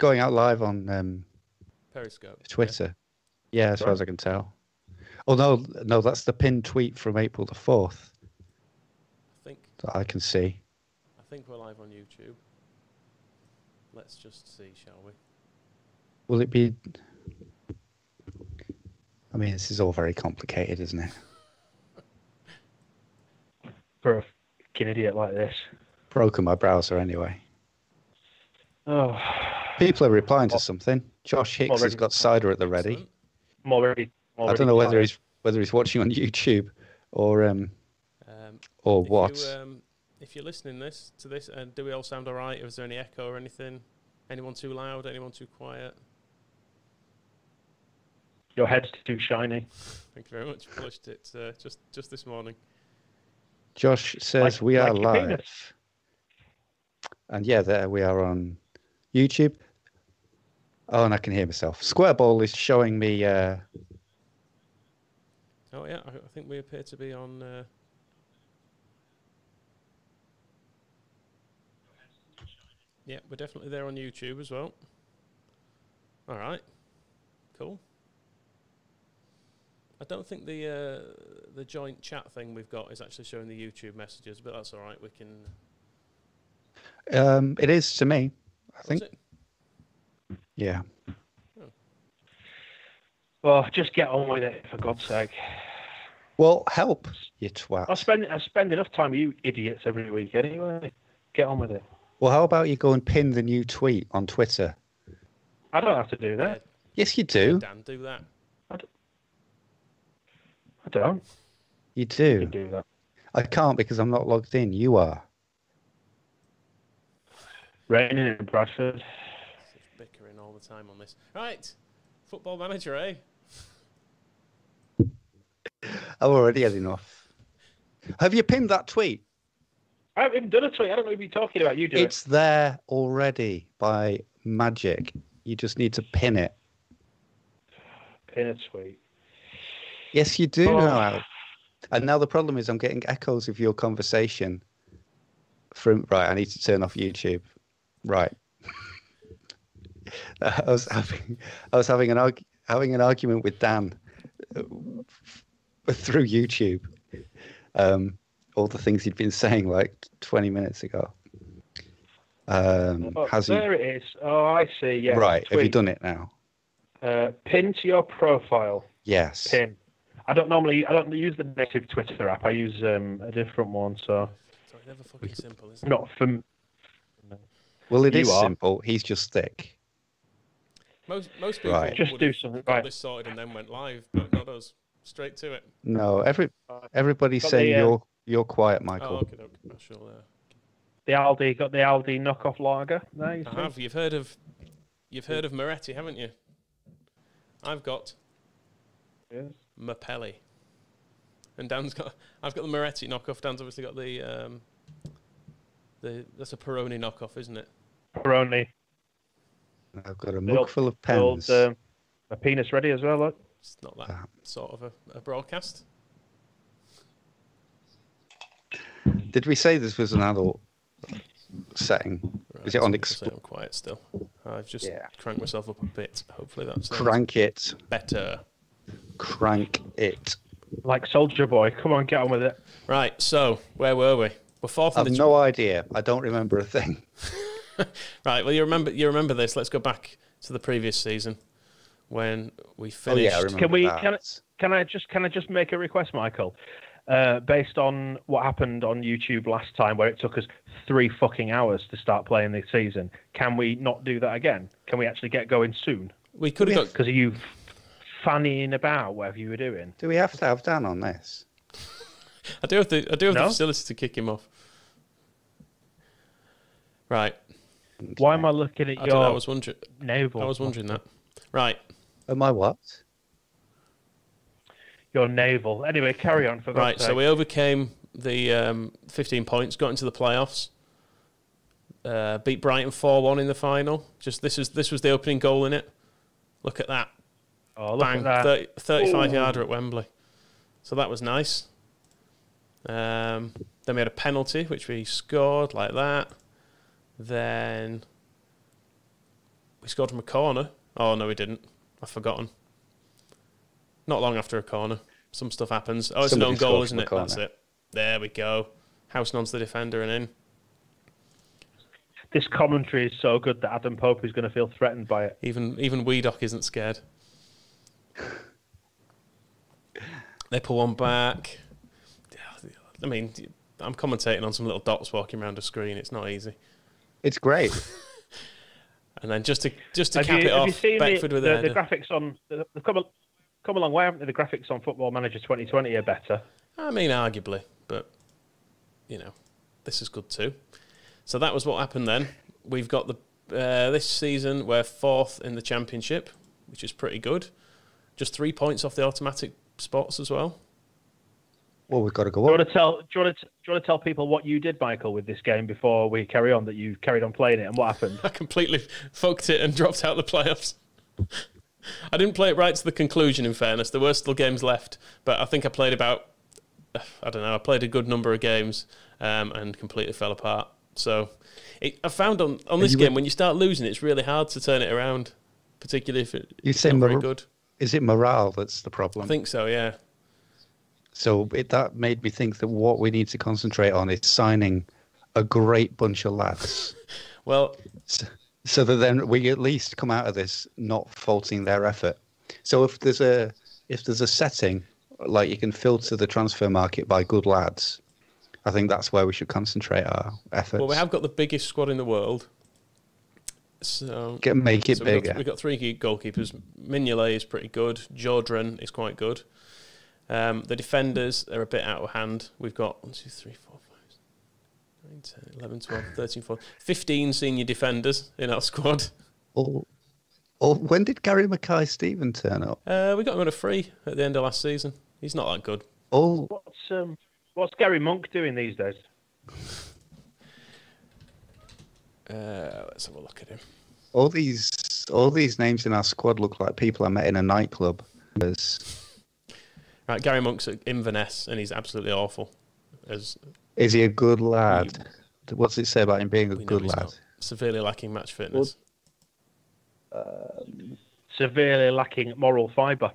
going out live on Periscope. Twitter. Yeah, as far as I can tell. Oh, no, that's the pinned tweet from April the 4th. That I can see. I think we're live on YouTube. Let's just see, shall we? Will it be... I mean, this is all very complicated, isn't it? For a fucking idiot like this. Broken my browser anyway. Oh. People are replying to something. Josh Hicks has got cider at the ready. I don't know whether he's watching on YouTube or what. If you're listening to this, do we all sound all right? Is there any echo or anything? Anyone too loud? Anyone too quiet? Your head's too shiny. Thank you very much. Polished it just this morning. Josh says we are live. And yeah, there we are on YouTube. Oh, and I can hear myself. Squareball is showing me... Oh, yeah, I think we appear to be on... Yeah, we're definitely there on YouTube as well. All right. Cool. I don't think the joint chat thing we've got is actually showing the YouTube messages, but that's all right. We can... it is to me, I think. It? Yeah. Oh. Well, just get on with it, for God's sake. Well, help, you twat. I spend enough time with you idiots every week anyway. Get on with it. Well, how about you go and pin the new tweet on Twitter? I don't have to do that. Yes, you do. Dan, do that. I don't. You do. You can do that. I can't because I'm not logged in. You are. Raining in Bradford. Bickering all the time on this. Right. Football Manager, eh? I've already had enough. Have you pinned that tweet? I haven't even done a tweet. I don't know what you're talking about. You do It's there already by magic. You just need to pin it. Pin a tweet. Yes, you do know how. And now the problem is I'm getting echoes of your conversation from... Right, I need to turn off YouTube. Right. I was having an argument with Dan through YouTube. All the things he'd been saying like 20 minutes ago. There it is. Oh, I see. Yeah. Right. Tweet. Have you done it now? Pin to your profile. Yes. Pin. I don't use the native Twitter app. I use a different one. So. It's never fucking simple, is it? Not from. Well, it is simple. He's just thick. Most people just do something. Got this sorted and then went live, but not us. Straight to it. No, everybody's saying you're quiet, Michael. Oh, okay. I shall. The Aldi got the Aldi knockoff lager. There, I have. You've heard of Moretti, haven't you? I've got Mcphail. And I've got the Moretti knockoff. Dan's obviously got that's a Peroni knockoff, isn't it? Peroni. I've got a mug full of pens. A penis ready as well, look. It's not that sort of a broadcast. Did we say this was an adult setting? Right, is it on I'm quiet still. I've just cranked myself up a bit. Hopefully that's crank it better. Crank it. Like Soldier Boy. Come on, get on with it. Right, so where were we? We're fourth. I've no idea. I don't remember a thing. Right, well you remember this. Let's go back to the previous season when we finished. Oh, yeah, I remember can I just make a request, Michael? Based on what happened on YouTube last time, where it took us 3 fucking hours to start playing this season, can we not do that again? Can we actually get going soon? We could have got because of you fannying about whatever you were doing. Do we have to have Dan on this? I do have the facility to kick him off. Right. Why am I looking at your? I was wondering. Navel. I was wondering that. Right. Am I what? Your navel. Anyway, carry on. For right. So we overcame the 15 points, got into the playoffs, beat Brighton 4-1 in the final. Just this was the opening goal in it. Look at that. Oh, look Bang, at that. 35 yarder at Wembley. So that was nice. Then we had a penalty, which we scored like that. Then We scored from a corner. Oh, no, we didn't. I've forgotten. Not long after a corner. Some stuff happens. Oh, it's an own goal, isn't it? That's it. There we go. Housing onto the defender and in. This commentary is so good that Adam Pope is going to feel threatened by it. Even Weedock isn't scared. They pull one back. I mean, I'm commentating on some little dots walking around a screen. It's not easy. It's great. And then just to cap it off, Beckford with the graphics on. They've come a long way, haven't they? The graphics on Football Manager 2020 are better. I mean, arguably, but this is good too. So that was what happened then. We've got this season we're 4th in the Championship, which is pretty good. Just 3 points off the automatic spots as well. Well, we've got to go on. Do you want to tell people what you did, Michael, with this game before we carry on, that you carried on playing it and what happened? I completely fucked it and dropped out the playoffs. I didn't play it right to the conclusion, in fairness. There were still games left, but I think I played I played a good number of games and completely fell apart. So I found on this game, when you start losing, it's really hard to turn it around, particularly if it's not very good. Is it morale that's the problem? I think so, yeah. So that made me think that what we need to concentrate on is signing a great bunch of lads. Well, so that then we at least come out of this not faulting their effort. So if there's a setting like you can filter the transfer market by good lads, I think that's where we should concentrate our efforts. Well, we have got the biggest squad in the world. So make it bigger. We've got 3 goalkeepers. Mignolet is pretty good. Jordran is quite good. The defenders are a bit out of hand. We've got 1, 2, 3, 4, 5, 9, 10, 11, 12, 13, 14, 15 senior defenders in our squad. When did Gary Mackay-Steven turn up? We got him on a free at the end of last season. He's not that good. What's Gary Monk doing these days? Let's have a look at him. All these names in our squad look like people I met in a nightclub. Right, Gary Monk's at Inverness, and he's absolutely awful. Is he a good lad? What's it say about him being a good lad? Severely lacking match fitness. Severely lacking moral fibre.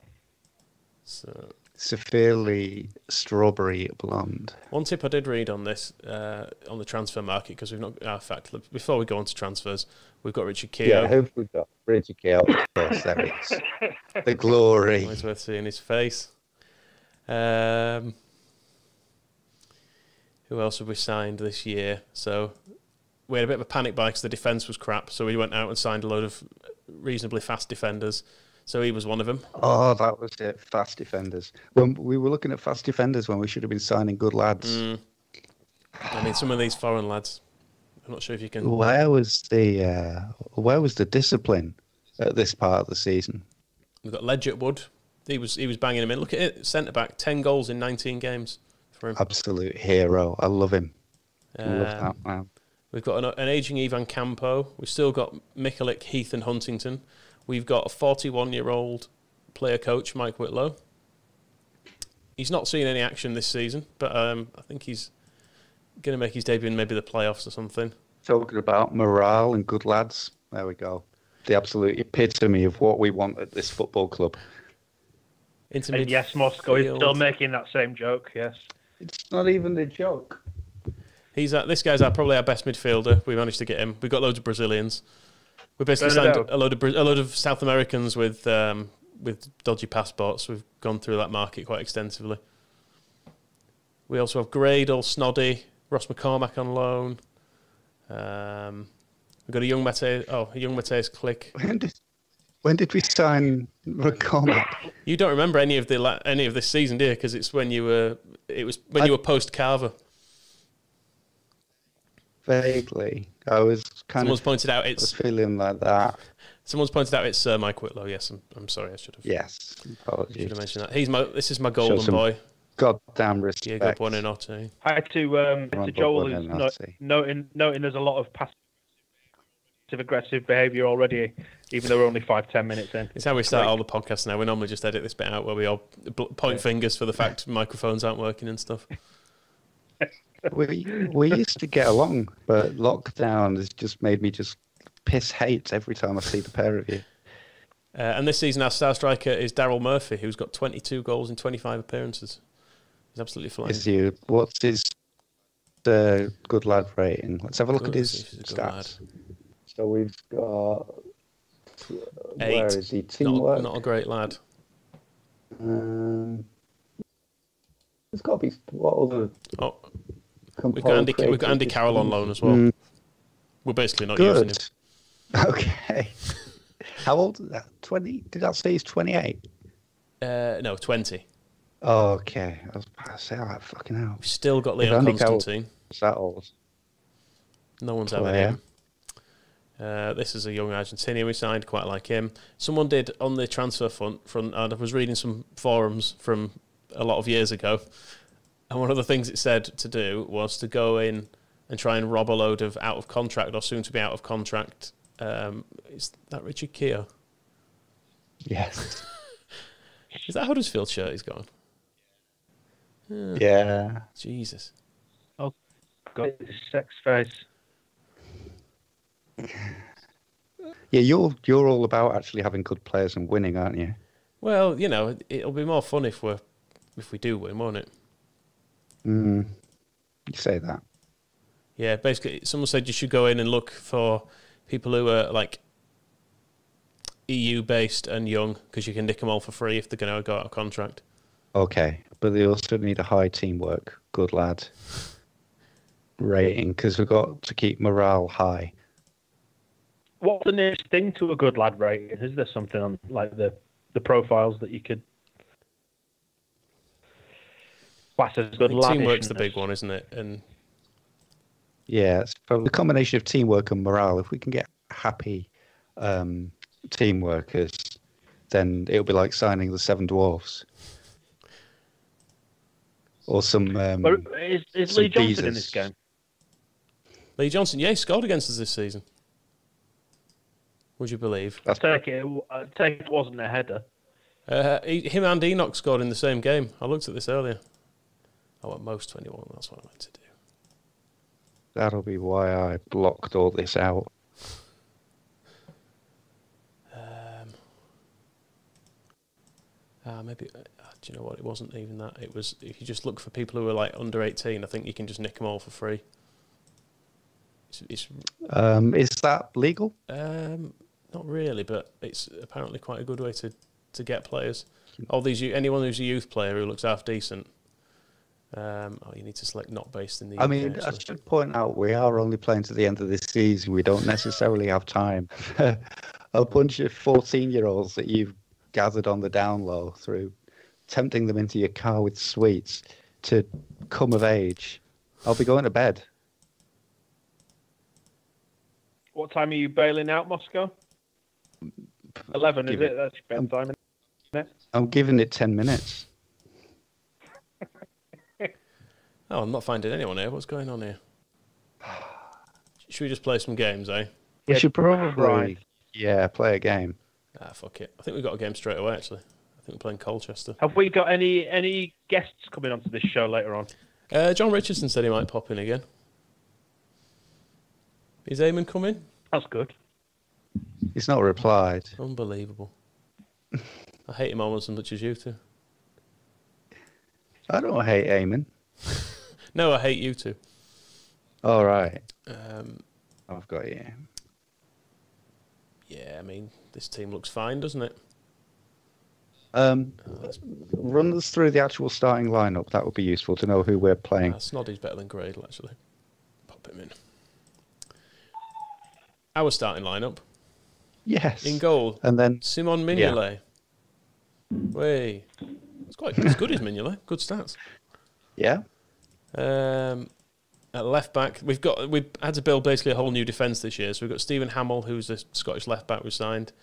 Severely strawberry blonde. One tip I did read on this, on the transfer market, because we've not... in fact, before we go on to transfers, we've got Richard Keogh. Yeah, who've we got? Richard Keogh, of course, there it is. The glory. It's worth seeing his face. Who else have we signed this year? So we had a bit of a panic buy because the defence was crap, so we went out and signed a load of reasonably fast defenders. So he was one of them. Oh, that was it. Fast defenders. When we were looking at fast defenders when we should have been signing good lads. I mean, some of these foreign lads. I'm not sure if you can. Where was the discipline at this part of the season? We've got Ledgett Wood. He was banging him in. Look at it, centre back, 10 goals in 19 games for him. Absolute hero. I love him. I love that man. We've got an ageing Ivan Campo. We've still got Michalik, Heath, and Huntington. We've got a 41-year-old player coach, Mike Whitlow. He's not seen any action this season, but I think he's going to make his debut in maybe the playoffs or something. Talking about morale and good lads. There we go. The absolute epitome of what we want at this football club. And yes, Moscow is still making that same joke, yes. It's not even a joke. This guy's probably our best midfielder. We managed to get him. We've got loads of Brazilians. We basically signed a load of South Americans with dodgy passports. We've gone through that market quite extensively. We also have Gradle, Snoddy, Ross McCormack on loan. We've got a young Mateus Click. When did we sign McCormack? You don't remember any of this season, do you? Because it's when you were post Carver. Vaguely, I was Someone's pointed out it's feeling like that. Someone's pointed out it's Sir Mike Whitlow. Yes, I'm sorry, I should have. Yes, apologies. Should have mentioned that. This is my golden boy. Goddamn respect. Diego Buonanotte. I had to Joel who's noting there's a lot of passive aggressive behaviour already, even though we're only 5-10 minutes in. It's how we start all the podcasts now. We normally just edit this bit out where we all point fingers for the fact microphones aren't working and stuff. We used to get along, but lockdown has just made me just piss hate every time I see the pair of you. And this season, our star striker is Daryl Murphy, who's got 22 goals in 25 appearances. He's absolutely flying. What's his good lad rating? Let's have a look at his stats. So we've got 8. Where is he? Teamwork. Not a great lad. There's got to be what other? Oh, we've got Andy Carroll on loan as well. We're basically not using him. Okay. How old is that? 20? Did I say he's 28? No, 20. Oh, okay. I was about to say, fucking hell. We've still got Leon Constantine. Is that old? No one's ever him. This is a young Argentinian we signed, quite like him. Someone did on the transfer front, and I was reading some forums from a lot of years ago, and one of the things it said to do was to go in and try and rob a load of out of contract or soon to be out of contract. Is that Richard Keogh? Yes. Is that Huddersfield shirt he's got? Yeah. Jesus. Oh, God, sex face. Yeah, you're all about actually having good players and winning, aren't you? Well, you know, it'll be more fun if we do win, won't it? You say that. Yeah, basically, someone said you should go in and look for people who are like EU based and young, because you can nick them all for free if they're going to go out of contract. Okay, but they also need a high teamwork, good lad rating, because we've got to keep morale high. What's the nearest thing to a good lad rating? Is there something on like the profiles that you could class as good lad? Teamwork's the big one, isn't it? And yeah, it's probably a combination of teamwork and morale. If we can get happy team workers, then it'll be like signing the Seven Dwarfs. Or some. Is Lee Johnson in this game? Lee Johnson, yeah, he scored against us this season. Would you believe? I take it wasn't a header. Him and Enoch scored in the same game. I looked at this earlier. Oh, at most 21. That's what I meant to do. That'll be why I blocked all this out. Maybe. Do you know what? It wasn't even that. It was if you just look for people who are like under 18. I think you can just nick them all for free. Is that legal? Not really, but it's apparently quite a good way to get players. Anyone who's a youth player who looks half decent. You need to select not based in the UK. I mean, I should point out we are only playing to the end of this season. We don't necessarily have time. A bunch of 14-year-olds that you've gathered on the down low through tempting them into your car with sweets to come of age. I'll be going to bed. What time are you bailing out, Moscow? 11, is it? That's your bedtime, isn't it? I'm giving it 10 minutes. Oh, I'm not finding anyone here. What's going on here? Should we just play some games, eh? We should probably, play a game. Fuck it. I think we've got a game straight away, actually. I think we're playing Colchester. Have we got any guests coming onto this show later on? John Richardson said he might pop in again. Is Eamon coming? That's good. He's not replied. Unbelievable. I hate him almost as much as you two. I don't hate Eamon. No, I hate you two. All right. I've got you. Yeah, I mean, this team looks fine, doesn't it? Run us through the actual starting lineup. That would be useful to know who we're playing. Snoddy's better than Gradle, actually. Pop him in. Our starting lineup. Yes. In goal. And then Simon Mignolet. Yeah. It's good, is Mignolet. Good stats. Yeah. At left back, we've had to build basically a whole new defence this year. So we've got Stephen Hamill, who's the Scottish left back we signed.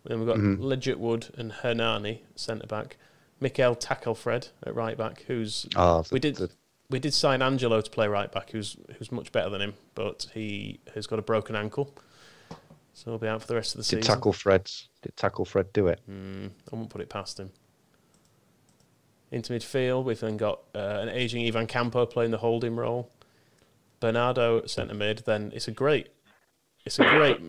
Then we've got Ledgett Wood and Hernani centre back. Mcphail Tacklefred at right back, we did sign Angelo to play right back, who's much better than him, but he has got a broken ankle, so he'll be out for the rest of the season. Did Tacklefred do it? I won't put it past him. Into midfield, we've then got an ageing Ivan Campo playing the holding role. Bernardo at centre mid. Then it's a great it's a great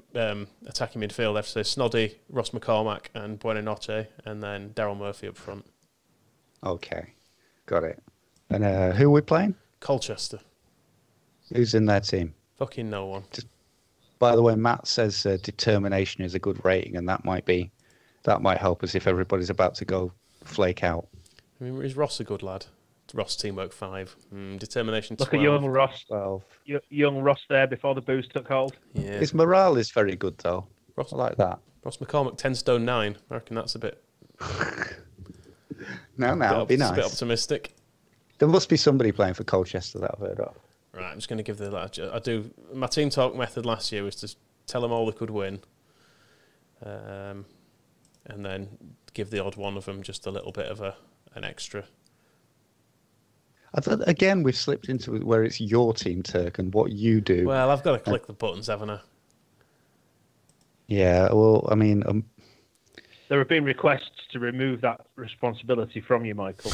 attacking midfield. I have to say, Snoddy, Ross McCormack, and Buonanotte, and then Daryl Murphy up front. Okay, got it. And who are we playing? Colchester. Who's in their team? Fucking no one. By the way, Matt says determination is a good rating, and that might help us if everybody's about to go flake out. I mean, is Ross a good lad? Ross teamwork 5. Determination 12. Look at young Ross. 12. Young Ross there before the booze took hold. Yeah. His morale is very good, though. Ross, I like that. Ross McCormack, 10 stone 9. I reckon that's a bit... Now, be nice. A bit optimistic. There must be somebody playing for Colchester that I've heard of. Right, I'm just going to give my team talk method last year was to tell them all they could win, and then give the odd one of them just a little bit of an extra. I thought, again, we've slipped into it where it's your team, Turk, and what you do. Well, I've got to click the buttons, haven't I? Yeah, well, I mean... there have been requests to remove that responsibility from you, Michael.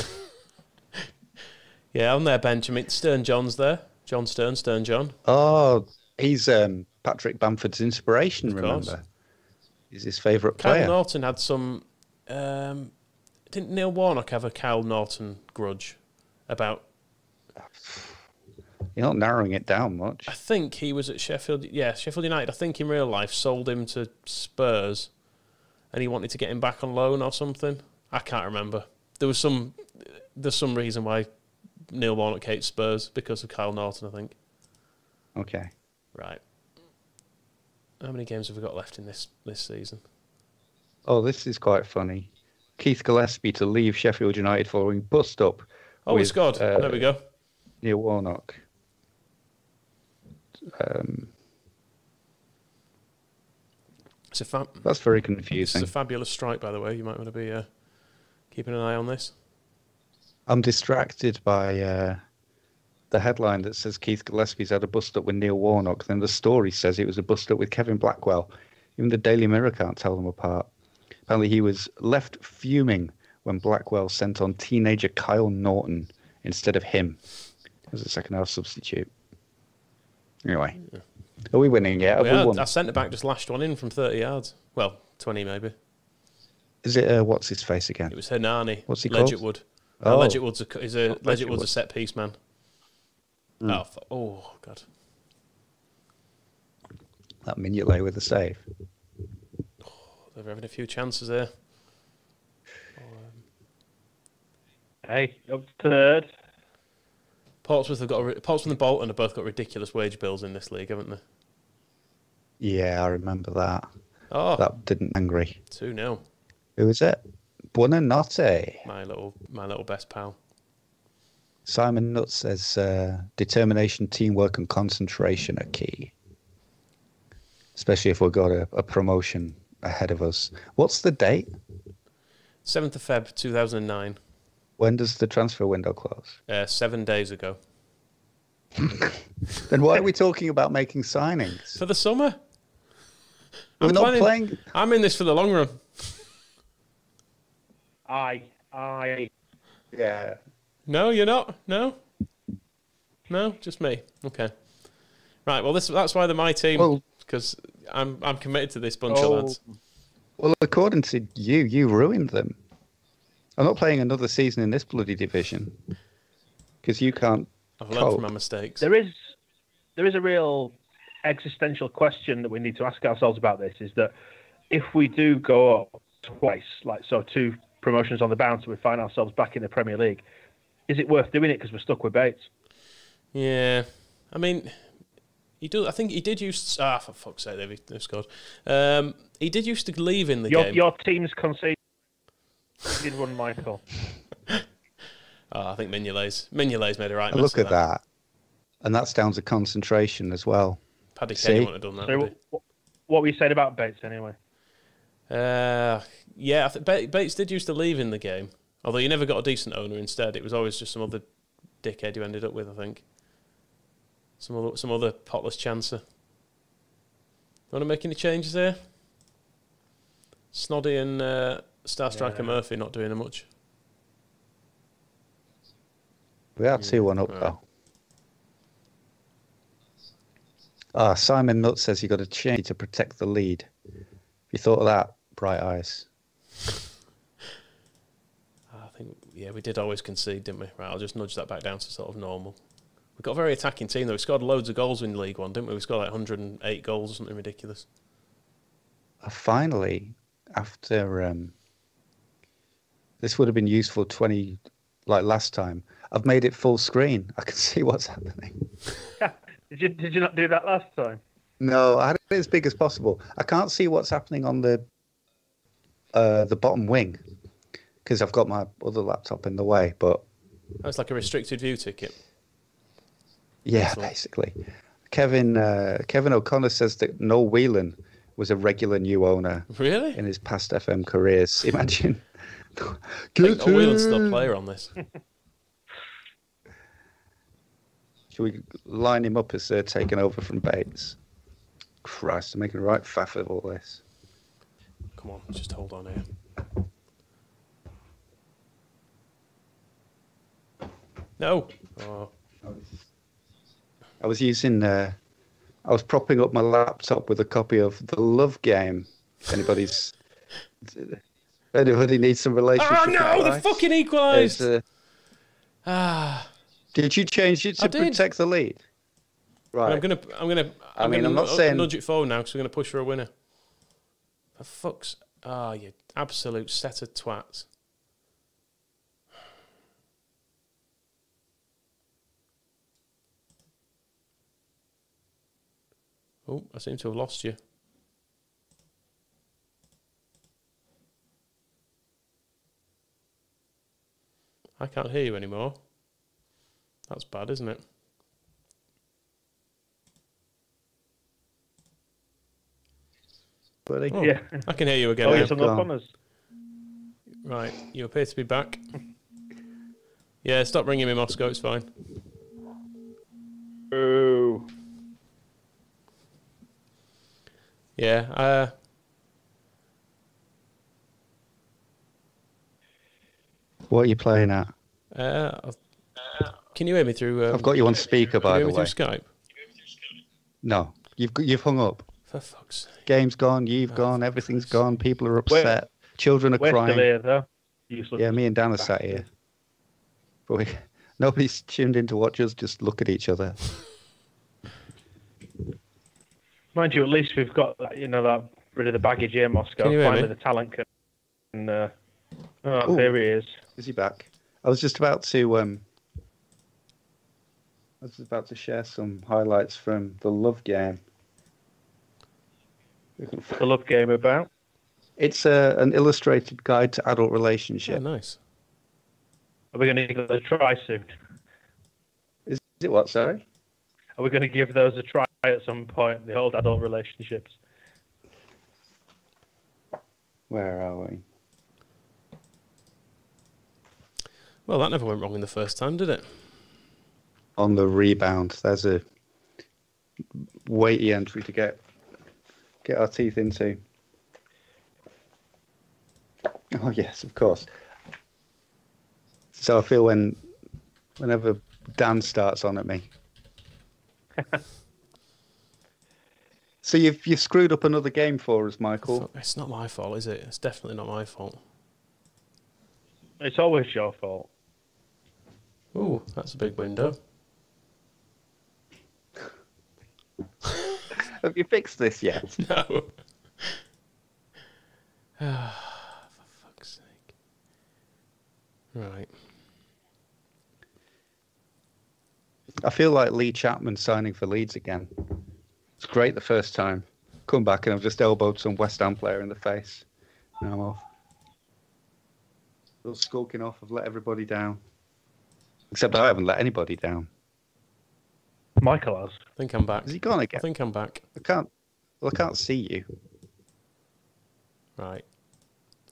Yeah, on their bench, I mean, Stern John's there. John Stern, Stern John. Oh, he's Patrick Bamford's inspiration, remember? He's his favourite player. Kyle Norton had some... didn't Neil Warnock have a Kyle Norton grudge about... You're not narrowing it down much. I think he was at Sheffield... Yeah, Sheffield United, I think in real life, sold him to Spurs and he wanted to get him back on loan or something. I can't remember. There's some reason why Neil Warnock hates Spurs because of Kyle Norton, I think. Okay. Right. How many games have we got left in this season? Oh, this is quite funny. Keith Gillespie to leave Sheffield United following bust up. Oh, we scored. There we go. Neil Warnock. That's very confusing. It's a fabulous strike, by the way. You might want to be keeping an eye on this. I'm distracted by the headline that says Keith Gillespie's had a bust-up with Neil Warnock. Then the story says it was a bust-up with Kevin Blackwell. Even the Daily Mirror can't tell them apart. Apparently he was left fuming when Blackwell sent on teenager Kyle Norton instead of him as a second-half substitute. Anyway, are we winning yet? Have we won? Our centre-back just lashed one in from 30 yards. Well, 20 maybe. Is it, what's his face again? It was Hernani. What's he called? Ledgerwood. Oh. Ledgerwood's a set-piece man. Mm. Oh, God. That Mignolet with the save. Oh, they're having a few chances there. Hey, up third. Portsmouth and Bolton have both got ridiculous wage bills in this league, haven't they? Yeah, I remember that. Oh, that didn't angry. 2-0. Who is it? Buonanotte. My little best pal. Simon Nutt says determination, teamwork, and concentration are key, especially if we've got a promotion ahead of us. What's the date? 7th of Feb 2009. When does the transfer window close? 7 days ago. Then why are we talking about making signings? For the summer. We're not playing. I'm in this for the long run. Yeah. No, you're not? No? No, just me. Okay. Right, well, that's why they're my team, because I'm committed to this bunch of lads. Well, according to you ruined them. I'm not playing another season in this bloody division because you can't. I've learned from my mistakes. There is a real existential question that we need to ask ourselves about this: is that if we do go up twice, like 2 promotions on the bounce, we find ourselves back in the Premier League, is it worth doing it because we're stuck with Bates? Yeah, I mean, I think he did use. For fuck's sake, they've scored. He did used to leave in the game. Your team's conceded. Did one, Michael. I think Mignolet's made a right mess. Look at that. And that's down to concentration as well. Paddy Kenny wouldn't have done that. So what were you saying about Bates anyway? Yeah, I think Bates did used to leave in the game. Although you never got a decent owner instead. It was always just some other dickhead you ended up with, I think. Some other potless chancer. Want to make any changes there? Snoddy and star striker Murphy not doing much. We are 2-1 up though. Simon Nutt says you got to change to protect the lead. You thought of that, Bright Eyes? I think, yeah, we did always concede, didn't we? Right, I'll just nudge that back down to sort of normal. We've got a very attacking team, though. We scored loads of goals in League One, didn't we? We scored like 108 goals or something ridiculous. Finally, after this would have been useful 20, like last time, I've made it full screen. I can see what's happening. Did you not do that last time? No, I had it as big as possible. I can't see what's happening on the bottom wing because I've got my other laptop in the way. But that's like a restricted view ticket. Yeah, basically. Kevin O'Connor says that Noel Whelan was a regular new owner. Really? In his past FM careers. Imagine. I think Noel Whelan's still a player on this. Should we line him up as taking over from Bates? Christ, I'm making a right faff of all this. Come on, just hold on here. No. Oh. I was using. I was propping up my laptop with a copy of The Love Game. If anybody needs some relationship. Oh no! Advice. They fucking equalised. Did you change it to protect the lead? Right. I'm gonna. I'm not saying nudge it forward now because we're gonna push for a winner. For fuck's. You absolute set of twats. Oh, I seem to have lost you. I can't hear you anymore. That's bad, isn't it? Buddy. Oh, yeah. I can hear you again. Right, you appear to be back. Yeah, stop ringing me, Moscow, it's fine. Ooh. Yeah, what are you playing at? Can you hear me through... I've got you on speaker, by the way. Can you hear me through Skype? No, you've hung up. For fuck's sake. Game's gone, you've gone, everything's gone, people are upset, children are crying. We're still here, though. Yeah, me and Dan are sat here. But nobody's tuned in to watch us just look at each other. Mind you, at least we've got that rid of the baggage here, Moscow. Finally, the talent can. And there he is. Is he back? I was just about to. Share some highlights from The Love Game. The Love Game about? It's an illustrated guide to adult relationships. Yeah, nice. Are we going to give it a try soon? Is it what? Sorry. Are we going to give those a try at some point, the old adult relationships? Where are we? Well, that never went wrong in the first time, did it? On the rebound. There's a weighty entry to get our teeth into. Oh, yes, of course. So I feel whenever Dan starts on at me. So you've screwed up another game for us, Michael. It's not my fault, is it? It's definitely not my fault. It's always your fault. Ooh, that's a big window. Have you fixed this yet? No. For fuck's sake. Right. I feel like Lee Chapman signing for Leeds again. It's great the first time. Come back and I've just elbowed some West Ham player in the face. Now I'm off. Still skulking off. I've let everybody down. Except I haven't let anybody down. Michael has. I think I'm back. Is he gone again? I think I'm back. I can't see you. Right.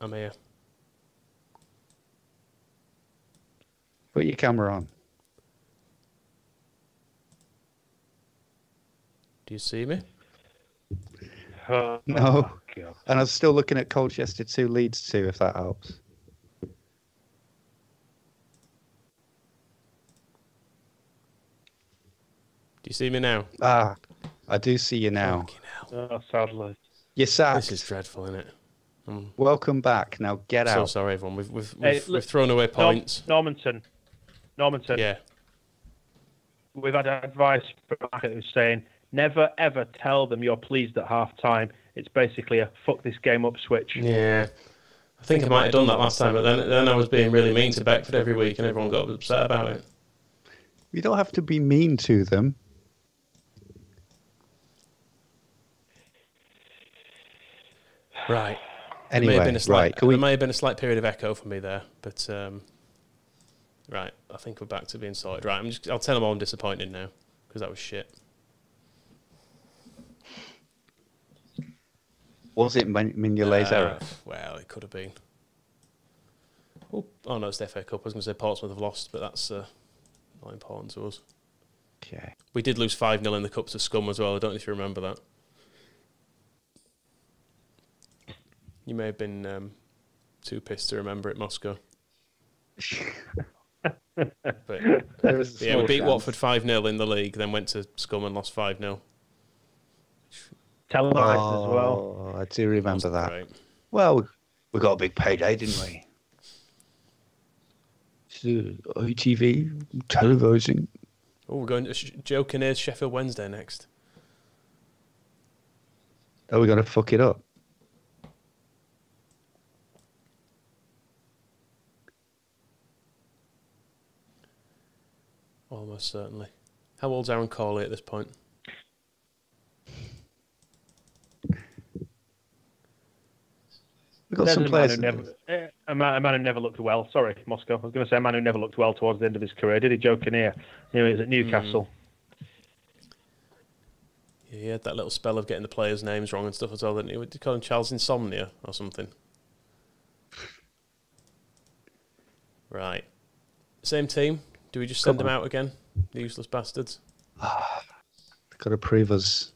I'm here. Put your camera on. Do you see me? No. And I was still looking at Colchester 2, Leeds 2, if that helps. Do you see me now? Ah, I do see you now. Fucking hell. Oh, sadly. You're sacked. This is dreadful, isn't it? Welcome back. Now get So out. sorry, everyone. We've thrown away points. Normanton. Yeah. We've had advice from Market who's saying never ever tell them you're pleased at half time. It's basically a fuck this game up switch. Yeah. I think I might have done that last time, but then I was being really mean to Beckford every week and everyone got upset about it. You don't have to be mean to them. Right. Anyway, There may have been a slight period of echo for me there, but right, I think we're back to being sorted. Right, I'll tell them all I'm disappointed now because that was shit. Was it Mignolet's error? Well, it could have been. Oh no, it's the FA Cup. I was going to say Portsmouth have lost, but that's not important to us. Okay. We did lose 5-0 in the Cup to Scum as well. I don't know if you remember that. You may have been too pissed to remember it, Moscow. But yeah, we beat Watford 5-0 in the league, then went to Scum and lost 5-0. Televised as well. I do remember that. Great. Well, we got a big payday, didn't we? ITV televising. Oh, we're going to Joe Kinnear's Sheffield Wednesday next. Are we going to fuck it up? Almost certainly. How old's Aaron Corley at this point? We've got some players. A man who never looked well. Sorry, Moscow. I was going to say a man who never looked well towards the end of his career. Did he, Joe Kinnear? He was at Newcastle. Yeah, he had that little spell of getting the players' names wrong and stuff as well, didn't he? What did you call him? Charles Insomnia or something? Right. Same team. Do we just send them out again? The useless bastards. They've got to prove us.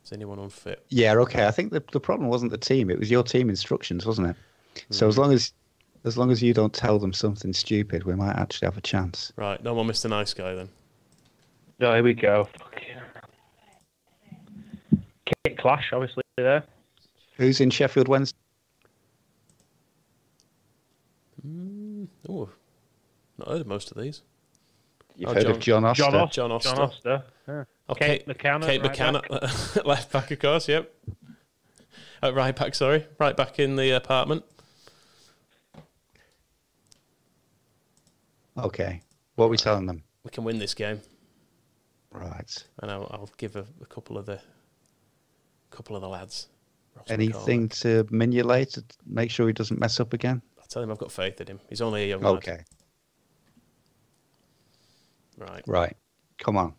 Is anyone unfit? Yeah, okay. I think the problem wasn't the team; it was your team instructions, wasn't it? So as long as you don't tell them something stupid, we might actually have a chance. Right. No more Mr. Nice Guy then. Oh, here we go. Kit Clash, obviously there. Who's in Sheffield Wednesday? Oh, not heard of most of these. You've heard of John Oster? John Oster. Yeah. Oh, Kate McCann. Kate McCann, left back, of course. Yep. Right back. Sorry, right back in the apartment. Okay. What are we telling them? We can win this game. Right. And I'll give a couple of the lads. Anything to Mignolet to make sure he doesn't mess up again? I'll tell him I've got faith in him. He's only a young lad. Okay. Right. Come on.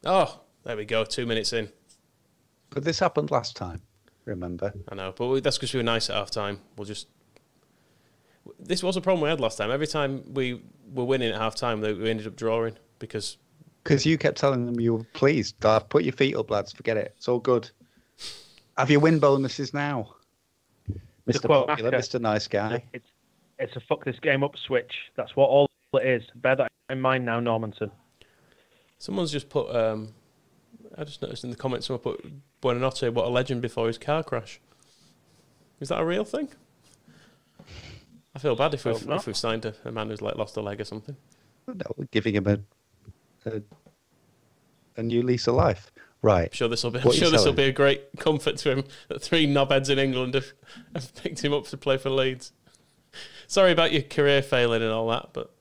Oh, there we go. 2 minutes in. But this happened last time, remember? I know, but that's because we were nice at half time. This was a problem we had last time. Every time we were winning at half time, we ended up drawing because you kept telling them you were pleased. Dad, put your feet up, lads. Forget it. It's all good. Have your win bonuses now, Mr. Popular, Mr. Nice Guy. It's a fuck this game up switch. That's what all it is. Bear that in mind now, Normanton. Someone's just put. I just noticed in the comments someone put Buonanotte, what a legend before his car crash. Is that a real thing? I feel bad if we've signed a man who's like lost a leg or something. No, we're giving him a new lease of life. Right. I'm sure this will be a great comfort to him that 3 knobheads in England have picked him up to play for Leeds. Sorry about your career failing and all that, but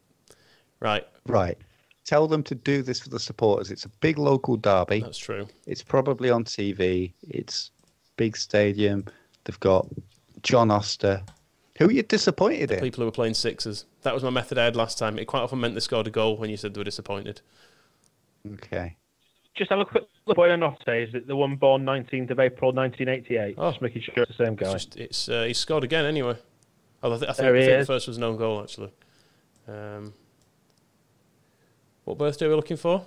right. Tell them to do this for the supporters. It's a big local derby. That's true. It's probably on TV. It's big stadium. They've got John Oster. Who are you disappointed in? People who were playing sixes. That was my method I had last time. It quite often meant they scored a goal when you said they were disappointed. Okay. Just have a quick look. Buonanotte, is it the one born 19th of April 1988? Just making sure it's the same guy. He's scored again anyway. I think the first was an own goal actually. What birthday are we looking for?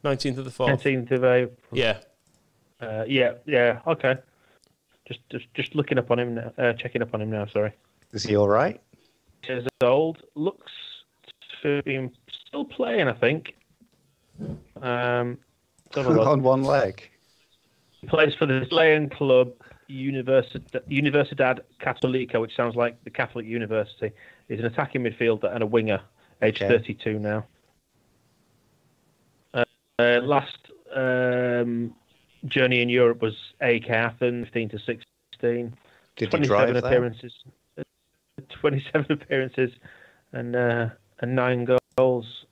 19th of the 4th. 19th of April. Yeah. Yeah. Okay. Just looking up on him now, checking up on him now. Sorry. Is he all right? He's old. Looks been still playing, I think. On one leg. He plays for the Chilean club Universidad Católica, which sounds like the Catholic University. He's an attacking midfielder and a winger, aged 32 now. Last journey in Europe was AEK Athens, 15 to 16. Did he drive appearances, 27 appearances and 9 goals.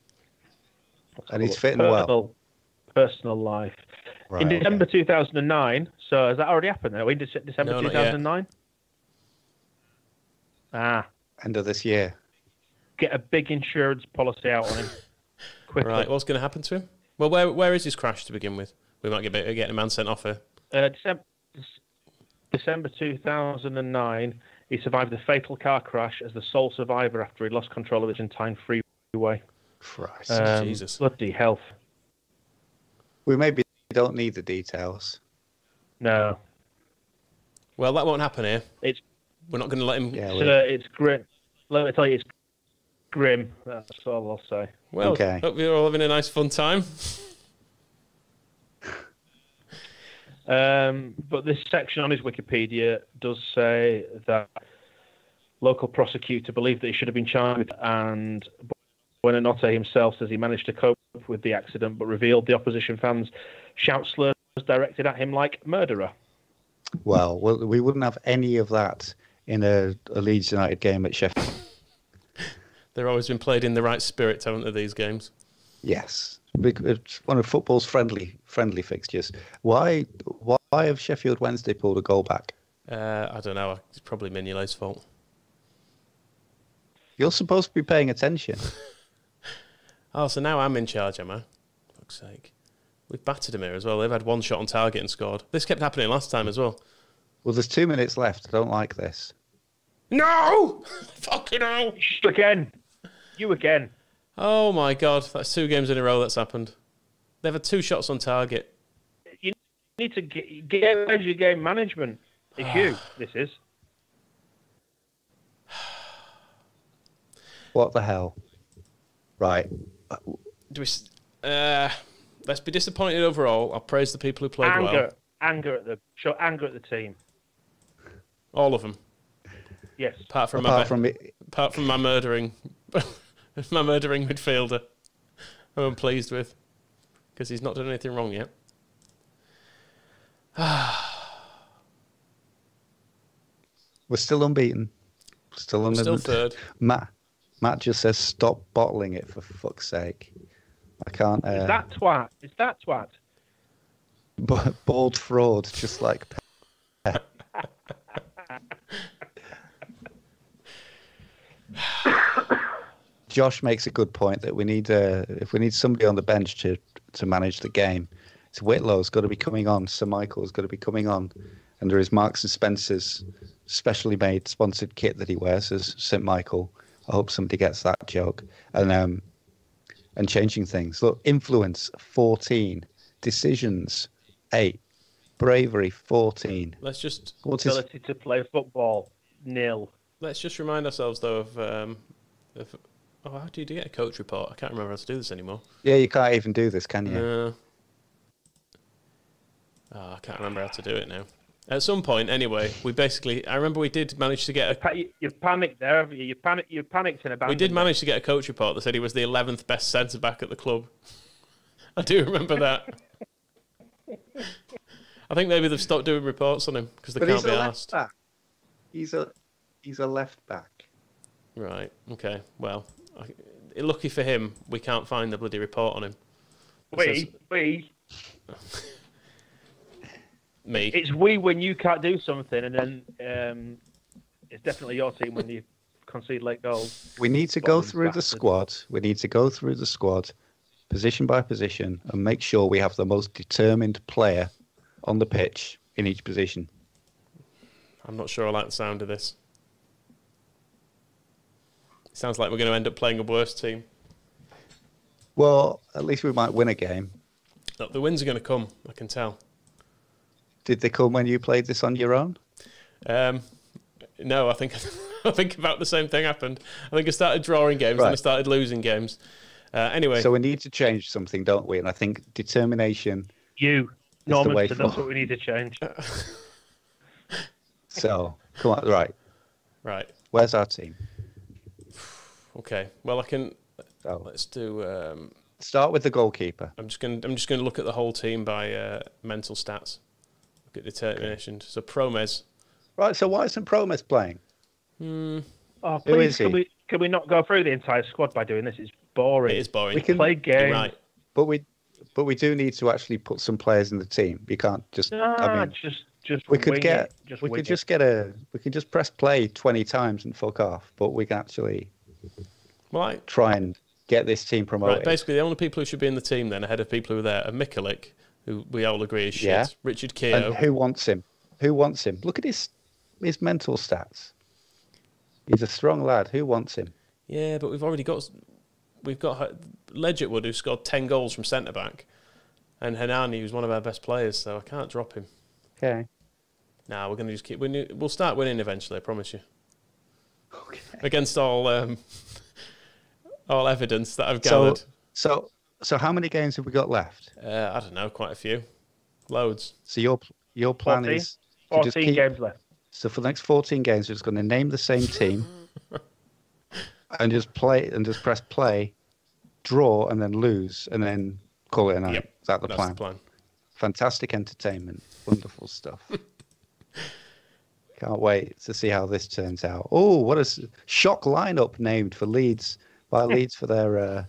And he's fitting well. Personal life. Right, in December 2009, so has that already happened? Are we in December 2009? End of this year. Get a big insurance policy out on him. Quickly. Right, what's going to happen to him? Well, where is his crash to begin with? We might get a man sent off here. December 2009, he survived a fatal car crash as the sole survivor after he lost control of the Argentine freeway. Christ. Jesus. Bloody health. We maybe don't need the details. No. Well, that won't happen here. We're not going to let him... Yeah, it's grim. Let me tell you, it's grim. That's all I'll say. Well, hope you're all having a nice fun time. But this section on his Wikipedia does say that local prosecutor believed that he should have been charged, and Buenanotte himself says he managed to cope with the accident, but revealed the opposition fans shout slurs directed at him like murderer. Well, we wouldn't have any of that in a Leeds United game at Sheffield. They've always been played in the right spirit, haven't they, these games? Yes. It's one of football's friendly fixtures. Why have Sheffield Wednesday pulled a goal back? I don't know. It's probably Mignolet's fault. You're supposed to be paying attention. Oh, so now I'm in charge, am I? For fuck's sake. We've battered them here as well. They've had one shot on target and scored. This kept happening last time as well. Well, there's 2 minutes left. I don't like this. No! Fucking hell! You again. Oh my God, that's 2 games in a row that's happened. They've had 2 shots on target. You need to get your game management. It's you, this is. What the hell? Right. Let's be disappointed overall. I'll praise the people who played well. Anger at the team. All of them. Yes. Apart from my murdering midfielder, who I'm pleased with, because he's not done anything wrong yet. We're still unbeaten. Still third. Matt just says stop bottling it, for fuck's sake. I can't. Is that twat? Bald fraud, just like. Josh makes a good point that we need if we need somebody on the bench to manage the game, it's Whitlow's got to be coming on, Sir Michael's got to be coming on, and there is Marks and Spencer's specially made sponsored kit that he wears as St. Michael. I hope somebody gets that joke. And changing things. Look, influence 14, decisions 8, bravery 14. Let's just ability to play football 0. Let's just remind ourselves though of how do you get a coach report? I can't remember how to do this anymore. Yeah, you can't even do this, can you? No. I can't remember how to do it now. At some point, anyway, I remember we did manage to get You panicked there, haven't you? You panicked in a band. We did manage to get a coach report that said he was the 11th best centre-back at the club. I do remember that. I think maybe they've stopped doing reports on him because they can't be asked. He's a left back. Right, okay. Well, lucky for him, we can't find the bloody report on him. Me. It's we when you can't do something, and then it's definitely your team when you concede late goals. We need to go through the squad. We need to go through the squad, position by position, and make sure we have the most determined player on the pitch in each position. I'm not sure I like the sound of this. It sounds like we're going to end up playing a worse team. Well, at least we might win a game. Look, the wins are going to come, I can tell. Did they come when you played this on your own? No, I think I think about the same thing happened. I think I started drawing games and I started losing games. Anyway. So we need to change something, don't we? And I think determination... Norman said that's what we need to change. So, come on, right. Right. Where's our team? Okay. Well, I can... Let's do... Start with the goalkeeper. I'm just going to look at the whole team by mental stats. Look at determination. Okay. So Promes. Right. So why isn't Promes playing? Oh, please, can we not go through the entire squad by doing this? It's boring. It is boring. We can play games. Right. But we do need to actually put some players in the team. We can't just. Just we could just press play 20 times and fuck off. But we can actually try and get this team promoted. Right, basically, the only people who should be in the team then, ahead of people who are there, are Mcphail, who we all agree is shit. Yeah. Richard Keogh. And who wants him? Who wants him? Look at his mental stats. He's a strong lad. Who wants him? Yeah, but we've got Ledgerwood, who scored 10 goals from centre back, and Hanani, who's one of our best players. So I can't drop him. Okay. Nah, we're going to just keep winning. We'll start winning eventually. I promise you. Okay. Against all evidence that I've gathered. So how many games have we got left? I don't know, quite a few, loads. So your plan 14? is 14 games left. So for the next 14 games, we're just going to name the same team and just press play, draw, and then lose, and then call it a night. Yep. Is that the plan? That's the plan. Fantastic entertainment, wonderful stuff. Can't wait to see how this turns out. Oh, what a shock lineup named for Leeds by Leeds for their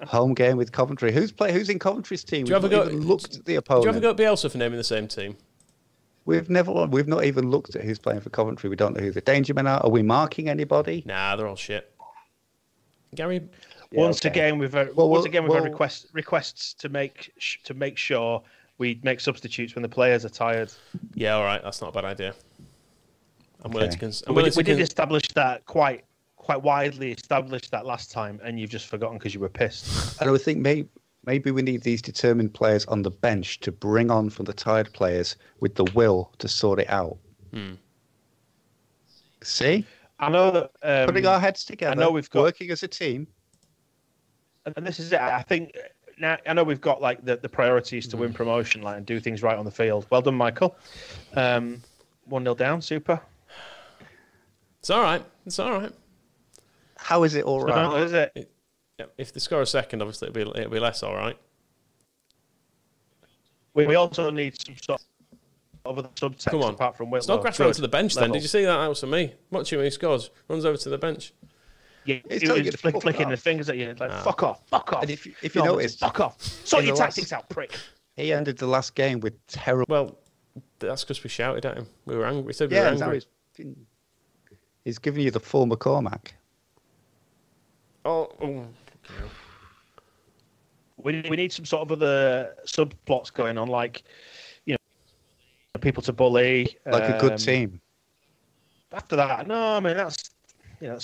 home game with Coventry. Who's in Coventry's team? We've not even looked at the opponent. Do you ever go Bielsa for naming the same team? We've not even looked at who's playing for Coventry. We don't know who the danger men are. Are we marking anybody? Nah, they're all shit. Gary. Yeah, once again, we've had requests to make sure we make substitutes when the players are tired. Yeah, all right, that's not a bad idea. I'm willing to. We did establish that quite widely established that last time, and you've just forgotten because you were pissed. And I think maybe we need these determined players on the bench to bring on from the tired players with the will to sort it out. See? I know that putting our heads together. I know we've got working as a team. And this is it. I think now I know we've got like the priorities to win promotion, and do things right on the field. Well done, Michael. 1-0 down, super. It's all right. It's all right. How is it all right? How is it? If they score a second, obviously it'll be less all right. We also need some sort of other subtext. Come on. Apart from Whitlow. Snodgrass round to the bench then. Did you see that? That was for me. Watch him when he scores. Runs over to the bench. Yeah, he was flicking the fingers at you. Like, fuck off. And if you notice, fuck off. Sort your tactics out, prick. He ended the last game with terrible... Well, that's because we shouted at him. We were angry. We said we were angry. He's giving you the full McCormack. Okay. We need some sort of other subplots going on, like, people to bully. Like a good team. After that, no, I mean, that's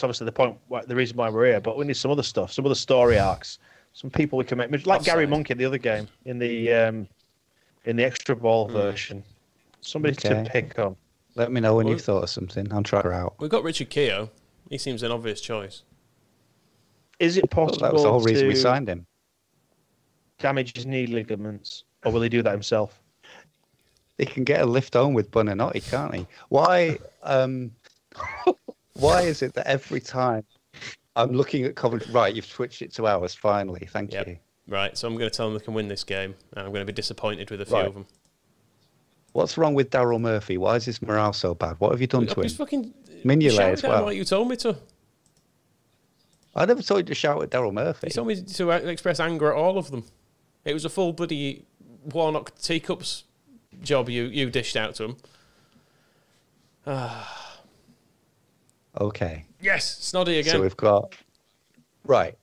obviously the point, the reason why we're here, but we need some other stuff, some other story arcs, some people we can make, like Gary Monk in the other game, in the extra ball version. Somebody to pick on. Let me know when you've thought of something. I'll try her out. We've got Richard Keogh. He seems an obvious choice. Is it possible that was the whole reason we signed him. Damage his knee ligaments, or will he do that himself? He can get a lift home with Buonanotte, can't he? Why is it that every time I'm looking at Coventry... Right, you've switched it to ours, finally. Thank you. Right, so I'm going to tell them they can win this game, and I'm going to be disappointed with a few of them. What's wrong with Daryl Murphy? Why is his morale so bad? What have you done to him? Fucking Mignolet as well. Like you told me to. I never told you to shout at Daryl Murphy. You told me to express anger at all of them. It was a full bloody Warnock teacups job you dished out to him. Okay. Yes, Snoddy again. So we've got... Right.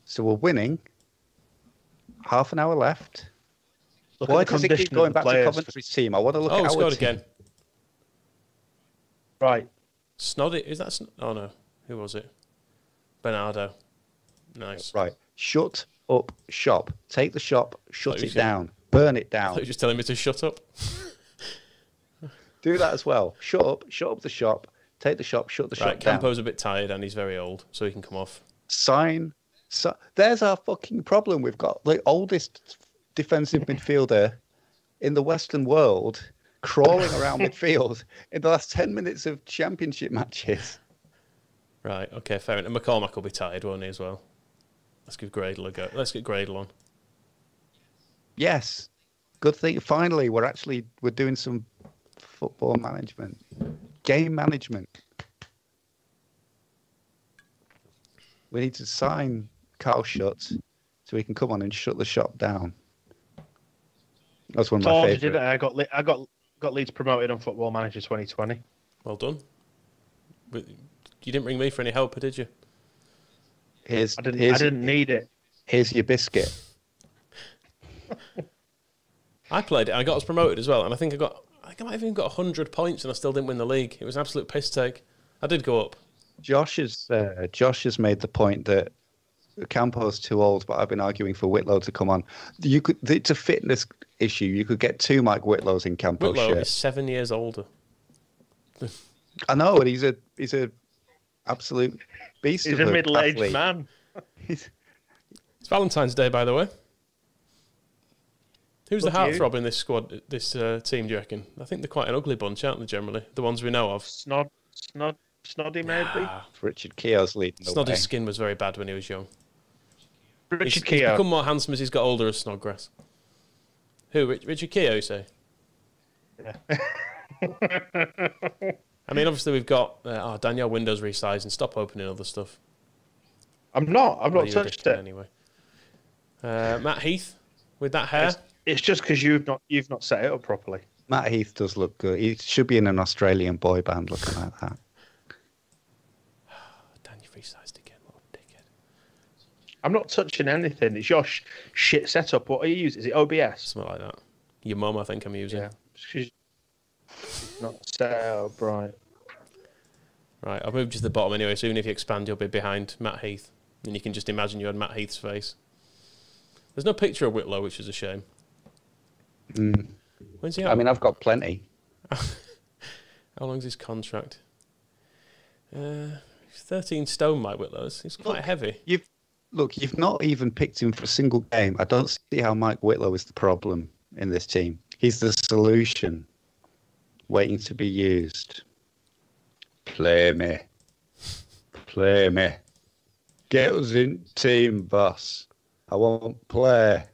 So we're winning. Half an hour left. Why does it keep going back to Coventry's team? I want to look at our scored team. Again. Right. Snoddy, is that... Oh, no. Who was it? Bernardo. Nice. Right. Shut up shop. Take the shop, shut it down. Burn it down. I thought you were just telling me to shut up. Do that as well. Shut up the shop. Take the shop, shut the Right, shop down. Campo's a bit tired and he's very old, so he can come off. Sign. So there's our fucking problem. We've got the oldest defensive midfielder in the Western world crawling around midfield in the last 10 minutes of championship matches. Right, okay, fair enough. And McCormack will be tired, won't he, as well? Let's give Gradle a go. Let's get Gradle on. Yes. Good thing. Finally, we're doing some football management. Game management. We need to sign Carl Schutt so he can come on and shut the shop down. That's one of my favourites. Did it? I got Leeds promoted on Football Manager 2020. Well done. But you didn't ring me for any help, did you? I didn't need it. Here's your biscuit. I played it. I got us promoted as well, and I think I might have even got 100 points, and I still didn't win the league. It was an absolute piss take. I did go up. Josh has made the point that Campo's too old, but I've been arguing for Whitlow to come on. It's a fitness issue. You could get 2 Mike Whitlows in Campo's Whitlow shirt. is 7 years older. I know, and he's a absolute beast. He's a middle-aged man. It's Valentine's Day, by the way. Who's the heartthrob in this squad, this team, do you reckon? I think they're quite an ugly bunch, aren't they, generally? The ones we know of. Snoddy, maybe? Richard Keogh's leading the way. Snoddy's skin was very bad when he was young. Richard He's Keogh. become more handsome as he's got older as Snodgrass. Who? Richard Keogh, you say? Yeah. I mean, obviously we've got Danielle Windows resizing. Stop opening other stuff. I've not Well, touched it. anyway. Matt Heath with that hair. It's just because you've not set it up properly. Matt Heath does look good. He should be in an Australian boy band looking like that. Dan, you resized again, little dickhead. I'm not touching anything. It's your shit setup. What are you using? Is it OBS? Something like that. Your mum, I think I'm using. Yeah. She's not set up right. Right, I've moved you to the bottom anyway, so even if you expand, you'll be behind Matt Heath. And you can just imagine you had Matt Heath's face. There's no picture of Whitlow, which is a shame. When's he out? I mean, I've got plenty. How long's his contract? 13 stone, Mike Whitlow. He's quite heavy. You've not even picked him for a single game. I don't see how Mike Whitlow is the problem in this team. He's the solution, waiting to be used. Play me. Play me. Get us in team, boss. I won't play.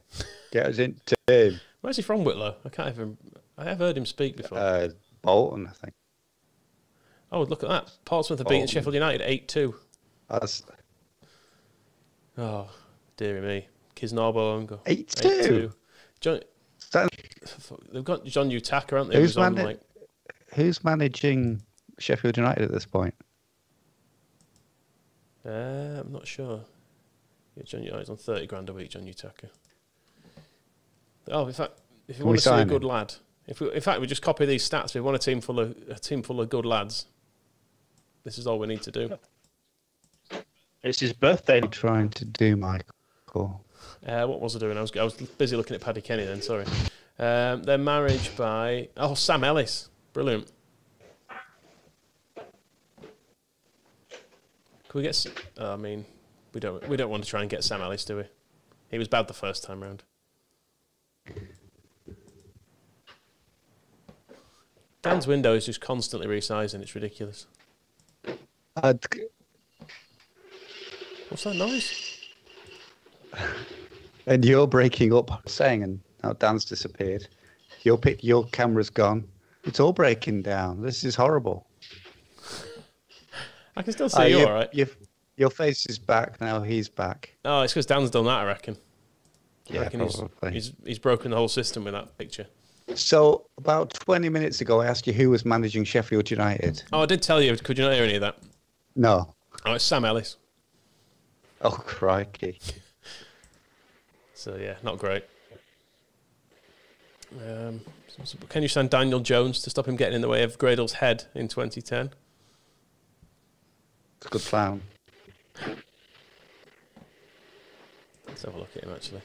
Get us in team. Where's he from, Whitlow? I have heard him speak before. Bolton, I think. Oh, look at that. Portsmouth have beaten Sheffield United 8-2. That's Oh, dearie me. Kisnorbo Ongo. 8-2. They've got John Utaka, aren't they? Who's managing Sheffield United at this point? I'm not sure. Yeah, John United's on 30 grand a week, John Utaka. Oh, in fact, if you want to see a good lad, in fact we just copy these stats. We want a team full of good lads. This is all we need to do. It's his birthday. What are you trying to do, Michael? What was I doing? I was busy looking at Paddy Kenny then. Sorry. Their marriage by Sam Ellis. Brilliant. Can we get? I mean, we don't want to try and get Sam Ellis, do we? He was bad the first time round. Dan's window is just constantly resizing. It's ridiculous. What's that noise? And you're breaking up, saying, and now Dan's disappeared. Your camera's gone. It's all breaking down. This is horrible. I can still see you, all right. Your face is back now. He's back. Oh, it's because Dan's done that, I reckon. Yeah, probably. He's broken the whole system with that picture. So, about 20 minutes ago, I asked you who was managing Sheffield United. Oh, I did tell you. Could you not hear any of that? No. Oh, it's Sam Ellis. Oh, crikey. So, yeah, not great. Can you send Daniel Jones to stop him getting in the way of Gradle's head in 2010? It's a good plan. Let's have a look at him, actually.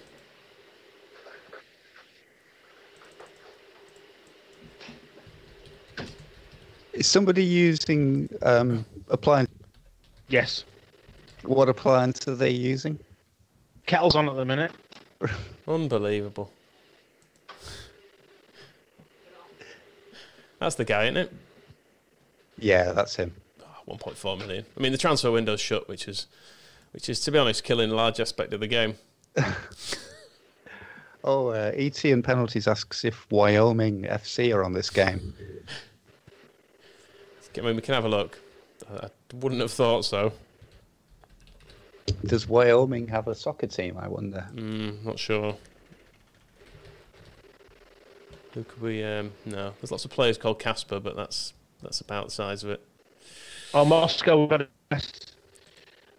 Is somebody using appliance? Yes. What appliance are they using? Kettle's on at the minute. Unbelievable. That's the guy, isn't it? Yeah, that's him. 1.4 million. I mean, the transfer window's shut, which is, to be honest, killing a large aspect of the game. ET and Penalties asks if Wyoming FC are on this game. I mean, we can have a look. I wouldn't have thought so. Does Wyoming have a soccer team, I wonder? Not sure. Who could we... no, there's lots of players called Casper, but that's about the size of it. Oh, Moscow got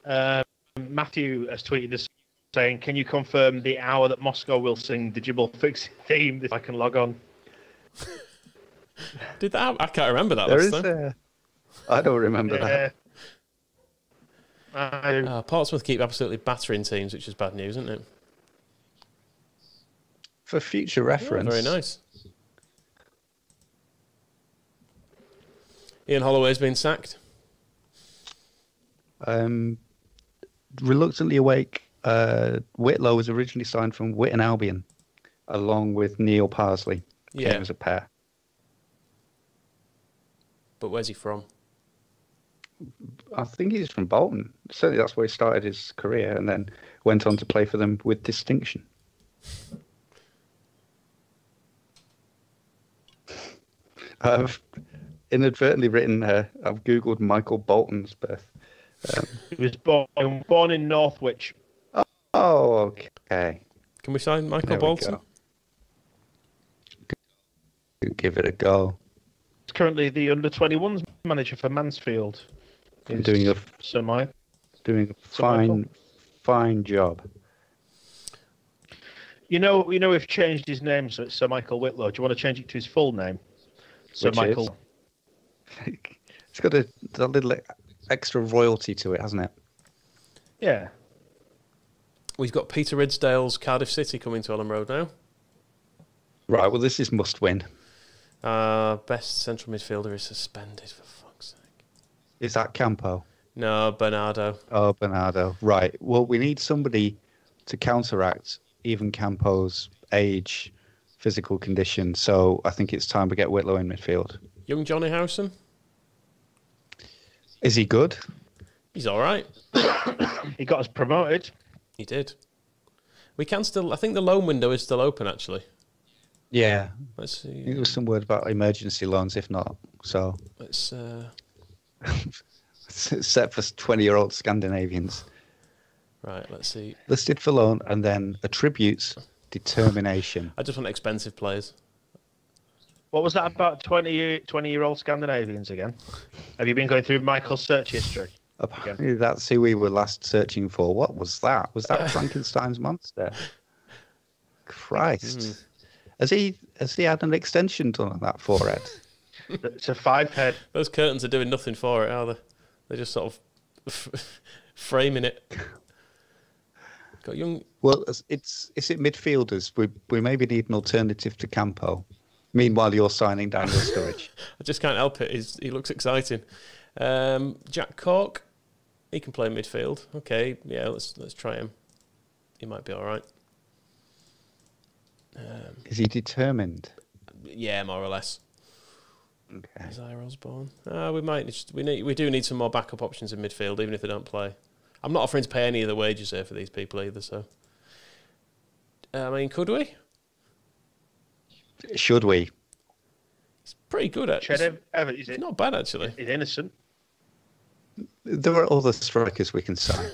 a Matthew has tweeted us saying, can you confirm the hour that Moscow will sing the Jibble Fix theme if I can log on? Did that? I can't remember that. There is I don't remember that. Portsmouth keep absolutely battering teams, which is bad news, isn't it? For future reference. Very nice. Ian Holloway's been sacked. Reluctantly awake, Whitlow was originally signed from Whitton Albion, along with Neil Parsley. Yeah. Came as a pair. But where's he from? I think he's from Bolton. Certainly that's where he started his career and then went on to play for them with distinction. I've inadvertently written, I've Googled Michael Bolton's birth. He was born in Northwich. Oh, okay. Can we sign Michael There we Bolton? go. Give it a go. He's currently the under-21s manager for Mansfield. He's Doing a fine job. You know, we've changed his name, so it's Sir Michael Whitlow. Do you want to change it to his full name? Sir Which Michael. It's got a little extra royalty to it, hasn't it? Yeah. We've got Peter Ridsdale's Cardiff City coming to Ellen Road now. Right, well, this is must win. Best central midfielder is suspended, for fuck's sake. Is that Campo? No, Bernardo. Oh, Bernardo. Right. Well, we need somebody to counteract even Campo's age, physical condition. So I think it's time to get Whitlow in midfield. Young Johnny Howson. Is he good? He's all right. He got us promoted. He did. We can still... I think the loan window is still open, actually. Yeah. Let's see. I think there was some word about emergency loans, if not. So... Let's... set for 20-year-old Scandinavians. Right, let's see. Listed for loan and then attributes determination. I just want expensive players. What was that about 20-year-old Scandinavians again? Have you been going through Michael's search history? Apparently that's who we were last searching for. What was that? Was that Frankenstein's monster? Christ. Has he had an extension done on that forehead? It's a 5-head. Those curtains are doing nothing for it, are they? They're just sort of framing it. Got young. Well, is it midfielders? We maybe need an alternative to Campo. Meanwhile, you're signing Daniel Sturridge. I just can't help it. He looks exciting. Jack Cork, he can play midfield. Okay, yeah, let's try him. He might be all right. Is he determined? Yeah, more or less. Okay. Isaiah Osborne. We do need some more backup options in midfield, even if they don't play. I'm not offering to pay any of the wages here for these people either. So, I mean, could we? Should we? He's pretty good at. He's not bad actually. He's innocent. There are other strikers we can sign.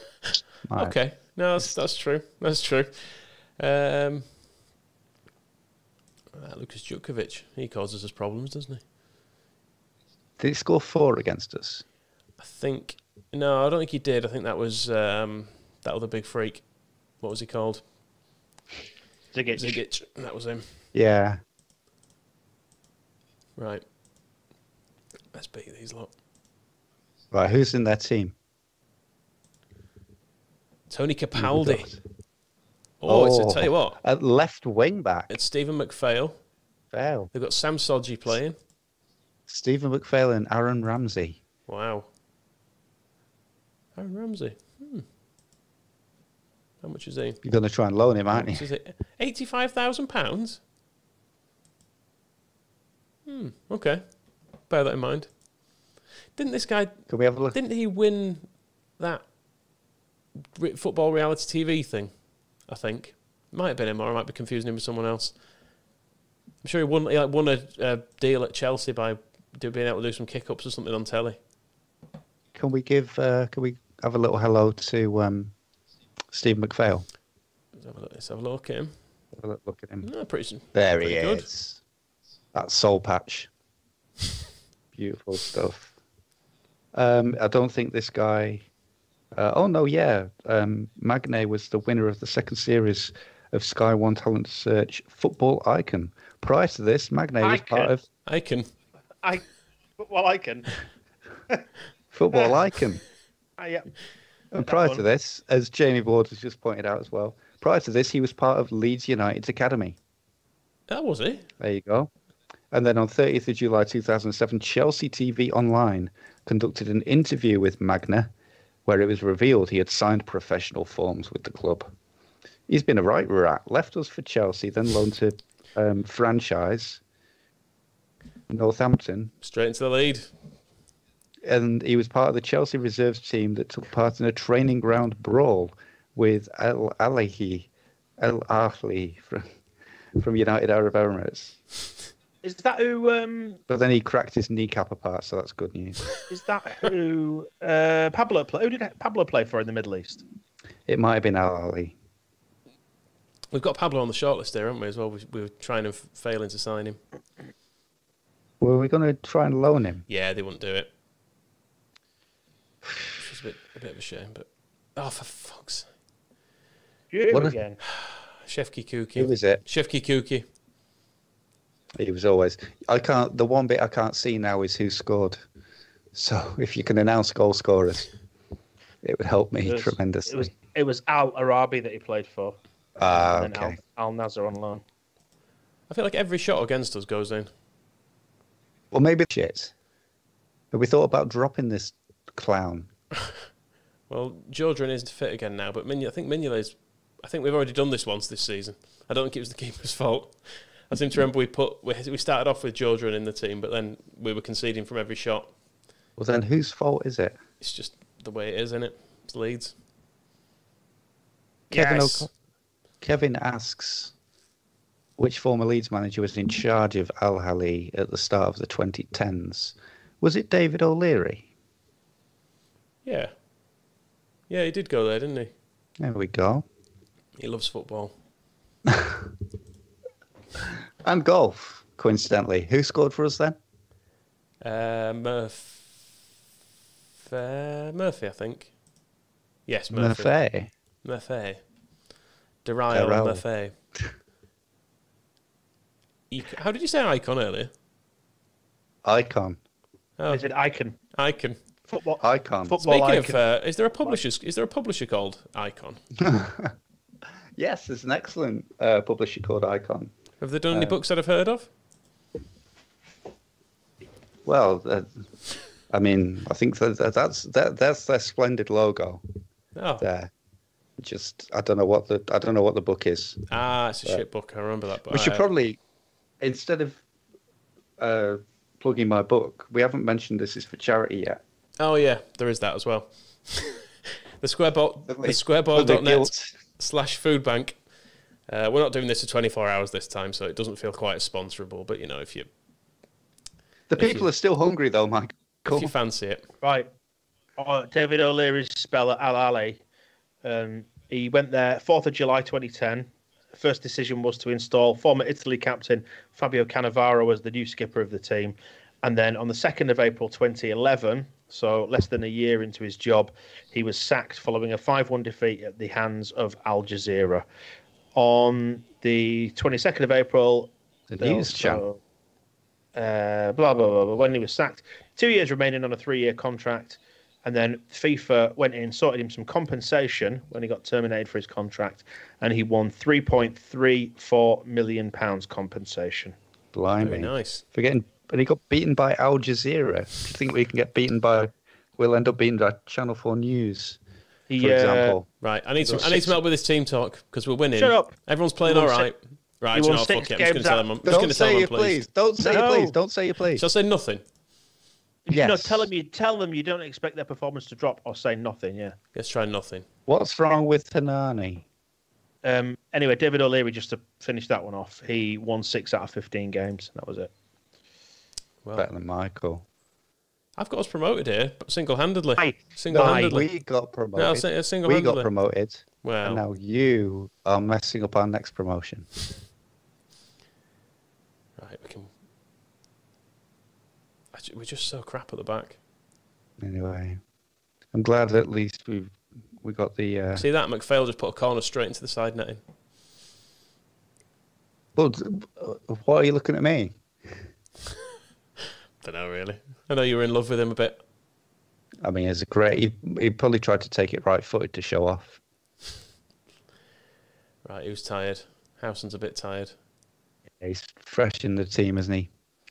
Okay, no, that's true. That's true. Lucas Djukovic, he causes us problems, doesn't he? Did he score 4 against us? I think no, I don't think he did. I think that was that other big freak. What was he called? Zigic. That was him. Yeah. Right. Let's beat these lot. Right, who's in their team? Tony Capaldi. I tell you what. At left wing back. It's Stephen Mcphail. Fail. They've got Sam Sodji playing. Stephen Mcphail and Aaron Ramsey. Wow. Aaron Ramsey. How much is he? You're going to try and loan him, aren't you? How much is it? £85,000? Okay. Bear that in mind. Didn't this guy... Can we have a look? Didn't he win that football reality TV thing? I think. Might have been him, or I might be confusing him with someone else. I'm sure he won a deal at Chelsea by being able to do some kick-ups or something on telly. Can we have a little hello to Steve McPhail? Let's have a look at him. Have a look at him. No, pretty there he good. is. That soul patch. Beautiful stuff. I don't think this guy... Magne was the winner of the second series of Sky One Talent Search Football Icon. Prior to this, Magne was part of... Football Icon. Football Icon. Yeah. And prior to this, as Jamie Ward has just pointed out as well, prior to this, he was part of Leeds United's academy. That was he? There you go. And then on 30th of July 2007, Chelsea TV Online conducted an interview with Magne, where it was revealed he had signed professional forms with the club. He's been a right rat, left us for Chelsea, then loaned to franchise Northampton. Straight into the lead. And he was part of the Chelsea reserves team that took part in a training ground brawl with Al Ahly from United Arab Emirates. Is that who... But then he cracked his kneecap apart, so that's good news. Is that who Pablo play? Who did Pablo play for in the Middle East? It might have been Al Ahly. We've got Pablo on the shortlist there, haven't we, as well? We were trying and failing to sign him. Were we going to try and loan him? Yeah, they wouldn't do it. Which is a bit of a shame, but... Oh, for fuck's You again. Shefki Kuki. Who was it? Shefki Kuki. He was always... The one bit I can't see now is who scored. So if you can announce goal scorers, it would help me tremendously. It was Al Arabi that he played for. Okay. Then Al Nazar on loan. I feel like every shot against us goes in. Well, maybe shit. Have we thought about dropping this clown? Well, Jordan isn't fit again now, but I think Mignolet's... I think we've already done this once this season. I don't think it was the keeper's fault. I seem to remember we started off with Jordan in the team, but then we were conceding from every shot. Well, then whose fault is it? It's just the way it is, isn't it? It's Leeds. Kevin asks, which former Leeds manager was in charge of Al Ahly at the start of the 2010s? Was it David O'Leary? Yeah. Yeah, he did go there, didn't he? There we go. He loves football. And golf, coincidentally. Who scored for us then? Murphy, I think. Yes, Murphy. Murphy. Daryl Murphy. How did you say icon earlier? Icon. Oh. Is it icon? Icon. Football icon. Football Speaking icon. of, is there a publisher called Icon? Yes, there's an excellent publisher called Icon. Have they done any books that I've heard of? Well, I mean, I think that's their splendid logo. Oh. There. Just I don't know what the book is. It's a shit book. I remember that book. We should probably, instead of plugging my book, we haven't mentioned this is for charity yet. Oh yeah, there is that as well. the squareball.net/food bank. We're not doing this for 24 hours this time, so it doesn't feel quite as sponsorable. But you know, if you are still hungry though, Mike. Cool. If you fancy it, right? David O'Leary's spell at Al Ahly. He went there 4th of July 2010. First decision was to install former Italy captain Fabio Cannavaro as the new skipper of the team. And then on the 2nd of April 2011, so less than a year into his job, he was sacked following a 5-1 defeat at the hands of Al Jazeera. On the 22nd of April... The news channel. Blah, blah, blah, blah, when he was sacked. 2 years remaining on a 3-year contract. And then FIFA went in, sorted him some compensation when he got terminated for his contract, and he won £3.34 million compensation. Blimey. Very nice. For getting But he got beaten by Al Jazeera. Do you think we can get beaten by? We'll end up beaten by Channel 4 News, for example. Right, I need some help with this team talk because we're winning. Shut up. Everyone's playing all right. Right, you know what? Fuck it. I'm just going to tell them. Don't say you please. Don't say you please. Don't say you please. Shall I say nothing? Yes. No, tell them you don't expect their performance to drop, or say nothing. Yeah. Let's try nothing. What's wrong with Tanani? Anyway, David O'Leary, just to finish that one off, he won 6 out of 15 games. That was it. Well, better than Michael. I've got us promoted here, but single-handedly. We got promoted. No, single-handedly. We got promoted. Well, and now you are messing up our next promotion. Right, we're just so crap at the back. Anyway, I'm glad at least we got the... See that? Mcphail just put a corner straight into the side netting. Well, why are you looking at me? Don't know, really. I know you were in love with him a bit. I mean, it's a great... He probably tried to take it right-footed to show off. Right, he was tired. Howson's a bit tired. Yeah, he's fresh in the team, isn't he?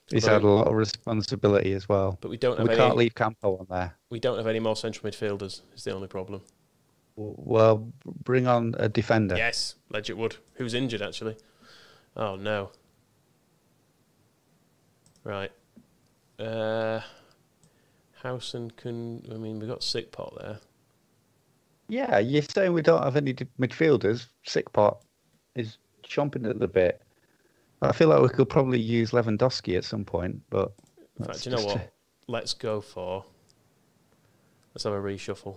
He's had a lot of responsibility as well. But we can't leave Campo on there. We don't have any more central midfielders, is the only problem. Well, bring on a defender. Yes, Legit would. Who's injured, actually. Oh, no. Right. Howson can... I mean, we've got Sickpot there. Yeah, you're saying we don't have any midfielders. Sickpot is chomping at the bit. I feel like we could probably use Lewandowski at some point, but... In fact, you know what? Let's have a reshuffle.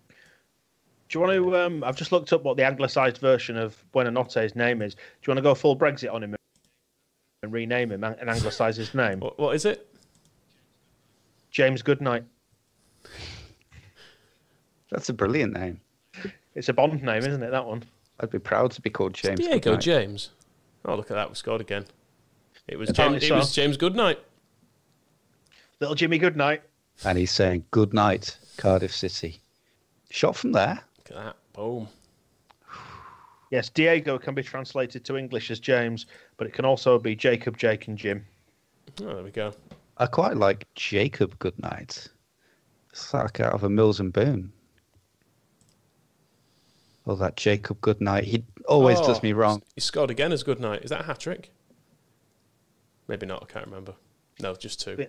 Do you want to... I've just looked up what the anglicised version of Buonanotte's name is. Do you want to go full Brexit on him and rename him and anglicise his name? What is it? James Goodnight. That's a brilliant name. It's a Bond name, isn't it, that one? I'd be proud to be called James Diego Goodnight. James. Oh, look at that. We scored again. It was James Goodnight. Little Jimmy Goodnight. And he's saying, good night, Cardiff City. Shot from there. Look at that. Boom. Yes, Diego can be translated to English as James, but it can also be Jacob, Jake, and Jim. Oh, there we go. I quite like Jacob Goodnight. It's like out of a Mills and Boone. Oh, that Jacob Goodnight. He always does me wrong. He scored again as Goodnight. Is that a hat-trick? Maybe not. I can't remember. No, just 2.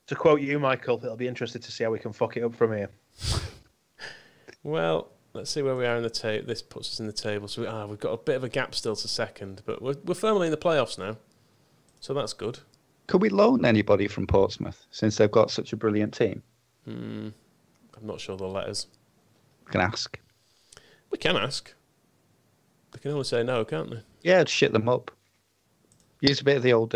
To quote you, Michael, it'll be interesting to see how we can fuck it up from here. Well, let's see where we are in the table. This puts us in the table. So we've got a bit of a gap still to second, but we're firmly in the playoffs now. So that's good. Could we loan anybody from Portsmouth since they've got such a brilliant team? I'm not sure they'll let us. We can ask. We can ask. They can only say no, can't they? Yeah, just shit them up. Use a bit of the old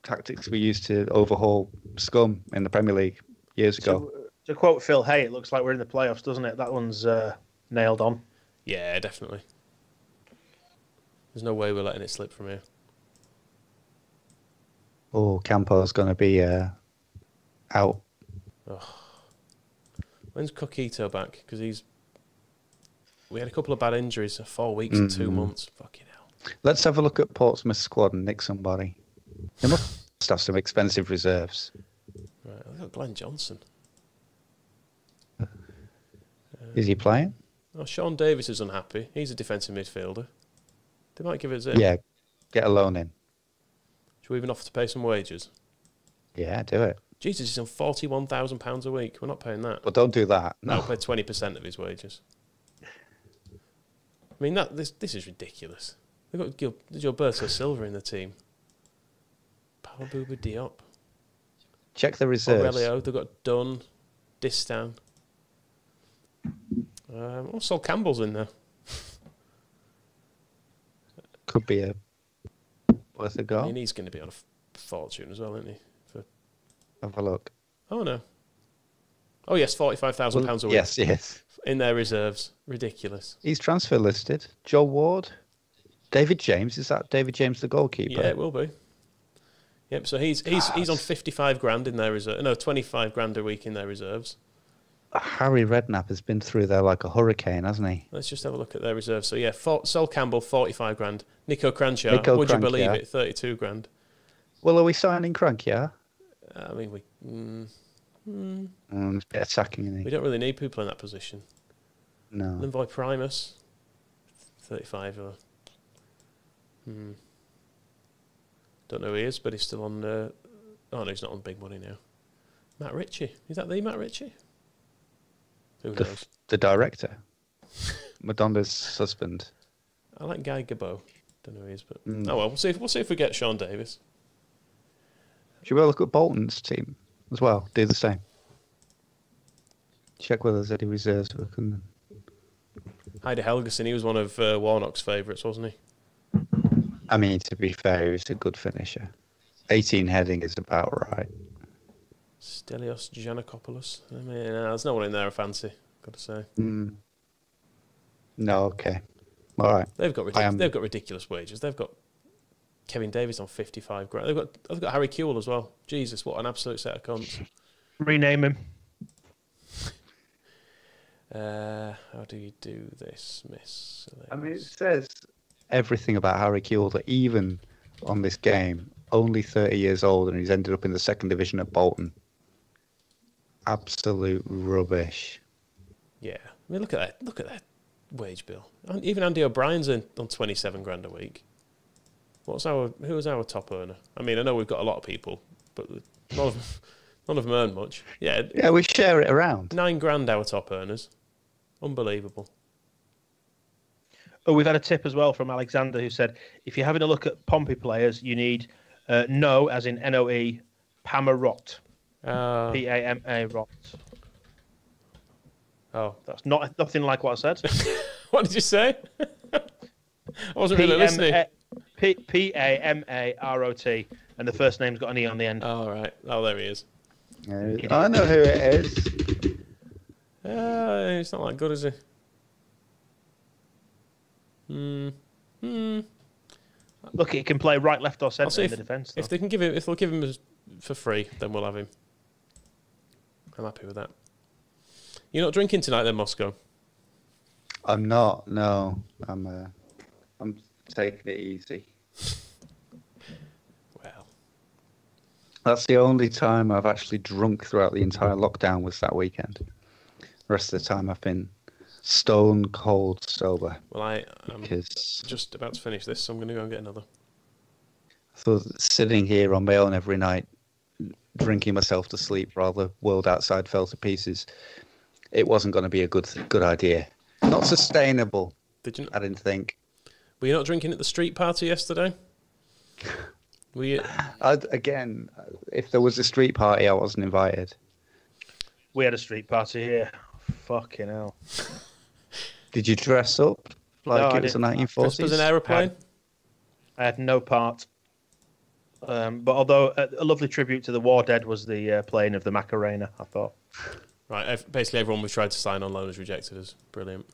tactics we used to overhaul scum in the Premier League years ago. To quote Phil Hay, it looks like we're in the playoffs, doesn't it? That one's nailed on. Yeah, definitely. There's no way we're letting it slip from here. Oh, Campo's going to be out. Oh. When's Coquito back? Because we had a couple of bad injuries, 4 weeks and 2 months. Fucking hell. Let's have a look at Portsmouth squad and nick somebody. They must have some expensive reserves. Right, I've got Glenn Johnson. Is he playing? Oh, Sean Davis is unhappy. He's a defensive midfielder. They might give us a... Yeah, get a loan in. Should we even offer to pay some wages? Yeah, do it. Jesus, he's on £41,000 a week. We're not paying that. Well, don't do that. No, we'll pay 20% of his wages. I mean, this is ridiculous. They've got Gilberto Silva in the team. Paolo Bouba Diop. Check the reserves. Aurelio, they've got Dunn, Distan. Sol Campbell's in there. Could be worth a go. I mean, he's going to be on a fortune as well, isn't he? Have a look. Oh, no. Oh, yes, £45,000 a week. Yes. In their reserves. Ridiculous. He's transfer listed. Joe Ward. David James. Is that David James the goalkeeper? Yeah, it will be. Yep, so he's on 55 grand in their reserve. No, 25 grand a week in their reserves. Harry Redknapp has been through there like a hurricane, hasn't he? Let's just have a look at their reserves. So, yeah, Sol Campbell, 45 grand. Nico Cranshaw, would you believe it, 32 grand. Well, are we signing Crank? Yeah. I mean, we It's a bit attacking, isn't we he? don't really need people in that position. No. Limboy Primus, 35. Don't know who he is, but he's still on. Oh no, he's not on big money now. Matt Ritchie, is that the Matt Ritchie? Who knows? The director, Madonna's husband. I like Guy Gabot. Don't know who he is, but oh well, we'll see if we get Sean Davis. Should we look at Bolton's team as well? Do the same. Check whether there's any reserves. Heide Helgeson, he was one of Warnock's favourites, wasn't he? I mean, to be fair, he's a good finisher. 18 heading is about right. Stelios Giannakopoulos. I mean, there's no one in there I fancy, got to say. No, okay. All right. They've got ridiculous wages. They've got Kevin Davies on 55 grand. They've got Harry Kewell as well. Jesus, what an absolute set of cunts. Rename him. How do you do this, Miss? I mean, it says everything about Harry Kewell that even on this game, only 30 years old, and he's ended up in the second division at Bolton. Absolute rubbish. Yeah, I mean, look at that wage bill. Even Andy O'Brien's on 27 grand a week. Who was our top earner? I mean, I know we've got a lot of people, but none of them earn much. Yeah, we share it around. 9 grand our top earners. Unbelievable. Oh, we've had a tip as well from Alexander who said, if you're having a look at Pompey players, you need no, as in Noe, Pamarot. Pama Rot. Oh, that's nothing like what I said. What did you say? I wasn't really listening. Pamarot, and the first name's got an E on the end. Oh, right. Oh, there he is. I know who it is. He's not that good, is he? Look, he can play right, left, or centre in the defence. If they'll give him for free, then we'll have him. I'm happy with that. You're not drinking tonight, then, Moscow? I'm not. No, I'm taking it easy. Well, that's the only time I've actually drunk throughout the entire lockdown was that weekend. The rest of the time I've been stone cold sober. Well, I'm just about to finish this, so I'm going to go and get another. So sitting here on my own every night, drinking myself to sleep while the world outside fell to pieces, it wasn't going to be a good idea. Not sustainable. I didn't think. Were you not drinking at the street party yesterday? Were you? Again, if there was a street party, I wasn't invited. We had a street party here. Fucking hell. Did you dress up like it was a 1940s? Was an aeroplane? I had no part. But although a lovely tribute to the war dead was the playing of the Macarena, I thought. Right, basically everyone we tried to sign on loan has rejected us. Brilliant.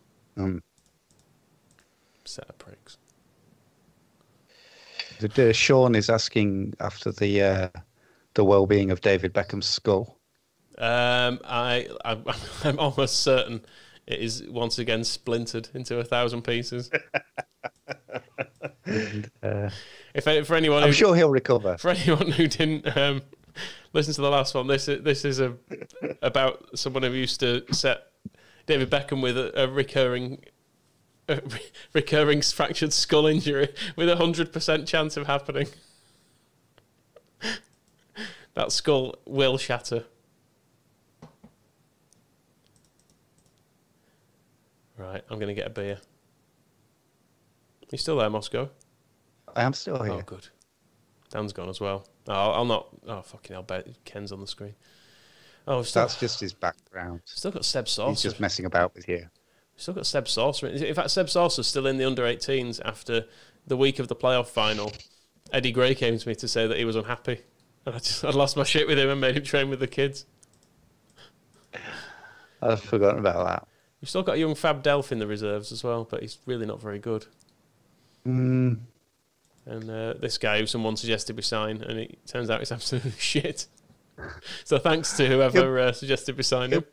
Set of pricks. Sean is asking after the well-being of David Beckham's skull. I'm almost certain it is once again splintered into 1,000 pieces. For anyone, I'm sure he'll recover. For anyone who didn't listen to the last one, this is about someone who used to set David Beckham with a recurring fractured skull injury with 100% chance of happening. That skull will shatter. Right, I'm going to get a beer. You still there, Moscow? I am still here. Oh, good. Dan's gone as well. I'll not. Oh, fucking hell, Ken's on the screen. Oh, that's just his background. Still got Seb Saucer. He's just messing about with you. Still got Seb Saucer. In fact, Seb Saucer's still in the under-18s after the week of the playoff final. Eddie Gray came to me to say that he was unhappy. And I'd lost my shit with him and made him train with the kids. I've forgotten about that. You've still got young Fab Delph in the reserves as well, but he's really not very good. And this guy who someone suggested we sign, and it turns out it's absolutely shit. So thanks to whoever suggested we sign him.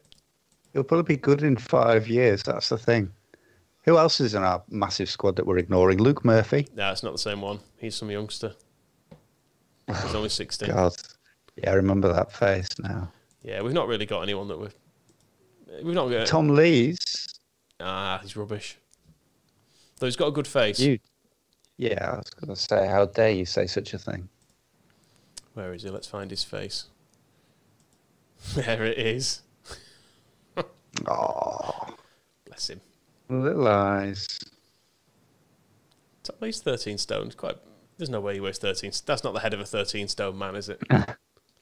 He'll probably be good in 5 years, that's the thing. Who else is in our massive squad that we're ignoring? Luke Murphy? No, it's not the same one. He's some youngster. He's only 16. God. Yeah, I remember that face now. Yeah, we've not really got anyone that we've not got. Tom Lees. He's rubbish. Though he's got a good face. Yeah, I was going to say, how dare you say such a thing? Where is he? Let's find his face. There it is. Oh, Bless him. little eyes. Tom Lees 13 stone. There's no way he weighs 13. That's not the head of a 13-stone man, is it?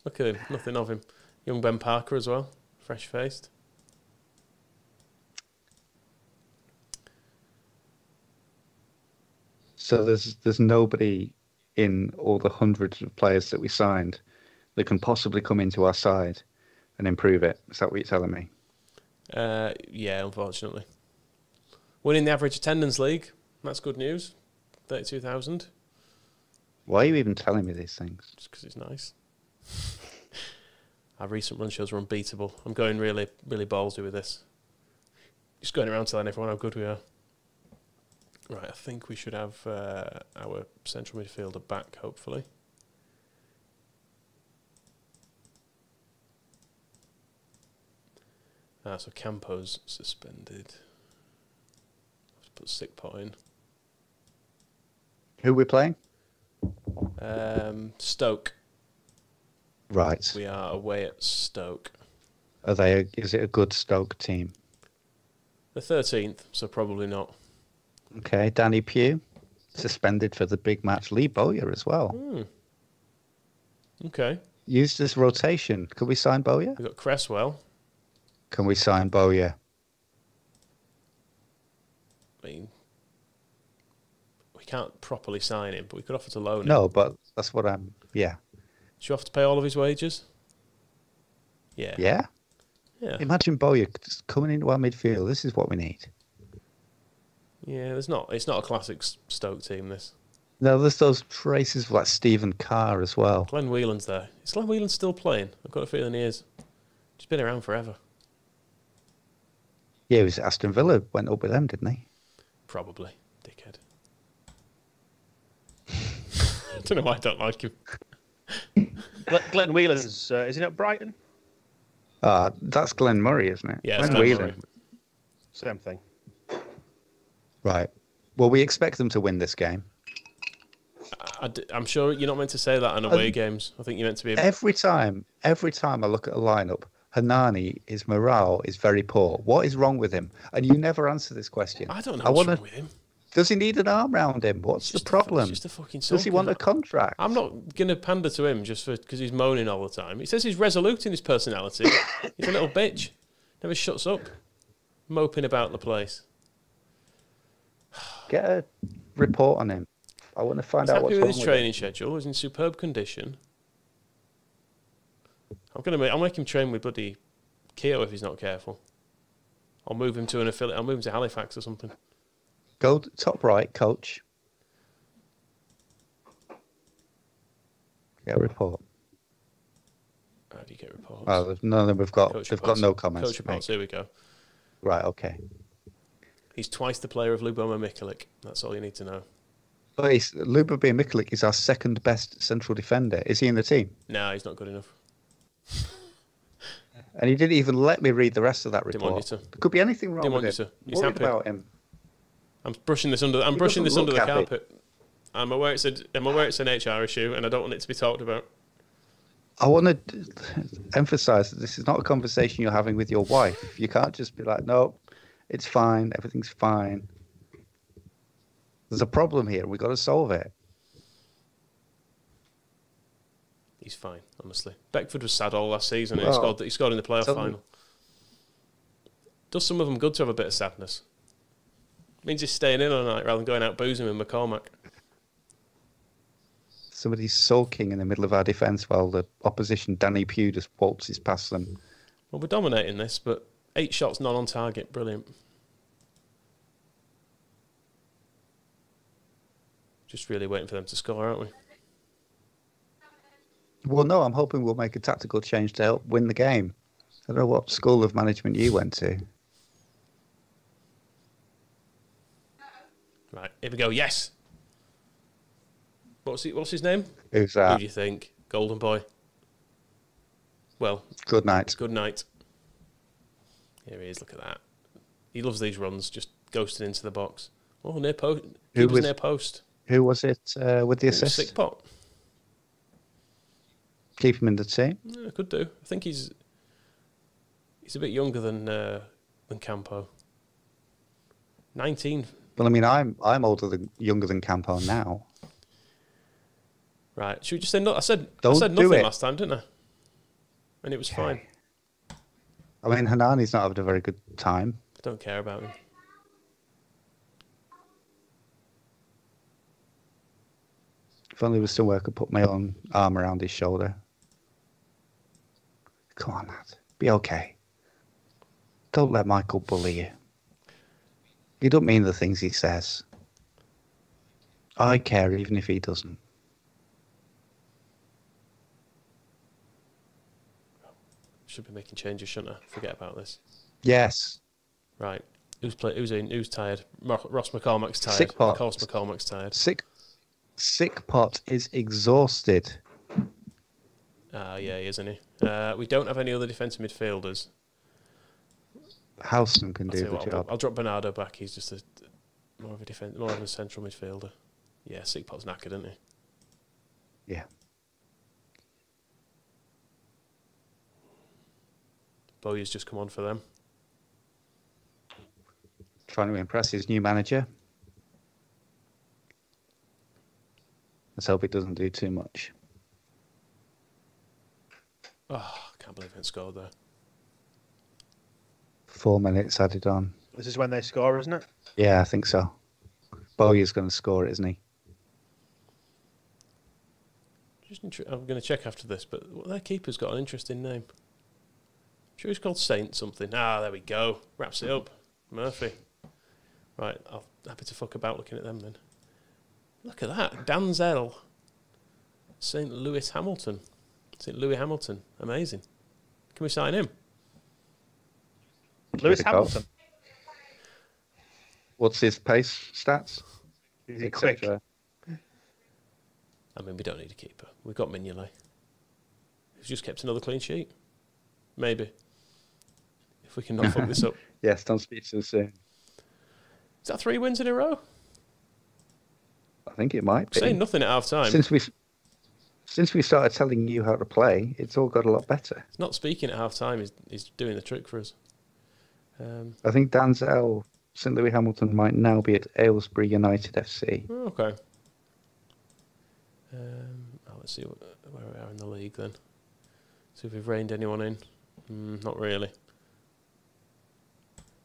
Look at him. Nothing of him. Young Ben Parker as well. Fresh-faced. So there's nobody in all the hundreds of players that we signed that can possibly come into our side and improve it. Is that what you're telling me? Yeah, unfortunately. Winning the average attendance league. That's good news. 32,000. Why are you even telling me these things? Just because it's nice. Our recent run shows are unbeatable. I'm going really, really ballsy with this. Just going around telling everyone how good we are. Right, I think we should have our central midfielder back, hopefully. So Campo's suspended. Let's put sick pot in. Who are we playing? Stoke. Right. We are away at Stoke. Is it a good Stoke team? The 13th, so probably not. Okay, Danny Pugh, suspended for the big match. Lee Bowyer as well. Okay. Use this rotation. Could we sign Bowyer? We've got Cresswell. Can we sign Bowyer? I mean, we can't properly sign him, but we could offer to loan him. No, but that's what I'm... Yeah. Should we have to pay all of his wages? Yeah. Yeah? Yeah. Imagine Bowyer just coming into our midfield. This is what we need. Yeah, it's not a classic Stoke team, this. No, there's those traces of like Stephen Carr as well. Glenn Whelan's there. Is Glenn Whelan still playing? I've got a feeling he is. He's been around forever. Yeah, he was at Aston Villa, went up with them, didn't he? Probably. Dickhead. I don't know why I don't like him. Glenn Whelan's, is he not Brighton? That's Glenn Murray, isn't it? Yeah, it's Glenn Glenn Whelan. Murray. Same thing. Right. Well, we expect them to win this game. I'm sure you're not meant to say that on away games. I think you're meant to be... Every time I look at a lineup, Hanani, his morale is very poor. What is wrong with him? And you never answer this question. I don't know what's wrong with him. Does he need an arm round him? What's the problem? He's just a fucking Does he want a contract? I'm not going to pander to him just because he's moaning all the time. He says he's resolute in his personality. He's a little bitch. Never shuts up. Moping about the place. Get a report on him. I want to find out what's happy wrong with his training schedule. He's in superb condition. I'll make him train with bloody Keogh if he's not careful. I'll move him to an affiliate. I'll move him to Halifax or something. Go top right, coach. Get a report. How do you get reports? Oh, none of them we've got. Coach They've reports. got no comments. Coach reports. Here we go. Right. Okay. He's twice the player of Lubomir Mikulik. That's all you need to know. But Lubomir Mikulik is our second best central defender. Is he in the team? No, he's not good enough. And he didn't even let me read the rest of that Didn't report. want you to. There could be anything wrong Didn't want with you him. to. He's Worried happy. about him. I'm brushing this under. I'm brushing this doesn't under the look happy. carpet. I'm aware it's an HR issue, and I don't want it to be talked about. I want to emphasize that this is not a conversation you're having with your wife. You can't just be like, no, it's fine. Everything's fine. There's a problem here. We've got to solve it. He's fine, honestly. Beckford was sad all last season. And Well, he scored in the playoff so- final. Does some of them good to have a bit of sadness. Means he's staying in all night rather than going out boozing with McCormack. Somebody's sulking in the middle of our defence while the opposition, Danny Pugh, just waltzes past them. Well, we're dominating this, but 8 shots, none on target. Brilliant. Just really waiting for them to score, aren't we? Well, no, I'm hoping we'll make a tactical change to help win the game. I don't know what school of management you went to. Right, here we go. Yes. What's his name? Who's Who that? do you think? Golden boy. Well, Good night. good night. Here he is. Look at that. He loves these runs, just ghosting into the box. Oh, near post. Keeper's near post. Who was it with the assist? Sick pot. Keep him in the team. Yeah, could do. I think he's a bit younger than Campo. 19. Well, I mean, I'm younger than Campo now. Right. Should we just say no? I said Don't nothing do it. last time, didn't I? And it was fine. I mean, Hanani's not having a very good time. I don't care about him. If only was somewhere I could put my own arm around his shoulder. Come on, lad. Be okay. Don't let Michael bully you. He don't mean the things he says. I care even if he doesn't. Should be making changes, shouldn't I? Forget about this. Yes. Right. Who's in? Who's tired? Ross McCormack's tired. Sick pot. Ross McCormack's tired. Sick pot is exhausted. Yeah, he is, isn't he? We don't have any other defensive midfielders. Howson can do the job. I'll drop Bernardo back. He's just more of a central midfielder. Yeah, Sick pot's knackered, isn't he? Yeah. Bowyer's just come on for them. Trying to impress his new manager. Let's hope it doesn't do too much. Oh, I can't believe it scored there. 4 minutes added on. This is when they score, isn't it? Yeah, I think so. Bowyer's going to score it, isn't he? I'm going to check after this, but their keeper's got an interesting name. Sure he's called Saint something. Ah, there we go. Wraps it up. Murphy. Right, I'm happy to fuck about looking at them then. Look at that. Danzel. St. Louis Hamilton. St. Louis Hamilton. Amazing. Can we sign him? Lewis Hamilton. What's his pace stats? Is he quick? I mean, we don't need a keeper. We've got Mignolet. He's just kept another clean sheet. Maybe. If we can not fuck this up. Yes, don't speak too soon. Is that 3 wins in a row? I think it might be. Saying nothing at half time. Since we started telling you how to play, it's all got a lot better. It's not speaking at half time. He's doing the trick for us. I think Danzel, St. Louis Hamilton might now be at Aylesbury United FC. Oh, okay. Let's see where we are in the league then. See if we've reined anyone in. Not really.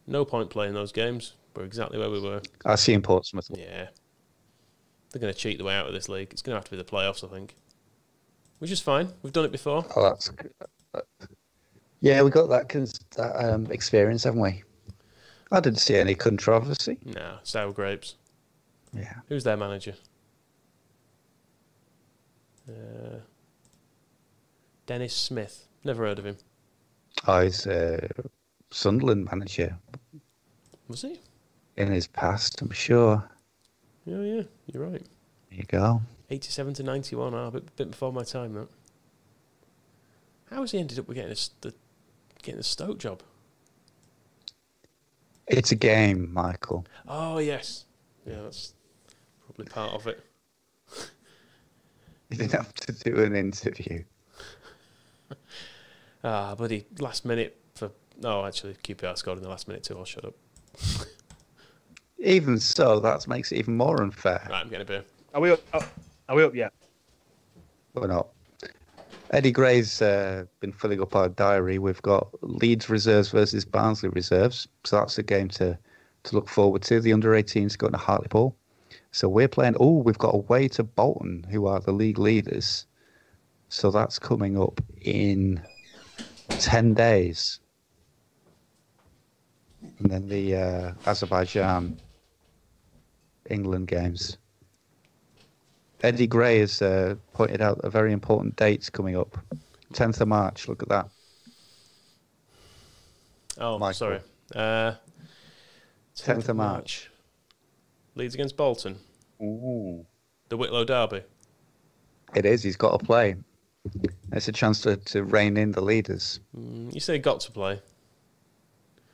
No point playing those games. We're exactly where we were. I see in Portsmouth. Yeah. They're going to cheat the way out of this league. It's going to have to be the playoffs, I think. Which is fine. We've done it before. Oh, that's good. Yeah, we got that experience, haven't we? I didn't see any controversy. No, sour grapes. Yeah. Who's their manager? Dennis Smith. Never heard of him. Oh, he's Sunderland manager. Was he? In his past, I'm sure. Yeah, you're right. There you go. 87 to 91. A bit before my time, that. How has he ended up with getting a Stoke job? It's a game, Michael. Oh, yes. Yeah, that's probably part of it. You didn't have to do an interview. Bloody last minute for... No, actually, QPR scored in the last minute too. I'll shut up. Even so, that makes it even more unfair. Right, I'm getting a beer. Are we up yet? We're not. Eddie Gray's been filling up our diary. We've got Leeds reserves versus Barnsley reserves. So that's a game to look forward to. The under-18s going to Hartlepool. So we're playing... Oh, we've got away to Bolton, who are the league leaders. So that's coming up in 10 days. And then the Azerbaijan England games. Eddie Gray has pointed out a very important date coming up. 10th of March. Look at that. Oh, Michael. sorry. 10th of March. Leeds against Bolton. Ooh. The Whitlow derby. It is. He's got to play. It's a chance to rein in the leaders. You say got to play.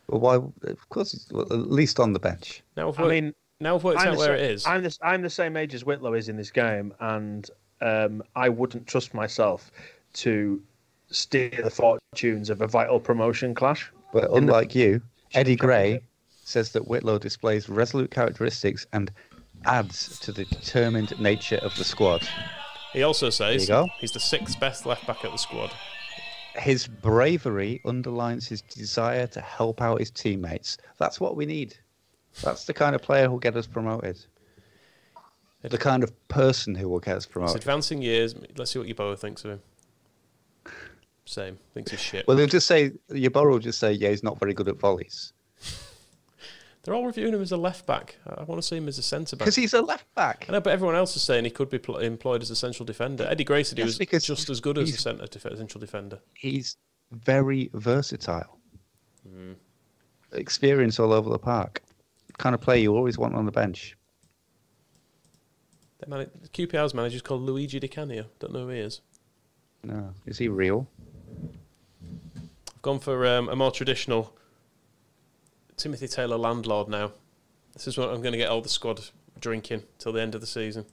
Well, why? Of course, he's at least on the bench. Now we've worked out where it is. I'm the same age as Whitlow is in this game, and I wouldn't trust myself to steer the fortunes of a vital promotion clash. But unlike you, Eddie Gray says that Whitlow displays resolute characteristics and adds to the determined nature of the squad. He also says he's the 6th best left back at the squad. His bravery underlines his desire to help out his teammates. That's what we need. That's the kind of player who'll get us promoted. The kind of person who will get us promoted. It's advancing years. Let's see what Yeboah thinks of him. Same. Thinks he's shit. Well, Yeboah will just say, yeah, he's not very good at volleys. They're all reviewing him as a left back. I want to see him as a centre back. Because he's a left back. I know, but everyone else is saying he could be employed as a central defender. Eddie Gray said he was just as good as a central defender. He's very versatile. Experience all over the park. Kind of player you always want on the bench. QPR's manager's called Luigi Di Canio. Don't know who he is. No. Is he real? I've gone for a more traditional Timothy Taylor landlord now. This is what I'm going to get all the squad drinking till the end of the season.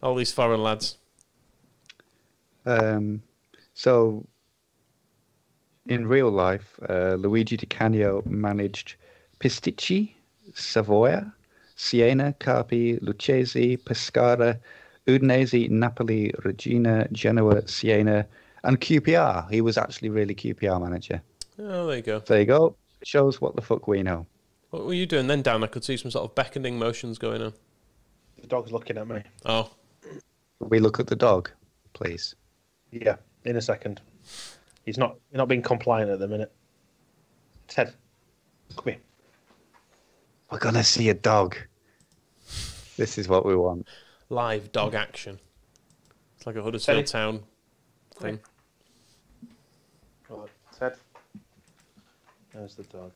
All these foreign lads. So, in real life, Luigi Di Canio managed Pisticci, Savoia, Siena, Carpi, Lucchese, Pescara, Udinese, Napoli, Regina, Genoa, Siena, and QPR. He was actually really QPR manager. Oh, there you go. There you go. It shows what the fuck we know. What were you doing then, Dan? I could see some sort of beckoning motions going on. The dog's looking at me. Oh. We look at the dog, please. Yeah, in a second. You're not being compliant at the minute. Ted, come here. We're going to see a dog. This is what we want. Live dog action. It's like a Huddersfield Town thing. Right, Ted. There's the dog.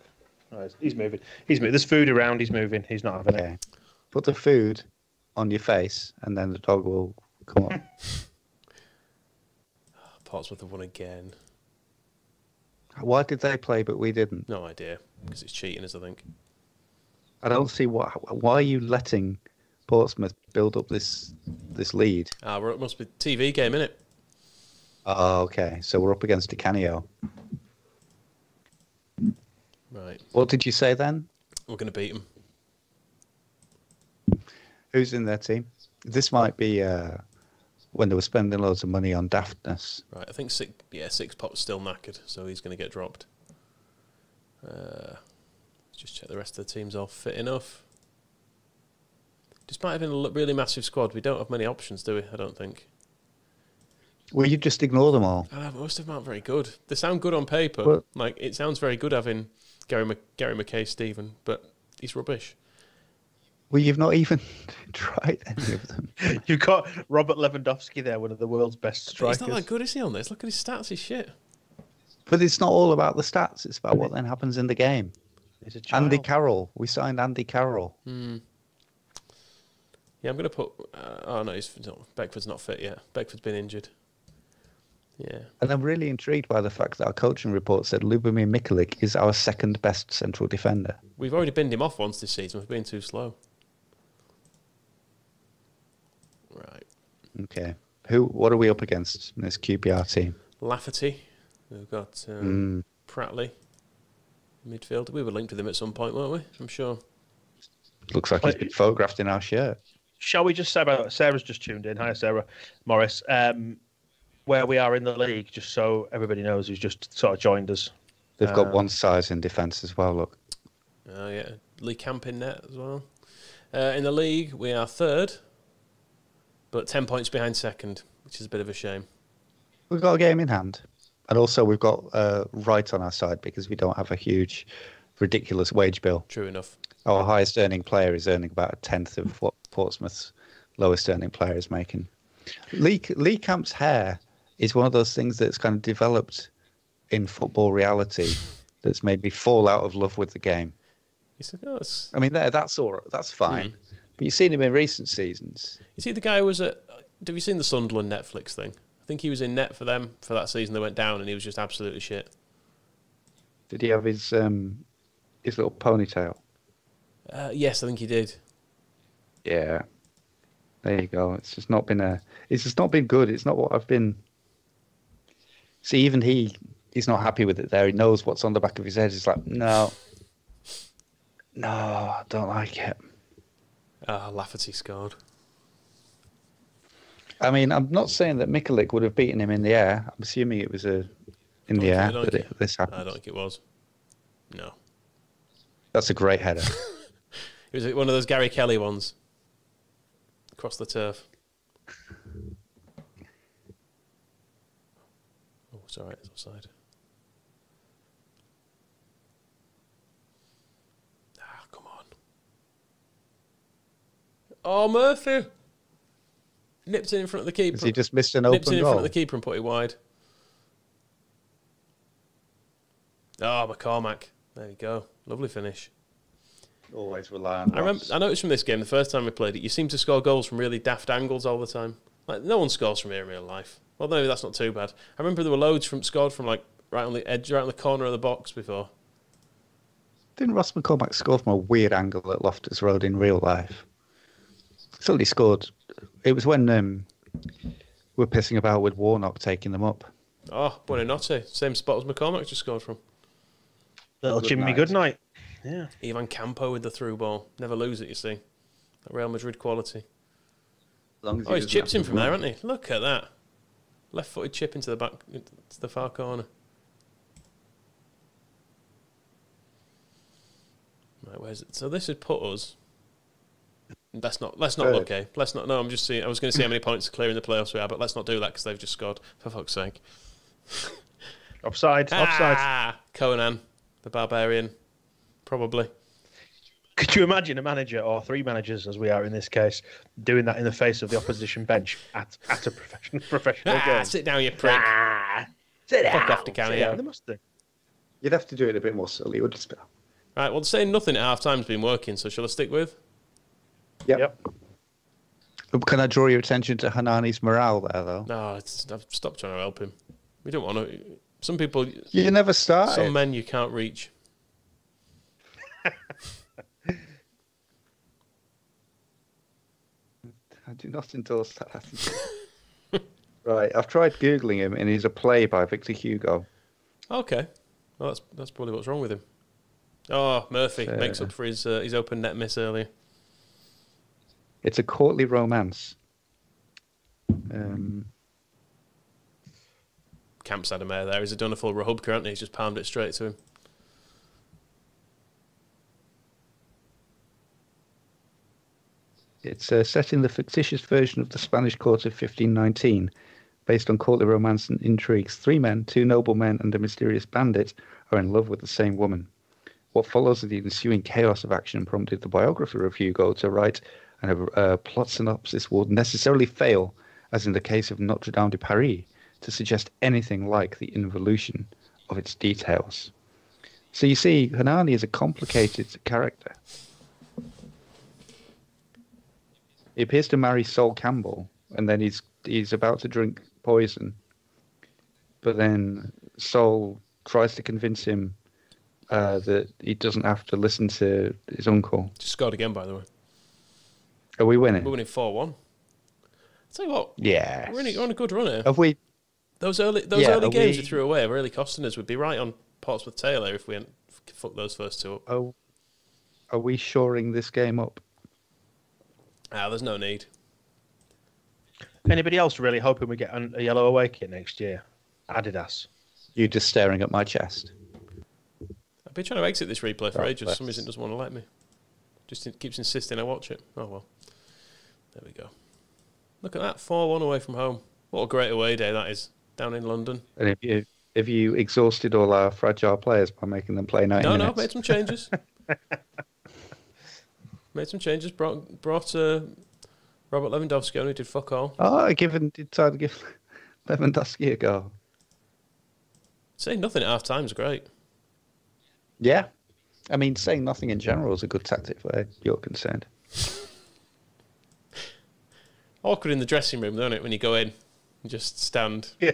Right, he's moving. There's food around. He's moving. He's not having it. Put the food on your face, and then the dog will come up. Portsmouth have won again. Why did they play, but we didn't? No idea. Because it's cheating, I think. I don't see why are you letting Portsmouth build up this lead? It must be a TV game, innit? Oh, okay. So we're up against Di Canio. Right. What did you say then? We're going to beat them. Who's in their team? This might be when they were spending loads of money on daftness. Right, I think Six Pop's still knackered, so he's going to get dropped. Just check the rest of the team's all fit enough. Despite having a really massive squad, we don't have many options, do we? I don't think. Well, you just ignore them all. Most of them aren't very good. They sound good on paper. Well, it sounds very good having Gary McKay, Stephen, but he's rubbish. Well, you've not even tried any of them. You've got Robert Lewandowski there, one of the world's best strikers. He's not that good, is he, on this? Look at his stats, he's shit. But it's not all about the stats. It's about what then happens in the game. Andy Carroll. We signed Andy Carroll. Yeah, I'm going to put... Beckford's not fit yet. Beckford's been injured. Yeah. And I'm really intrigued by the fact that our coaching report said Lubomir Mikalik is our second best central defender. We've already binned him off once this season. We've been too slow. Right. Okay. What are we up against in this QPR team? Lafferty. We've got Pratley. Midfield. We were linked with him at some point, weren't we? I'm sure. Looks like he's been photographed in our shirt. Shall we just say about Sarah's just tuned in. Hi, Sarah Morris. Where we are in the league, just so everybody knows who's just sort of joined us. They've got one size in defence as well, look. Oh, yeah. Lee Camp in net as well. In the league, we are third, but 10 points behind second, which is a bit of a shame. We've got a game in hand. And also we've got right on our side because we don't have a huge, ridiculous wage bill. True enough. Our highest earning player is earning about a tenth of what Portsmouth's lowest earning player is making. Lee Camp's hair is one of those things that's kind of developed in football reality that's made me fall out of love with the game. I mean, that's all right, that's fine. But you've seen him in recent seasons. You see the guy who was at Have you seen the Sunderland Netflix thing? I think he was in net for them for that season they went down, and he was just absolutely shit. Did he have his little ponytail? Yes, I think he did. Yeah. There you go. It's just not been good. It's not what I've been. See, even he's not happy with it there. He knows what's on the back of his head. He's like, no, I don't like it. Lafferty scored. I mean, I'm not saying that Michalek would have beaten him in the air. I'm assuming it was in the air that this happened. I don't think it was. No. That's a great header. It was one of those Gary Kelly ones. Across the turf. Oh, it's all right. It's offside. Come on. Oh, Murphy. Nipped in front of the keeper. Has he just missed an open Nipped in goal? front of the keeper and put it wide. Oh, McCormack. There you go. Lovely finish. Always rely on Ross. I noticed from this game, the first time we played it, you seem to score goals from really daft angles all the time. Like, no one scores from here in real life. Well, maybe that's not too bad. I remember there were loads scored from like right on the edge, right on the corner of the box before. Didn't Ross McCormack score from a weird angle at Loftus Road in real life? Somebody scored. It was when we were pissing about with Warnock taking them up. Oh, Buonanotte. Same spot as McCormack just scored from. Little Jimmy Goodnight. Yeah. Ivan Campo with the through ball. Never lose it, you see. That Real Madrid quality. He's chipped in from there, hasn't he? Look at that. Left-footed chip into the back, to the far corner. Right, where's it? So this would put us. Let's not look, okay. Let's not. No, I'm just seeing. I was going to see how many points clearing the playoffs we are, but let's not do that because they've just scored. For fuck's sake. Offside. Conan, the barbarian, probably. Could you imagine a manager, or three managers as we are in this case, doing that in the face of the opposition bench at a professional game? Sit down, you prick. Sit down. Fuck off to carry out. They must do. You'd have to do it a bit more silly, wouldn't you? Right, well, saying nothing at half-time's been working, so shall I stick with? Yep. Can I draw your attention to Hanani's morale there, though? No, I've stopped trying to help him. We don't want to. Some people. You never started. Some men you can't reach. I do not endorse that attitude. Right, I've tried Googling him, and he's a play by Victor Hugo. Okay. Well, that's probably what's wrong with him. Oh, Murphy makes up for his open net miss earlier. It's a courtly romance. Camp's had a mare there. He's done a full Rahubka, hasn't he? He's just palmed it straight to him. It's set in the fictitious version of the Spanish court of 1519, based on courtly romance and intrigues. Three men, two noblemen, and a mysterious bandit are in love with the same woman. What follows the ensuing chaos of action prompted the biographer of Hugo to write, and a plot synopsis would necessarily fail, as in the case of Notre Dame de Paris, to suggest anything like the involution of its details. So you see, Hanani is a complicated character. He appears to marry Sol Campbell, and then he's about to drink poison. But then Sol tries to convince him that he doesn't have to listen to his uncle. Just scored again, by the way. Are we winning? We're winning 4-1. I'll tell you what. Yeah. We're on a good run here. Have we? Those early games we threw away are really costing us. We'd be right on Portsmouth Taylor if we hadn't fucked those first two up. Oh, are we shoring this game up? There's no need. Anybody else really hoping we get a yellow away kit next year? Adidas. You just staring at my chest. I've been trying to exit this replay for ages. Bless. Some reason it doesn't want to let me. Just keeps insisting I watch it. Oh, well. There we go. Look at that. 4-1 away from home. What a great away day that is. Down in London. And have you exhausted all our fragile players by making them play 90 minutes? No, I've made some changes. Made some changes. Brought Robert Lewandowski on, who did fuck all. Oh, I decided to give Lewandowski a go. Saying nothing at half time is great. Yeah. I mean, saying nothing in general is a good tactic where you're concerned. Awkward in the dressing room, don't it, when you go in and just stand. Yeah.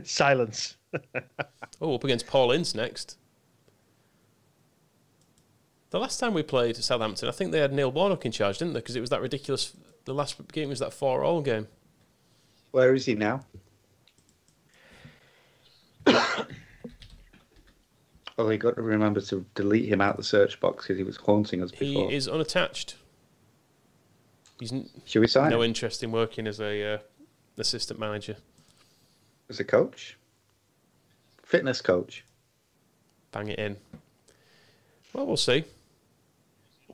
Silence. Oh, up against Paul Ince next. The last time we played Southampton, I think they had Neil Warnock in charge, didn't they? Because it was that ridiculous... The last game was that 4-4 game. Where is he now? Oh, you got to remember to delete him out the search box because he was haunting us before. He is unattached. Should we sign no him? interest in working as a assistant manager. As a coach? Fitness coach? Bang it in. Well, we'll see.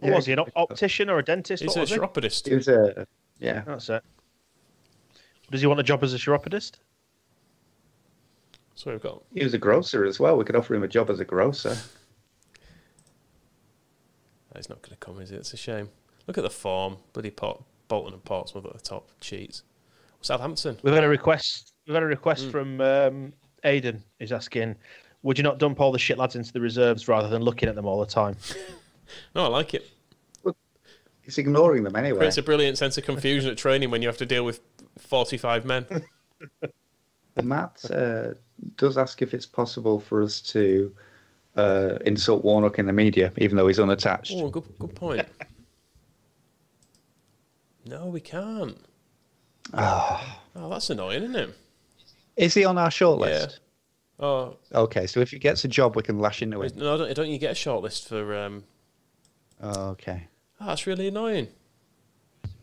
What was he, an optician or a dentist? He's a chiropodist. He was a... Yeah. That's it. Does he want a job as a chiropodist? So we've got... He was a grocer as well. We could offer him a job as a grocer. That's not going to come, is it? It's a shame. Look at the form. Bloody Bolton and Portsmouth at the top. Cheats. Southampton. We've had a request. From Aidan. He's asking, would you not dump all the shit lads into the reserves rather than looking at them all the time? No, I like it. He's ignoring them anyway. Creates a brilliant sense of confusion at training when you have to deal with 45 men. Matt does ask if it's possible for us to insult Warnock in the media, even though he's unattached. Oh, good point. No, we can't. Oh, that's annoying, isn't it? is he on our shortlist? Yeah. Oh, okay. So if he gets a job, we can lash into him. no, don't you get a shortlist for? Oh, okay. Oh, that's really annoying.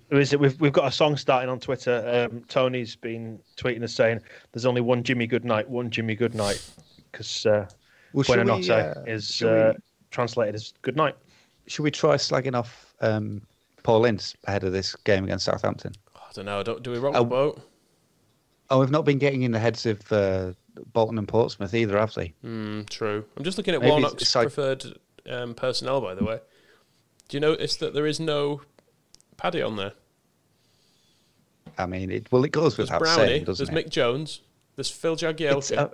Who is it? We've got a song starting on Twitter. Tony's been tweeting us saying there's only one Jimmy Goodnight, because Buena Notte is translated as good night. Should we try slagging off Paul Ince ahead of this game against Southampton? Oh, I don't know. Do we rock the boat? Oh, we've not been getting in the heads of Bolton and Portsmouth either, have they? True. I'm just looking at Maybe Warnock's preferred personnel, by the way. Do you notice that there is no Paddy on there? I mean, it goes without Brownie, saying, doesn't there's it? Mick Jones, there's Phil Jagielka.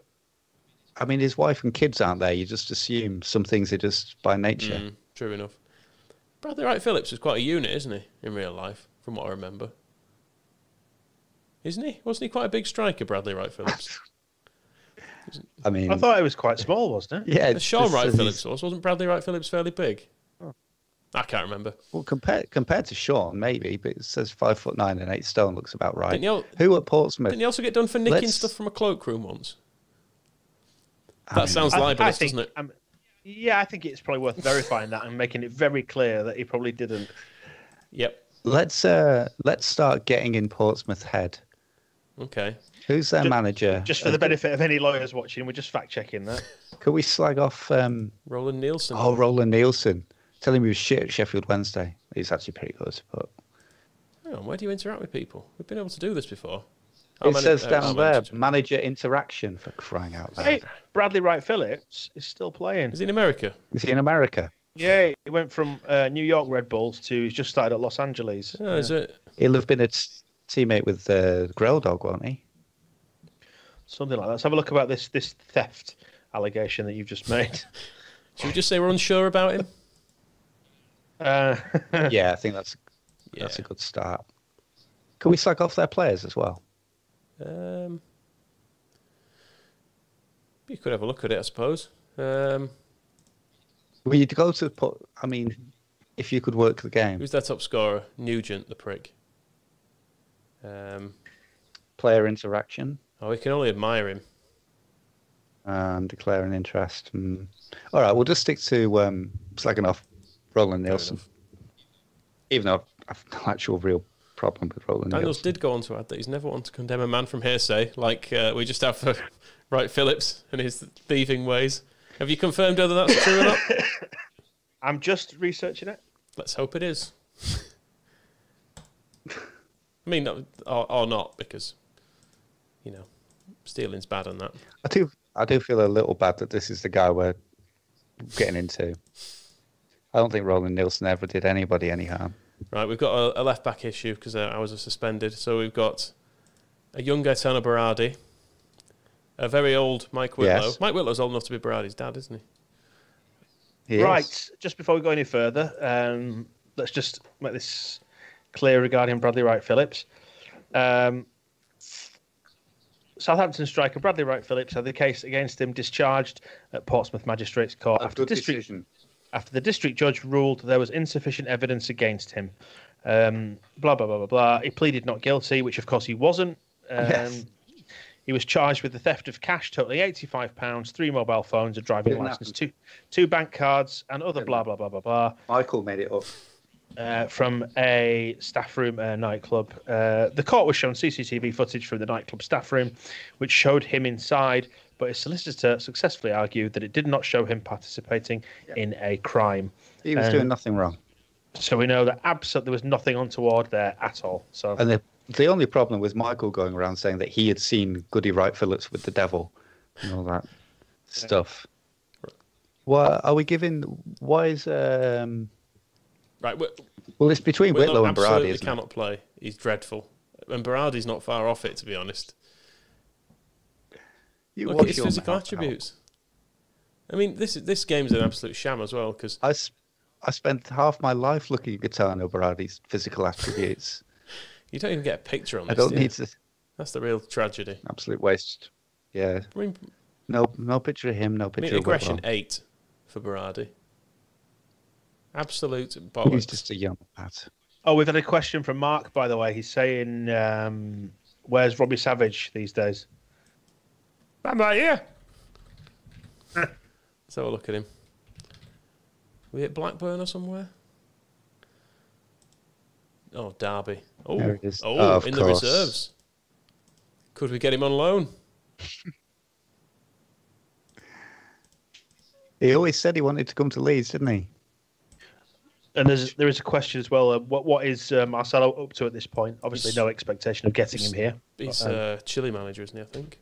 I mean, his wife and kids aren't there. You just assume some things are just by nature. True enough. Bradley Wright Phillips is quite a unit, isn't he, in real life, from what I remember? Isn't he? Wasn't he quite a big striker, Bradley Wright Phillips? I mean... I thought it was quite small, wasn't it? Yeah. Sean Wright Phillips wasn't Bradley Wright Phillips fairly big? Oh. I can't remember. Well, compared to Sean, maybe, but it says 5'9" and 8 stone looks about right. Who at Portsmouth? Didn't he also get done for nicking stuff from a cloakroom once? That sounds libelous, doesn't it? Yeah, I think it's probably worth verifying that and making it very clear that he probably didn't. Yep. Let's start getting in Portsmouth's head. Okay. Who's their manager? Just for the benefit of any lawyers watching, we're just fact checking that. Could we slag off Roland Nielsen? Oh, Roland Nielsen. Tell him he was shit at Sheffield Wednesday. He's actually pretty good, but hang on, where do you interact with people? We've been able to do this before. It says down there, manager interaction, for crying out loud. Hey, Bradley Wright Phillips is still playing. Is he in America? Is he in America? Yeah, he went from New York Red Bulls to he's just started at Los Angeles. Oh, is it? He'll have been a teammate with Grell Dog, won't he? Something like that. Let's have a look about this theft allegation that you've just made. Should we just say we're unsure about him? Yeah, I think that's a good start. Can we slag off their players as well? You could have a look at it, I suppose. Well, you'd go to I mean, if you could work the game. Who's their top scorer? Nugent, the prick. Player interaction. Oh, we can only admire him. Declare an interest. All right, we'll just stick to slagging off Roland Nielsen. Even though I've no actual real problem with Roland Daniels Nielsen. did go on to add that he's never wanted to condemn a man from hearsay, like we just have for Wright Phillips and his thieving ways. Have you confirmed whether that's true or not? I'm just researching it. Let's hope it is. I mean, or not, because, you know, stealing's bad on that. I do feel a little bad that this is the guy we're getting into. I don't think Roland Nielsen ever did anybody any harm. Right, we've got a left-back issue because ours are suspended. So we've got a young Gaetano Berardi, a very old Mike Whitlow. Yes. Mike Whitlow's old enough to be Berardi's dad, isn't he? Right, just before we go any further, let's just make this clear regarding Bradley Wright Phillips. Southampton striker Bradley Wright Phillips had the case against him discharged at Portsmouth Magistrates Court after the district judge ruled there was insufficient evidence against him. Blah, blah, blah, blah, blah. He pleaded not guilty, which of course he wasn't. Yes. He was charged with the theft of cash, totaling £85, 3 mobile phones, a driving licence, two bank cards, and other blah, blah, blah, blah, blah. Michael made it up. From a staff room at a nightclub. The court was shown CCTV footage from the nightclub staff room, which showed him inside, but his solicitor successfully argued that it did not show him participating in a crime. He was doing nothing wrong. So we know that absolutely there was nothing untoward there at all. So, and the only problem was Michael going around saying that he had seen Goody Wright Phillips with the devil and all that stuff. What are we giving? Why is Right. Well, it's between Whitlow and Berardi, absolutely isn't cannot play. He's dreadful. And Berardi's not far off it, to be honest. Look at his physical attributes. I mean, this game's an absolute sham as well, because I spent half my life looking at Gaetano Berardi's physical attributes. You don't even get a picture on this. I don't need to. That's the real tragedy. Absolute waste. Yeah. I mean, no picture of him, no picture of aggression Whitlow. 8 for Berardi. Absolute bollocks. He's just a young pat. Oh, we've had a question from Mark, by the way. He's saying, where's Robbie Savage these days? I'm right here. Let's have a look at him. We at Blackburn or somewhere? Oh, Derby. Oh, There it is. oh, in the course. reserves. Could we get him on loan? He always said he wanted to come to Leeds, didn't he? And there is a question as well. What is Marcelo up to at this point? Obviously, no expectation of getting him here. He's Chile manager, isn't he, I think?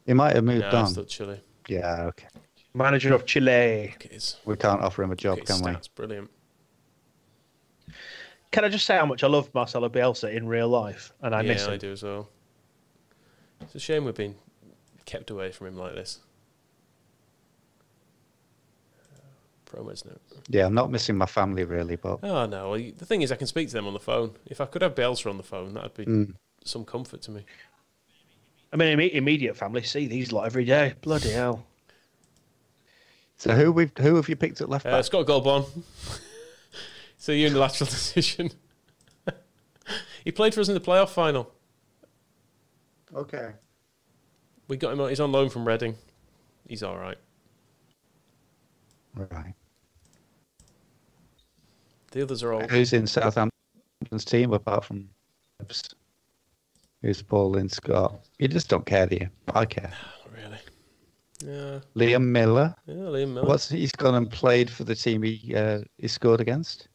He might have moved on. Still Chile. Yeah, okay. Manager of Chile. We can't offer him a job, can we? That's brilliant. Can I just say how much I love Marcelo Bielsa in real life? And I miss him. Yeah, I do as well. It's a shame we've been kept away from him like this. Promos note. Yeah, I'm not missing my family really, but Oh no! Well, the thing is, I can speak to them on the phone. If I could have Bielsa on the phone, that'd be some comfort to me. I mean, immediate family see these lot every day. Bloody hell! So who have you picked at left back? Scott Golbon. So unilateral decision. He played for us in the playoff final. Okay. We got him on. He's on loan from Reading. He's all right. Right. The others are all. Who's in Southampton's team apart from who's Paul and Scott? You just don't care, do you? I care. Not really. Yeah. Liam Miller. Yeah, Liam Miller. He's gone and played for the team he scored against?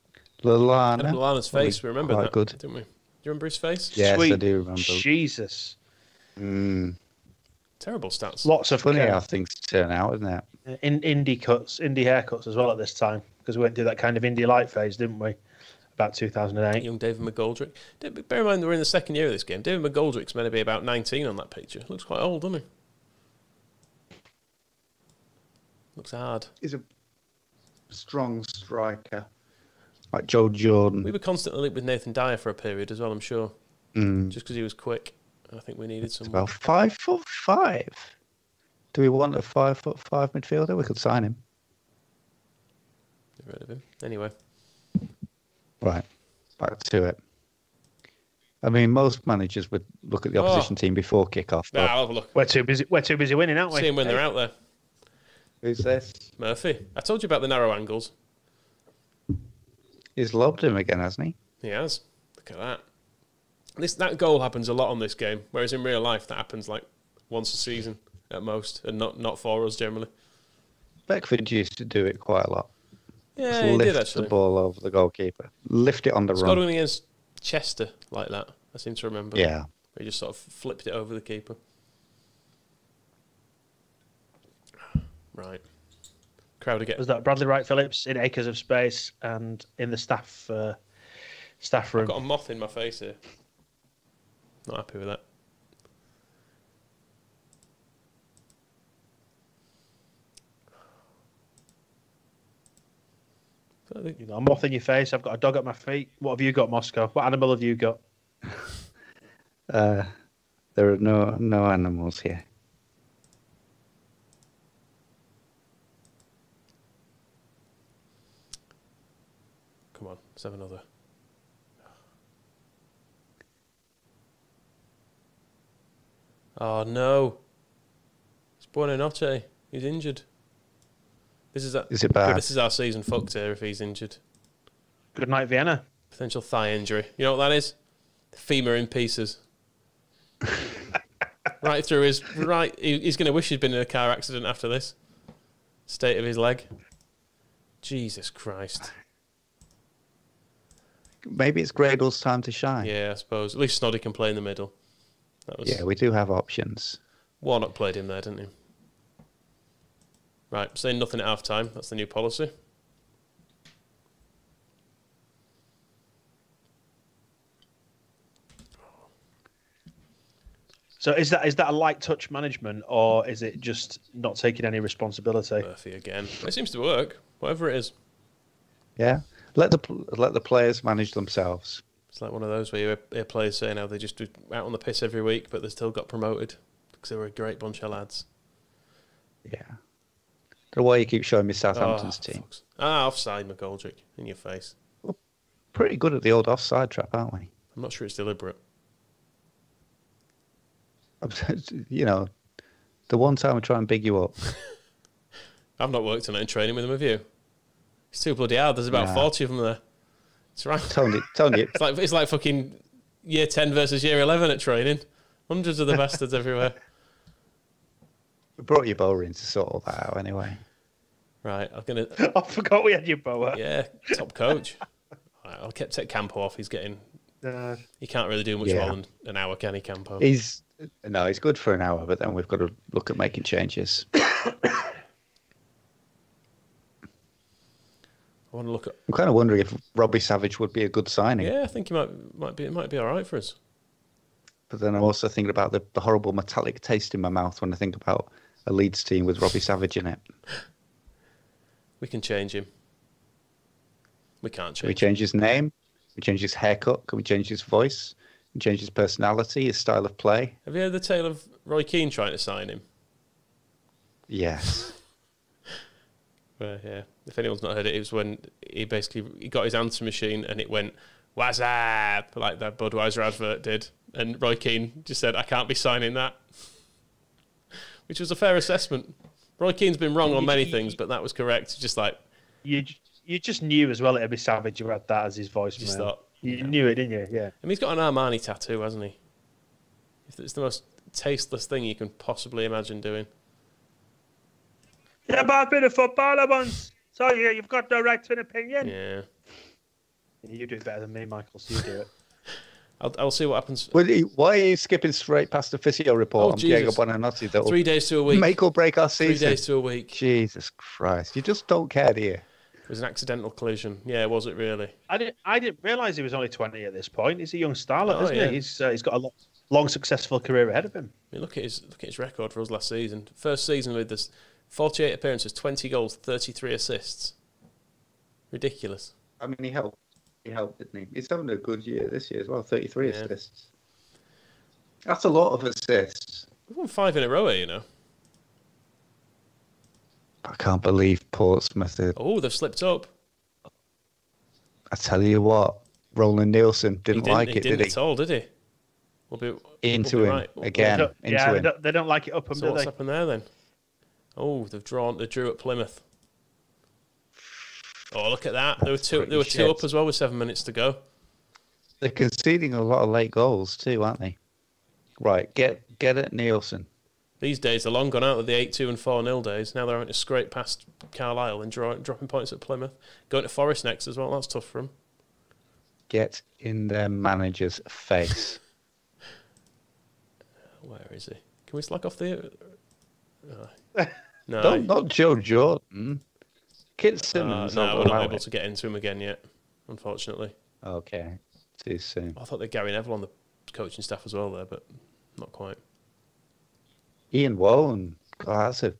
Lallana. Lallana's face. We remember that, good. didn't we? Do you remember his face? Yes, Sweet I do remember. Jesus. Terrible stats. Lots of Funny how things turn out, isn't it? indie haircuts as well at this time, because we went through that kind of indie light phase, didn't we? About 2008. Young David McGoldrick. Bear in mind, we're in the second year of this game. David McGoldrick's meant to be about 19 on that picture. Looks quite old, doesn't he? Looks hard. He's a strong striker, like Joe Jordan. We were constantly linked with Nathan Dyer for a period as well, I'm sure. Just because he was quick. I think we needed someone. Well, 5'5". Do we want a 5'5" midfielder? We could sign him. Get rid of him. Anyway. Right, back to it. I mean, most managers would look at the opposition team before kick-off. Nah, I'll have a look. We're too busy winning, aren't we? See them when they're out there. Who's this? Murphy. I told you about the narrow angles. He's lobbed him again, hasn't he? He has. Look at that. That goal happens a lot on this game, whereas in real life that happens like once a season at most, and not for us generally. Beckford used to do it quite a lot. Yeah, Just he lift did actually. the ball over the goalkeeper. Lift it on the run. Scored one against Chester like that, I seem to remember. Yeah. Where he just sort of flipped it over the keeper. Right. Crowd again. Was that Bradley Wright Phillips in acres of space and in the staff room? I've got a moth in my face here. Not happy with that. You got a moth in your face. I've got a dog at my feet. What have you got, Moscow? What animal have you got? There are no animals here. Come on, let's have another. Oh no, it's Buonanotte. He's injured. Is it bad? This is our season fucked here if he's injured. Good night, Vienna. Potential thigh injury. You know what that is? The femur in pieces. Right through his right. He's going to wish he'd been in a car accident after this. State of his leg. Jesus Christ. Maybe it's Gradle's time to shine. Yeah, I suppose. At least Snoddy can play in the middle. Yeah, we do have options. Warnock played him there, didn't he? Right, saying nothing at half time. That's the new policy. So is that a light touch management, or is it just not taking any responsibility? Murphy again. It seems to work, whatever it is. Yeah, let the players manage themselves. It's like one of those where you hear players saying how they just do out on the piss every week, but they still got promoted because they were a great bunch of lads. Yeah. The way you keep showing me Southampton's team. Offside, McGoldrick, in your face. We're pretty good at the old offside trap, aren't we? I'm not sure it's deliberate. You know, the one time I try and big you up. I've not worked on it in training with him, have you? It's too bloody hard. There's about 40 of them there. It's right. Tony. It's like fucking year 10 versus year 11 at training. Hundreds of the bastards everywhere. We brought your bower in to sort all that out anyway. Right, I'm gonna. I forgot we had your bower. Yeah, top coach. Right, I'll take Campo off. He's getting. He can't really do much more than an hour, can he, Campo? He's good for an hour, but then we've got to look at making changes. I want to look at. I'm kind of wondering if Robbie Savage would be a good signing. Yeah, I think he might be all right for us. But then I'm also thinking about the horrible metallic taste in my mouth when I think about a Leeds team with Robbie Savage in it. We can change him. We can't change. Can we change his name? Can we change his haircut? Can we change his voice? Can we change his personality, his style of play? Have you heard the tale of Roy Keane trying to sign him? Yes. Well, yeah. If anyone's not heard it, it was when he got his answer machine and it went, "What's up?" like that Budweiser advert did. And Roy Keane just said, "I can't be signing that," which was a fair assessment. Roy Keane's been wrong on many things, but that was correct. Just like you just knew as well it'd be Savage who had that as his voice. Just thought, you knew it, didn't you? Yeah. And he's got an Armani tattoo, hasn't he? It's the most tasteless thing you can possibly imagine doing. Yeah, but I've been a footballer once, so you've got the right to an opinion. Yeah. You do it better than me, Michael. So you do it. I'll see what happens. Why are you skipping straight past the physio report on Diego Buonanotte? 3 days to a week. Make or break our season. 3 days to a week. Jesus Christ. You just don't care, do you? It was an accidental collision. Yeah, was it really? I didn't realise he was only 20 at this point. He's a young starlet, isn't he? He's got a long, successful career ahead of him. I mean, look at his record for us last season. First season with this 48 appearances, 20 goals, 33 assists. Ridiculous. I mean, he helped. He helped, didn't he? He's having a good year this year as well. 33 assists. That's a lot of assists. We've won 5 in a row here, you know. I can't believe Portsmouth. Oh, they've slipped up. I tell you what, Roland Nielsen didn't like it, did he? Didn't at all, did he? Into him again. They don't like it up him, so do they? what's happened there then? Oh, they drew at Plymouth. Oh, look at that. There were two up as well with 7 minutes to go. They're conceding a lot of late goals too, aren't they? Right, get it, Nielsen. These days are long gone out of the 8-2 and 4-0 days. Now they're having to scrape past Carlisle and dropping points at Plymouth. Going to Forest next as well. That's tough for them. Get in their manager's face. Where is he? Can we slack off the... No. Not Joe Jordan. Kit Simmons. No, we're not able to get into him again yet, unfortunately. Okay. Too soon. I thought they'd Gary Neville on the coaching staff as well there, but not quite. Ian Wallen. God, that's a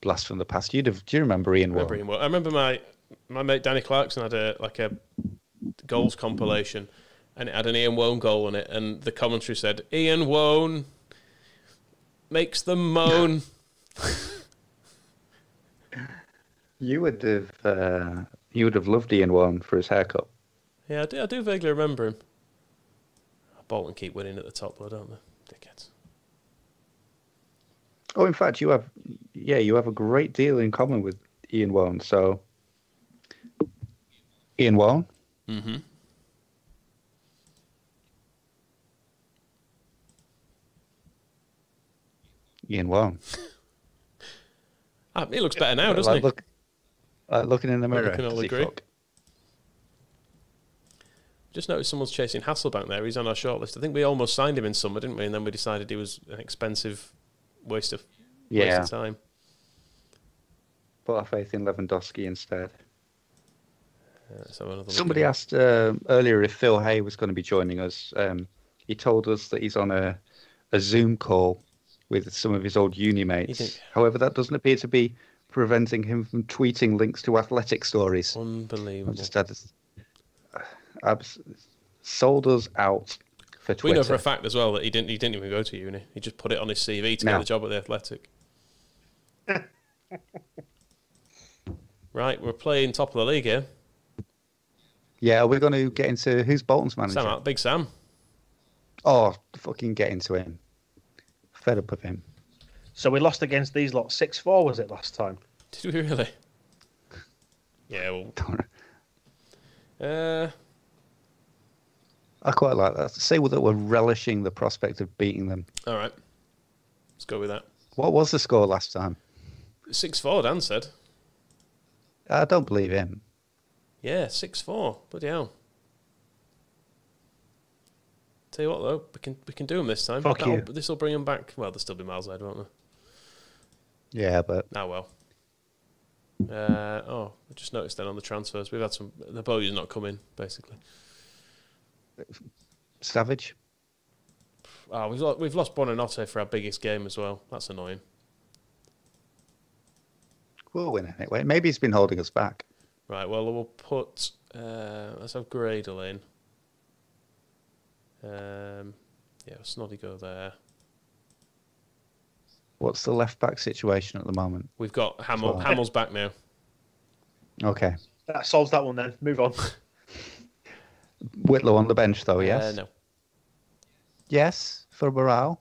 blast from the past. Do you remember Ian Wallen? I remember my mate Danny Clarkson had a goals compilation, and it had an Ian Wone goal on it, and the commentary said, Ian Wone makes them moan. You would have loved Ian Wone for his haircut. Yeah, I do vaguely remember him. Bolton keep winning at the top, though, don't they? Dickheads. Oh, in fact, you have a great deal in common with Ian Wone. So, Ian Wone. Mm-hmm. Ian Wone. He looks better now, doesn't he? Looking in the mirror. We can all agree. Just noticed someone's chasing Hasselbank there. He's on our shortlist. I think we almost signed him in summer, didn't we? And then we decided he was an expensive waste of time. Put our faith in Lewandowski instead. So somebody asked earlier if Phil Hay was going to be joining us. He told us that he's on a Zoom call with some of his old uni mates. However, that doesn't appear to be preventing him from tweeting links to athletic stories. Unbelievable. Just had sold us out for Twitter. We know for a fact as well that he didn't even go to uni. He just put it on his CV to get the job at the Athletic. Right, we're playing top of the league here. Yeah, we're going to get into who's Bolton's manager. Big Sam. Oh, fucking get into him. Fed up of him. So we lost against these lot 6-4, was it, last time? Did we really? Yeah, well... I quite like that. Say that we're relishing the prospect of beating them. All right. Let's go with that. What was the score last time? 6-4, Dan said. I don't believe him. Yeah, 6-4. Bloody hell. Tell you what, though, we can do them this time. Fuck you. This will bring them back. Well, they'll still be miles ahead, won't they? Yeah, but... Oh, well. I just noticed then on the transfers, we've had some... The Bowie's not come in, basically. Savage? Oh, we've lost Buonanotte for our biggest game as well. That's annoying. We'll win anyway. Maybe he's been holding us back. Right, well, we'll put... let's have Gradle in. Yeah, Snoddy go there. What's the left-back situation at the moment? We've got Hamill's back now. Okay. That solves that one then. Move on. Whitlow on the bench, though, yes? No. Yes, for morale?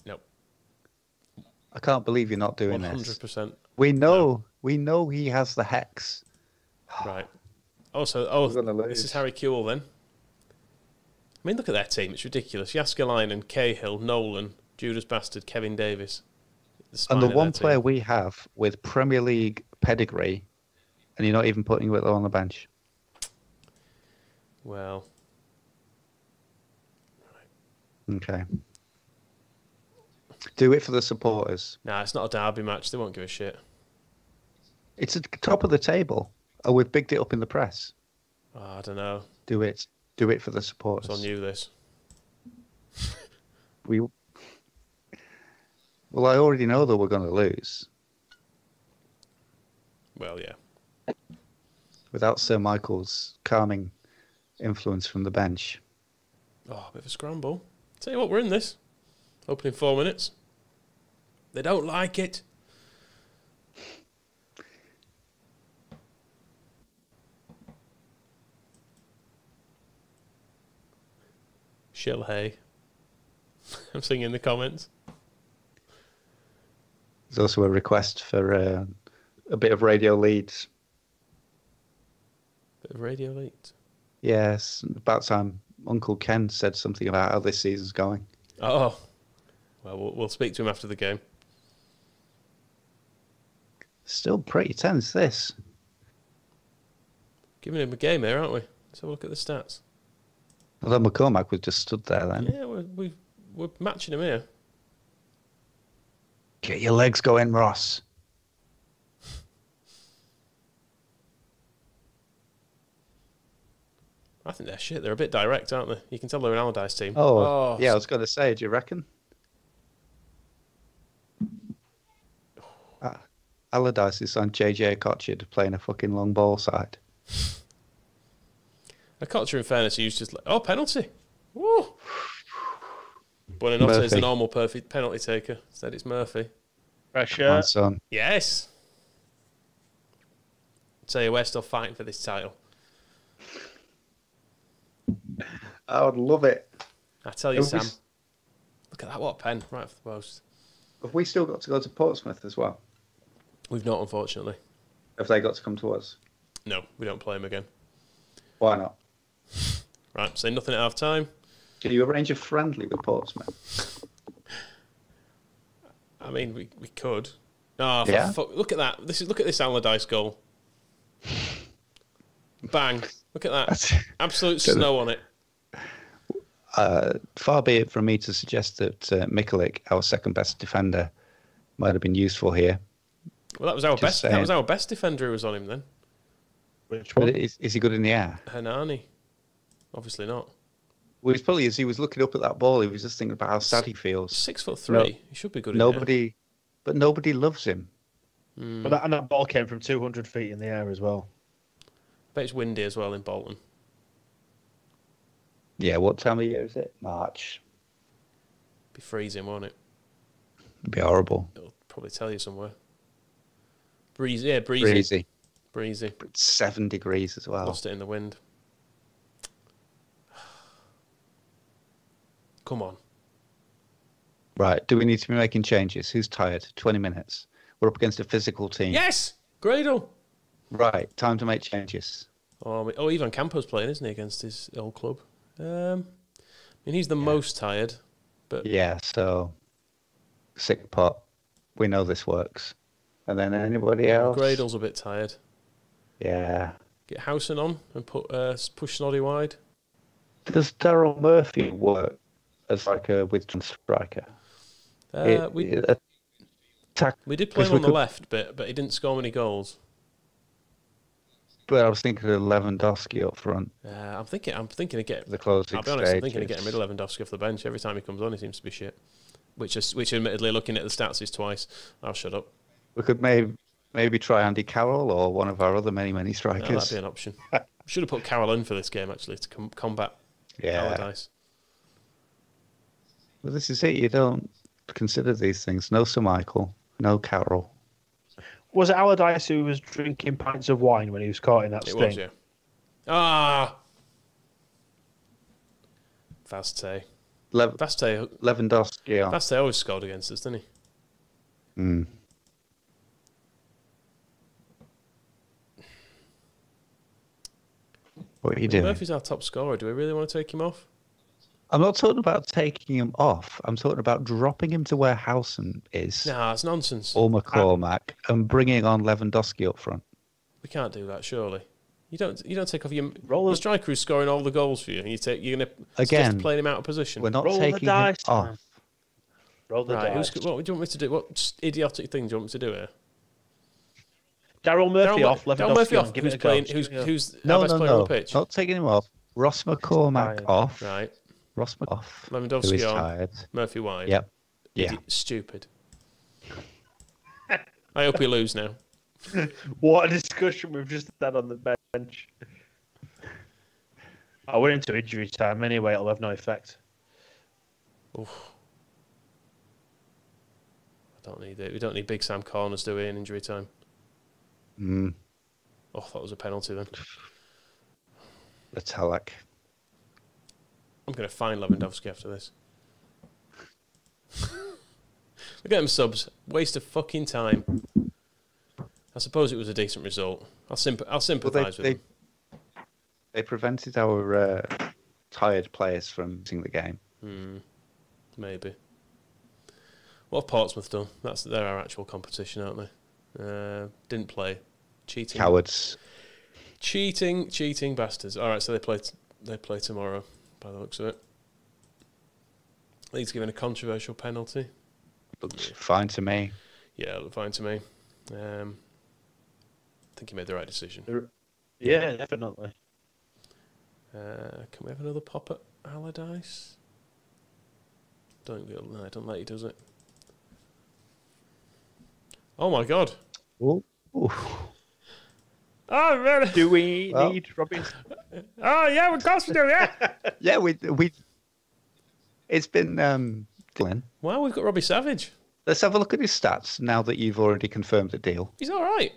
No. I can't believe you're not doing 100%. this. 100%. We know he has the hex. Right. Also, this is Harry Kewell then. I mean, look at their team. It's ridiculous. Jaskalainen, Cahill, Nolan, Judas Bastard, Kevin Davis. And the one player we have with Premier League pedigree, and you're not even putting Whitlow on the bench. Well. Okay. Do it for the supporters. Nah, it's not a derby match. They won't give a shit. It's at the top of the table. Oh, we've bigged it up in the press. Oh, I don't know. Do it. Do it for the supporters. It's on you, this. Well, I already know that we're going to lose. Well, yeah. Without Sir Michael's calming influence from the bench. Oh, a bit of a scramble. Tell you what, we're in this. Opening 4 minutes. They don't like it. Shill hay. I'm seeing in the comments. There's also a request for a bit of Radio Leeds. Bit of Radio Leeds? Yes, about time Uncle Ken said something about how this season's going. Oh. Well, we'll speak to him after the game. Still pretty tense, this. Giving him a game here, aren't we? Let's have a look at the stats. Although McCormack was just stood there then. Yeah, we're matching him here. Get your legs going, Ross. I think they're shit. They're a bit direct, aren't they? You can tell they're an Allardyce team. Oh, yeah, I was going to say, do you reckon? Allardyce is on JJ Kochid playing a fucking long ball side. Okocha, in fairness, he was just like, oh, penalty. Woo! Buonanotte is the normal perfect penalty taker. Instead, it's Murphy. Pressure. Come on, son. Yes. Tell you, we're still fighting for this title. I would love it. I tell you, Sam. Look at that, what a pen, right off the post. Have we still got to go to Portsmouth as well? We've not, unfortunately. Have they got to come to us? No, we don't play them again. Why not? Right, say nothing at half time. Can you arrange a friendly with Portsmouth? I mean, we could. Oh, Yeah? Look at that. Look at this Allardyce goal. Bang. Look at that. Absolute snow on it. Far be it from me to suggest that Mcphail, our second best defender, might have been useful here. Well, that was our best. saying. That was our best defender who was on him then. Which one? But is he good in the air? Hernani. Obviously not. Well, he's probably, as he was looking up at that ball, he was just thinking about how sad he feels. 6'3". No, He should be good in the air. But nobody loves him. But that ball came from 200 feet in the air as well. Bet it's windy as well in Bolton. Yeah, what time of year is it? March. Be freezing, won't it? It'd be horrible. It'll probably tell you somewhere. Breezy, yeah, breezy. Breezy. But it's 7 degrees as well. Lost it in the wind. Come on. Right, do we need to be making changes? Who's tired? 20 minutes. We're up against a physical team. Yes! Gradle! Right, time to make changes. Oh, Ivan Campo's playing, isn't he, against his old club? I mean, he's the most tired, but... Yeah, so... Sick pot. We know this works. And then anybody else? Gradle's a bit tired. Yeah. Get Howson on and push Snoddy wide. Does Daryl Murphy work as like a withdrawn striker? We did play him on the left, but he didn't score many goals. But I was thinking of Lewandowski up front. I'm thinking of getting The closing I'll be honest. I'm stages. thinking of getting rid of Lewandowski off the bench. Every time he comes on, he seems to be shit. Which admittedly, looking at the stats, is twice. I'll shut up. We could maybe try Andy Carroll or one of our other many strikers. No, that'd be an option. Should have put Carroll in for this game actually to combat Allardyce. Well, this is it. You don't consider these things. No Sir Michael. No Carroll. Was it Allardyce who was drinking pints of wine when he was caught in that sting? It was, yeah. Ah! Vaste. Lewandowski on. Vaste always scored against us, didn't he? Mm. What are you doing? Murphy's our top scorer. Do we really want to take him off? I'm not talking about taking him off. I'm talking about dropping him to where Howson is. Nah, it's nonsense. Or McCormack and bringing on Lewandowski up front. We can't do that, surely. You don't take off your striker who's scoring all the goals for you, and you're going to suggest playing him out of position. We're not taking him off. Roll the dice. What do you want me to do? What idiotic thing do you want me to do here? Daryl Murphy off, Lewandowski on. Who's playing? Who's our best player on the pitch? Not taking him off. Ross McCormack off. Right. Ross off. Lewandowski who is on. tired. Murphy wide. Yep. Yeah. Stupid. I hope we lose now. What a discussion we've just had on the bench. I went into injury time anyway. It'll have no effect. Oof. I don't need it. We don't need Big Sam Corners, do we, in injury time? Mm. Oh, that was a penalty then. Metallic. I'm going to fine Lewandowski after this. Look at them subs. Waste of fucking time. I suppose it was a decent result. I'll sympathise with them. They prevented our tired players from losing the game. Maybe. What have Portsmouth done? They're our actual competition, aren't they? Didn't play. Cheating. Cowards. Cheating bastards. All right, so they play tomorrow, by the looks of it. Leeds given a controversial penalty. Looks fine to me. Yeah, it looked fine to me. I think he made the right decision. Yeah, definitely. Can we have another pop at Allardyce? I don't let you, does it? Oh my God! Ooh. Oh man! Do we need Robin? Oh yeah, of course we do. Yeah. Yeah, we. It's been Glenn. Wow, we've got Robbie Savage. Let's have a look at his stats now that you've already confirmed the deal. He's all right.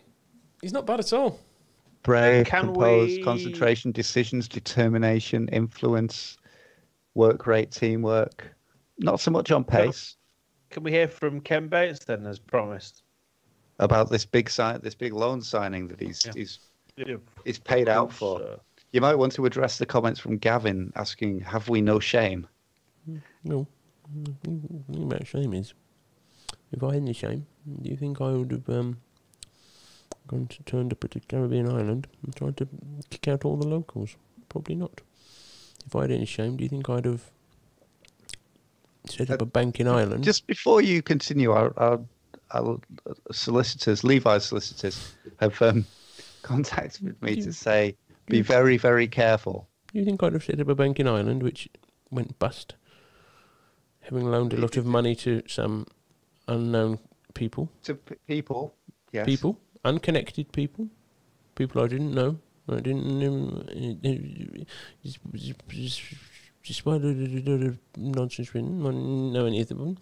He's not bad at all. Brave, Can composed, we- concentration, decisions, determination, influence, work rate, teamwork. Not so much on pace. Can we hear from Ken Bates then, as promised? About this big loan signing that he's paid out for. You might want to address the comments from Gavin asking, "Have we no shame?" No. The thing about shame is, if I had any shame, do you think I would have gone to turned up at a Caribbean island and tried to kick out all the locals? Probably not. If I had any shame, do you think I'd have set up a bank in Ireland? Just before you continue, our solicitors, Levi's solicitors, have contacted me to say, be very, very careful. Do you think I'd have set up a bank in Ireland which went bust, having loaned a lot of money to some unknown people? To people, yes. People, unconnected people I didn't know. I didn't despite the nonsense written, I didn't know any of them.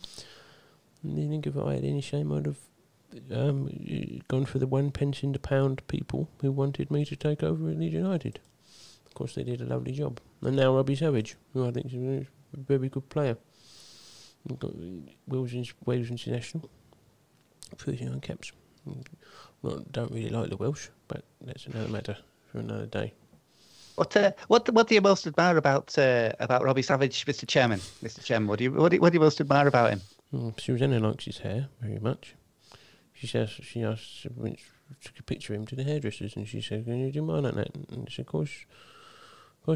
Do you think if I had any shame, I'd have gone for the one pence in the pound people who wanted me to take over at Leeds United? Of course, they did a lovely job. And now Robbie Savage, who I think is a very good player. We've got Wales International, 39 caps. Well, don't really like the Welsh, but that's another matter for another day. What do you most admire about Robbie Savage, Mr. Chairman? Mr. Chairman, what do you most admire about him? Susanna likes his hair very much. She asked, took a picture of him to the hairdressers, and she said, "Can you do mine like that?" And I said, "Of course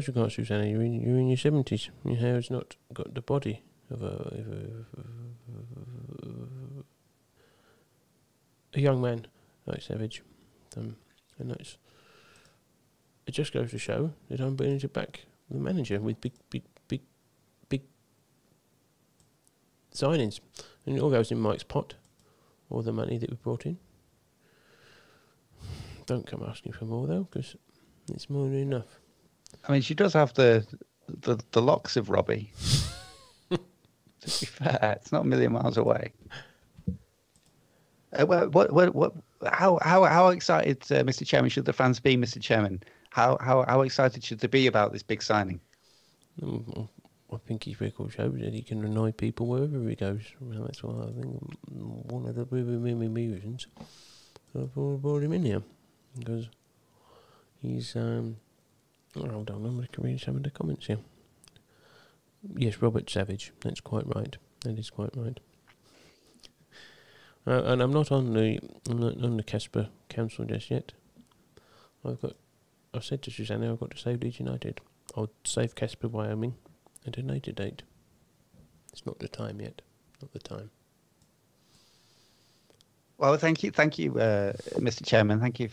you can't, Susanna. You're in your 70s. Your hair's not got the body of a young man like Savage." And that's, it just goes to show that I'm willing to back the manager with big signings, and it all goes in Mike's pot, all the money that we brought in. Don't come asking for more though, because it's more than enough. I mean, she does have the locks of Robbie. To be fair, it's not a million miles away. How excited, Mr. Chairman, should the fans be, Mr. Chairman? How excited should they be about this big signing? I think his record shows that he can annoy people wherever he goes. Well, that's why I think one of the reasons I've brought him in here, because he's hold on, I'm going to read some of the comments here. Yes, Robert Savage. That's quite right. That is quite right. And I'm not on the Casper Council just yet. I've said to Susanna, I've got to save Leeds United. I'll save Casper, Wyoming at a later date. It's not the time yet. Not the time. Well, thank you, Mr. Chairman. Thank you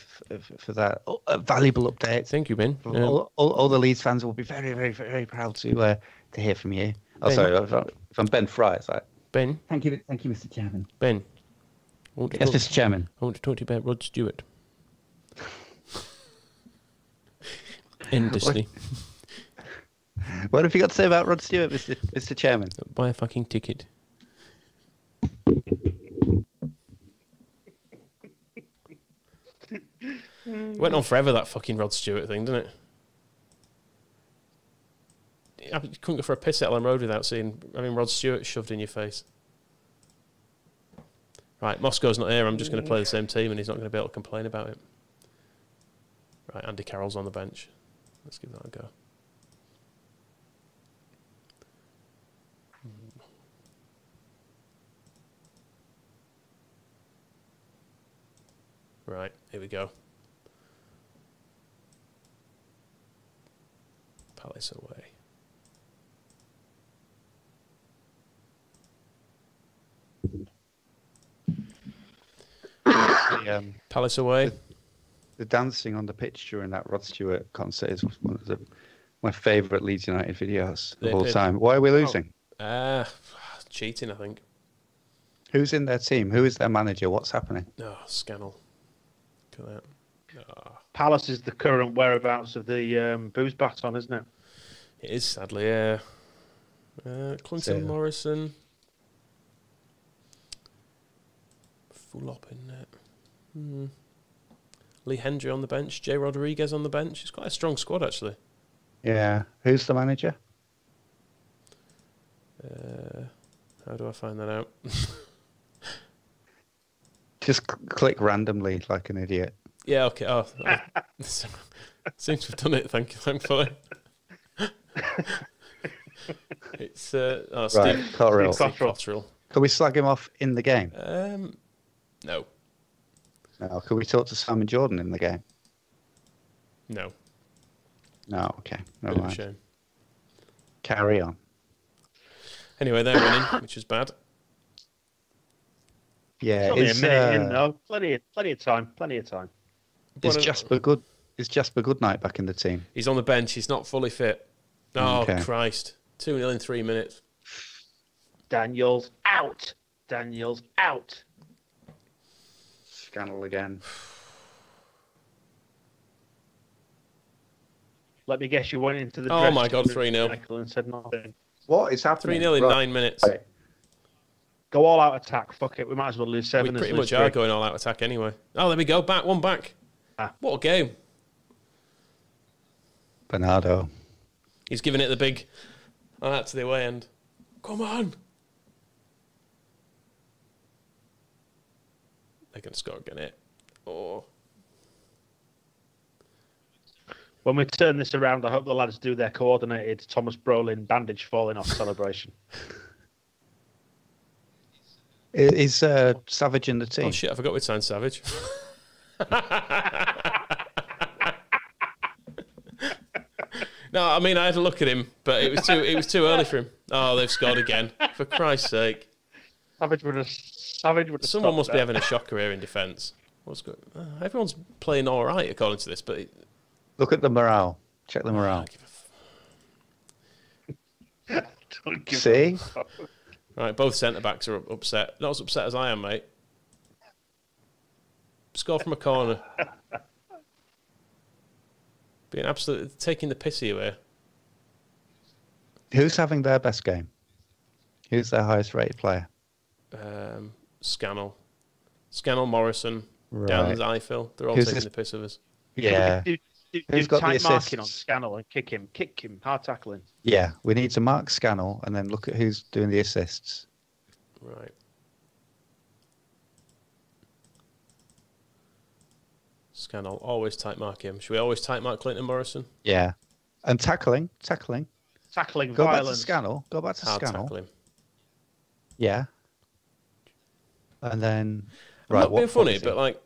for that valuable update. Thank you, Ben. All the Leeds fans will be very, very, very proud to hear from you. Oh, Ben. sorry, from Ben Fry. It's like, Ben. Thank you, Mr. Chairman. Ben. Yes, Mr. Chairman. I want to talk to you about Rod Stewart. Endlessly. What have you got to say about Rod Stewart, Mr. Chairman? Buy a fucking ticket. Went on forever, that fucking Rod Stewart thing, didn't it? You couldn't go for a piss at Ellen Road without having Rod Stewart shoved in your face. Right, Moscow's not here. I'm just going to play the same team, and he's not going to be able to complain about it. Right, Andy Carroll's on the bench. Let's give that a go. Right, here we go. Palace away. Palace away. The dancing on the pitch during that Rod Stewart concert is one of my favourite Leeds United videos of all time. Why are we losing? Cheating, I think. Who's in their team? Who is their manager? What's happening? Oh, Scannell. Look at that. Oh. Palace is the current whereabouts of the booze baton, isn't it? It is, sadly, yeah. Clinton So- Morrison. Full up in it. Lee Hendry on the bench. Jay Rodriguez on the bench. It's quite a strong squad, actually. Yeah. Who's the manager? How do I find that out? Just click randomly like an idiot. Yeah, okay. Oh, seems to have done it, thankfully. It's Steve Cotterill. Cotterill. Can we slag him off in the game? No. No. Can we talk to Simon Jordan in the game? No. No. Okay. Bit Never of a mind. shame. Carry on. Anyway, they're winning, which is bad. Yeah. It's only a Is minute in, though. Plenty of time. is Jasper Good? Is Jasper Goodnight back in the team? He's on the bench. He's not fully fit. Oh, Okay. Christ. 2-0 in 3 minutes. Daniel's out. Scandal again. Let me guess, you went into the. Oh my God, 3-0. And said nothing. What is happening? 3-0 in Right. 9 minutes. Right. Go all out attack. Fuck it. We might as well lose We seven. pretty as much lose are three. going all out attack anyway. Oh, there we go. One back. What a game. Bernardo. He's giving it the big out to the away end. Come on. They're going to score again, it. Oh. When we turn this around, I hope the lads do their coordinated Thomas Brolin bandage falling off celebration. Is Savage in the team? Oh, shit. I forgot we'd signed Savage. No, I mean, I had a look at him, but it was too early for him. Oh, they've scored again. For Christ's sake. Savage would have. Someone must be having a shocker here in defence. What's good? Everyone's playing all right according to this, but Look at the morale. Check the morale. See? Right, both centre backs are upset. Not as upset as I am, mate. Score from a corner. Being absolutely taking the piss away. Who's having their best game? Who's their highest rated player? Scannell, Morrison, Right. Downs, Eiffel. They're all Who's taking this- the piss of us. Yeah. Do Who's got the tight marking on assists? Scannell and kick him, hard tackling. Yeah. We need to mark Scannell and then look at who's doing the assists. Right. Scannell, always tight mark him. Should we always tight mark Clinton Morrison? Yeah. And tackling. Tackling Go violence. back to Scannell. Go back to Hard Scannell. tackle him. Yeah. And then. I'm Right. not being what funny, is it? but like,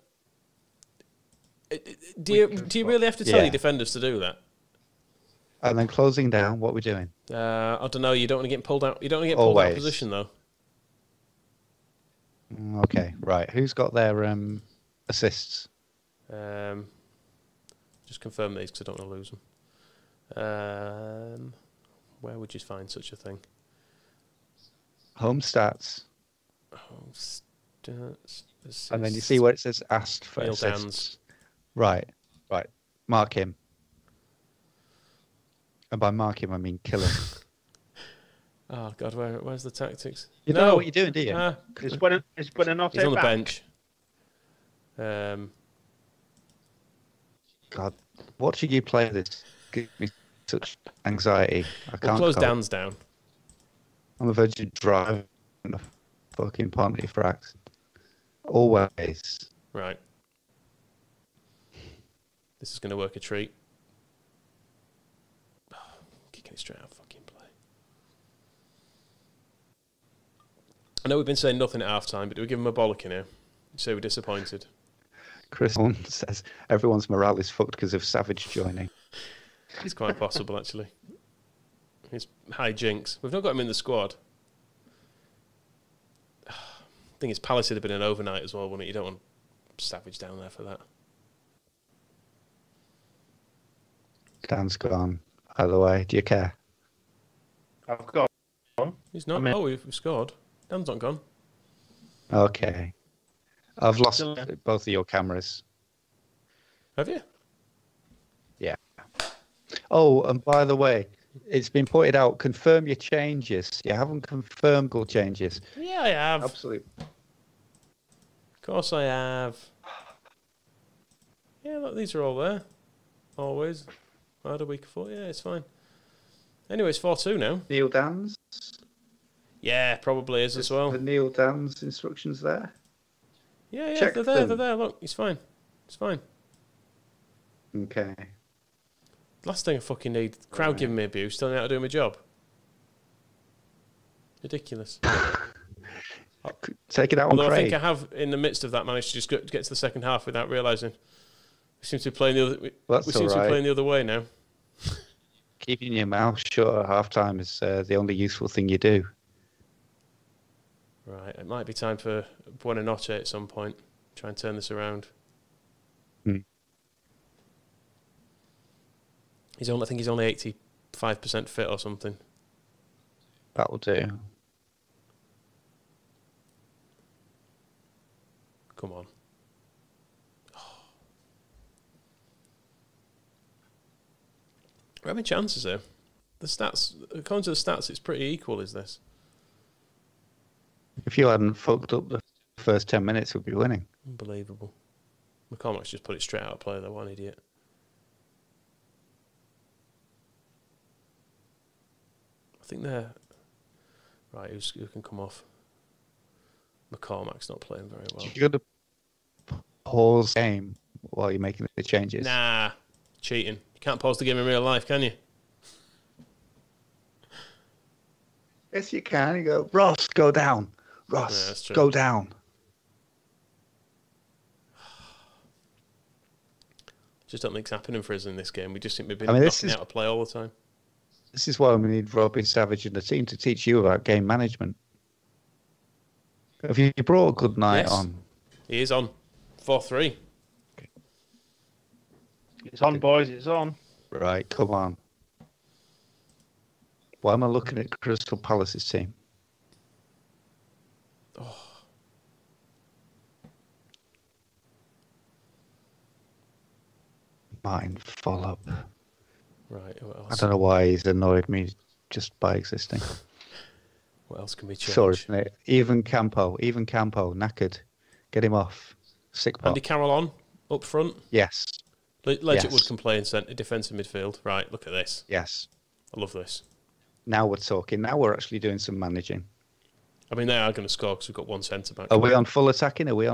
do you really have to tell Yeah. your defenders to do that? And then closing down. What we're doing? I don't know. You don't want to get pulled out. You don't want to get pulled out of Always. position though. Okay. Right. Who's got their assists? Just confirm these because I don't want to lose them. Where would you find such a thing? Home stats. Oh, stats, And then you see where it says asked for Neil assists. Downs. Right. Mark him. And by mark him, I mean kill him. Oh God, where's the tactics? You don't know what you're doing, do you? Is Buenanotte He's on the back? bench. God, watching you play this gives me such anxiety. I We'll can't close cope. Dan's down. I'm a virgin driving the fucking Pontefract. Always. Right. This is going to work a treat. Kicking it straight out of fucking play. I know we've been saying nothing at half time, but do we give him a bollocking here? You say we're disappointed. Chris Horn says everyone's morale is fucked because of Savage joining. It's quite possible, actually. It's high jinx. We've not got him in the squad. I think his Palace would have been an overnight as well, wouldn't it? You don't want Savage down there for that. Dan's gone. Either way, do you care? I've got one. He's not. I mean- Oh, we've scored. Dan's not gone. Okay. I've lost Still there. both of your cameras. Have you? Oh, and by the way, it's been pointed out, confirm your changes. You haven't confirmed all changes. Yeah, I have. Absolutely. Of course I have. Yeah, look, these are all there. Always. I had a week before. Yeah, it's fine. Anyway, it's 4-2 now. Neil Dan's. Yeah, probably is as well. The Neil Dan's instructions there. Yeah, Check they're there. them. They're there. Look, it's fine. It's fine. Okay. Last thing I fucking need, crowd giving me abuse, telling me how to do my job. Ridiculous. Take it out Although on I Craig. think I have, in the midst of that, managed to just get to the second half without realising. We seem to be playing the other. We seem to be playing the other way now. Keeping your mouth shut at half-time is the only useful thing you do. Right, it might be time for Buona Notte at some point. Try and turn this around. I think he's only 85% fit or something. That'll do. Come on. We're having chances here. The stats, according to the stats, it's pretty equal, is this? If you hadn't fucked up the first 10 minutes, we'd be winning. Unbelievable. McCormack's just put it straight out of play, though. What an idiot. I think they're... Right, who can come off? McCormack's not playing very well. You're going to pause game while you're making the changes. Nah, cheating. You can't pause the game in real life, can you? Yes, you can. You go, Ross, go down. Ross, go down. Just don't think it's happening for us in this game. We just think we've been knocking out of play all the time. This is why we need Robbie Savage and the team to teach you about game management. Have you brought a good night on? He is on. 4-3. Okay. It's on, boys. It's on. Right, come on. Why am I looking at Crystal Palace's team? Oh. Mine fall up. Right, what else? I don't know why he's annoyed me just by existing. What else can we change? Sorry, isn't it? Even Campo, knackered. Get him off. Sick pot. Andy Carroll on, up front. Yes. Legit would complain defensive midfield. Right, look at this. Yes. I love this. Now we're talking. Now we're actually doing some managing. I mean, they are going to score because we've got one centre back. Are we on full attacking? We're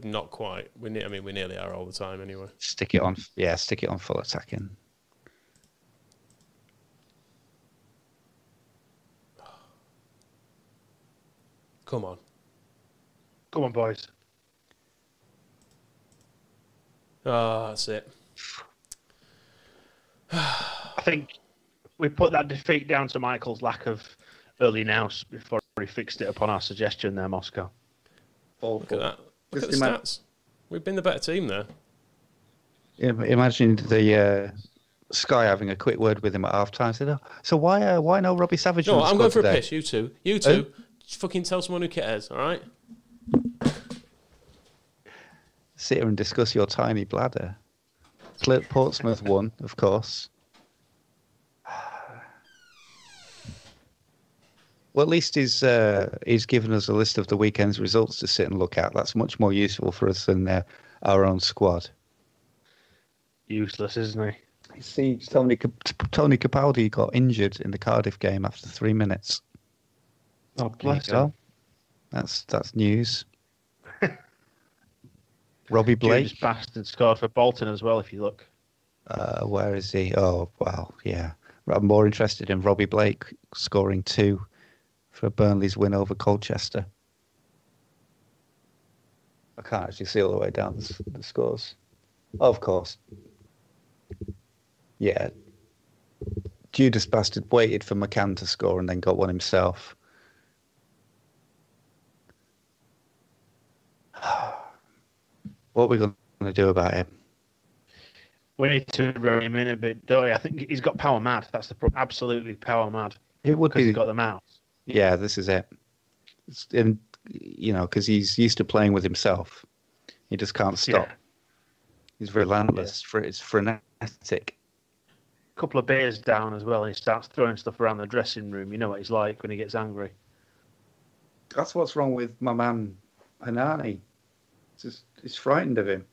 not quite. We nearly are all the time anyway. Stick it on. Yeah, stick it on full attacking. Come on. Come on, boys. Oh, that's it. I think we put that defeat down to Michael's lack of early nous before he fixed it upon our suggestion there, Moscow. Look at that. Look at the stats. We've been the better team there. Imagine the Sky having a quick word with him at half time. Said, so why no Robbie Savage? No, I'm going for today? A piss. You two. Just fucking tell someone who cares. All right. Sit here and discuss your tiny bladder. Portsmouth won, of course. Well, at least he's given us a list of the weekend's results to sit and look at. That's much more useful for us than our own squad. Useless, isn't he? You see, Tony Capaldi got injured in the Cardiff game after 3 minutes. Oh, bless him. That's news. Robbie Blake. Judas bastard scored for Bolton as well, if you look. Where is he? Oh, well, yeah. I'm more interested in Robbie Blake scoring 2 for Burnley's win over Colchester. I can't actually see all the way down the scores. Oh, of course. Yeah. Judas bastard waited for McCann to score and then got one himself. What are we going to do about him? We need to rein him in a bit, don't we? I think he's got power mad. That's absolutely power mad. It would be. He's got the mouth. Yeah, this is it. Because he's used to playing with himself. He just can't stop. Yeah. He's relentless. Yeah. It's frenetic. couple of beers down as well, and he starts throwing stuff around the dressing room. You know what he's like when he gets angry. That's what's wrong with my man Hanani. He's frightened of him.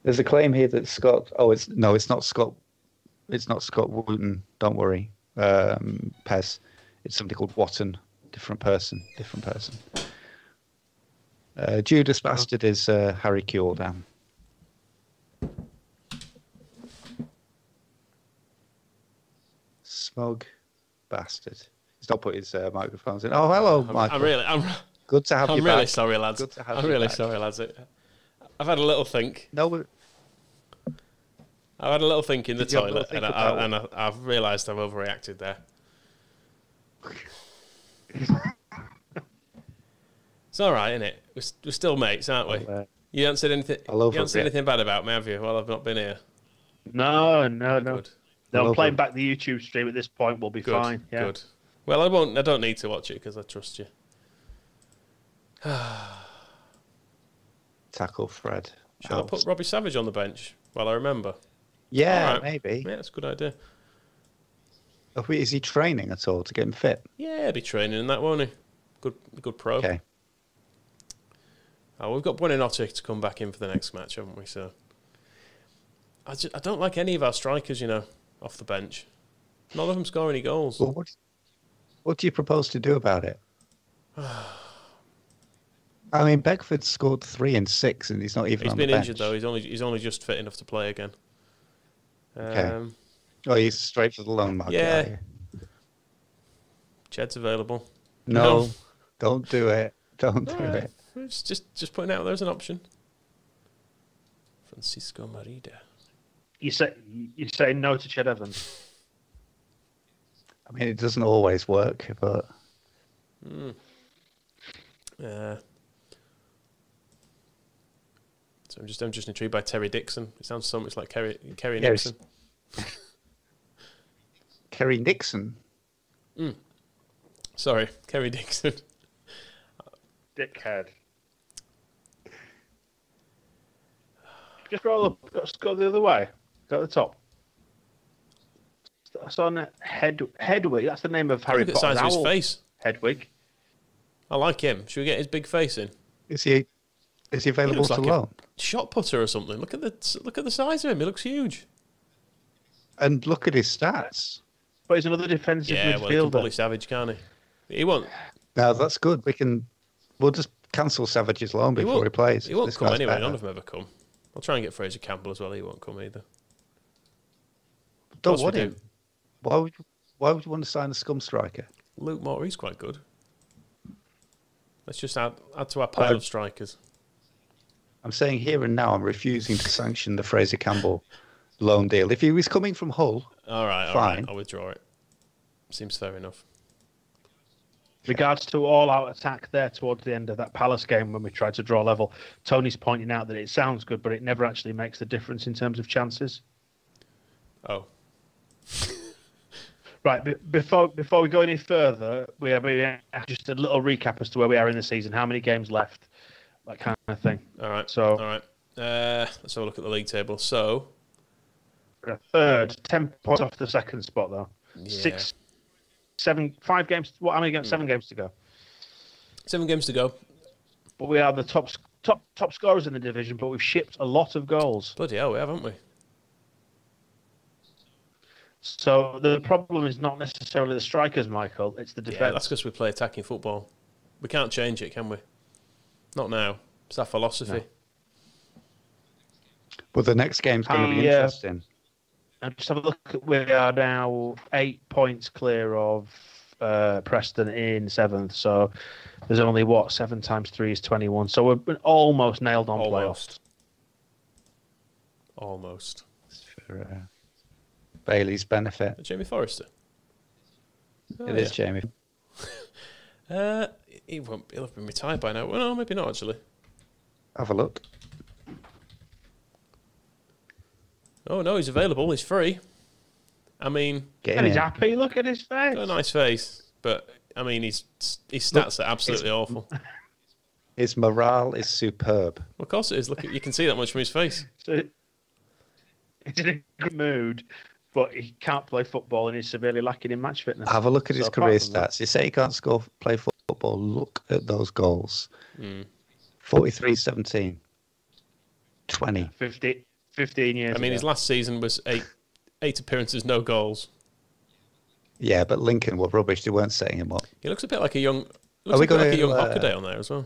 There's a claim here that Scott. Oh, it's not Scott. It's not Scott Wooten. Don't worry, Pez. It's somebody called Watton. Different person. Judas Bastard is Harry Kewell. Smug bastard. He's not put his microphones in. Oh, hello, Michael. I'm good to have you back. I'm really sorry, lads. Good to have I'm you really back. sorry, lads. I've had a little think. No, I've had a little think in the Did you have a little toilet, think and I've realised I've overreacted there. It's all right, isn't it? We're still mates, aren't we? You haven't said anything. You haven't said anything bad about me, have you? While I've not been here. No. Good. They'll play back the YouTube stream at this point. We'll be fine. Yeah. Good. Well, I won't. I don't need to watch it because I trust you. tackle Fred. Shall I put Robbie Savage on the bench while I remember? Yeah, maybe. Yeah, that's a good idea. Is he training at all to get him fit? Yeah, he'll be training in that, won't he? Good pro. Okay. Oh, we've got Buonanotte to come back in for the next match, haven't we? So I don't like any of our strikers, off the bench. None of them score any goals. Well, what do you propose to do about it? I mean, Beckford scored 3 and 6, and he's not even. He's on been the injured bench. though. He's only just fit enough to play again. Okay. Oh, he's straight for the loan market. Yeah. Ched's available. No, don't do it. Don't do it. It's just putting out there as an option. Francisco Merida. You say no to Ched Evans. I mean, it doesn't always work, but. So I'm just intrigued by Terry Dixon. It sounds so much like Kerry Nixon. Kerry Nixon. Sorry, Kerry Dixon. Dickhead. Just scroll up. Let's go the other way. Go to the top. That's on Hedwig. That's the name of Harry Look at Potter's the size of his owl. face. Hedwig. I like him. Should we get his big face in? Is he available to loan? Shot putter or something. Look at the size of him. He looks huge. And look at his stats. But he's another defensive Yeah, well, he can midfielder. bully Savage, can't he? He won't. Now that's good. We'll just cancel Savage's loan before he plays. He won't This come guy's anyway. better. None of them ever come. I'll try and get Fraser Campbell as well. He won't come either. Don't want him. Why would you want to sign a scum striker? Luke Moore, he's quite good. Let's just add to our pile of strikers. I'm saying here and now I'm refusing to sanction the Fraser Campbell loan deal. If he was coming from Hull, all right, I'll withdraw it. Seems fair enough. Regards to all-out attack there towards the end of that Palace game when we tried to draw level, Tony's pointing out that it sounds good, but it never actually makes the difference in terms of chances. Oh. Right, before we go any further, we have just a little recap as to where we are in the season, how many games left, that kind of thing. All right. So, all right. Let's have a look at the league table. So, we're third, 10 points off the second spot, though. Yeah. 5 games. What? How many games? 7 games to go. 7 games to go. But we are the top scorers in the division, but we've shipped a lot of goals. Bloody hell, we haven't we? So the problem is not necessarily the strikers, Michael. It's the defence. Yeah, that's because we play attacking football. We can't change it, can we? Not now. It's our philosophy. No. But the next game's going to be interesting. And just have a look. We are now 8 points clear of Preston in 7th. So there's only 7 times 3 is 21. So we've been almost nailed on playoffs. Almost. For Bailey's benefit. Jamie Forrester. It is Jamie. He'll have been retired by now. Well, no, maybe not actually. Have a look. Oh no, he's available. He's free. I mean, and he's happy. Look at his face. Got a nice face, but I mean, his stats are absolutely awful. His morale is superb. Well, of course it is. Look, you can see that much from his face. So He's in a good mood, but he can't play football and he's severely lacking in match fitness. Have a look at his So career apart from that- stats. You say he can't play football. Look at those goals. Mm. 43, 17, 20. 15 years I mean, ago. his last season was eight appearances, no goals. Yeah, but Lincoln were rubbish. They weren't setting him up. He looks a bit like a young. Are we Looks a bit like a gonna, young Hockaday on there as well.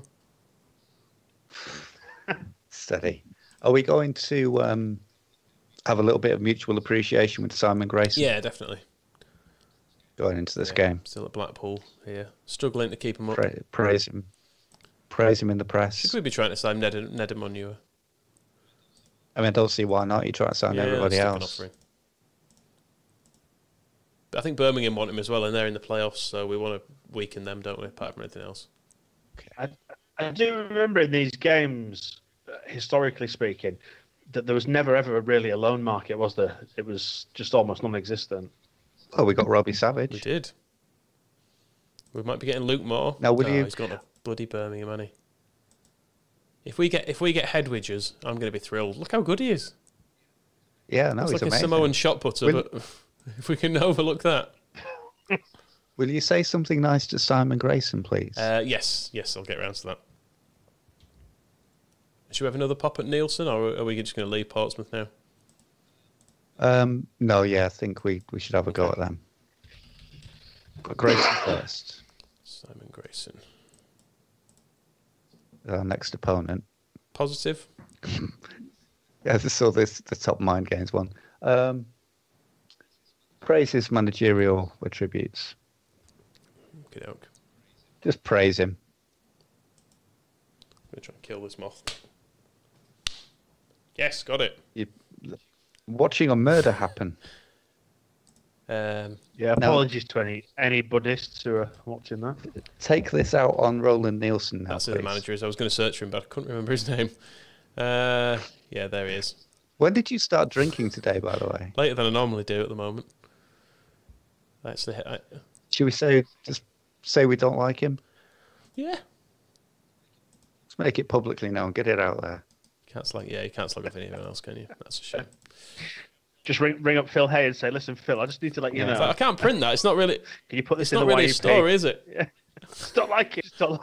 Steady. Are we going to have a little bit of mutual appreciation with Simon Grayson Yeah, definitely. going into this game? Still at Blackpool here, struggling to keep him up. Praise him. Praise him in the press. Should we be trying to sign Nedum? I mean, I don't see why not. You try to sign everybody else. But I think Birmingham want him as well, and they're in the playoffs, so we want to weaken them, don't we? Apart from anything else. I do remember in these games, historically speaking, that there was never ever really a loan market, was there? It was just almost non-existent. Oh, we got Robbie Savage. We did. We might be getting Luke Moore. Now, will you? He's got a bloody Birmingham, hasn't he? If we get Hedwidges, I'm going to be thrilled. Look how good he is. Yeah, no, It's he's like amazing. a Samoan shot putter, but if we can overlook that. Will you say something nice to Simon Grayson, please? Yes, I'll get around to that. Should we have another pop at Nielsen, or are we just going to leave Portsmouth now? No, yeah, I think we should have a go at them. But Grayson first. Simon Grayson. Our next opponent. Positive? Yeah, so the top mind games one. Praise his managerial attributes. Okay, doke. Just praise him. I'm going to try and kill this moth. Yes, got it. Watching a murder happen. Yeah, apologies to any Buddhists who are watching that. Take this out on Roland Nielsen now, That's who please. the manager is. I was going to search for him, but I couldn't remember his name. Yeah, there he is. When did you start drinking today, by the way? Later than I normally do at the moment. Actually, Should we just say we don't like him? yeah. Let's make it publicly now and get it out there. You can't slag off anyone else, can you? That's a shame. Just ring up Phil Hay and say, listen, Phil, I just need to let you know. I can't print that. It's not really. Can you put this It's in not the really a YUP? story, is it? Yeah. Don't like it. Don't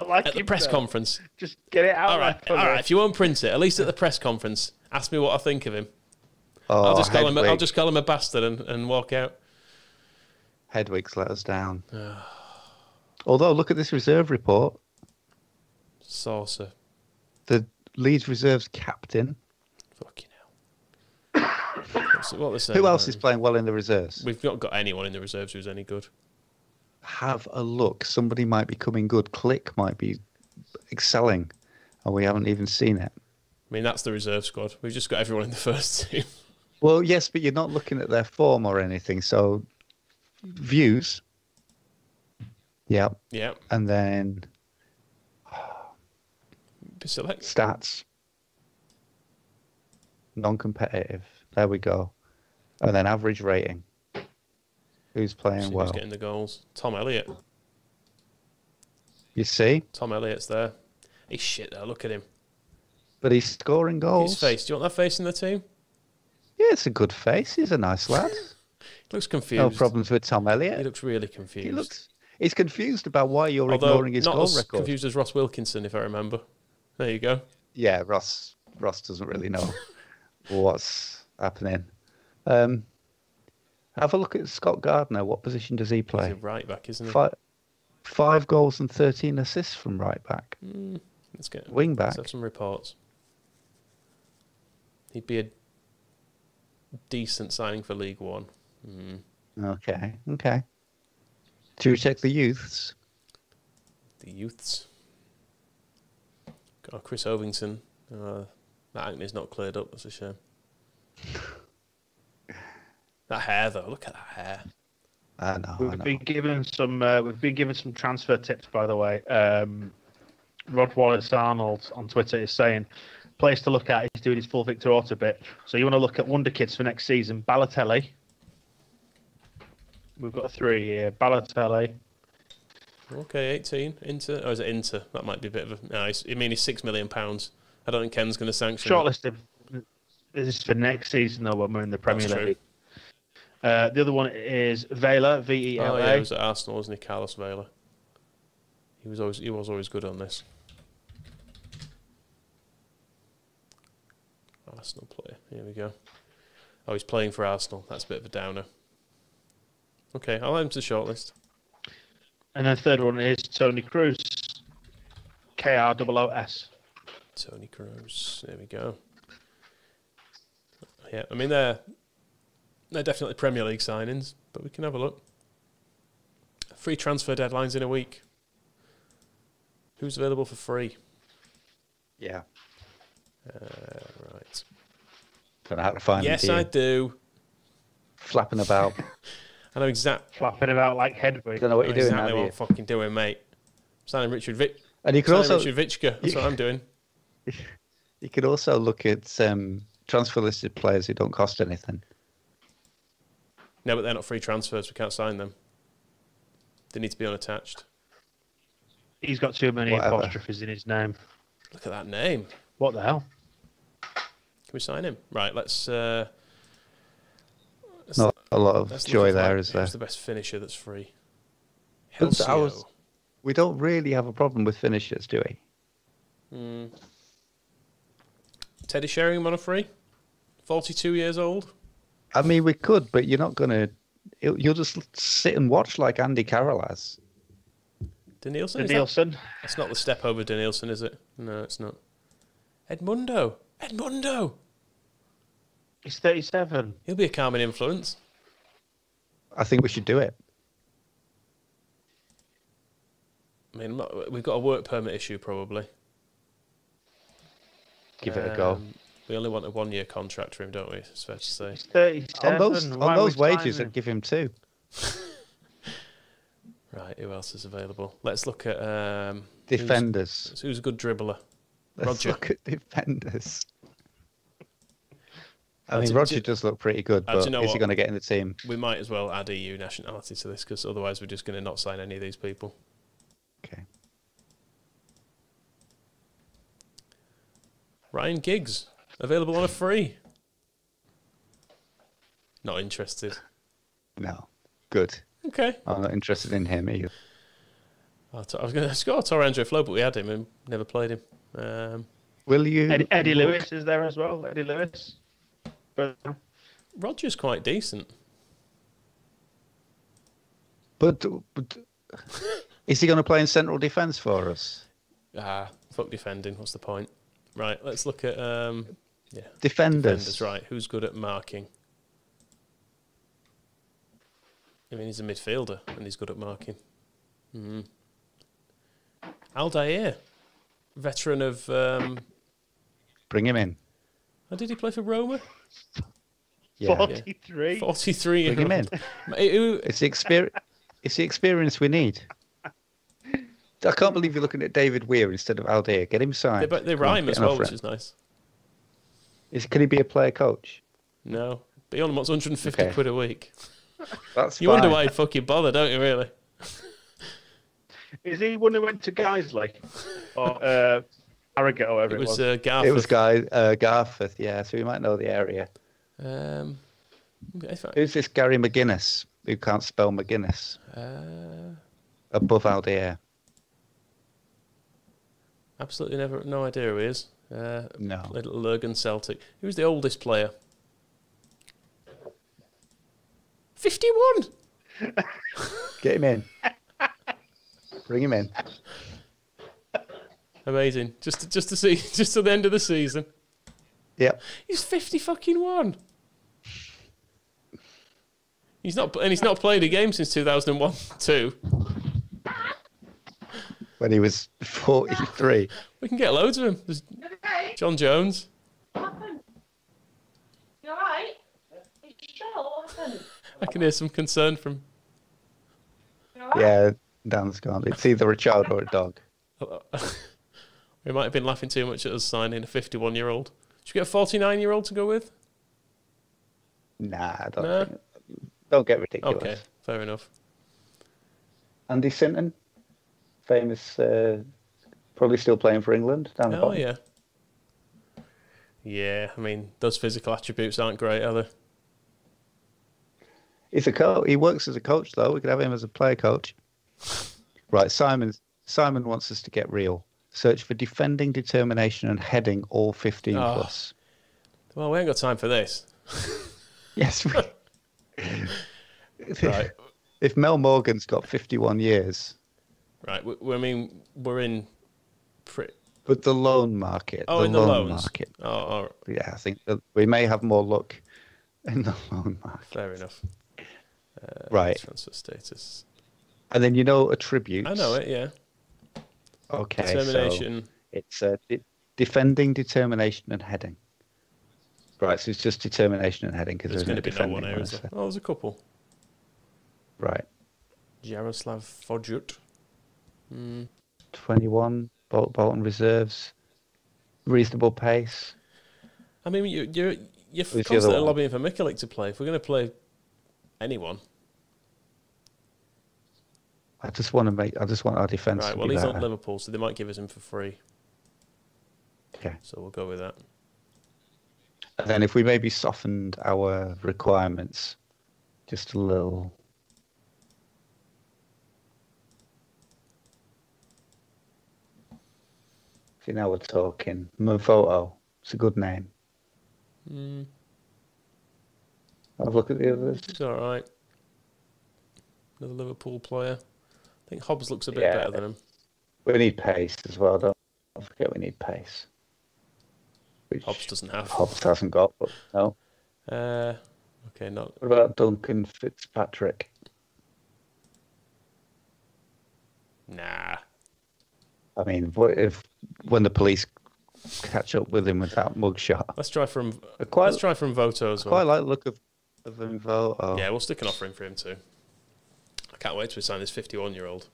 like At the him, press Phil. conference. Just get it out All right. there. If you won't print it, at least at the press conference, ask me what I think of him. Oh, I'll just call him a bastard and walk out. Hedwig's let us down. Although, look at this reserve report. Saucer. The Leeds reserves captain. Fucking hell. What they're saying Who else about is him. playing well in the reserves? We've not got anyone in the reserves who's any good. Have a look. Somebody might be coming good. Click might be excelling, and we haven't even seen it. I mean, that's the reserve squad. We've just got everyone in the first team. Well, yes, but you're not looking at their form or anything. So, views. Yeah. Yeah. And then Select. stats. Non-competitive. There we go. And then average rating. Who's playing well? Who's getting the goals? Tom Elliott. You see? Tom Elliott's there. He's shit though. Look at him. But he's scoring goals. His face. Do you want that face in the team? Yeah, it's a good face. He's a nice lad. He looks confused. No problems with Tom Elliott. He looks really confused. He's confused about why you're Although ignoring his not goal as record. confused as Ross Wilkinson, if I remember. There you go. Yeah, Ross doesn't really know what's happening. Have a look at Scott Gardner. What position does he play? He's a right back, isn't he? 5 goals and 13 assists from right back. Let's get Wing back. Let's have some reports. He'd be a decent signing for League One. Okay. Should we check the youths? The youths. Got Chris Ovington. That acne's not cleared up. That's a shame. That hair, though. Look at that hair. I know. We've been given some transfer tips, by the way. Rod Wallace Arnold on Twitter is saying, place to look at. He's doing his full Victor Orta bit. So you want to look at wonder kids for next season. Balotelli. We've got 3 here. Balotelli. Okay, 18. Inter. Or is it Inter? That might be a bit of a... No, he's £6 million. I don't think Ken's going to sanction it. Shortlisted. This is for next season, though, when we're in the Premier That's true. League. The other one is Vela, Vela. Oh yeah, he was at Arsenal, wasn't he, Carlos Vela? He was always good on this. Arsenal player. Here we go. Oh, he's playing for Arsenal. That's a bit of a downer. Okay, I'll add him to the shortlist. And the third one is Tony Cruz, KROOS. Tony Cruz. There we go. Yeah, I mean they're definitely Premier League signings, but we can have a look. Free transfer deadlines in a week. Who's available for free? Yeah. Right. Don't know how to find them. Yes, I do. Flapping about. I know exactly. Flapping about like Hedwig. Don't know what you're doing. Exactly what I'm fucking doing, mate. Signing Richard And you could also Richard Vichka. That's what I'm doing. You could also look at transfer listed players who don't cost anything. No, but they're not free transfers. We can't sign them. They need to be unattached. He's got too many apostrophes in his name. Look at that name. What the hell? Can we sign him? Right, let's Not a lot of joy there, is there? Who's the best finisher that's free? But Helsio. we don't really have a problem with finishers, do we? Teddy Sheringham on a free? 42 years old? I mean, we could, but you're not going to... You'll just sit and watch like Andy Carroll has. Danielson? That's not the step over Danielson, is it? No, it's not. Edmundo! He's 37. He'll be a calming influence. I think we should do it. I mean, we've got a work permit issue, probably. Give it a go. We only want a 1-year contract for him, don't we? It's fair to say. He's 37. On those wages, I'd give him 2. Right, who else is available? Let's look at... defenders. Who's a good dribbler? Let's Roger. look at defenders. I mean, Roger does look pretty good, but is he going to get in the team? We might as well add EU nationality to this, because otherwise we're just going to not sign any of these people. Okay. Ryan Giggs, available on a free. Not interested. No. Good. Okay. I'm not interested in him either. I was going to score Torandro Flo, but we had him and never played him. Will you? Eddie Lewis is there as well. Eddie Lewis. Roger's quite decent. But is he going to play in central defence for us? Fuck defending. What's the point? Right, let's look at defenders. Right, who's good at marking? I mean, he's a midfielder and he's good at marking. Aldair, veteran of. Bring him in. Oh, did he play for Roma? Yeah. 43. 43. Bring him in. It's the experience we need. I can't believe you're looking at David Weir instead of Aldair. Get him signed. They rhyme as well, which is nice. Can he be a player coach? No. But he only wants 150 quid a week. That's You wonder why he'd fucking bother, don't you, really? Is he one who went to Guiseley? Or Harrogate or whatever it was? Garforth. It was Garforth, yeah, so we might know the area. Who's this Gary McGuinness, who can't spell McGuinness? Above Aldair. Absolutely no idea who he is. No. Little Lurgan Celtic. Who's the oldest player? 51! Get him in. Bring him in. Amazing. Just to see, just to the end of the season. Yep. He's 50-1. He's not played a game since 2001-2. When he was 43. We can get loads of him. There's John Jones. What happened? You alright? You sure? What happened? I can hear some concern from. You alright? Yeah, Dan's gone. It's either a child or a dog. We might have been laughing too much at us signing a 51-year-old. Should we get a 49-year-old to go with? Nah, don't get ridiculous. Okay, fair enough. Andy Sinton, famous, probably still playing for England. Down the bottom. Yeah. Yeah, I mean, those physical attributes aren't great, are they? He's a coach. He works as a coach, though. We could have him as a player coach. Right, Simon wants us to get real. Search for defending, determination, and heading all 15 plus. Well, we ain't got time for this. Yes. Right. If Mel Morgan's got 51 years. Right. I mean, we're in. But the loan market. Oh, in the loans market. Oh, yeah. I think that we may have more luck in the loan market. Fair enough. Right. Transfer status. And then attributes. I know it. Yeah. Okay. Determination. So it's defending, determination, and heading. Right. So it's just determination and heading because there's going to be no defending one here, is there? Oh, there's a couple. Right. Jaroslav Fodjut. 21. Bolton reserves. Reasonable pace. I mean, you're constantly lobbying for Mcphail to play. If we're going to play anyone, I just want our defence. Right. To well, be he's better. not Liverpool, so they might give us him for free. Okay. So we'll go with that. And then if we maybe softened our requirements just a little. See, now we're talking. Mcphail. It's a good name. Have a look at the others. He's all right. Another Liverpool player. I think Hobbs looks a bit better than him. We need pace as well. Don't forget we need pace. Which Hobbs doesn't have. Hobbs hasn't got, but no. Okay, not. What about Duncan Fitzpatrick? Nah. I mean, when the police catch up with him with that mugshot? Let's try from Voto as well. I quite like the look of Voto. Yeah, we'll stick an offer in for him too. I can't wait to sign this 51-year-old.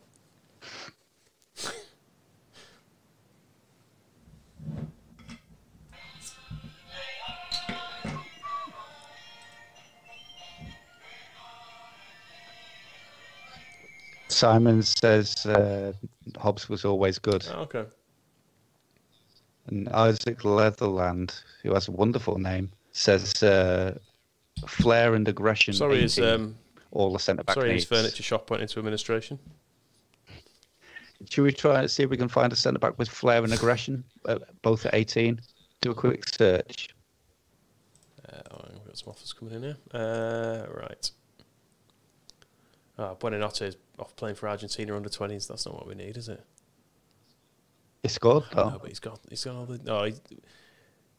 Simon says Hobbs was always good. Oh, okay. And Isaac Leatherland, who has a wonderful name, says flair and aggression. Sorry, his all the centre back. Sorry, his furniture shop went into administration. Should we try and see if we can find a centre back with flair and aggression, both at 18? Do a quick search. We've got some offers coming in here. Right. Buonanotte is off playing for Argentina under 20s. That's not what we need, is it? He scored though. No, but he's got all the.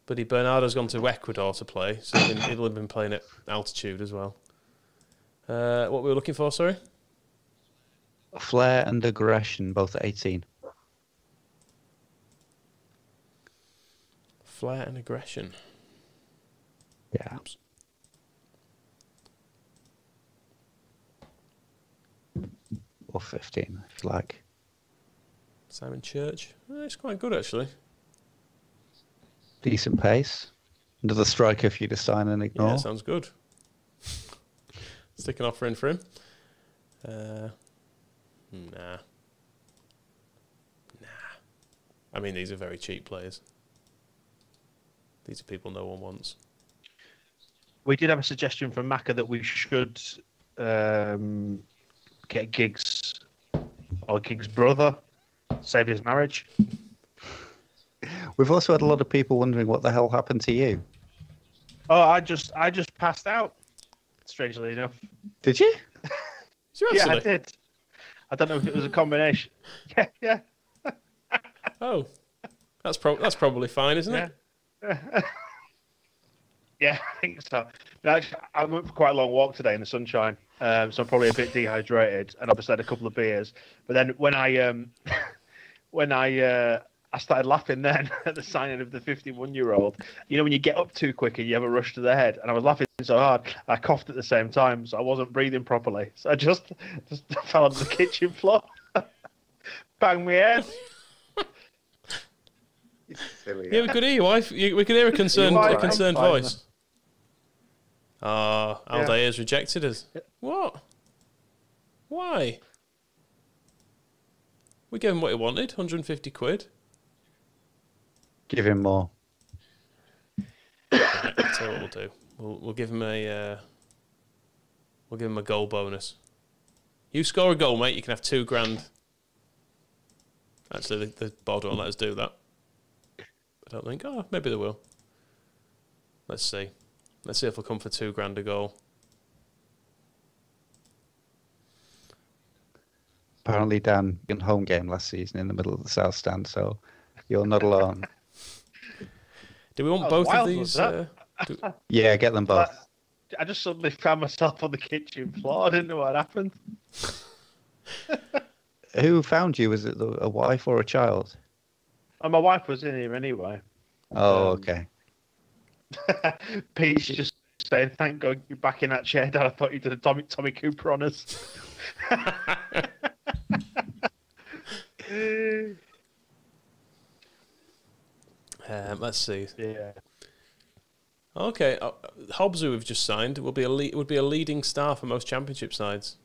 Buddy Bernardo's gone to Ecuador to play, so he'll have been playing at altitude as well. What we were looking for, sorry? Flair and aggression, both at 18. Flair and aggression. Yeah. Oops. Or 15, if you like. Simon Church. It's quite good, actually. Decent pace. Another striker for you to sign and ignore. Yeah, sounds good. Stick an offer in for him. Nah. I mean, these are very cheap players. These are people no one wants. We did have a suggestion from Macca that we should get Giggs or Giggs' brother, save his marriage. We've also had a lot of people wondering what the hell happened to you. Oh, I just passed out. Strangely enough. Did you? Yeah, I did. I don't know if it was a combination. Yeah. Oh, that's probably fine, isn't it? Yeah, I think so. Actually, I went for quite a long walk today in the sunshine, so I'm probably a bit dehydrated, and obviously had a couple of beers. But then when I started laughing then at the signing of the 51-year-old. You know, when you get up too quick and you have a rush to the head, and I was laughing so hard, I coughed at the same time, so I wasn't breathing properly. So I just fell on the kitchen floor, banged my head. Silly, Yeah, we could hear your wife. We could hear a concerned voice. Alday has rejected us. What? Why? We gave him what he wanted, 150 quid. Give him more. tell you what we'll do. We'll give him a goal bonus. You score a goal, mate, you can have £2,000. Actually, the board won't let us do that. I don't think. Oh, maybe they will. Let's see. Let's see if they'll come for £2,000 a goal. Apparently, Dan in home game last season in the middle of the South Stand, so you're not alone. Do we want both of these? Yeah, get them both. I just suddenly found myself on the kitchen floor. I didn't know what happened. Who found you? Was it a wife or a child? And my wife was in here anyway. Oh, okay. Pete's just saying, "Thank God you're back in that chair, Dad. I thought you did a Tommy Cooper on us." Let's see. Yeah. Okay, Hobbs, who we've just signed, would be a leading star for most Championship sides.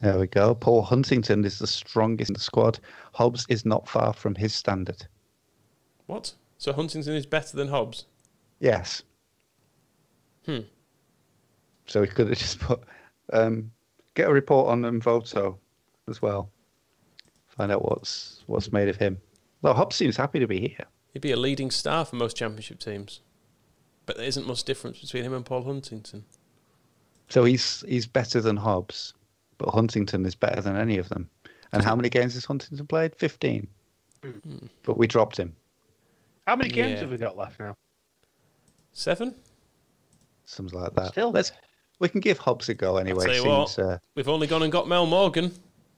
There we go. Paul Huntington is the strongest in the squad. Hobbs is not far from his standard. What? So Huntington is better than Hobbs? Yes. So we could have just put get a report on Mvoto as well. Find out what's made of him. Well, Hobbs seems happy to be here. He'd be a leading star for most Championship teams. But there isn't much difference between him and Paul Huntington. So he's better than Hobbs, but Huntington is better than any of them. And how many games has Huntington played? 15. But we dropped him. How many games have we got left now? 7? Something like that. Still. We can give Hobbs a go anyway. I'll tell you what, we've only gone and got Mel Morgan.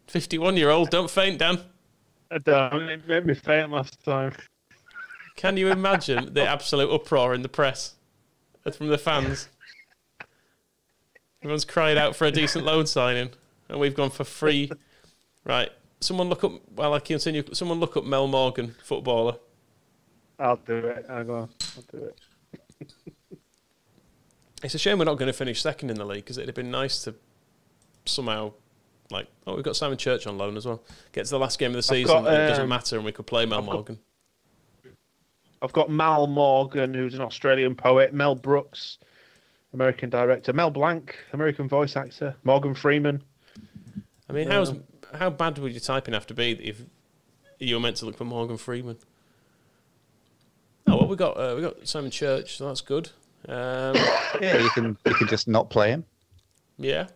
51-year-old. Don't faint, Dan. I don't. It made me faint last time. Can you imagine the absolute uproar in the press from the fans? Everyone's crying out for a decent loan signing, and we've gone for free. Right, someone look up. While I continue, someone look up Mel Morgan, footballer. I'll do it. I'll do it. It's a shame we're not going to finish second in the league, because it'd have been nice to somehow, we've got Simon Church on loan as well. Get to the last game of the season, it doesn't matter, and we could play Mel Morgan. I've got Mal Morgan, who's an Australian poet, Mel Brooks, American director, Mel Blanc, American voice actor, Morgan Freeman. I mean, how bad would your typing have to be if you were meant to look for Morgan Freeman? Oh well, we got Simon Church, so that's good. Yeah, you can just not play him. Yeah.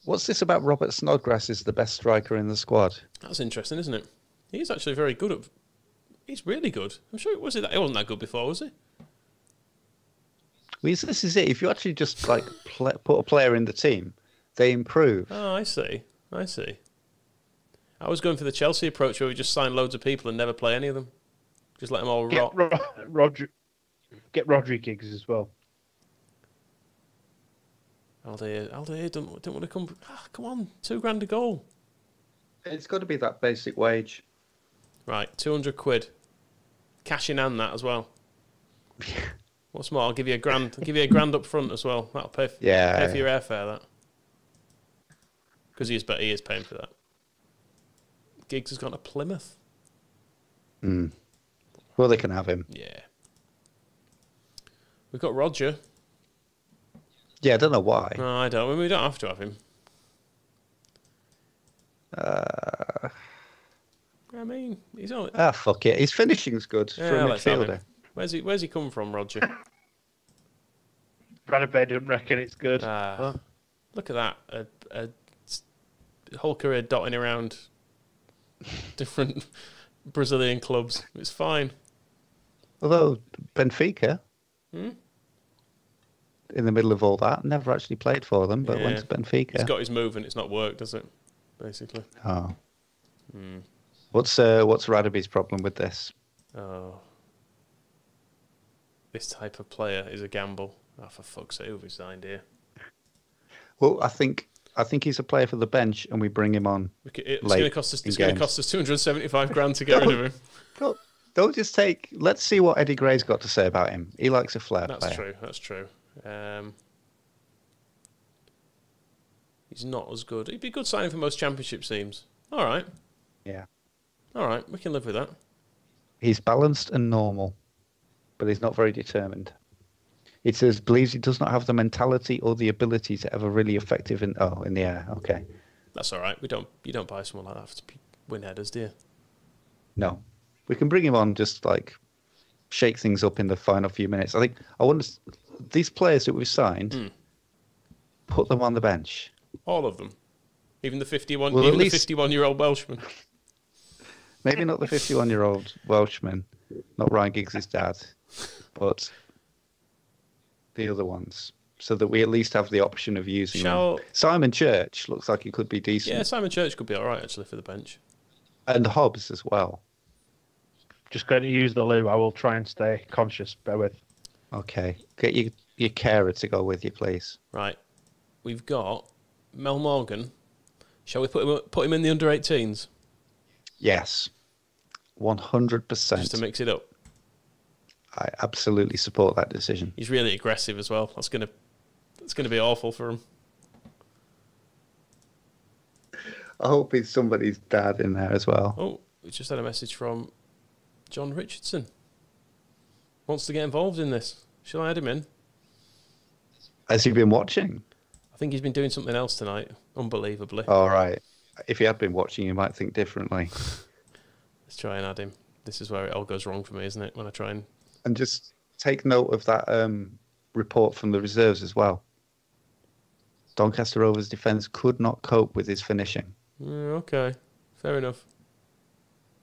What's this about Robert Snodgrass is the best striker in the squad? That's interesting, isn't it? He's actually very good at. He's really good. I'm sure he wasn't that good before, was he? Well, this is it. If you actually just put a player in the team, they improve. Oh, I see. I was going for the Chelsea approach where we just sign loads of people and never play any of them. Just let them all rot. Get Rodri gigs as well. Aldair don't want to come. Come on, £2,000 a goal. It's got to be that basic wage. Right, £200. Cash in hand that as well. What's more, I'll give you £1,000. I'll give you £1,000 up front as well. That'll pay for your airfare. That because he is paying for that. Giggs has gone to Plymouth. Well, they can have him. Yeah. We've got Roger. Yeah, I don't know why. No, I don't. I mean, we don't have to have him. I mean, he's only. Fuck it. His finishing's good for a midfielder. Where's he come from, Roger? Brad Bay doesn't reckon it's good. Look at that. A whole career dotting around different Brazilian clubs. It's fine. Although Benfica, in the middle of all that, never actually played for them, but went to Benfica. He's got his move and it's not worked, does it? Basically. Oh. What's Radaby's problem with this? Oh. This type of player is a gamble. Oh, for fuck's sake, who have we signed here? Well, I think he's a player for the bench, and we bring him on. It's going to cost us £275,000 to get rid of him. Don't just take. Let's see what Eddie Gray's got to say about him. He likes a flair player. That's true. He's not as good. He'd be a good signing for most Championship teams. All right. Yeah. All right, we can live with that. He's balanced and normal. but he's not very determined. It says believes he does not have the mentality or the ability to ever really effective in the air. Okay, That's all right. You don't buy someone like that to win headers, do you? no, we can bring him on just like shake things up in the final few minutes. I wonder these players that we've signed, put them on the bench. All of them, even the 51, Well, even the 51-year-old Welshman. Maybe not the 51-year-old Welshman, not Ryan Giggs' dad, but the other ones, so that we at least have the option of using them. Simon Church looks like he could be decent. Yeah, Simon Church could be all right, actually, for the bench. And Hobbs as well. Just going to use the loo. I will try and stay conscious. Bear with. Okay. Get your carer to go with you, please. Right. We've got Mel Morgan. Shall we put him in the under-18s? Yes. 100%. Just to mix it up. I absolutely support that decision. He's really aggressive as well. That's gonna be awful for him. I hope he's somebody's dad in there as well. Oh, we just had a message from John Richardson. Wants to get involved in this. Shall I add him in? Has he been watching? I think he's been doing something else tonight, unbelievably. All right. If he had been watching, you might think differently. Let's try and add him. This is where it all goes wrong for me, isn't it? When I try and just take note of that report from the reserves as well. Doncaster Rovers' defence could not cope with his finishing. Okay, fair enough.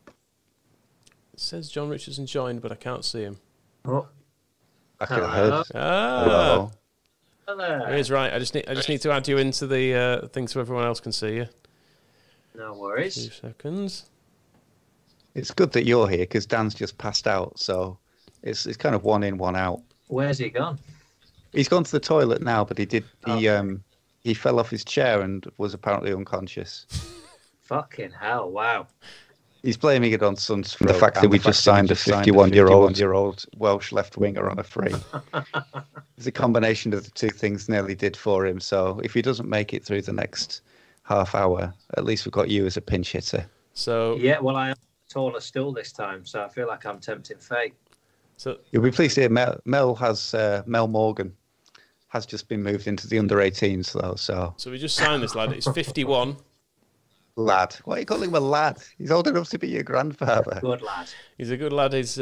It says John Richardson joined, but I can't see him. Oh, I could have heard. Hello. hello. He's right. I just need to add you into the thing so everyone else can see you. No worries. 2 seconds. It's good that you're here because Dan's just passed out, so it's kind of one in, one out. Where's he gone? He's gone to the toilet now, but he fell off his chair and was apparently unconscious. Fucking hell! Wow. He's blaming it on sunstroke. The fact that we just signed a 51-year-old Welsh left winger on a free. It's a combination of the two things nearly did for him. So if he doesn't make it through the next half hour, at least we've got you as a pinch hitter. So yeah, well, I am taller still this time, so I feel like I'm tempting fate. So you'll be pleased to hear Mel Morgan has just been moved into the under-18s though. So we just signed this lad. He's 51. Lad, why are you calling him a lad? He's old enough to be your grandfather. Good lad. He's a good lad. Is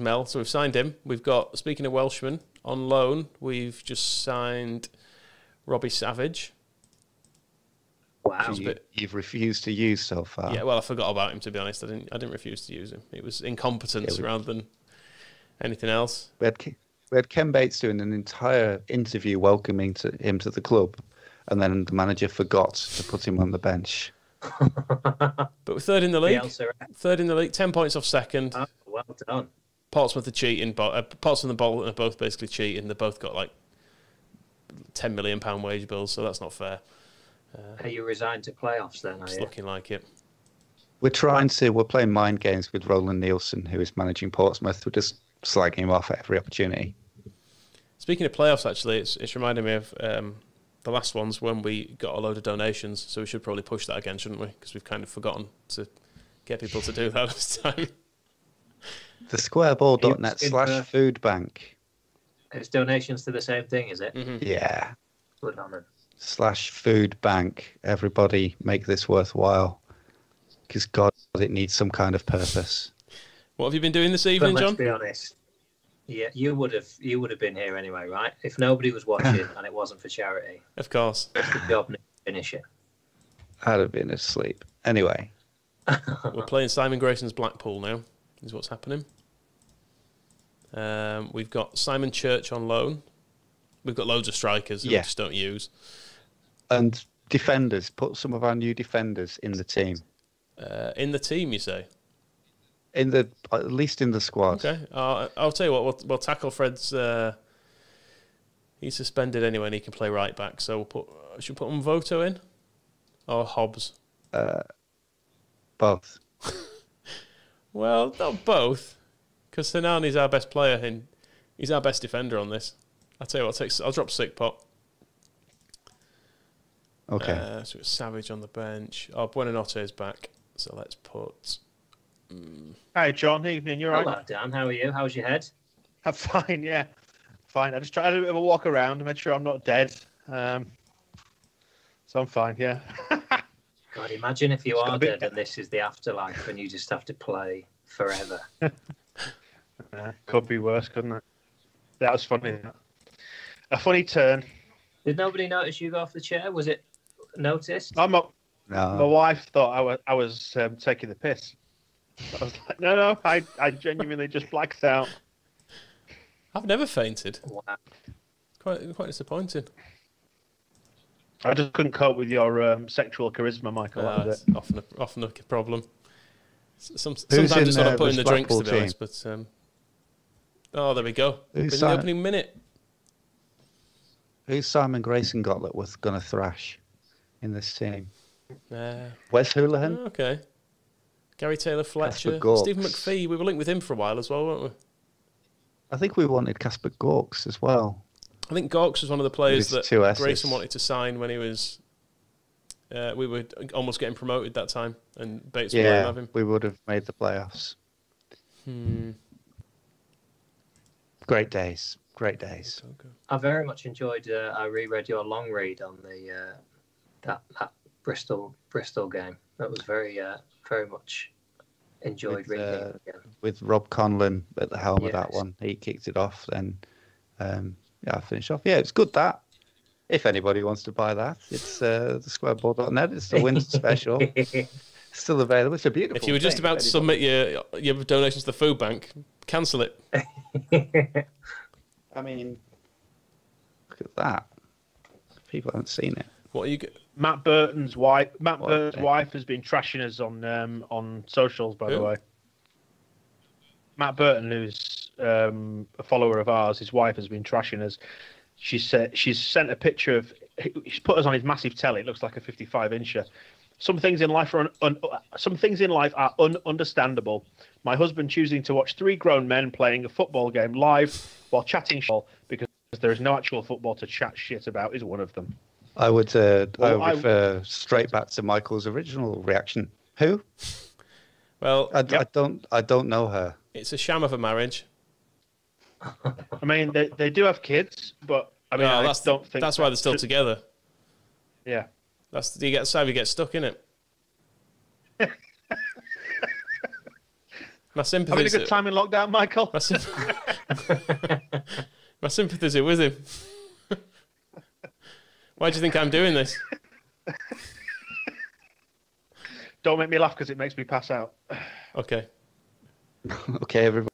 Mel? So we've signed him. We've got, speaking of Welshmen on loan, we've just signed Robbie Savage. Wow. You've refused to use so far. Yeah, well, I forgot about him, to be honest. I didn't refuse to use him. It was incompetence rather than anything else. We had Ken Bates doing an entire interview welcoming him to the club, and then the manager forgot to put him on the bench. But we're third in the league. 10 points off second. Oh, well done. Portsmouth are cheating. Portsmouth and Bolton are both basically cheating. They've both got like £10 million wage bills, so that's not fair. Are you resigned to playoffs then? It's looking like it. We're playing mind games with Roland Nielsen, who is managing Portsmouth. We're just slagging him off at every opportunity. Speaking of playoffs, actually, it's reminding me of the last ones when we got a load of donations, so we should probably push that again, shouldn't we? Because we've kind of forgotten to get people to do that this time. The squareball.net/food bank. It's donations to the same thing, is it? Mm-hmm. Yeah. Good on it. /food bank. Everybody make this worthwhile. Because God, it needs some kind of purpose. What have you been doing this evening, John? Let's be honest. Yeah, you would have been here anyway, right? If nobody was watching and it wasn't for charity. Of course. It's the job to finish it. I'd have been asleep. Anyway. We're playing Simon Grayson's Blackpool now, is what's happening. We've got Simon Church on loan. We've got loads of strikers that we just don't use. And defenders. Put some of our new defenders in the team. In the team, you say? At least in the squad. Okay. I'll tell you what, we'll tackle Fred's... he's suspended anyway and he can play right back, so should we put Mvoto in? Or Hobbs? Both. Well, not both. Because Sinani's our best player and he's our best defender on this. I'll tell you what, I'll drop Sick Pot. Okay. So it's Savage on the bench. Buonanotte is back. So let's put... Hi, John. Evening. You're right. Hello, Dan. How are you? How's your head? I'm fine, yeah. Fine. I just tried a bit of a walk around to make sure I'm not dead. So I'm fine, yeah. God, imagine if you It's got are a bit- dead and this is the afterlife and you just have to play forever. Could be worse, couldn't it? That was funny. A funny turn. Did nobody notice you go off the chair? Was it noticed? My No. wife thought I was taking the piss. I was like, no, I genuinely just blacked out. I've never fainted. Wow. Quite disappointing. I just couldn't cope with your sexual charisma, Michael. That was it. Often a problem. Sometimes in, it's not putting this the drinks, to be Blackpool honest. But oh, there we go. In Who's the opening minute. Who's Simon Grayson got that was going to thrash in this team? Uh, Wes Houlihan? okay. Gary Taylor-Fletcher. Gorks. Stephen McPhee. We were linked with him for a while as well, weren't we? I think we wanted Casper Gorks as well. I think Gorks was one of the players With that two S's. Grayson wanted to sign when he was. We were almost getting promoted that time, and Bates wouldn't have him. We would have made the playoffs. Hmm. Great days. Great days. Okay. I very much enjoyed. I reread your long read on the that Bristol game. That was very much enjoyed reading it again. With Rob Conlon at the helm of that Yes. one. He kicked it off. Then, I finished off. Yeah, it's good that. If anybody wants to buy that, it's the squareball.net. It's the winter special. Still available. It's a beautiful If you were just thing, about to submit your donations to the food bank, cancel it. I mean, look at that. People haven't seen it. What are you? Matt Burton's wife. Matt What Burton's the- wife has been trashing us on socials, by the Who? way. Matt Burton, who's a follower of ours, his wife has been trashing us. She's sent a picture of. He's put us on his massive telly. It looks like a 55-incher. Some things in life are understandable. My husband choosing to watch three grown men playing a football game live while chatting because there is no actual football to chat shit about is one of them. I would Well, I refer straight back to Michael's original reaction. Who? Well, I don't know her. it's a sham of a marriage. I mean, they do have kids, but I mean, No, I don't think that's why they're still should- together. Yeah. That's how you get stuck in it. My Having a sympathies. good time in lockdown, Michael? My sympathies are with him. Why do you think I'm doing this? Don't make me laugh because it makes me pass out. Okay, Okay, everybody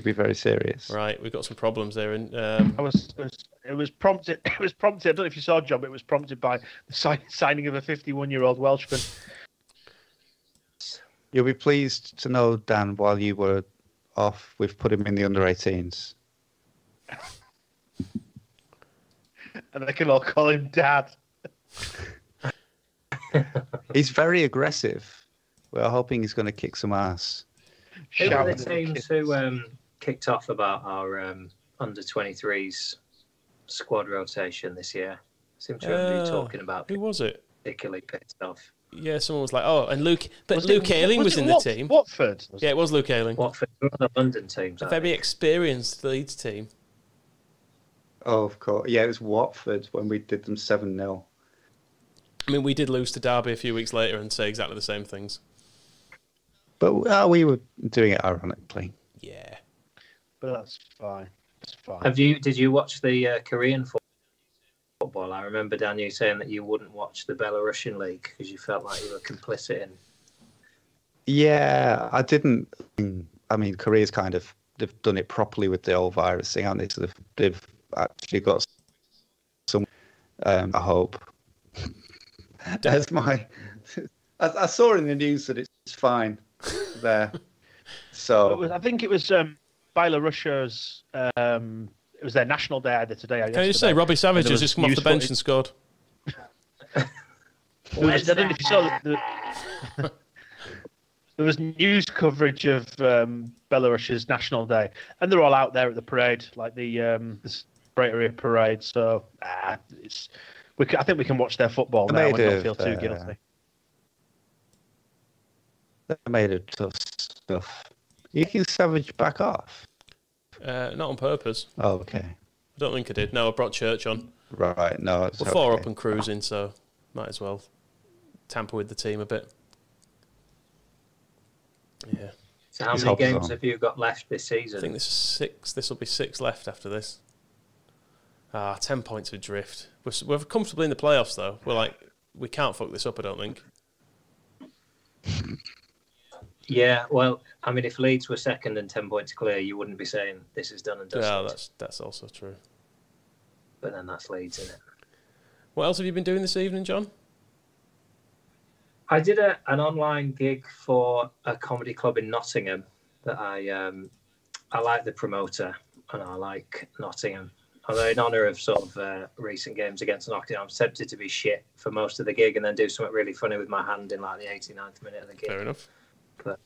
be very serious. right. We've got some problems there, and It was prompted. It was prompted. I don't know if you saw, John, but it was prompted by the signing of a 51-year-old Welshman. You'll be pleased to know, Dan, while you were off, we've put him in the under-18s. And they can all call him Dad. He's very aggressive. We're hoping he's going to kick some ass. Who were Shouting the at the teams kids. who kicked off about our under-23s squad rotation this year? Seem to remember you talking about who was it? particularly pissed off. Yeah, someone was like, "Oh, and Luke." But Was Luke it- Ayling was it in the team. Watford. Yeah, it was Luke Ayling. Watford were on the London teams. A aren't very they? experienced Leeds team. Oh, of course. Yeah, it was Watford when we did them 7-0. I mean, we did lose to Derby a few weeks later and say exactly the same things. But we were doing it ironically. Yeah. But that's fine. That's fine. Did you watch the Korean football? I remember Dan, you saying that you wouldn't watch the Belarusian league because you felt like you were complicit in. Yeah, I didn't. I mean, Korea's they've done it properly with the old virus thing, haven't they? So they've actually got some. I hope. That's my. I saw in the news that it's fine there. So I think it was Belarusia's. It was their national day either today or Can I just say, yesterday. Robbie Savage And there has was just come off the news bench footage. and scored. There was, I don't know if you saw there was news coverage of Belarus's National Day, and they're all out there at the parade, like the Great Area Parade. So I think we can watch their football now and not feel too guilty. They made it tough stuff. You can Savage back off. Not on purpose. Oh, okay. I don't think I did. No, I brought church on. Right, no, it's We're 4 up and cruising, so might as well tamper with the team a bit. Yeah. So how many games have you got left this season? I think this is 6. This will be 6 left after this. 10 points adrift. We're comfortably in the playoffs, though. We can't fuck this up, I don't think. Yeah, well, I mean, if Leeds were second and 10 points clear, you wouldn't be saying this is done and dusted. Yeah, that's also true. But then that's Leeds, isn't it? What else have you been doing this evening, John? I did an online gig for a comedy club in Nottingham that I like the promoter and I like Nottingham. Although in honour of sort of recent games against Nottingham, I'm tempted to be shit for most of the gig and then do something really funny with my hand in like the 89th minute of the gig. Fair enough. But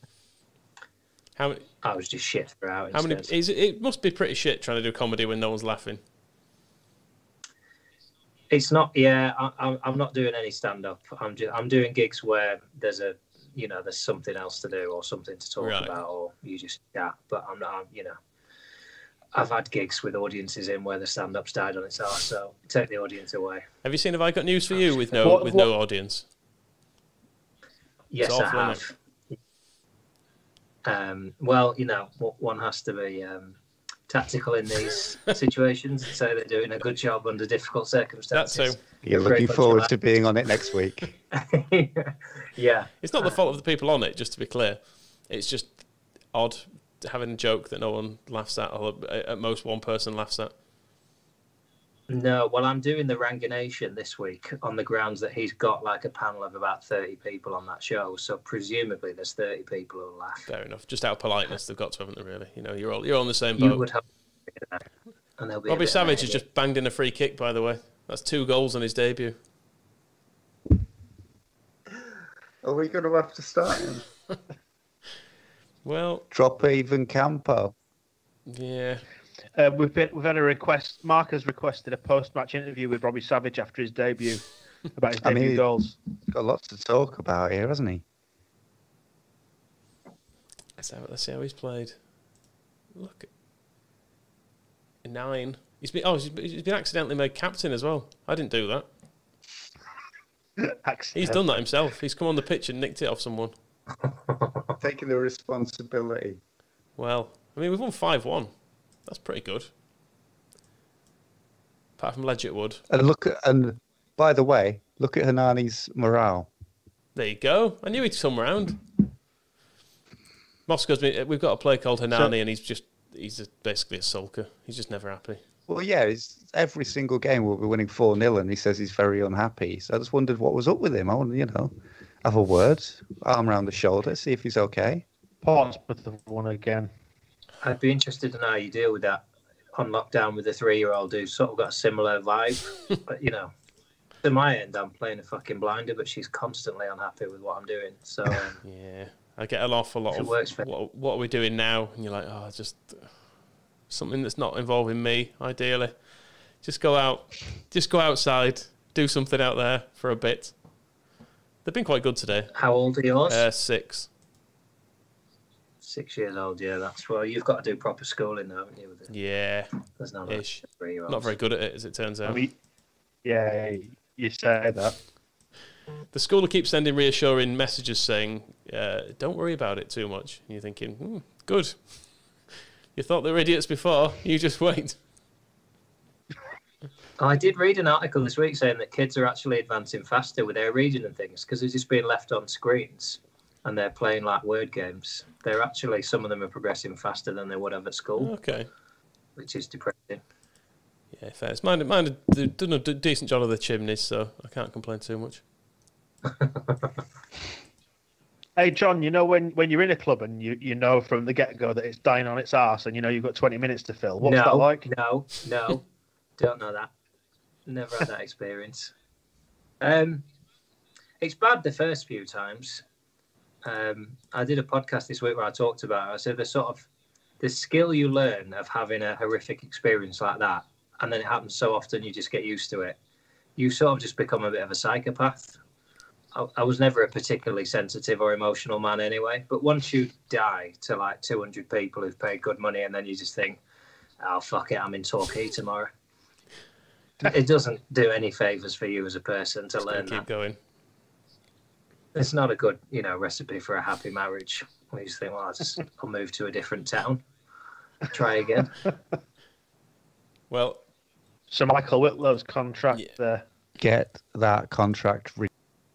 how many? I was just shit throughout. How many? It must be pretty shit trying to do comedy when no one's laughing. It's not. Yeah, I'm not doing any stand up. I'm doing gigs where there's something else to do or something to talk about, or you just chat. But I'm not. I've had gigs with audiences in where the stand up's died on its arse, so take the audience away. Have you seen Have I Got News for You with no audience? Yes, I have. Well, one has to be tactical in these situations and say they're doing a good job under difficult circumstances. That's so. You're looking forward to being on it next week. Yeah. It's not the fault of the people on it, just to be clear. It's just odd having a joke that no one laughs at, or at most one person laughs at. No, well, I'm doing the Ranganation this week on the grounds that he's got like a panel of about 30 people on that show. So presumably there's 30 people who'll laugh. Fair enough. Just out of politeness, they've got to, haven't they? Really, you're on the same boat. You would hope. And Robbie Savage has just banged in a free kick, by the way. That's 2 goals on his debut. Are we going to have to start him? Well, drop even Campo. Yeah. We've had a request. Mark has requested a post-match interview with Robbie Savage after his debut about his debut goals. He's got lots to talk about here, hasn't he? Let's see how he's played. Look, 9. He's been accidentally made captain as well. I didn't do that. He's done that himself. He's come on the pitch and nicked it off someone. Taking the responsibility. Well, I mean, we've won 5-1. That's pretty good. Apart from Ledgett Wood. And by the way, look at Hernani's morale. There you go. I knew he'd come round. We've got a player called Hernani, and he's basically a sulker. He's just never happy. Well, yeah, every single game we'll be winning 4-0, and he says he's very unhappy. So I just wondered what was up with him. I want to, have a word, arm around the shoulder, see if he's okay. Portsmouth have won again. I'd be interested to know how you deal with that on lockdown with a 3-year-old who's sort of got a similar vibe. But, to my end, I'm playing a fucking blinder, but she's constantly unhappy with what I'm doing. So yeah, I get an awful lot of what are we doing now? And you're like, just something that's not involving me, ideally. Just go outside, do something out there for a bit. They've been quite good today. How old are yours? 6. 6 years old, yeah. You've got to do proper schooling now, haven't you? With it? Yeah. There's no ish. Not very good at it, as it turns out. Yeah, you say that. The school keeps sending reassuring messages saying, don't worry about it too much. And you're thinking, good. You thought they were idiots before. You just wait. I did read an article this week saying that kids are actually advancing faster with their reading and things because they're just being left on screens and they're playing like word games. Some of them are progressing faster than they would have at school. Okay. Which is depressing. Yeah, fair. Mine have done a decent job of the chimneys, so I can't complain too much. Hey, John, when you're in a club and you know from the get-go that it's dying on its arse and you've got 20 minutes to fill, what's that like? No, don't know that. Never had that experience. It's bad the first few times. I did a podcast this week where I talked about it. I said the skill you learn of having a horrific experience like that, and then it happens so often you just get used to it. You sort of just become a bit of a psychopath. I was never a particularly sensitive or emotional man anyway, but once you die to like 200 people who've paid good money and then you just think, oh, fuck it, I'm in Torquay tomorrow. It doesn't do any favours for you as a person to learn that. Keep going. It's not a good, recipe for a happy marriage. You just think, well, I'll move to a different town. Try again. Well, So Michael Whitlow's contract there. Get that contract.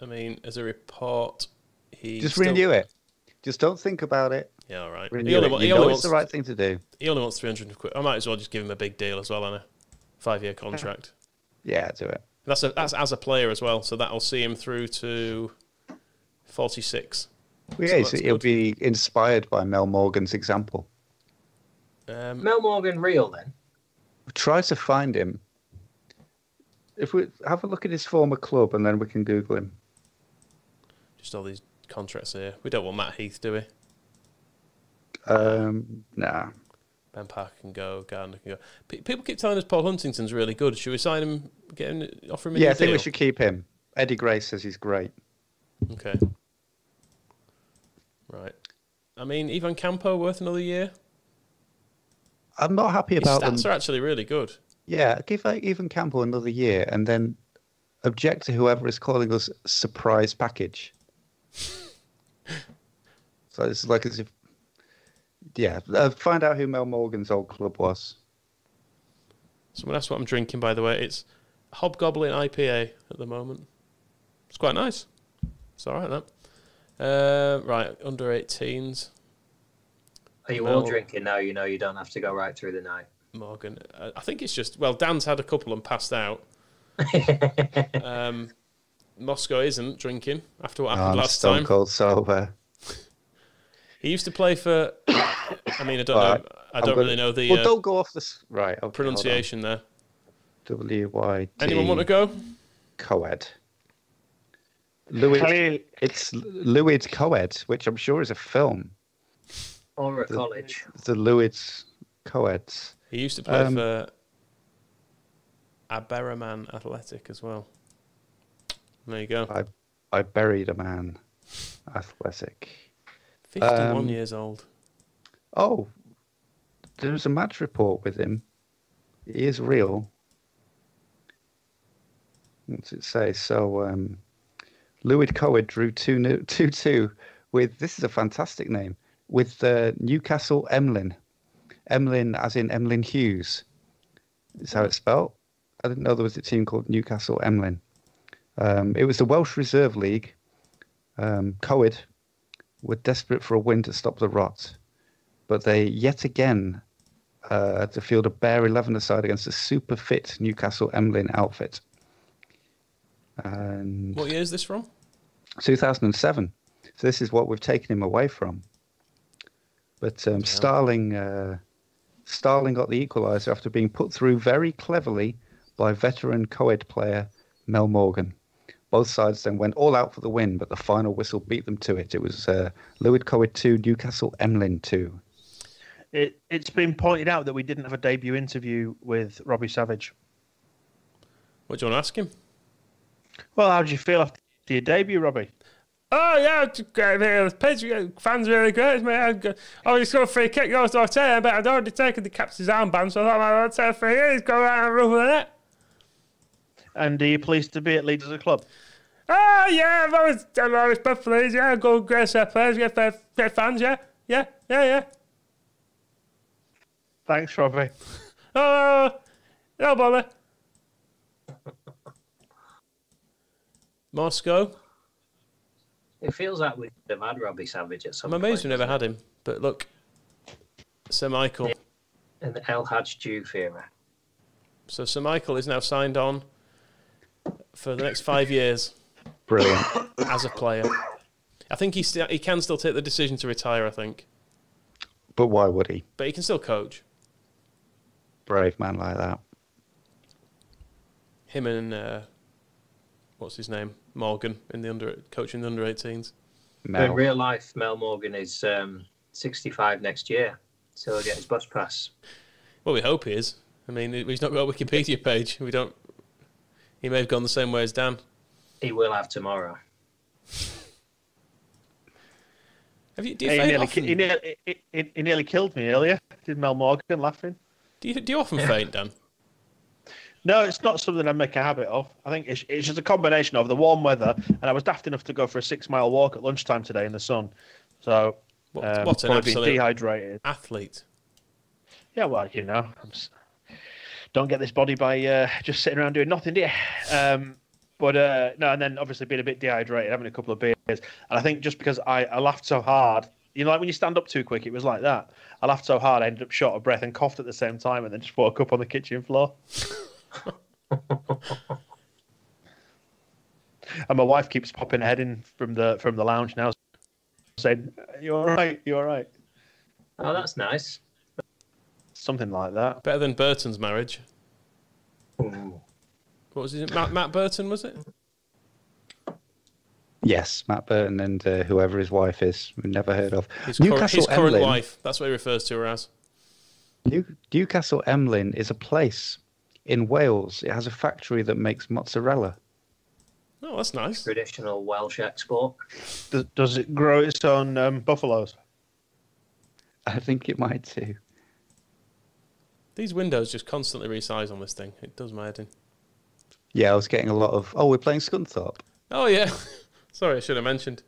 I mean, as a report, he Just renew it. Just don't think about it. Yeah, all right. Renew it. You know it's the right thing to do. He only wants 300 quid. I might as well just give him a big deal as well, on a 5-year contract. Yeah, do it. That's as a player as well, so that'll see him through to 46. Well, yeah, so he'll be inspired by Mel Morgan's example. Mel Morgan real then? Try to find him. If we have a look at his former club, and then we can Google him. Just all these contracts here. We don't want Matt Heath, do we? Nah. Ben Parker can go. Gardner can go. People keep telling us Paul Huntington's really good. Should we sign him? Offer him a new I think deal? we should keep him. Eddie Gray says he's great. Okay. Right. I mean, Ivan Campo worth another year? I'm not happy about His stats them. are actually really good. Yeah, give Ivan Campbell another year and then object to whoever is calling us surprise package. So it's like as if, find out who Mel Morgan's old club was. Someone asked what I'm drinking, by the way. It's Hobgoblin IPA at the moment. It's quite nice. It's all right, that. Right, under 18s. Are you all drinking now? You know you don't have to go right through the night. Morgan. I think it's just... Well, Dan's had a couple and passed out. Moscow isn't drinking after what happened last time. Stone cold sober. He used to play for... I mean, I don't know. I don't really know the don't go off this... Right, okay, pronunciation there. W-Y-D... Anyone want to go? Coed. It's Lewis Coed, which I'm sure is a film. Or a college. The Lewis Coeds. He used to play for Aberraman Athletic as well. There you go. I buried a man. Athletic. 51 years old. Oh, there's a match report with him. He is real. What's it say? So, Lewis Coed drew 2-2 with, this is a fantastic name, with Newcastle Emlyn. Emlyn as in Emlyn Hughes. Is how it's spelled. I didn't know there was a team called Newcastle Emlyn. It was the Welsh Reserve League. Coed were desperate for a win to stop the rot, but they yet again had to field a bare 11-a-side against a super fit Newcastle Emlyn outfit. And what year is this from? 2007. So this is what we've taken him away from. But Starling got the equaliser after being put through very cleverly by veteran Coed player Mel Morgan. Both sides then went all out for the win, but the final whistle beat them to it. It was Lewis Coed 2, Newcastle Emlyn 2. It's been pointed out that we didn't have a debut interview with Robbie Savage. What do you want to ask him? Well, how did you feel after your debut, Robbie? Oh, yeah, the pitch, fans really great. I was going free kick, goes to Ortega, but I'd already taken the captain's armband, so I thought I'd take free kick, he's going around and run with it. And are you pleased to be at Leeds as a club? Oh, yeah, I've always played for Leeds, yeah, good, great set players, great fans, yeah. Thanks, Robbie. Oh, no bother. Moscow. It feels like we could have had Robbie Savage at some point. I'm amazed we never had him, but look, Sir Michael. In the El Hadj Diouf era. So Sir Michael is now signed on for the next 5 years. Brilliant. As a player. I think he can still take the decision to retire, I think. But why would he? But he can still coach. Brave man like that. Him and, what's his name? Morgan, coaching the under-18s. In real life, Mel Morgan is 65 next year, so he'll get his bus pass. Well, we hope he is. I mean, he's not got a Wikipedia page. He may have gone the same way as Dan. He will have tomorrow. He nearly killed me earlier. Did Mel Morgan laughing? Do you often faint, Dan? No, it's not something I make a habit of. I think it's just a combination of the warm weather, and I was daft enough to go for a 6-mile walk at lunchtime today in the sun. So, What's an probably absolute being dehydrated. athlete? Yeah, well, don't get this body by just sitting around doing nothing, do you? No, and then obviously being a bit dehydrated, having a couple of beers. And I think just because I laughed so hard, like when you stand up too quick, it was like that. I laughed so hard, I ended up short of breath and coughed at the same time, and then just woke up on the kitchen floor. And my wife keeps popping her head in from the lounge now, saying, "You all right? You all right?" Oh, that's nice. Something like that. Better than Burton's marriage. Ooh. What was his name? Matt Burton, was it? Yes, Matt Burton and whoever his wife is, we've never heard of. His current wife. That's what he refers to her as. Newcastle Emlyn is a place in Wales. It has a factory that makes mozzarella. Oh, that's nice. Traditional Welsh export. Does it grow its own buffaloes? I think it might too. These windows just constantly resize on this thing. It does my head in. Yeah, I was getting a lot of... Oh, we're playing Scunthorpe. Oh, yeah. Sorry, I should have mentioned.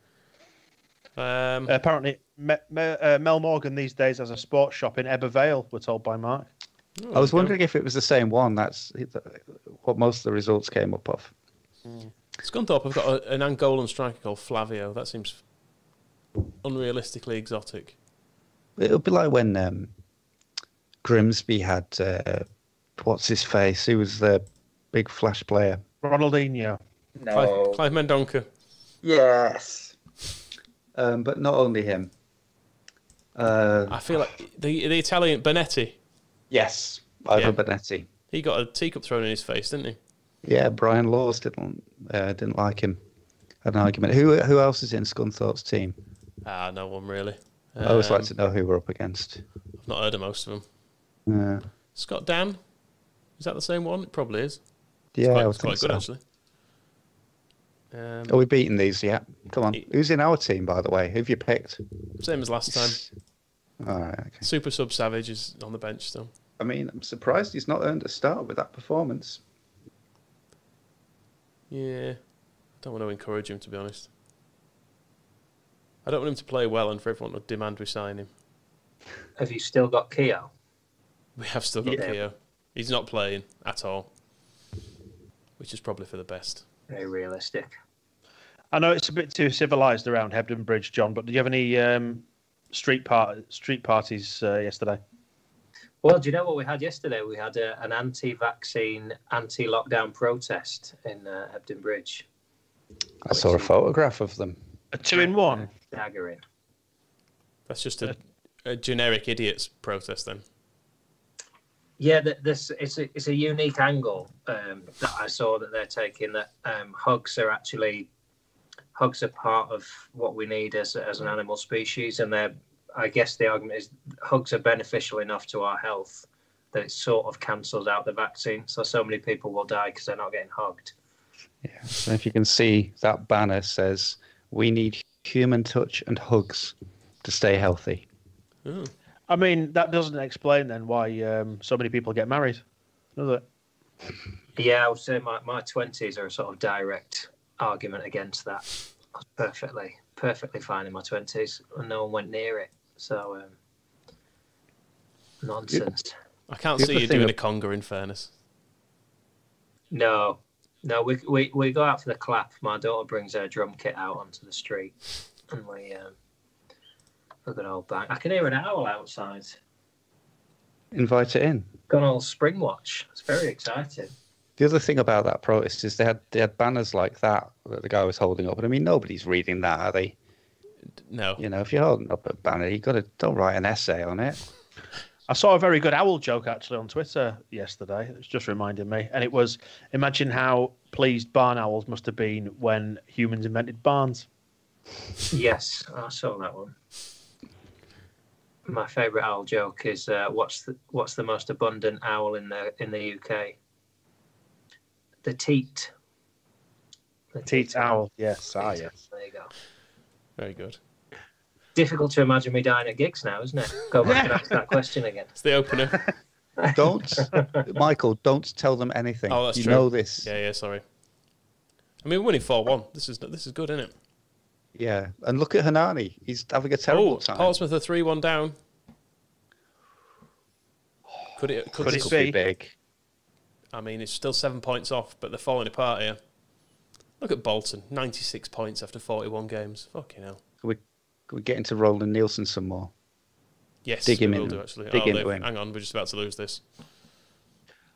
Apparently, Mel Morgan these days has a sports shop in Ebbw Vale, we're told by Mark. Oh, I was wondering if it was the same one. That's what most of the results came up of. Scunthorpe have got an Angolan striker called Flavio. That seems unrealistically exotic. It'll be like when Grimsby had... what's his face? Who was the big flash player? Ronaldinho. No. Clive Mendonca. Yes. But not only him. I feel like the Italian Benetti. Yes, Ivan Benetti. He got a teacup thrown in his face, didn't he? Yeah, Brian Laws didn't like him. Had an argument. Who else is in Scunthorpe's team? No one really. I always like to know who we're up against. I've not heard of most of them. Yeah. Scott Dan, is that the same one? It probably is. Yeah, it's quite good actually. Are we beating these yet? Come on. Who's in our team, by the way? Who've you picked? Same as last time. All right. Okay. Super Sub Savage is on the bench still. I mean, I'm surprised he's not earned a start with that performance. Yeah, I don't want to encourage him, to be honest. I don't want him to play well and for everyone to demand we sign him. Have you still got Keogh? We have still got Keogh. He's not playing at all, which is probably for the best. Very realistic. I know it's a bit too civilised around Hebden Bridge, John, but did you have any street parties yesterday? Well, do you know what we had yesterday? We had an anti-vaccine, anti-lockdown protest in Hebden Bridge. I saw a photograph of them. A 2-in-1? Staggering. That's just a generic idiots protest then. Yeah, it's a unique angle that I saw that they're taking. That hugs are part of what we need as an animal species, and I guess the argument is hugs are beneficial enough to our health that it sort of cancels out the vaccine. So many people will die because they're not getting hugged. Yeah. So if you can see, that banner says, "We need human touch and hugs to stay healthy." Ooh. I mean, that doesn't explain then why so many people get married, does it? Yeah, I would say my 20s are a sort of direct argument against that. I was perfectly fine in my 20s, and no one went near it. So, nonsense. I can't see you doing a conga, in fairness. No, we go out for the clap. My daughter brings her drum kit out onto the street, and we a good old bang. I can hear an owl outside. Invite it in. Got an old spring watch. It's very exciting. The other thing about that protest is they had banners like that the guy was holding up. And I mean, nobody's reading that, are they? No. You know, if you're holding up a banner, don't write an essay on it. I saw a very good owl joke actually on Twitter yesterday. It's just reminded me. And it was, imagine how pleased barn owls must have been when humans invented barns. Yes, I saw that one. My favourite owl joke is what's the most abundant owl in the UK? The teat. The teat owl. Yes. Yes. There you go. Very good. Difficult to imagine me dying at gigs now, isn't it? Go back and ask that question again. It's the opener. Don't, Michael. Don't tell them anything. Oh, that's you true. know this. Yeah. Sorry. I mean, we're winning 4-1. This is good, isn't it? Yeah, and look at Hanani. He's having a terrible time. Portsmouth are 3-1 down. Could it be big? I mean, it's still 7 points off, but they're falling apart here. Look at Bolton, 96 points after 41 games. Fucking hell. Can we get into Roland Nielsen some more? Yes, Dig him we will in. do, actually. Dig into him. Hang on, we're just about to lose this.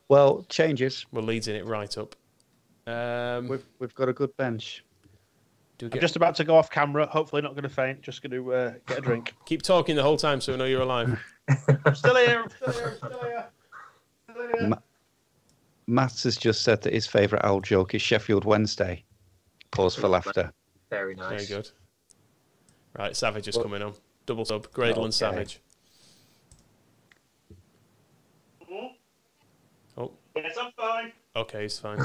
Well, changes. We're leading it right up. We've got a good bench. I'm just about to go off camera. Hopefully not going to faint. Just going to get a drink. Keep talking the whole time so we know you're alive. I'm still here. Matt has just said that his favourite owl joke is Sheffield Wednesday. Pause for laughter. Very nice. Very good. Right, Savage is coming on. Double sub, Gradle and Savage. Oh. Yes, I'm fine. Okay, he's fine.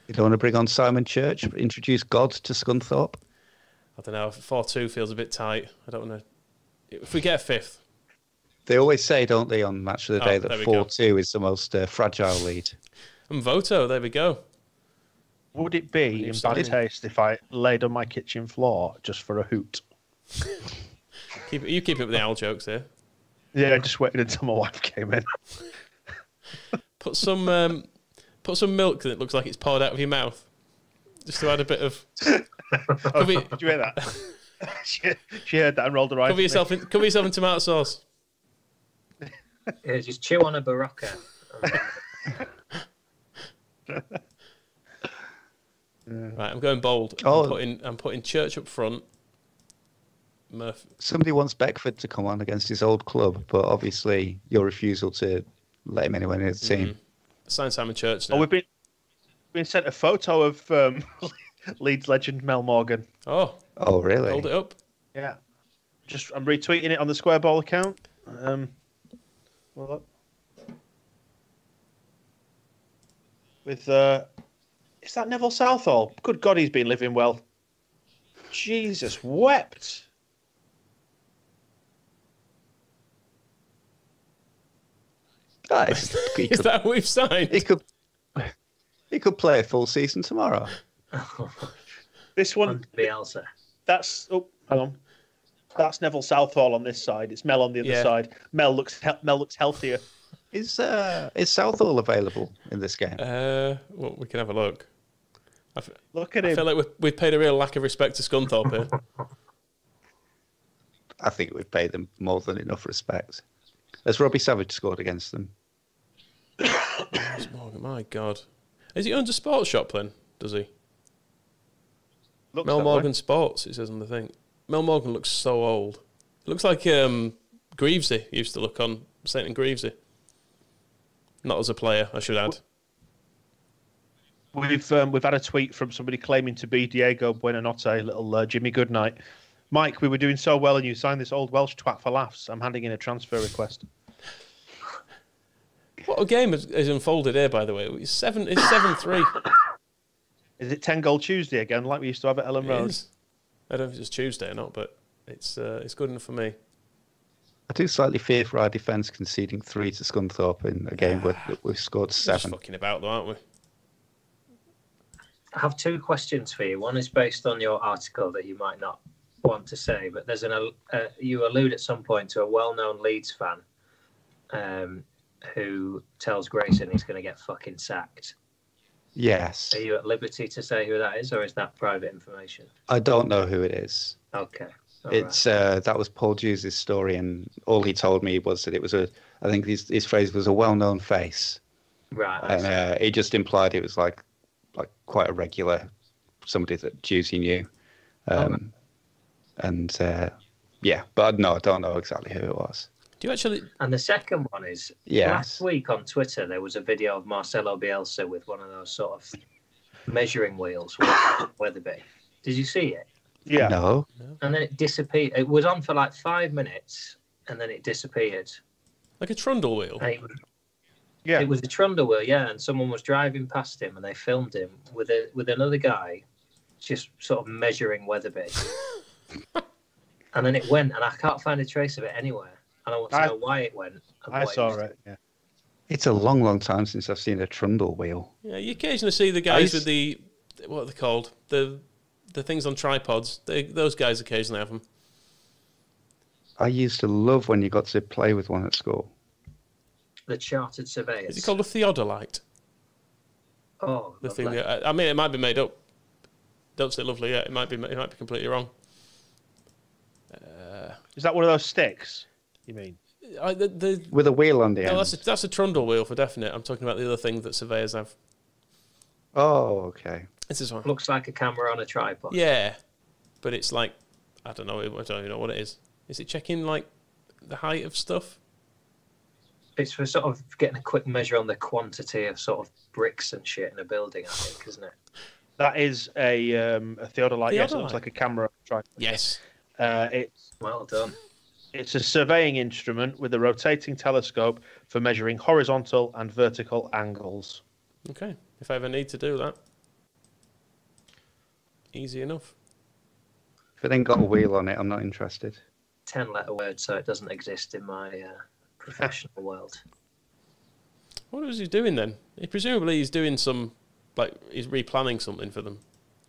You don't want to bring on Simon Church, introduce God to Scunthorpe? I don't know, 4-2 feels a bit tight. I don't want to... If we get a fifth... They always say, don't they, on Match of the Day, that 4-2 is the most fragile lead. And Voto, there we go. Would it be in bad taste if I laid on my kitchen floor just for a hoot? You keep it with the owl jokes here. Yeah, I just waited until my wife came in. Put some milk that looks like it's poured out of your mouth, just to add a bit of. Did you hear that? she heard that and rolled her eyes. Cover yourself in tomato sauce. Yeah, just chew on a Barocca. Right, I'm going bold. Oh. I'm putting Church up front. Murphy. Somebody wants Beckford to come on against his old club, but obviously your refusal to let him anywhere near the team. Sign Simon Church now. Oh, we've been sent a photo of Leeds legend Mel Morgan. Oh, really? Hold it up. Yeah, I'm retweeting it on the Square Ball account. With is that Neville Southall? Good God, he's been living well. Jesus wept. Is that who we've signed? He could play a full season tomorrow. This one, Bielsa. That's hang on. That's Neville Southall on this side. It's Mel on the other side. Mel looks healthier. Is Southall available in this game? Well, we can have a look. Look at him. I feel like we've paid a real lack of respect to Scunthorpe here. I think we've paid them more than enough respect. Has Robbie Savage scored against them? My God. Is he under Sports Shop then? Does he? Looks Mel that Morgan way. Sports, it says on the thing. Mel Morgan looks so old. It looks like Greavesy used to look on St. and Greavesy. Not as a player, I should add. We've had a tweet from somebody claiming to be Diego Buenanotte, little Jimmy Goodnight. Mike, we were doing so well and you signed this old Welsh twat for laughs. I'm handing in a transfer request. What a game has unfolded here, by the way. It's 7-3. Is it 10-goal Tuesday again, like we used to have at Ellen Road? Is. I don't know if it's Tuesday or not, but it's good enough for me. I do slightly fear for our defence conceding 3 to Scunthorpe in a game where we've scored We're 7. just fucking about, though, aren't we? I have 2 questions for you. One is based on your article that you might not want to say, but there's you allude at some point to a well-known Leeds fan who tells Grayson he's going to get fucking sacked. Yes. Are you at liberty to say who that is, or is that private information? I don't know who it is. Okay. It's that was Paul Hughes' story, and all he told me was that it was I think his phrase was a well-known face. Right. And it just implied it was like quite a regular, somebody that Hughes knew. And but no, I don't know exactly who it was. Do you actually? And the second one is last week on Twitter there was a video of Marcelo Bielsa with one of those sort of measuring wheels with Weatherby. Did you see it? Yeah. No. And then it disappeared. It was on for like 5 minutes, and then it disappeared. Like a trundle wheel? Yeah. It was a trundle wheel, yeah, and someone was driving past him, and they filmed him with another guy, just sort of measuring Weatherby. And then it went, and I can't find a trace of it anywhere. and I want to know why it went. And I what saw was it. Yeah. It's a long, long time since I've seen a trundle wheel. Yeah, you occasionally see the guys with the, what are they called? The things on tripods. Those guys occasionally have them. I used to love when you got to play with one at school. The chartered surveyors. Is it called a theodolite? Oh, The lovely. thing that, I mean, it might be made up. Don't say lovely yet. It might be completely wrong. Is that one of those sticks? You mean? With a wheel on the end. No, that's a trundle wheel for definite. I'm talking about the other thing that surveyors have. Oh, okay. This is one. Looks like a camera on a tripod. Yeah, but it's like, I don't know. I don't even know what it is. Is it checking like the height of stuff? It's for sort of getting a quick measure on the quantity of sort of bricks and shit in a building, I think, isn't it? That is a theodolite. Yes, it Theodolite? looks like a camera. Yes. It's Well done. It's a surveying instrument with a rotating telescope for measuring horizontal and vertical angles. Okay. If I ever need to do that, easy enough. If it ain't got a wheel on it, I'm not interested. 10-letter word, so it doesn't exist in my professional world. What was he doing then? Presumably he's doing some, like, he's replanning something for them.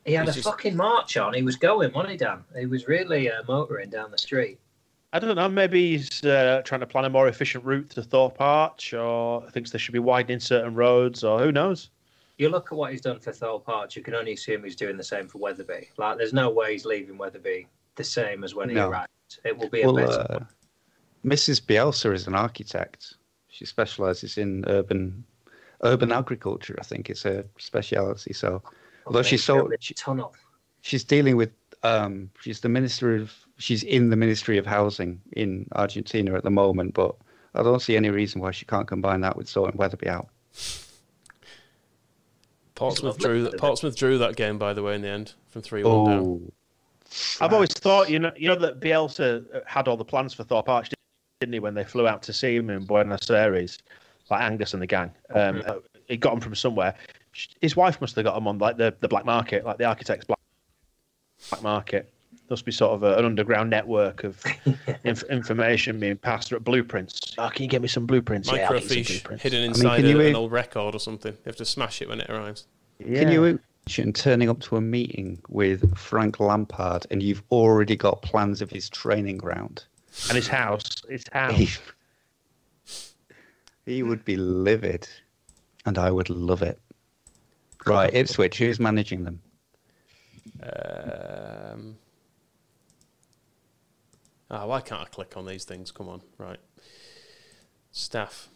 He had He's a just- fucking march on. He was going, wasn't he, Dan? He was really motoring down the street. I don't know, maybe he's trying to plan a more efficient route to Thorpe Arch, or thinks there should be widening certain roads, or who knows? You look at what he's done for Thorpe Arch, you can only assume he's doing the same for Wetherby. Like, there's no way he's leaving Wetherby the same as when he No. arrived. It will be a better. Mrs. Bielsa is an architect. She specialises in urban agriculture. I think it's her speciality. So, although she's tunnel. she's dealing with she's in the Ministry of Housing in Argentina at the moment, but I don't see any reason why she can't combine that with sorting Wetherby out. Portsmouth drew that game, by the way, in the end from 3-1 down. I've always thought, you know that Bielsa had all the plans for Thorpe Arch, didn't he, when they flew out to see him in Buenos Aires, like Angus and the gang. He got him from somewhere. His wife must have got him on like the black market, like the architect's black market. There must be sort of an underground network of information being passed through blueprints. Oh, can you get me some blueprints? Yeah, I'll get you some Microfiche blueprints. hidden inside an old record or something. You have to smash it when it arrives. Yeah. Can you imagine turning up to a meeting with Frank Lampard and you've already got plans of his training ground? And his house. He would be livid, and I would love it. Right, Ipswich, who's managing them? Why can't I click on these things? Come on, right. Staff.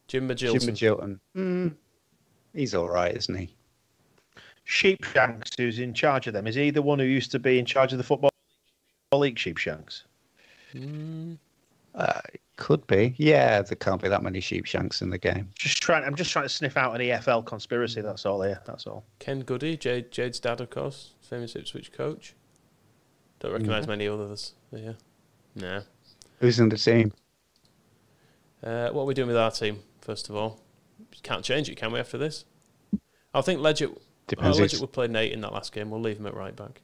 Jim Magilton. He's all right, isn't he? Sheepshanks, who's in charge of them. Is he the one who used to be in charge of the Football League, Sheepshanks? Could be. Yeah, there can't be that many Sheepshanks in the game. I'm just trying to sniff out an EFL conspiracy. That's all here. That's all. Ken Goody, Jade's dad, of course, famous Ipswich coach. Don't recognise many others. Yeah, nah. Who's in the team? What are we doing with our team? First of all, can't change it, can we? After this, I think Ledger would play Nate in that last game. We'll leave him at right back.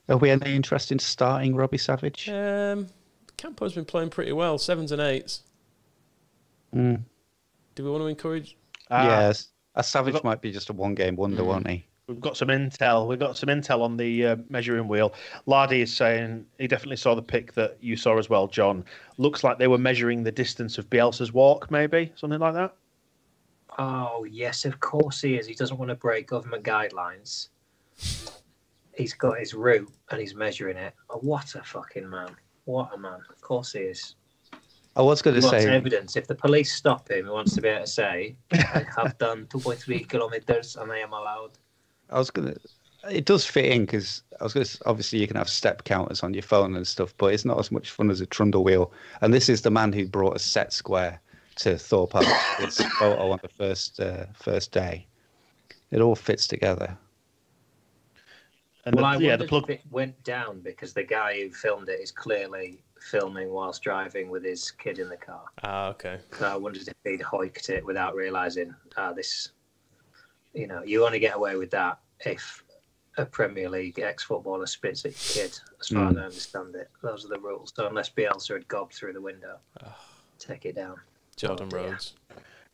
Are we any interest in starting Robbie Savage? Campo's been playing pretty well, 7s and 8s. Do we want to encourage? Yes. A Savage might be just a one-game wonder, won't he? We've got some intel. We've got some intel on the measuring wheel. Lardy is saying he definitely saw the pic that you saw as well, John. Looks like they were measuring the distance of Bielsa's walk, maybe something like that. Oh yes, of course he is. He doesn't want to break government guidelines. He's got his route and he's measuring it. Oh, what a fucking man! What a man! Of course he is. I was going to He wants say evidence. If the police stop him, he wants to be able to say, "I have done 2.3 kilometers and I am allowed." it does fit in because obviously you can have step counters on your phone and stuff, but it's not as much fun as a trundle wheel. And this is the man who brought a set square to Thorpe Arch with his photo on the first day. It all fits together. And well, I wondered if it went down because the guy who filmed it is clearly filming whilst driving with his kid in the car. Ah, okay. So I wondered if he'd hoiked it without realising, this, you only get away with that if a Premier League ex-footballer spits at your kid, as far as I understand it. Those are the rules. So unless Bielsa had gobbed through the window, take it down. Jordan Rhodes.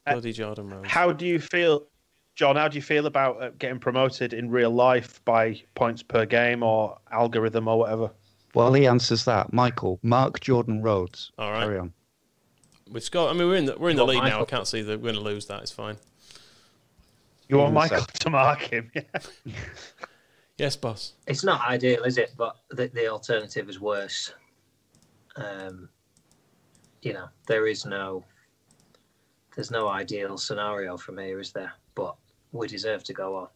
Bloody Jordan Rhodes. How do you feel, John? How do you feel about getting promoted in real life by points per game or algorithm or whatever? While he answers that, Michael, mark Jordan Rhodes. All right. Carry on. We've got. I mean, we're in the lead Michael? now. I can't see that we're going to lose that. It's fine. You want Michael to mark him? Yeah. Yes, boss. It's not ideal, is it? But the alternative is worse. There's no ideal scenario from here, is there? But we deserve to go up.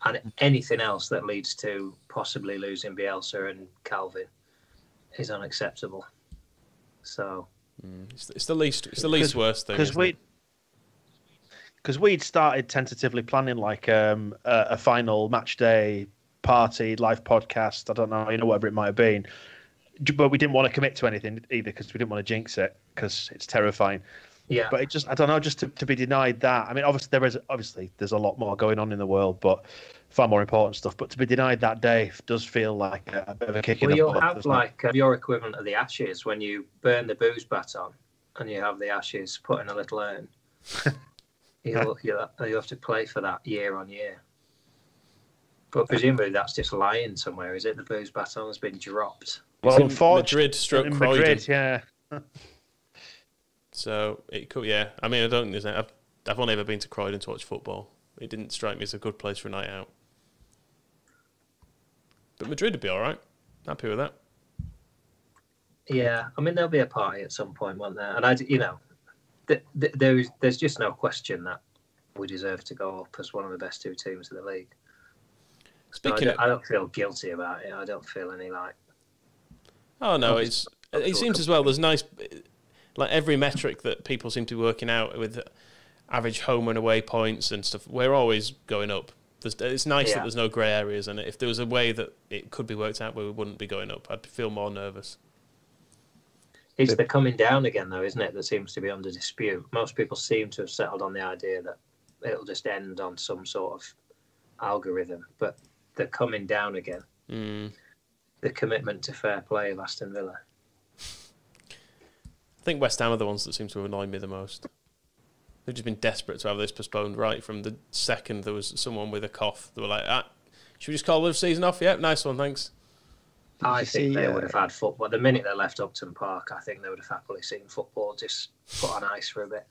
And anything else that leads to possibly losing Bielsa and Calvin is unacceptable. So it's the least worst thing. Because we'd started tentatively planning like a final match day party, live podcast. I don't know, whatever it might have been. But we didn't want to commit to anything either because we didn't want to jinx it because it's terrifying. Yeah. But I don't know, just to be denied that. I mean, obviously there's a lot more going on in the world, but far more important stuff. But to be denied that day does feel like a bit of a kick in the butt. Well, you'll have like your equivalent of the ashes when you burn the booze baton and you have the ashes put in a little urn. You'll have to play for that year on year. But presumably that's just lying somewhere, is it? The booze baton has been dropped. Well, Madrid stroke Croydon. Madrid, yeah. So it could, yeah. I mean, I don't. I've only ever been to Croydon to watch football. It didn't strike me as a good place for a night out. But Madrid would be all right. Happy with that. Yeah, I mean there'll be a party at some point, won't there? And there's just no question that we deserve to go up as one of the best two teams in the league. I don't feel guilty about it. I don't feel any like. Oh no, it seems as well. There's nice. Like every metric that people seem to be working out with average home and away points and stuff, we're always going up. It's nice that there's no grey areas in it. If there was a way that it could be worked out where we wouldn't be going up, I'd feel more nervous. It's the coming down again, though, isn't it, that seems to be under dispute. Most people seem to have settled on the idea that it'll just end on some sort of algorithm, but the coming down again, the commitment to fair play of Aston Villa. I think West Ham are the ones that seem to annoy me the most. They've just been desperate to have this postponed right from the second there was someone with a cough. They were like, should we just call the season off? Yep, nice one, thanks. I think they would have had football. The minute they left Upton Park, I think they would have happily seen football just put on ice for a bit.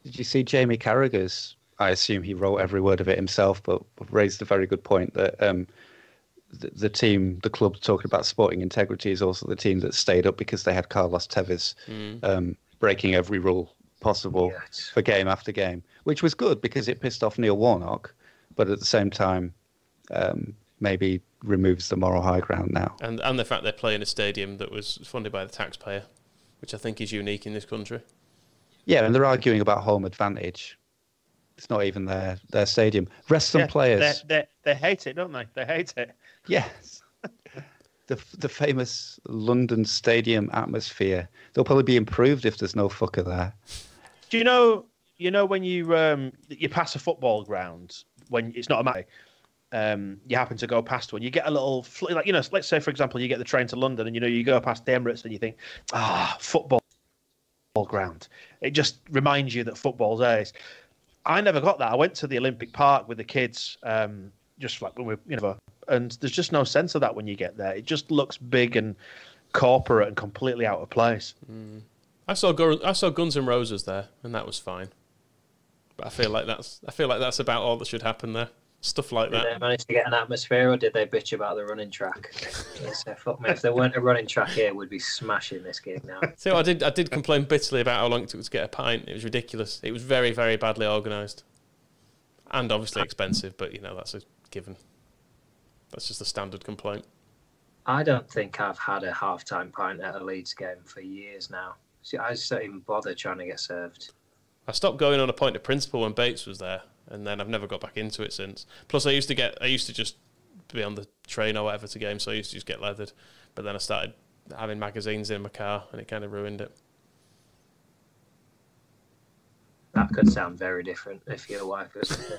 Did you see Jamie Carragher's? I assume he wrote every word of it himself, but raised a very good point that the club talking about sporting integrity is also the team that stayed up because they had Carlos Tevez breaking every rule possible for game after game, which was good because it pissed off Neil Warnock, but at the same time maybe removes the moral high ground now. And the fact they're playing a stadium that was funded by the taxpayer, which I think is unique in this country. Yeah, and they're arguing about home advantage. It's not even their stadium. Rest some players. They hate it, don't they? They hate it. Yes. The famous London stadium atmosphere. They'll probably be improved if there's no fucker there. Do you know when you pass a football ground when it's not a match, you happen to go past one, you get a little let's say for example you get the train to London and you go past the Emirates and you think football ground. It just reminds you that football's ace. I never got that. I went to the Olympic Park with the kids, just like when and there's just no sense of that when you get there. It just looks big and corporate and completely out of place. I saw Guns N' Roses there, and that was fine. But I feel like that's about all that should happen there. Stuff like that. Did they manage to get an atmosphere, or did they bitch about the running track? Fuck me, if there weren't a running track here, we'd be smashing this gig now. So I did complain bitterly about how long it took to get a pint. It was ridiculous. It was very, very badly organised, and obviously expensive. But that's a given. That's just a standard complaint. I don't think I've had a half-time pint at a Leeds game for years now. See, I just don't even bother trying to get served. I stopped going on a point of principle when Bates was there, and then I've never got back into it since. Plus, I used to just be on the train or whatever to games, so I used to just get leathered. But then I started having magazines in my car, and it kind of ruined it. That could sound very different if your wife was.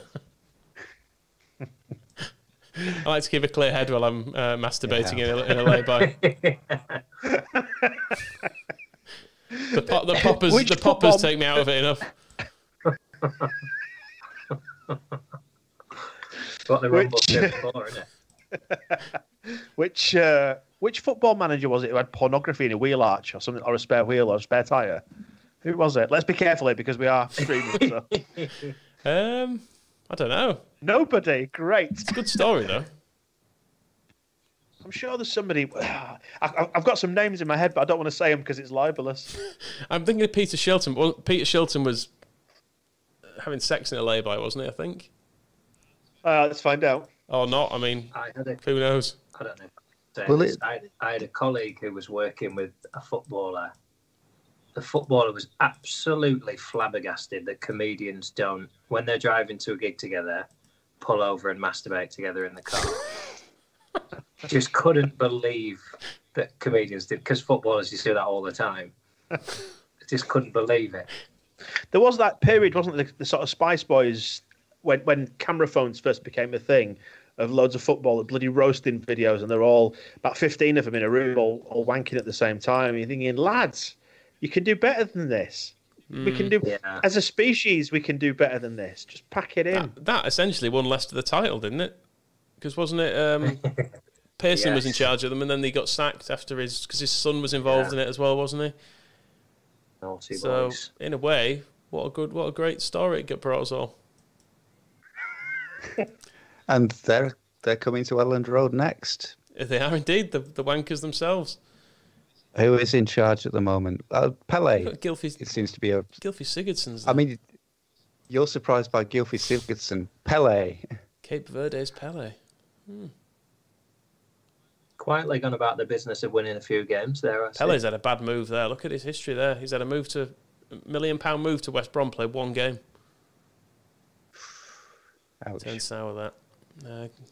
I like to keep a clear head while I'm masturbating in a lay-by. The poppers take me out of it enough. What the rumble strip for, isn't it? Which football manager was it who had pornography in a wheel arch or something, or a spare wheel or a spare tyre? Who was it? Let's be careful here because we are streaming. So. I don't know. Nobody. Great. It's a good story though. I'm sure there's somebody. I've got some names in my head, but I don't want to say them because it's libelous. I'm thinking of Peter Shilton. Well, Peter Shilton was having sex in a lay-by, wasn't he? I think. Let's find out. Or not? I mean, who knows? I don't know. I had a colleague who was working with a footballer. The footballer was absolutely flabbergasted that comedians don't, when they're driving to a gig together, pull over and masturbate together in the car. Just couldn't believe that comedians did, because footballers used to do that all the time. Just couldn't believe it. There was that period, wasn't there, the sort of Spice Boys, when camera phones first became a thing, of loads of football, bloody roasting videos, and they're all, about 15 of them in a room, all wanking at the same time. And you're thinking, lads, you can do better than this. We can do, as a species, we can do better than this. Just pack it in. That essentially won Leicester the title, didn't it? Because wasn't it Pearson was in charge of them, and then they got sacked after because his son was involved in it as well, wasn't he? Naughty so, boys. In a way, what a great story it brought us all. And they're coming to Elland Road next. They are indeed, the wankers themselves. Who is in charge at the moment? Pele. Gylfi, it seems to be a... Gylfi Sigurdsson's. I mean, you're surprised by Gylfi Sigurdsson. Pele. Cape Verde's Pele. Quietly gone about the business of winning a few games there. Pele's had a bad move there. Look at his history there. He's had a £1 million move to West Brom, played one game. Ouch. Turned sour that.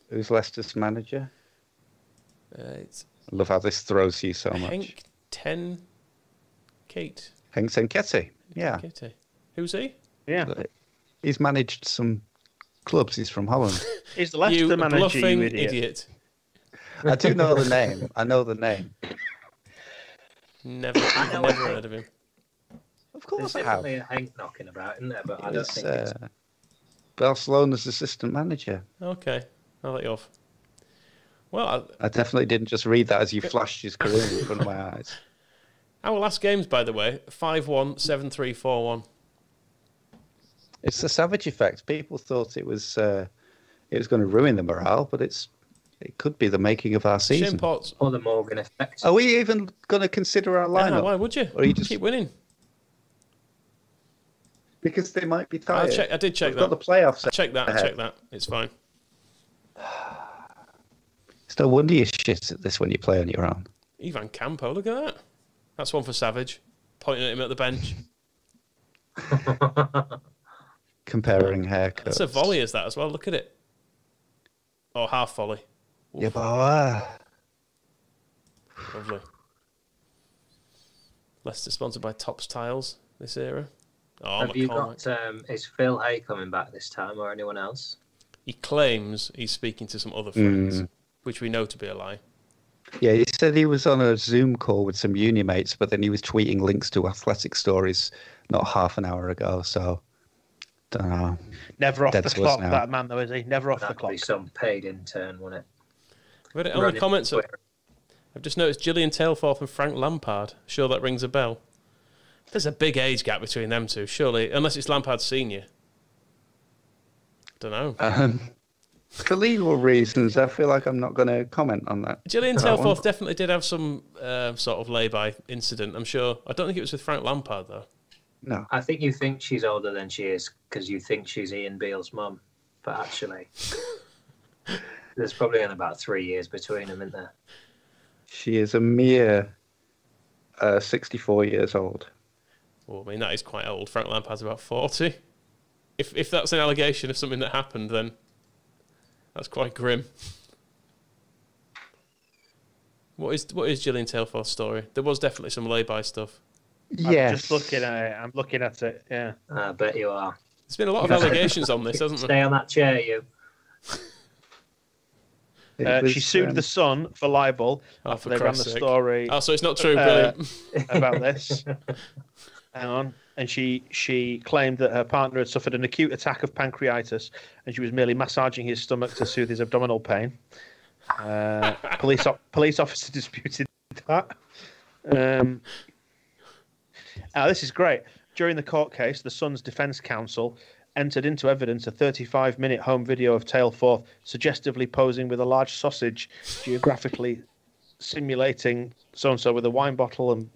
Who's Leicester's manager? I love how this throws you so much. Henk Ten Kate. Henk Ten Kete. Yeah. Kete. Who's he? Yeah. He's managed some clubs. He's from Holland. He's the Leicester manager, bluffing you idiot. I do know the name. I know the name. Never heard of him. Of course There's I have. definitely a Hank knocking about, isn't there? But I don't think it's... Barcelona's assistant manager. Okay, I'll let you off. Well, I definitely didn't just read that as you flashed his career in front of my eyes. Our last games, by the way, 5-1, 7-3, 4-1. It's the Savage effect. People thought it was going to ruin the morale, but it could be the making of our season. Shane Potts. Or the Morgan effect. Are we even going to consider our lineup? No, why would you? Or you just keep winning? Because they might be tired. I did check We've that. got the playoffs. I checked that. It's fine. It's no wonder you're shit at this when you play on your own. Ivan Campo, look at that. That's one for Savage. Pointing at him at the bench. Comparing haircuts. That's a volley, is that as well? Look at it. Oh, half volley. Oof. Yeah, but Lovely. Leicester sponsored by Topps Tiles this era. Oh, Have you got, is Phil Hay coming back this time or anyone else? He claims he's speaking to some other friends, which we know to be a lie. Yeah, he said he was on a Zoom call with some uni mates, but then he was tweeting links to athletic stories not half an hour ago, so don't know. Never off the clock, that man, though, is he? Never off the clock. That'd be some paid intern, wouldn't it? Read it on the comments. I've just noticed Gillian Tailforth and Frank Lampard. Sure that rings a bell. There's a big age gap between them two, surely, unless it's Lampard Senior. Don't know. For legal reasons, I feel like I'm not going to comment on that. Gillian Tailforth definitely did have some sort of lay-by incident, I'm sure. I don't think it was with Frank Lampard, though. No. I think you think she's older than she is because you think she's Ian Beale's mum. But actually, there's probably only about 3 years between them, isn't there? She is a mere 64 years old. Well, I mean, that is quite old. Frank Lampard's about 40. If that's an allegation of something that happened, then that's quite grim. What is Gillian Tailforth's story? There was definitely some lay-by stuff. Yes. I'm just looking at it. I'm looking at it, yeah. I bet you are. There's been a lot of allegations on this, hasn't there? Stay on that chair, you. She sued the Sun for libel after they ran the story. Oh, so it's not true. Brilliant. About this. Hang on. And she claimed that her partner had suffered an acute attack of pancreatitis, and she was merely massaging his stomach to soothe his abdominal pain. Police officer disputed that. This is great. During the court case, the Sun's defence counsel entered into evidence a 35-minute home video of Tailforth suggestively posing with a large sausage, geographically simulating so-and-so with a wine bottle. And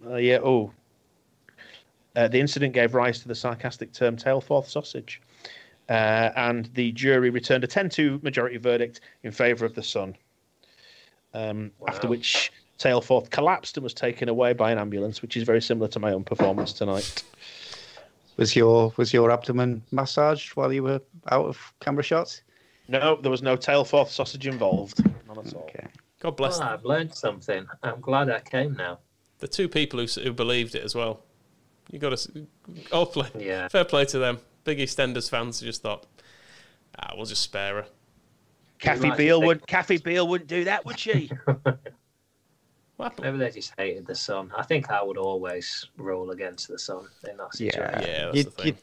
the incident gave rise to the sarcastic term Tailforth sausage. And the jury returned a 10-2 majority verdict in favour of the Sun. After which Tailforth collapsed and was taken away by an ambulance, which is very similar to my own performance tonight. Was your abdomen massaged while you were out of camera shots? No, there was no Tailforth sausage involved. None at all. Okay. God bless them. I've learned something. I'm glad I came now. The two people who believed it as well. You got to all play. Yeah. Fair play to them. Big EastEnders fans who just thought, we'll just spare her. Kathy Beale wouldn't do that, would she? What happened? Maybe they just hated the Sun. I think I would always roll against the Sun in that situation. Yeah, that's the thing.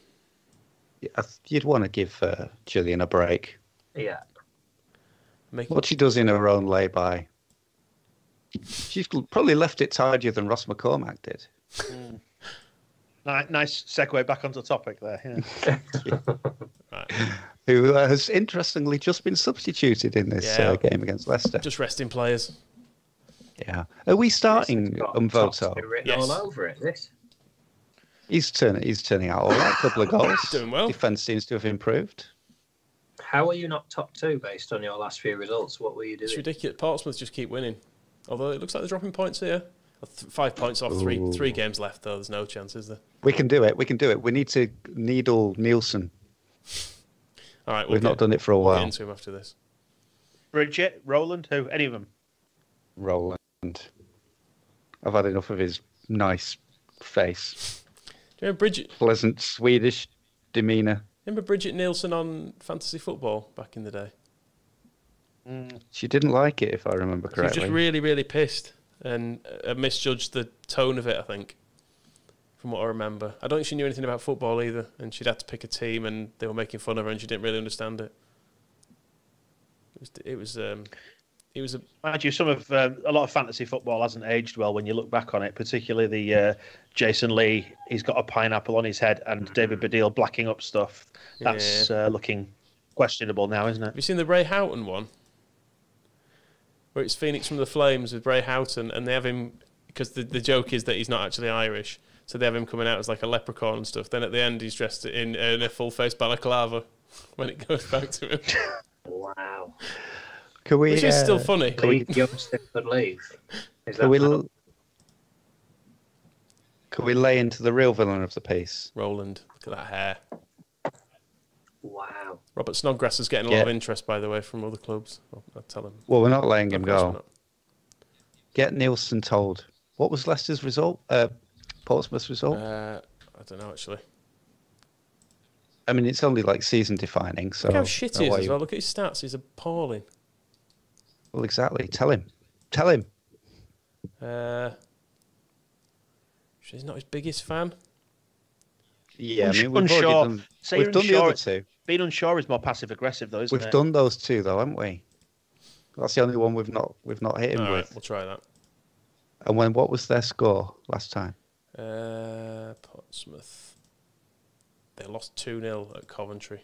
You'd want to give Gillian a break. Yeah. What she does in her own lay-by. She's probably left it tidier than Ross McCormack did. Nice segue back onto the topic there. Yeah. Right. Who has interestingly just been substituted in this game against Leicester. Just resting players. Yeah. Are we starting Umvoto? Written all over it. This. He's turning out all right. Couple of goals. Doing well. Defence seems to have improved. How are you not top two based on your last few results? What were you doing? It's ridiculous. Portsmouth just keep winning. Although it looks like they're dropping points here. 5 points off three games left, though. There's no chance, is there? We can do it. We need to needle Nielsen. All right. We've not done it for a while. We'll get into him after this. Bridget, Roland, who? Any of them? Roland. I've had enough of his nice face. Do you remember Bridget? Pleasant Swedish demeanour. Remember Bridget Nielsen on Fantasy Football back in the day? She didn't like it, if I remember correctly. She was just really, really pissed and misjudged the tone of it, I think, from what I remember. I don't think she knew anything about football either, and she'd had to pick a team, and they were making fun of her, and she didn't really understand it. It was Mind you, some of a lot of fantasy football hasn't aged well when you look back on it. Particularly the Jason Lee, he's got a pineapple on his head, and David Baddiel blacking up stuff. That's looking questionable now, isn't it? Have you seen the Ray Houghton one, where it's Phoenix from the Flames with Ray Houghton, and they have him because the joke is that he's not actually Irish, so they have him coming out as like a leprechaun and stuff. Then at the end, he's dressed in a full face balaclava when it goes back to him. Wow. Which is still funny. Could leave. Can we lay into the real villain of the piece? Roland, look at that hair. Wow. Robert Snodgrass is getting a lot of interest, by the way, from other clubs. I'll tell him. Well, we're not letting him go. Get Nielsen told. What was Leicester's result? Portsmouth's result? I don't know, actually. I mean, it's only like season defining. So look how shit he is as well. Look at his stats. He's appalling. Well, exactly. Tell him. She's not his biggest fan. Yeah, I mean, we've done the other two. Being unsure is more passive aggressive, though, isn't it? We've done those two, though, haven't we? That's the only one we've not hit him with. Right, we'll try that. And what was their score last time? Portsmouth. They lost 2-0 at Coventry.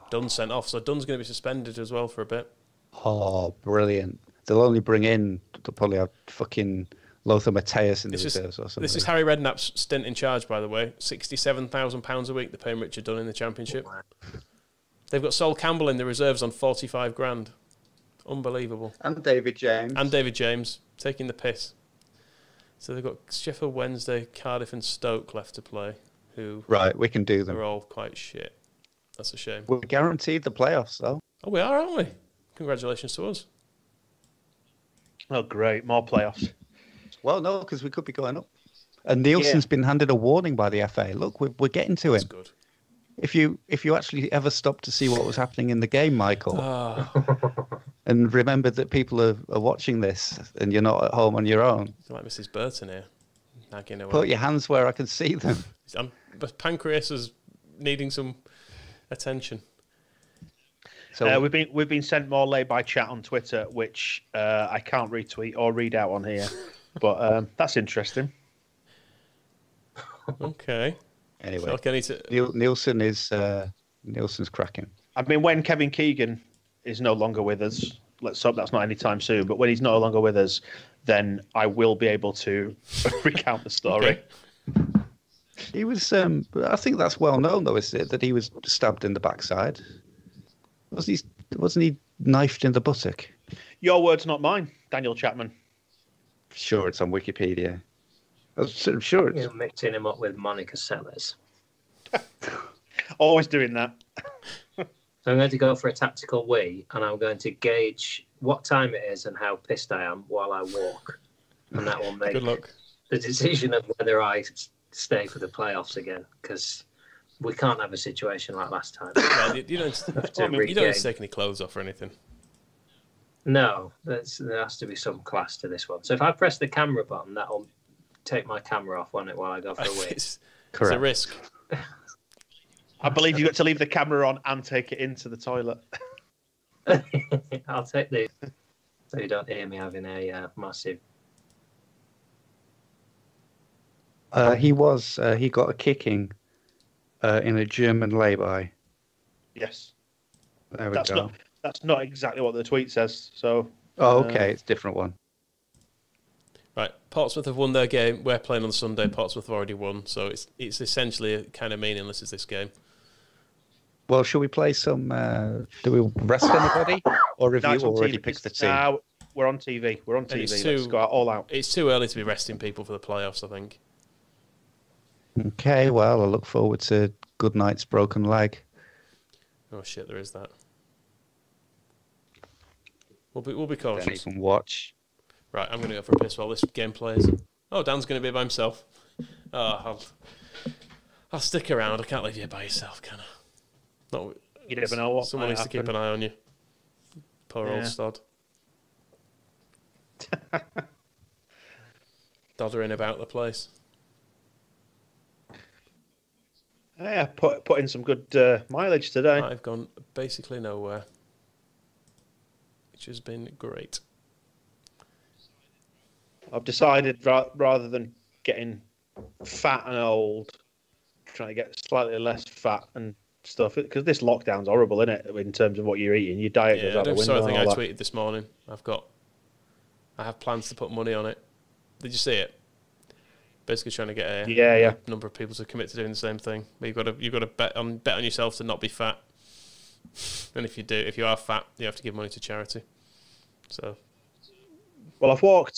Dunn sent off, so Dunn's going to be suspended as well for a bit. Oh, brilliant. They'll only bring in, they'll probably have fucking Lothar Matthäus in the reserves or something. This is Harry Redknapp's stint in charge, by the way. £67,000 a week they're paying Richard Dunn in the Championship. They've got Sol Campbell in the reserves on 45 grand. Unbelievable. And David James. Taking the piss. So they've got Sheffield Wednesday, Cardiff and Stoke left to play. Right, we can do them. They're all quite shit. That's a shame. We're guaranteed the playoffs, though. Oh, we are, aren't we? Congratulations to us. Oh, great. More playoffs. Well, no, because we could be going up. And Nielsen's been handed a warning by the FA. Look, we're getting to him. That's good. If you actually ever stopped to see what was happening in the game, Michael, and remember that people are watching this, and you're not at home on your own. Like Mrs. Burton here, nagging away. Put your hands where I can see them. But pancreas is needing some attention. So we've been sent more lay-by chat on Twitter, which I can't retweet or read out on here, but that's interesting. Okay. Anyway, like I need to... Nielsen's cracking. I mean, when Kevin Keegan is no longer with us, let's hope that's not anytime soon, but when he's no longer with us, then I will be able to recount the story. Okay. He was, I think that's well known, though, is it, that he was stabbed in the backside? Wasn't he knifed in the buttock? Your words, not mine, Daniel Chapman. Sure, it's on Wikipedia. I'm sure it's... You're mixing him up with Monica Seles. Always doing that. So I'm going to go for a tactical wee, and I'm going to gauge what time it is and how pissed I am while I walk. And that will make Good luck. the decision of whether I stay for the playoffs again, because we can't have a situation like last time. Yeah, you don't take any clothes off or anything. No, there has to be some class to this one. So if I press the camera button, that'll take my camera off on it while I go for a wee. It's a risk. I believe you've got to leave the camera on and take it into the toilet. I'll take these so you don't hear me having a massive... He got a kicking in a German lay-by. Yes. There we go. That's not exactly what the tweet says. So. Oh, okay, it's a different one. Right, Portsmouth have won their game. We're playing on Sunday. Portsmouth have already won, so it's essentially kind of meaningless as this game. Well, should we play some? Do we rest anybody, or have you already picked the team? No, we're on TV. We're on TV. Let's go all out. It's too early to be resting people for the playoffs, I think. Okay, well, I look forward to good night's broken leg. Oh shit, there is that. We'll be cautious. Don't even watch. Right, I'm going to go for a piss while this game plays. Oh, Dan's going to be by himself. Oh, I'll stick around. I can't leave you by yourself, can I? Not, you never know what someone needs to keep an eye on you. Poor old Stod. Doddering about the place. Yeah, put in some good mileage today. I've gone basically nowhere, which has been great. I've decided rather than getting fat and old, trying to get slightly less fat and stuff, because this lockdown's horrible, isn't it? In terms of what you're eating, your diet goes out the window. I tweeted this morning. I have plans to put money on it. Did you see it? Basically, trying to get a number of people to commit to doing the same thing. But you've got to bet on yourself to not be fat. And if you are fat, you have to give money to charity. So. Well, I've walked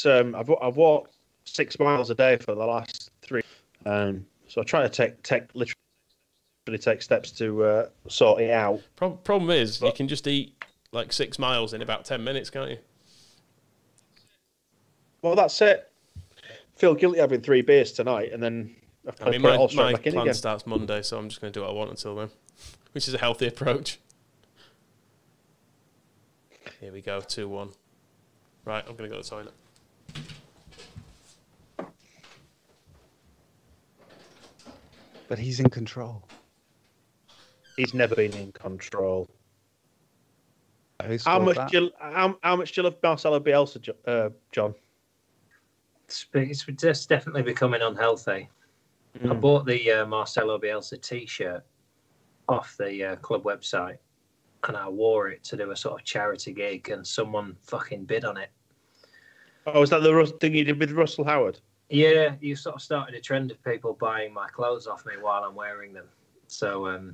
6 miles a day for the last 3. So I try to take steps to sort it out. Problem is, you can just eat like 6 miles in about 10 minutes, can't you? Well, that's it. Feel guilty having 3 beers tonight, and then my plan starts Monday, so I'm just going to do what I want until then, which is a healthy approach. Here we go, 2-1. Right, I'm going to go to the toilet. But he's in control. He's never been in control. How much do you love Marcelo Bielsa, John? It's just definitely becoming unhealthy. I bought the Marcelo Bielsa T-shirt off the club website, and I wore it to do a sort of charity gig, and someone fucking bid on it. Oh, is that the thing you did with Russell Howard? Yeah, you sort of started a trend of people buying my clothes off me while I'm wearing them. So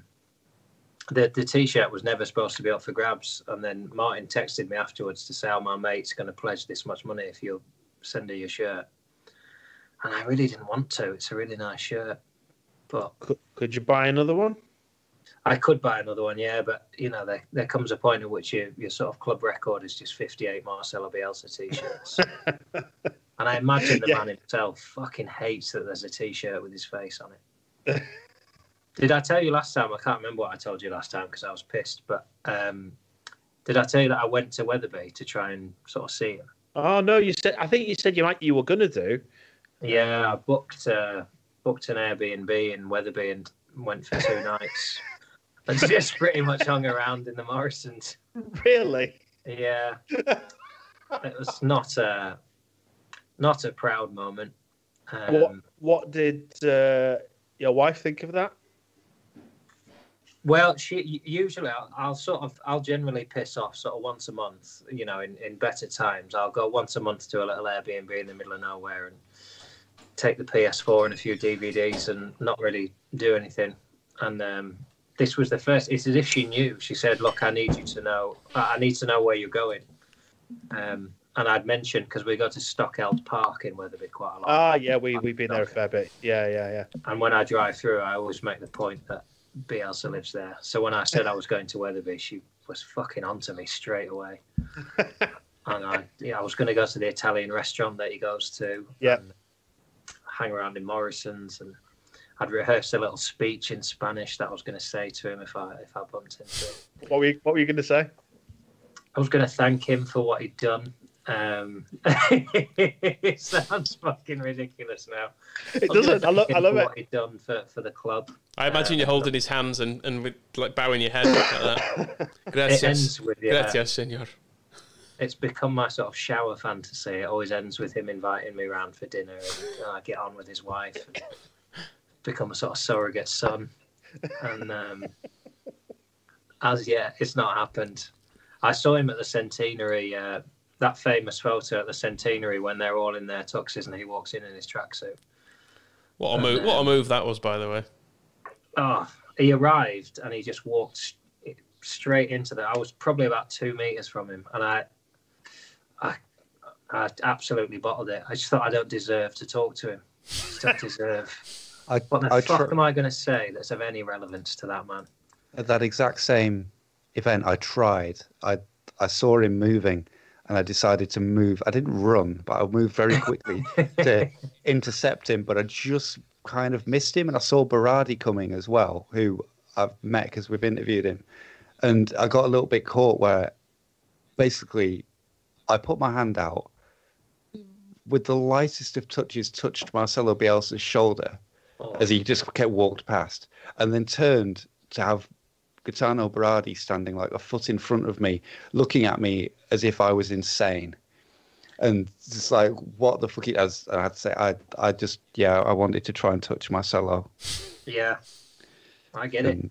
the T-shirt was never supposed to be up for grabs, and then Martin texted me afterwards to say, "Oh, my mate's going to pledge this much money if you'll send her your shirt." And I really didn't want to. It's a really nice shirt, but could you buy another one? I could buy another one, yeah, but you know, there comes a point at which your sort of club record is just 58 Marcelo Bielsa T-shirts. And I imagine the man himself fucking hates that there's a T-shirt with his face on it. Did I tell you last time? I can't remember what I told you last time because I was pissed. But Did I tell you that I went to Wetherby to try and sort of see him? Oh no, you said. I think you said you were gonna do. Yeah, I booked an Airbnb in Wetherby and went for 2 nights. And just pretty much hung around in the Morrisons. Really? Yeah. It was not a proud moment. What did your wife think of that? Well, she usually I'll generally piss off sort of once a month. You know, in better times, I'll go once a month to a little Airbnb in the middle of nowhere and take the PS4 and a few DVDs and not really do anything. And this was the first. It's as if she knew. She said, "Look, I need to know where you're going." And I'd mentioned because we go to Stockeld Park in Wetherby quite a lot. Ah, yeah, we've been there a fair bit. Yeah. And when I drive through, I always make the point that Bielsa lives there. So when I said I was going to Wetherby, she was fucking onto me straight away. And I was going to go to the Italian restaurant that he goes to. Yeah. And hang around in Morrison's, and I'd rehearsed a little speech in Spanish that I was going to say to him if I bumped into him. What were you going to say? I was going to thank him for what he'd done. It sounds fucking ridiculous now. It doesn't. I love it. What he'd done for the club. I imagine you're holding his hands and with, like bowing your head like that. Gracias. It ends with Gracias, señor. It's become my sort of shower fantasy. It always ends with him inviting me round for dinner, and I get on with his wife and become a sort of surrogate son. And as yet, it's not happened. I saw him at the Centenary. That famous photo at the Centenary when they're all in their tuxes and he walks in his tracksuit. What a move that was, by the way. Oh, he arrived and he just walked straight into that. I was probably about 2 meters from him, and I absolutely bottled it. I just thought I don't deserve to talk to him. I just don't deserve. What the fuck am I going to say that's of any relevance to that man? At that exact same event, I tried. I saw him moving, and I decided to move. I didn't run, but I moved very quickly to intercept him. But I just kind of missed him, and I saw Berardi coming as well, who I've met because we've interviewed him. And I got a little bit caught where basically I put my hand out with the lightest of touches, touched Marcelo Bielsa's shoulder as he just kept walked past, and then turned to have Gaetano Berardi standing like a foot in front of me, looking at me as if I was insane. And just like, what the fuck? I had to say, I wanted to try and touch Marcelo. Yeah, I get it.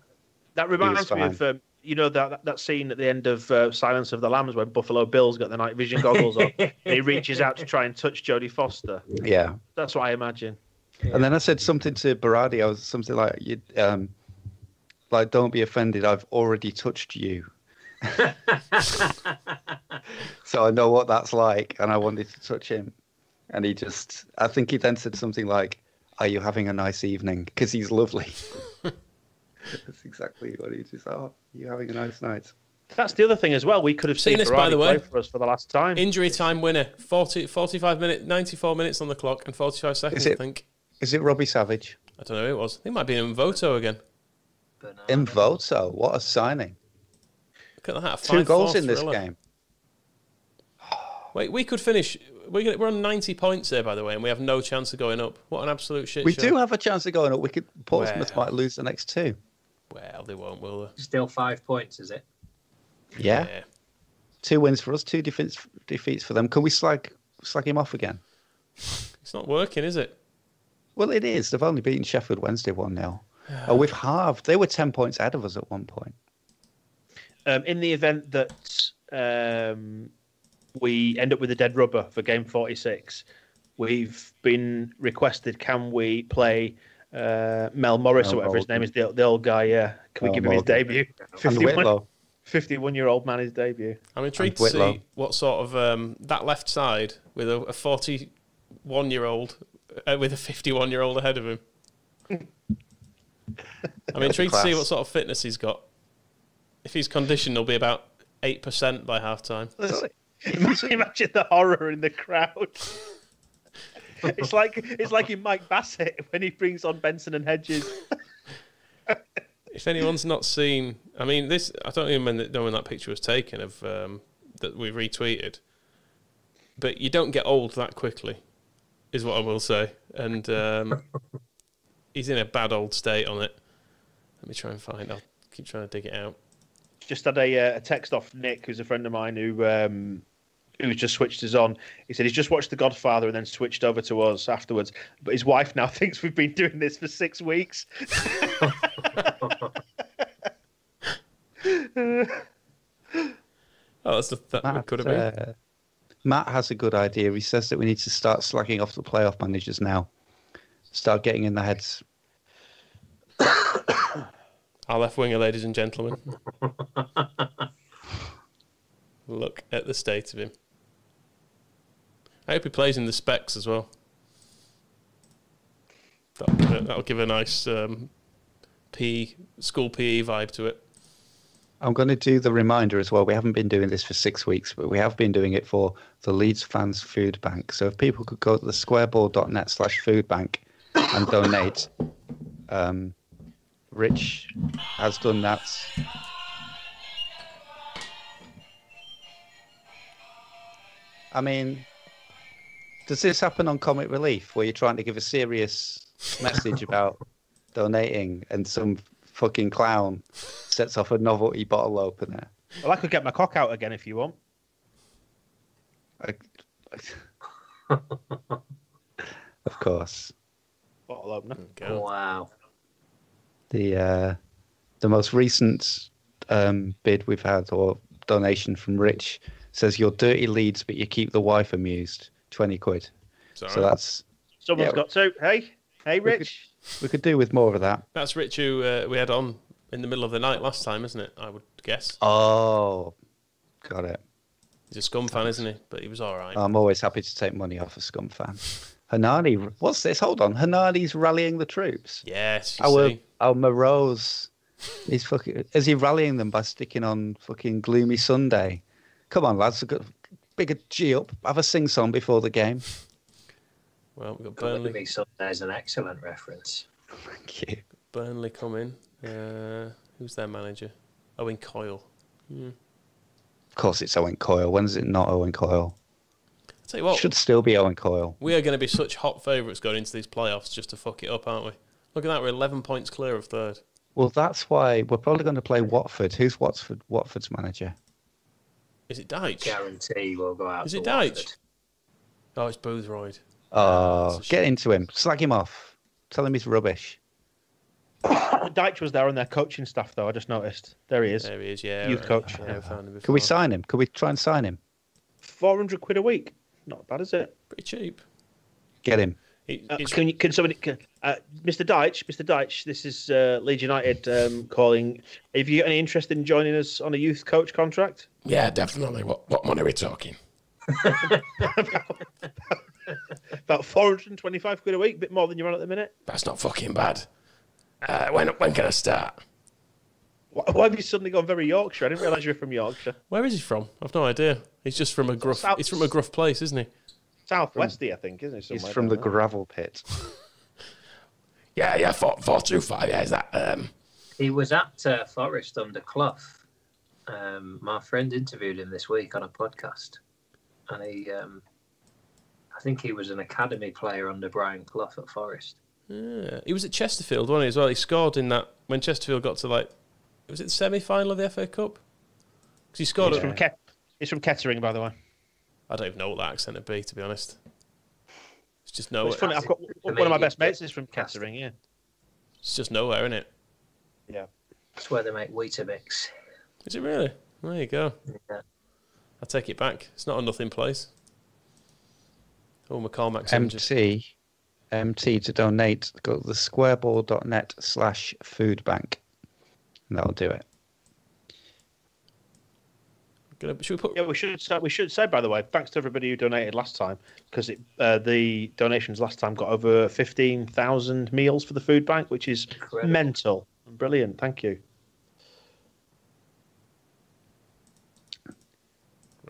That reminds me of that scene at the end of Silence of the Lambs when Buffalo Bill's got the night vision goggles on and he reaches out to try and touch Jodie Foster. Yeah, that's what I imagine. And then I said something to Berardi. I was something like, like, don't be offended, I've already touched you. So I know what that's like, and I wanted to touch him. And I think he then said something like, are you having a nice evening? Because he's lovely. That's exactly what he just, are you having a nice night? That's the other thing as well. We could have seen this, by the way, play for us for the last time. Injury time winner, 45 minutes, 94 minutes on the clock and 45 seconds, I think. Is it Robbie Savage? I don't know who it was. I think it might be Mvoto again. Mvoto, what a signing. Look at that. 2 goals in this game. Wait, we could finish. We're on 90 points there, by the way, and we have no chance of going up. What an absolute shit We show. do have a chance of going up. Portsmouth might lose the next 2. Well, they won't, will they? Still 5 points, is it? Yeah. 2 wins for us, 2 defeats for them. Can we slag him off again? It's not working, is it? Well, it is. They've only beaten Sheffield Wednesday 1-0. We've halved. They were 10 points ahead of us at one point. In the event that we end up with a dead rubber for game 46, we've been requested, can we play Mel Morris or whatever his name is, the old guy? Yeah, can we give him his debut? 51-year-old man his debut. I'm intrigued to see what sort of that left side with a 41-year-old with a 51-year-old ahead of him. I'm intrigued to see what sort of fitness he's got. If he's conditioned, he'll be about 8% by half time. Imagine the horror in the crowd. It's like in Mike Bassett when he brings on Benson and Hedges. If anyone's not seen, I mean, this, I don't even know when that picture was taken of that we retweeted, but you don't get old that quickly, is what I will say. And he's in a bad old state on it. Let me try and find. I'll keep trying to dig it out. Just had a text off Nick, who's a friend of mine who's just switched us on. He said he's just watched The Godfather and then switched over to us afterwards. But his wife now thinks we've been doing this for 6 weeks. Oh, that could have been. Matt has a good idea. He says that we need to start slagging off the playoff managers now. Start getting in the heads. Our left winger, ladies and gentlemen. Look at the state of him. I hope he plays in the specs as well. That'll give a nice school PE vibe to it. I'm going to do the reminder as well. We haven't been doing this for 6 weeks, but we have been doing it for the Leeds Fans Food Bank. So if people could go to the squareball.net/food bank and donate. Rich has done that. I mean, does this happen on Comic Relief, where you're trying to give a serious message about donating and some fucking clown sets off a novelty bottle opener? Well, I could get my cock out again if you want. Of course. Bottle opener. Okay. Wow. The most recent bid we've had, or donation from Rich, says you're dirty Leeds, but you keep the wife amused. 20 quid. Sorry. So that's... Someone's got to. Hey, Rich. We could do with more of that. That's Rich, who we had on in the middle of the night last time, isn't it? I would guess. Oh, got it. He's a Scum fan, isn't he? But he was all right. I'm always happy to take money off a Scum fan. Hanani, what's this? Hold on. Hanani's rallying the troops. Yes, Our Morose, is he rallying them by sticking on fucking Gloomy Sunday? Come on, lads, big a G up. Have a sing song before the game. Well, we've got Burnley. Gloomy Sunday is an excellent reference. Thank you. Burnley coming. Who's their manager? Owen Coyle. Of course, it's Owen Coyle. When is it not Owen Coyle? I'll tell you what, Should still be Owen Coyle. we are going to be such hot favourites going into these playoffs just to fuck it up, aren't we? Look at that, we're 11 points clear of third. Well, that's why we're probably going to play Watford. Who's Watford's manager? Is it Deitch? Guarantee we'll go out. Is it to Deitch? Watford. Oh, it's Boothroyd. Oh, that's a get shame. into him. Slag him off. Tell him he's rubbish. Dyche was there on their coaching staff, though. I just noticed. There he is. There he is, yeah. Youth coach. Yeah, we found him before. Can we sign him? Can we try and sign him? 400 quid a week. Not bad, is it? Pretty cheap. Get him. He's- Can somebody, Mr. Dyche, this is Leeds United calling. Have you got any interest in joining us on a youth coach contract? Yeah, definitely. What money are we talking? About 425 quid a week, bit more than you're on at the minute. That's not fucking bad. When can I start? Why have you suddenly gone very Yorkshire? I didn't realise you were from Yorkshire. Where is he from? I've no idea. He's just from a gruff. South- He's from a gruff place, isn't he? Southwesty, I think, isn't it? He's somewhere from the down there? gravel pit. Yeah, 425. Yeah, is that? He was at Forest under Clough. My friend interviewed him this week on a podcast, and I think he was an academy player under Brian Clough at Forest. Yeah. He was at Chesterfield, wasn't he, as well? He scored in that when Chesterfield got to was it the semi-final of the FA Cup? Because he scored. He's from Kettering, by the way. I don't even know what that accent would be, to be honest. It's just Well, nowhere. it's funny. I've got one of my best mates is from Kettering. Yeah. It's just nowhere, isn't it? Yeah. That's where they make Weetabix. Is it really? There you go. Yeah. I take it back. It's not a nothing place. Oh, McCormack's injured. MT to donate. Go to the squareball.net/food bank. And that'll do it. Should we put? Yeah, we should say, by the way, thanks to everybody who donated last time, because the donations last time got over 15,000 meals for the food bank, which is Incredible. mental. Brilliant. Thank you.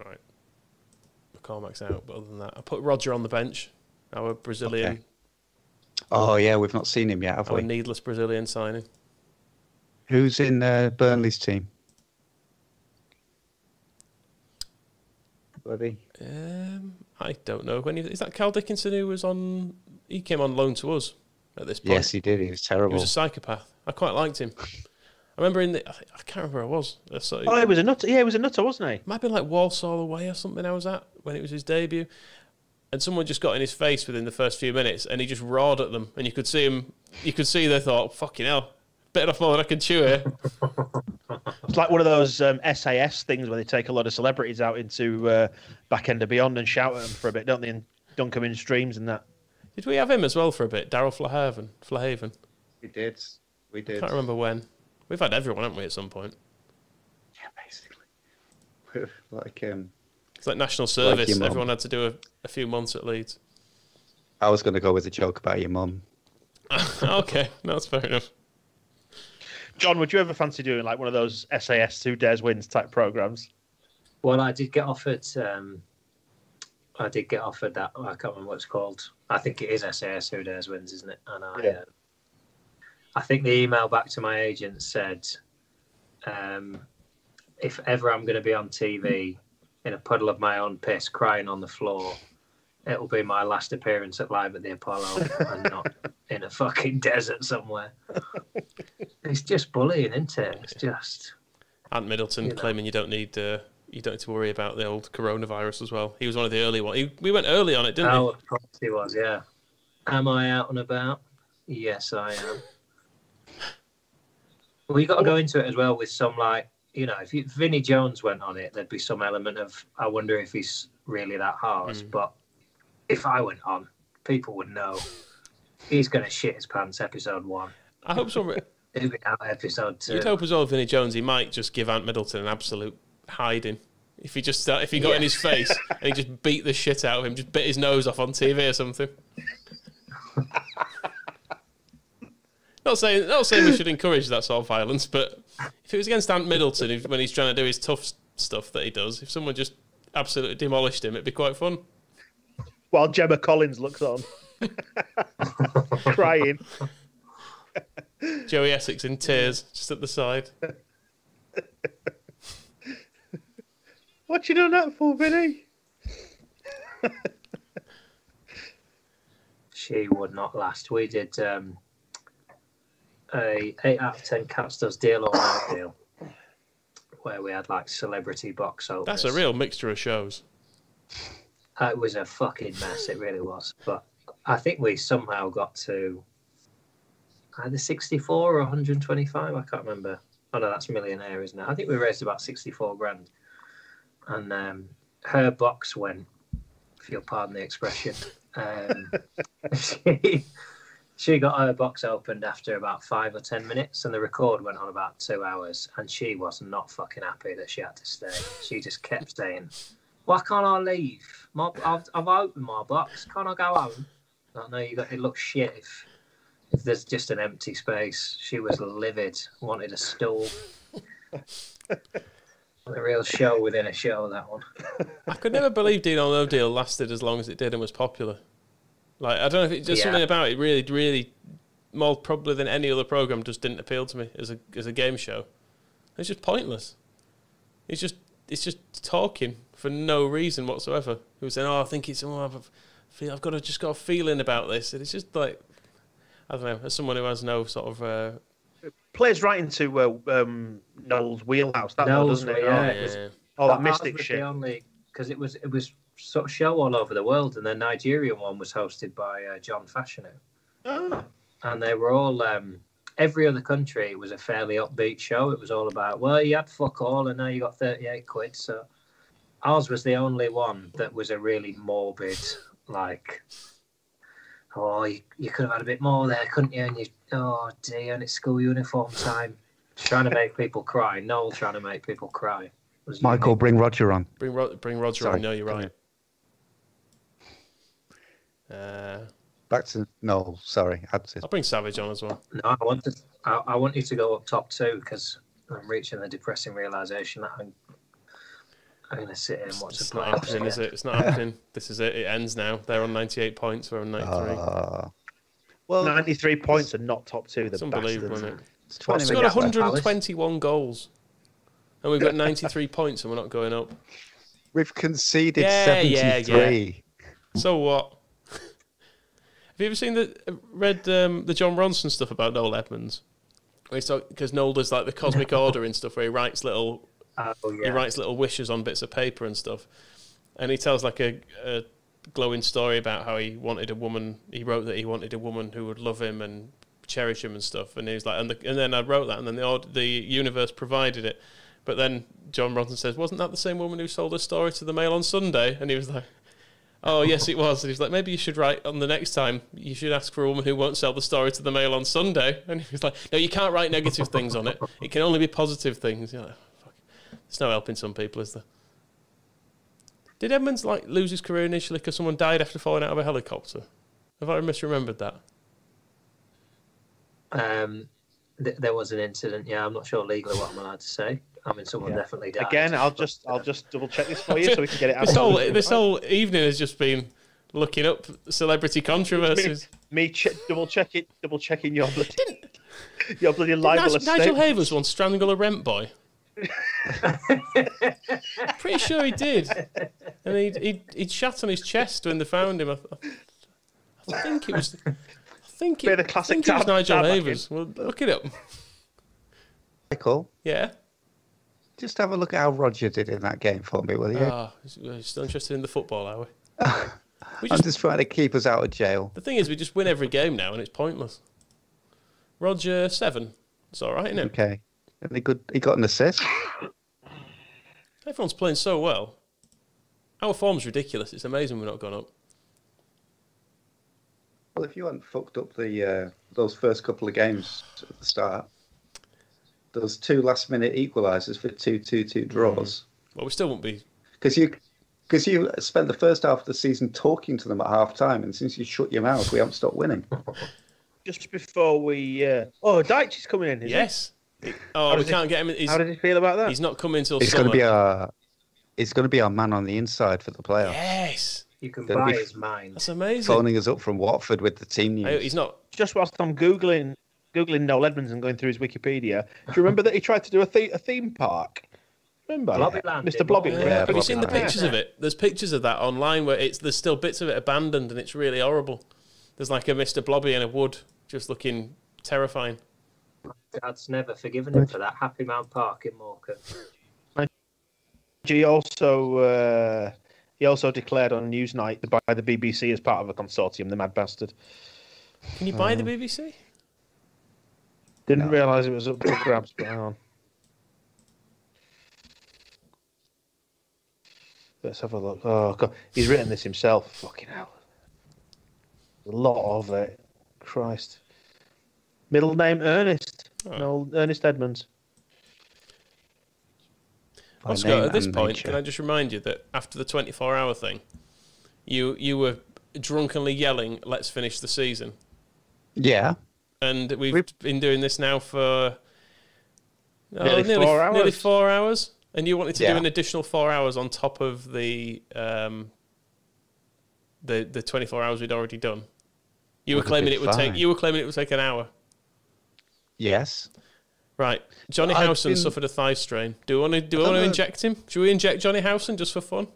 Right. McCormack's out, but other than that, I put Roger on the bench. Our Brazilian, Okay. Oh, yeah, we've not seen him yet, have our we? needless Brazilian signing. Who's in Burnley's team? Buddy. I don't know. Is that Cal Dickinson who was on? He came on loan to us at this point. Yes, he did. He was terrible. He was a psychopath. I quite liked him. I remember I can't remember where I was. Oh, he was a nutter. Yeah, he was a nutter, wasn't he? Might have been like Walsall away or something I was at when it was his debut. And someone just got in his face within the first few minutes and he just roared at them. And you could see him, they thought, fucking hell, bit off more than I can chew here. It's like one of those SAS things where they take a lot of celebrities out into back end of Beyond and shout at them for a bit, don't they? And dunk them in streams and that. Did we have him as well for a bit? Daryl Flahaven. We did. We did. I can't remember when. We've had everyone, haven't we, at some point? Yeah, basically. It's like national service. Like everyone had to do a few months at Leeds. I was going to go with a joke about your mum. Okay, no, that's fair enough. John, would you ever fancy doing like one of those SAS Who Dares Wins type programs? Well, I did get offered. I did get offered that. I can't remember what it's called. I think it is SAS Who Dares Wins, isn't it? And I think the email back to my agent said, if ever I'm going to be on TV in a puddle of my own piss, crying on the floor, it'll be my last appearance at Live at the Apollo and not in a fucking desert somewhere. It's just bullying, isn't it? It's just... Ant Middleton claiming you don't need to worry about the old coronavirus as well. He was one of the early ones. We went early on it, didn't we? Oh, of course he was, yeah. Am I out and about? Yes, I am. Well, you got to go into it as well with some, like, if Vinnie Jones went on it, there'd be some element of, I wonder if he's really that harsh. But if I went on, people would know he's going to shit his pants episode 1. I hope so. It'll be out episode 2. You'd hope as well, Vinnie Jones, he might just give Ant Middleton an absolute hiding. If he got in his face and he just beat the shit out of him, just bit his nose off on TV or something. Not saying we should encourage that sort of violence, but if it was against Ant Middleton, when he's trying to do his tough stuff that he does, if someone just absolutely demolished him, it'd be quite fun. While Gemma Collins looks on, crying. Joey Essex in tears, just at the side. What you done that for, Vinny? She would not last. We did a 8 out of 10 Cats Does Deal or No Deal, where we had like celebrity box openers. That's a real mixture of shows. It was a fucking mess, it really was. But I think we somehow got to either 64 or 125, I can't remember. Oh no, that's Millionaire, isn't it? I think we raised about 64 grand. And her box went, if you'll pardon the expression, she got her box opened after about 5 or 10 minutes, and the record went on about 2 hours, and she was not fucking happy that she had to stay. She just kept saying, "Why can't I leave? I've opened my box. Can't I go home?" I know it looks shit if there's just an empty space. She was livid, wanted a stool. A real show within a show, that one. I could never believe Deal or No Deal lasted as long as it did and was popular. Like, I don't know if it's just something about it really, really, more probably than any other program, just didn't appeal to me as a game show. It's just pointless. It's just talking for no reason whatsoever. He was saying, "Oh, I think it's I've got a feeling about this," and it's just like, I don't know. As someone who has no sort of plays right into Noel's wheelhouse, that one, doesn't it? Yeah. That mystic shit. Because it was sort of show all over the world, and the Nigerian one was hosted by John Fashanu. Oh. And they were all every other country. It was a fairly upbeat show. It was all about, well, you had fuck all, and now you got 38 quid. So ours was the only one that was a really morbid, like, oh, you could have had a bit more there, couldn't you? And oh dear, and it's school uniform time. Trying to make people cry. Noel trying to make people cry. Michael, unique. bring Roger on. Bring Roger on. No, you're right. Back to Noel. Sorry, I'll bring Savage on as well. No, I want you to go up top 2 because I'm reaching the depressing realization that I'm going to sit here and watch the playoffs. It's not happening, is it? It's not happening. This is it. It ends now. They're on 98 points. We're on 93. Well, 93 points and not top 2. It's unbelievable, isn't it? It's 20 We've minutes got left. 121 goals. And we've got 93 points and we're not going up. We've conceded Yeah, 73. So what? Have you ever seen read the John Ronson stuff about Noel Edmonds? Because Noel does like the cosmic order and stuff, where he writes little wishes on bits of paper and stuff, and he tells like a glowing story about how he wanted a woman. He wrote that he wanted a woman who would love him and cherish him and stuff. And he was like, and then I wrote that, and then the universe provided it. But then John Ronson says, wasn't that the same woman who sold a story to the Mail on Sunday? And he was like, oh, yes, it was. And he was like, maybe you should write on the next time, you should ask for a woman who won't sell the story to the Mail on Sunday. And he was like, no, you can't write negative things on it. It can only be positive things. You're like, fuck. There's no helping some people, is there? Did Edmonds lose his career initially because someone died after falling out of a helicopter? Have I misremembered that? There was an incident. Yeah, I'm not sure legally what I'm allowed to say. I mean, someone definitely died. Again, I'll just double check this for you so we can get it out. This whole evening has just been looking up celebrity controversies. Me double checking your bloody libel estate. Nigel Havers once strangle a rent boy. Pretty sure he did, and he'd shat on his chest when they found him. I think it was. I think it was Nigel Havers. Well, look it up. Michael, Yeah. just have a look at how Roger did in that game for me, will you? We're still interested in the football, are we? I'm just trying to keep us out of jail. The thing is, we just win every game now, and it's pointless. Roger 7. It's all right, isn't it? Okay. And he got an assist. Everyone's playing so well. Our form's ridiculous. It's amazing we're not gone up. Well, if you hadn't fucked up those first couple of games at the start, those 2 last-minute equalisers for 2-2-2 draws. Well, we still won't be... Because you spent the first half of the season talking to them at half-time, and since you shut your mouth, we haven't stopped winning. Just before we... Deitch is coming in, isn't Yes. We can't get him... How did he feel about that? He's not coming until It's summer. It's going to be our man on the inside for the playoffs. Yes. You can buy his mind. That's amazing. Phoning us up from Watford with the team news. He's not... Just whilst I'm Googling Noel Edmonds and going through his Wikipedia, do you remember that he tried to do a theme park? Remember? Blobbyland. Mr. Blobbyland. Yeah, Have you seen the Blobbyland. pictures of it? There's pictures of that online where there's still bits of it abandoned and it's really horrible. There's like a Mr. Blobby in a wood just looking terrifying. Dad's never forgiven him for that. Happy Mount Park in Morecambe. He also declared on Newsnight to buy the BBC as part of a consortium, the mad bastard. Can you buy the BBC? Didn't realise it was up for grabs, but hang on. Let's have a look. Oh, God. He's written this himself. Fucking hell. A lot of it. Christ. Middle name Ernest. Oh. No, Ernest Edmonds. Oscar, at this point, can I just remind you that after the 24-hour thing, you were drunkenly yelling, "Let's finish the season." Yeah. And we've been doing this now for Nearly 4 hours. Nearly 4 hours. And you wanted to do Yeah. an additional 4 hours on top of the 24 hours we'd already done. You were claiming it would take an hour. Yes. Right. Johnny Howson suffered a thigh strain. Do we want to inject him? Should we inject Johnny Howson just for fun?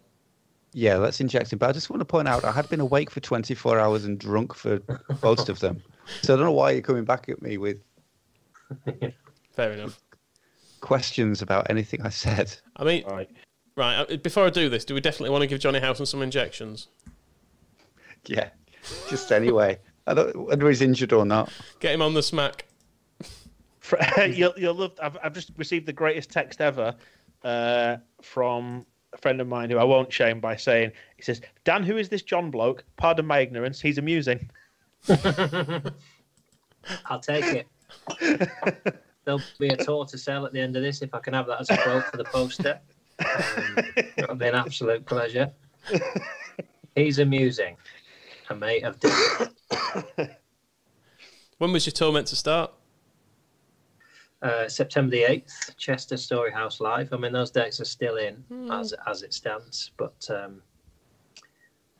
Yeah, let's inject him. But I just want to point out, I had been awake for 24 hours and drunk for most of them. So I don't know why you're coming back at me with Fair enough. questions about anything I said. I mean, right. Before I do this, do we definitely want to give Johnny Howson some injections? Yeah, just anyway. I don't whether he's injured or not. Get him on the smack. You'll love. I've just received the greatest text ever from a friend of mine who I won't shame by saying, he says, "Dan, who is this John bloke? Pardon my ignorance. He's amusing." I'll take it. There'll be a tour to sell at the end of this if I can have that as a quote for the poster. It'll be an absolute pleasure. He's amusing. A mate of death. When was your tour meant to start? September the 8th, Chester Story House Live. I mean, those dates are still in as it stands, but I'm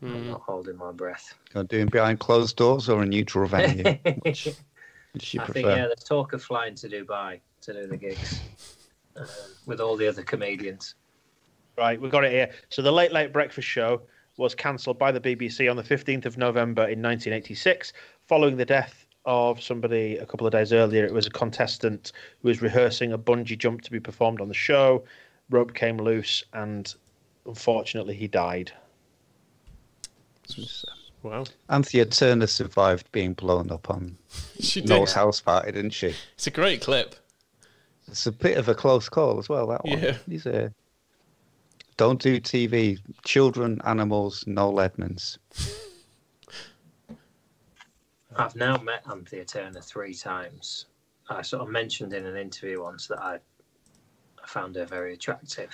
not holding my breath. Are you doing behind closed doors or a neutral venue? Which you I prefer? think, yeah, there's talk of flying to Dubai to do the gigs with all the other comedians. Right, we've got it here. So the Late Late Breakfast Show was cancelled by the BBC on the 15th of November in 1986, following the death of somebody a couple of days earlier. It was a contestant who was rehearsing a bungee jump to be performed on the show. Rope came loose, and unfortunately, he died. Wow. Anthea Turner survived being blown up on She did. Noel's house party, didn't she? It's a great clip. It's a bit of a close call as well, that one. Yeah. He's a... Don't do TV. Children, animals, Noel Edmonds. I've now met Anthea Turner 3 times. I sort of mentioned in an interview once that I found her very attractive.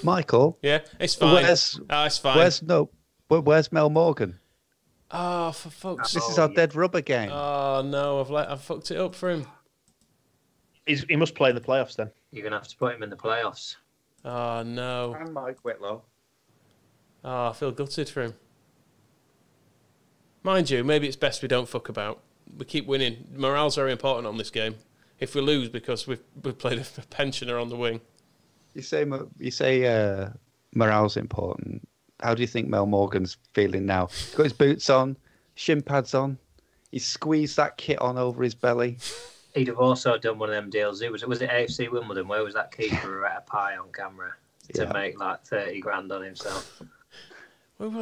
Michael? Yeah, it's fine. Where's It's fine. Mel Morgan? Oh, for fuck's sake. This is our dead rubber game. Oh, no, I've fucked it up for him. He must play in the playoffs then. You're going to have to put him in the playoffs. Oh, no. And Mike Whitlow. Oh, I feel gutted for him. Mind you, maybe it's best we don't fuck about. We keep winning. Morale's very important on this game. If we lose because we've played a pensioner on the wing. You say morale's important. How do you think Mel Morgan's feeling now? He's got his boots on, shin pads on. He squeezed that kit on over his belly. He'd have also done one of them deals. Was it AFC Wimbledon? Where was that keeper who ate a pie on camera to make like 30 grand on himself?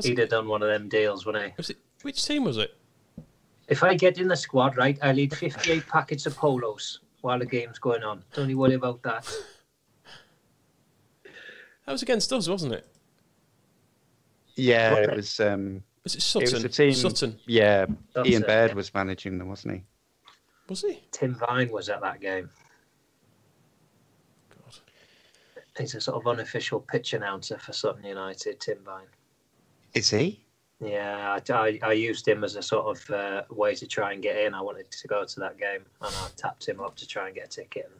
He'd have done one of them deals, wouldn't he? Which team was it? If I get in the squad, right, I lead 58 packets of polos while the game's going on. Don't you worry about that. That was against us, wasn't it? Yeah, it was. Was it Sutton? It was a team. Sutton. Yeah, That's Ian it, Baird yeah. was managing them, wasn't he? Was he? Tim Vine was at that game. God. He's a sort of unofficial pitch announcer for Sutton United, Tim Vine. Is he? Yeah, I used him as a sort of way to try and get in. I wanted to go to that game, and I tapped him up to try and get a ticket. And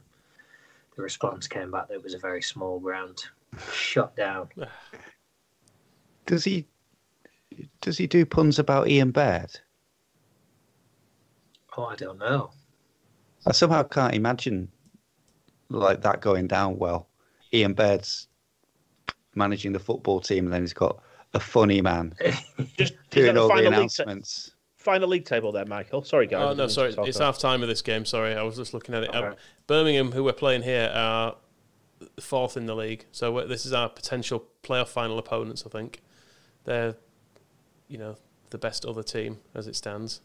the response came back that it was a very small ground. Shut down. Does he do puns about Ian Baird? Oh, I don't know. I somehow can't imagine like that going down well. Ian Baird's managing the football team, and then he's got a funny man Just doing all the final announcements. final league table there, Michael. Sorry, guys. Oh, no, sorry. It's half time of this game. Sorry, I was just looking at it. Okay. Birmingham, who we're playing here, are 4th in the league. So this is our potential playoff final opponents, I think. They're, the best other team as it stands.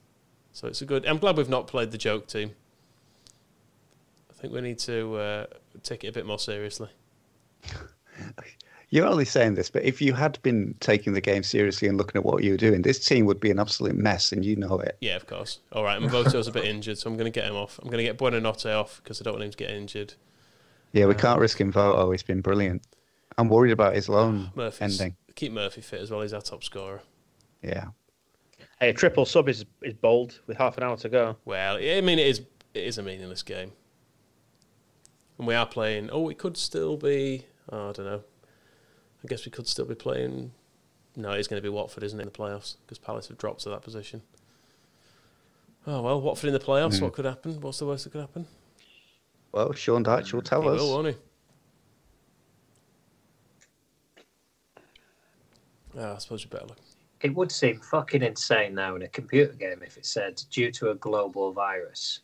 So it's a good... I'm glad we've not played the joke team. I think we need to take it a bit more seriously. You're only saying this, but if you had been taking the game seriously and looking at what you were doing, this team would be an absolute mess, and you know it. Yeah, of course. All right, Mvoto's a bit injured, so I'm going to get him off. I'm going to get Buonanotte off because I don't want him to get injured. Yeah, we can't risk him Voto. He's been brilliant. I'm worried about his loan ending. Keep Murphy fit as well. He's our top scorer. Yeah. Hey, a triple sub is bold with half an hour to go. Well, I mean, it is a meaningless game. And we are playing... Oh, it could still be... Oh, I don't know. I guess we could still be playing... No, it's going to be Watford, isn't it, in the playoffs? Because Palace have dropped to that position. Oh, well, Watford in the playoffs, What could happen? What's the worst that could happen? Well, Sean Dyche will tell He us. will, won't he? I suppose we better look. It would seem fucking insane now in a computer game if it said, due to a global virus,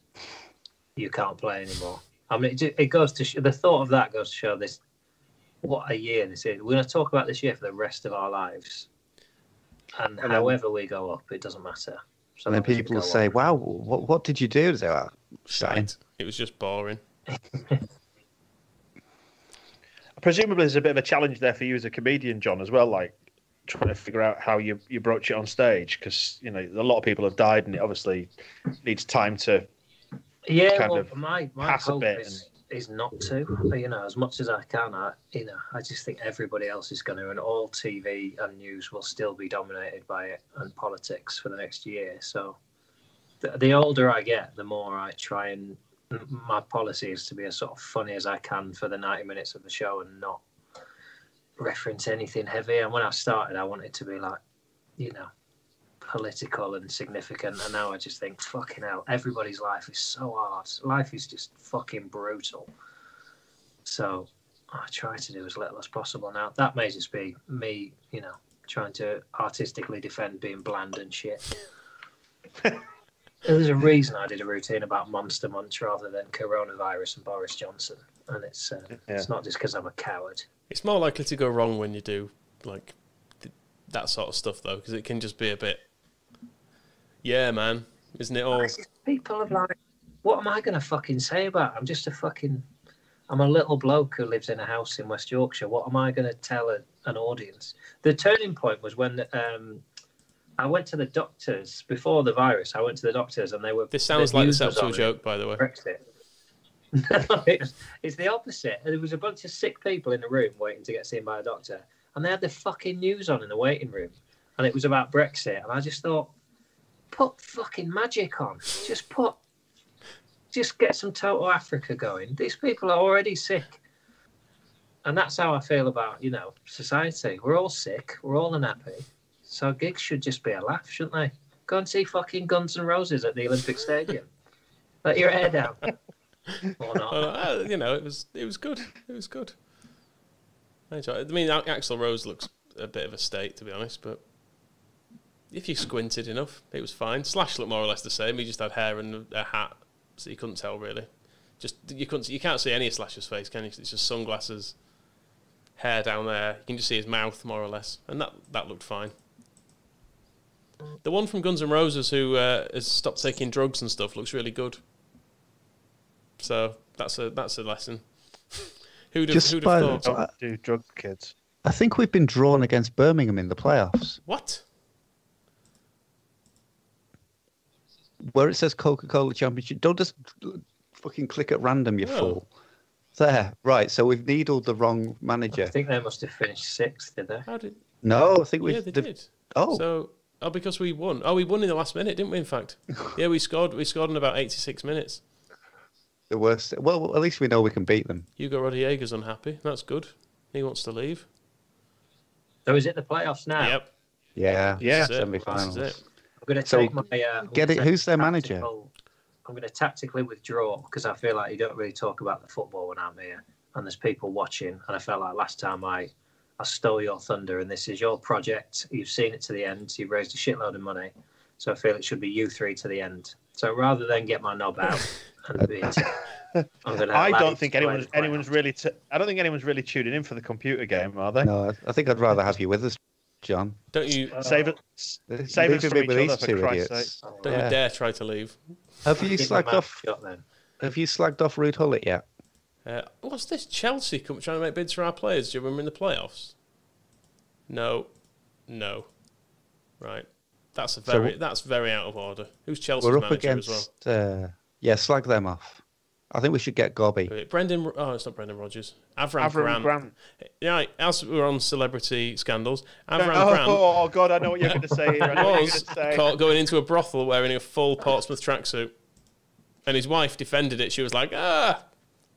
you can't play anymore. I mean, it goes to the thought of that goes to show this. What a year this is. We're going to talk about this year for the rest of our lives. And however we go up, it doesn't matter. So And then people will say, wow, what did you do? They say, Shite. It was just boring. Presumably, there's a bit of a challenge there for you as a comedian, John, as well, like trying to figure out how you broach it on stage, because a lot of people have died, and it obviously needs time to my pass a hope bit. is not to, as much as I can. I just think everybody else is going to, and all TV and news will still be dominated by it and politics for the next year. So the older I get, the more I try and my policy is to be as sort of funny as I can for the 90 minutes of the show and not political and significant, and now I just think, fucking hell, everybody's life is so hard. Life is just fucking brutal. So I try to do as little as possible now. That may just be me, trying to artistically defend being bland and shit. There's a reason I did a routine about Monster Munch rather than coronavirus and Boris Johnson, and it's not just because I'm a coward. It's more likely to go wrong when you do like that sort of stuff, though, because it can just be a bit, yeah, man, isn't it all? People are like, what am I going to fucking say about it? I'm a little bloke who lives in a house in West Yorkshire. What am I going to tell an audience? The turning point was when I went to the doctors before the virus. I went to the doctors and they were. This sounds like the sexual joke, by the way. Brexit. No, it's the opposite. There was a bunch of sick people in the room waiting to get seen by a doctor, and they had the fucking news on in the waiting room, and it was about Brexit. And I just thought, put fucking magic on. Just get some Total Africa going. These people are already sick. And that's how I feel about, society. We're all sick. We're all unhappy. So gigs should just be a laugh, shouldn't they? Go and see fucking Guns N' Roses at the Olympic Stadium. Let your hair down. Or not. It was good. It was good. I mean, Axl Rose looks a bit of a state, to be honest, but if you squinted enough, it was fine. Slash looked more or less the same. He just had hair and a hat, so you couldn't tell really. You can't see any of Slash's face, can you? It's just sunglasses, hair down there. You can just see his mouth more or less, and that looked fine. The one from Guns N' Roses who has stopped taking drugs and stuff looks really good. So that's a lesson. Who'd have thought? Don't do drugs, kids. I think we've been drawn against Birmingham in the playoffs. What? Where it says Coca-Cola Championship, don't just fucking click at random, you fool. There, right. So we've needled the wrong manager. I think they must have finished sixth, did they? No, I think we. Yeah, they did. Oh, so because we won. Oh, we won in the last minute, didn't we? In fact, yeah, we scored. We scored in about 86 minutes. The worst. Well, at least we know we can beat them. Hugo Rodriguez's unhappy. That's good. He wants to leave. So is it the playoffs now? Yep. Yeah. Semi-finals. This is it. I'm going to take my. Get it. Who's their manager? I'm going to tactically withdraw because I feel like you don't really talk about the football when I'm here, and there's people watching. And I felt like last time I stole your thunder, and this is your project. You've seen it to the end. You've raised a shitload of money, so I feel it should be you three to the end. So rather than get my knob out and be, I don't think anyone's really really tuning in for the computer game, are they? No, I think I'd rather have you with us, John. Don't you save it from each other, for Christ's sake. Don't you dare try to leave. Have you slagged off Rude Hullet yet? What's this? Chelsea trying to make bids for our players? Do you remember in the playoffs? No. Right. That's very out of order. Who's Chelsea's we're up manager against, as well? Slag them off. I think we should get Gobby. It's not Brendan Rodgers. Avram Grant. Yeah, as we're on celebrity scandals, Avram Grant. Oh God, I know what you're going to say here. Was caught going into a brothel wearing a full Portsmouth tracksuit, and his wife defended it. She was like,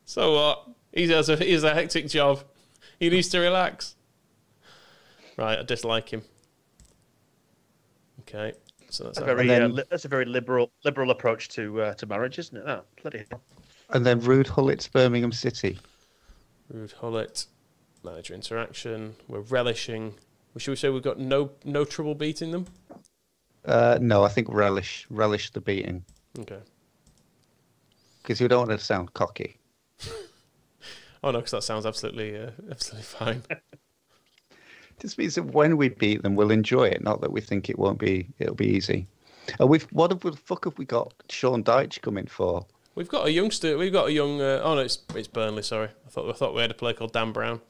so what? He has a hectic job. He needs to relax. Right, I dislike him. Okay, so that's that's a very liberal approach to marriage, isn't it? Oh, bloody hell. And then Rude Hullet's Birmingham City. Rude Hullet, manager interaction. We're relishing. Should we say we've got no trouble beating them? No, I think relish the beating. Okay. Because you don't want to sound cocky. Oh no, because that sounds absolutely fine. Just means that when we beat them, we'll enjoy it. Not that we think it'll be easy. What the fuck have we got Sean Dyche coming for? We've got a youngster. We've got a young. Oh no, it's Burnley. Sorry, I thought we had a player called Dan Brown.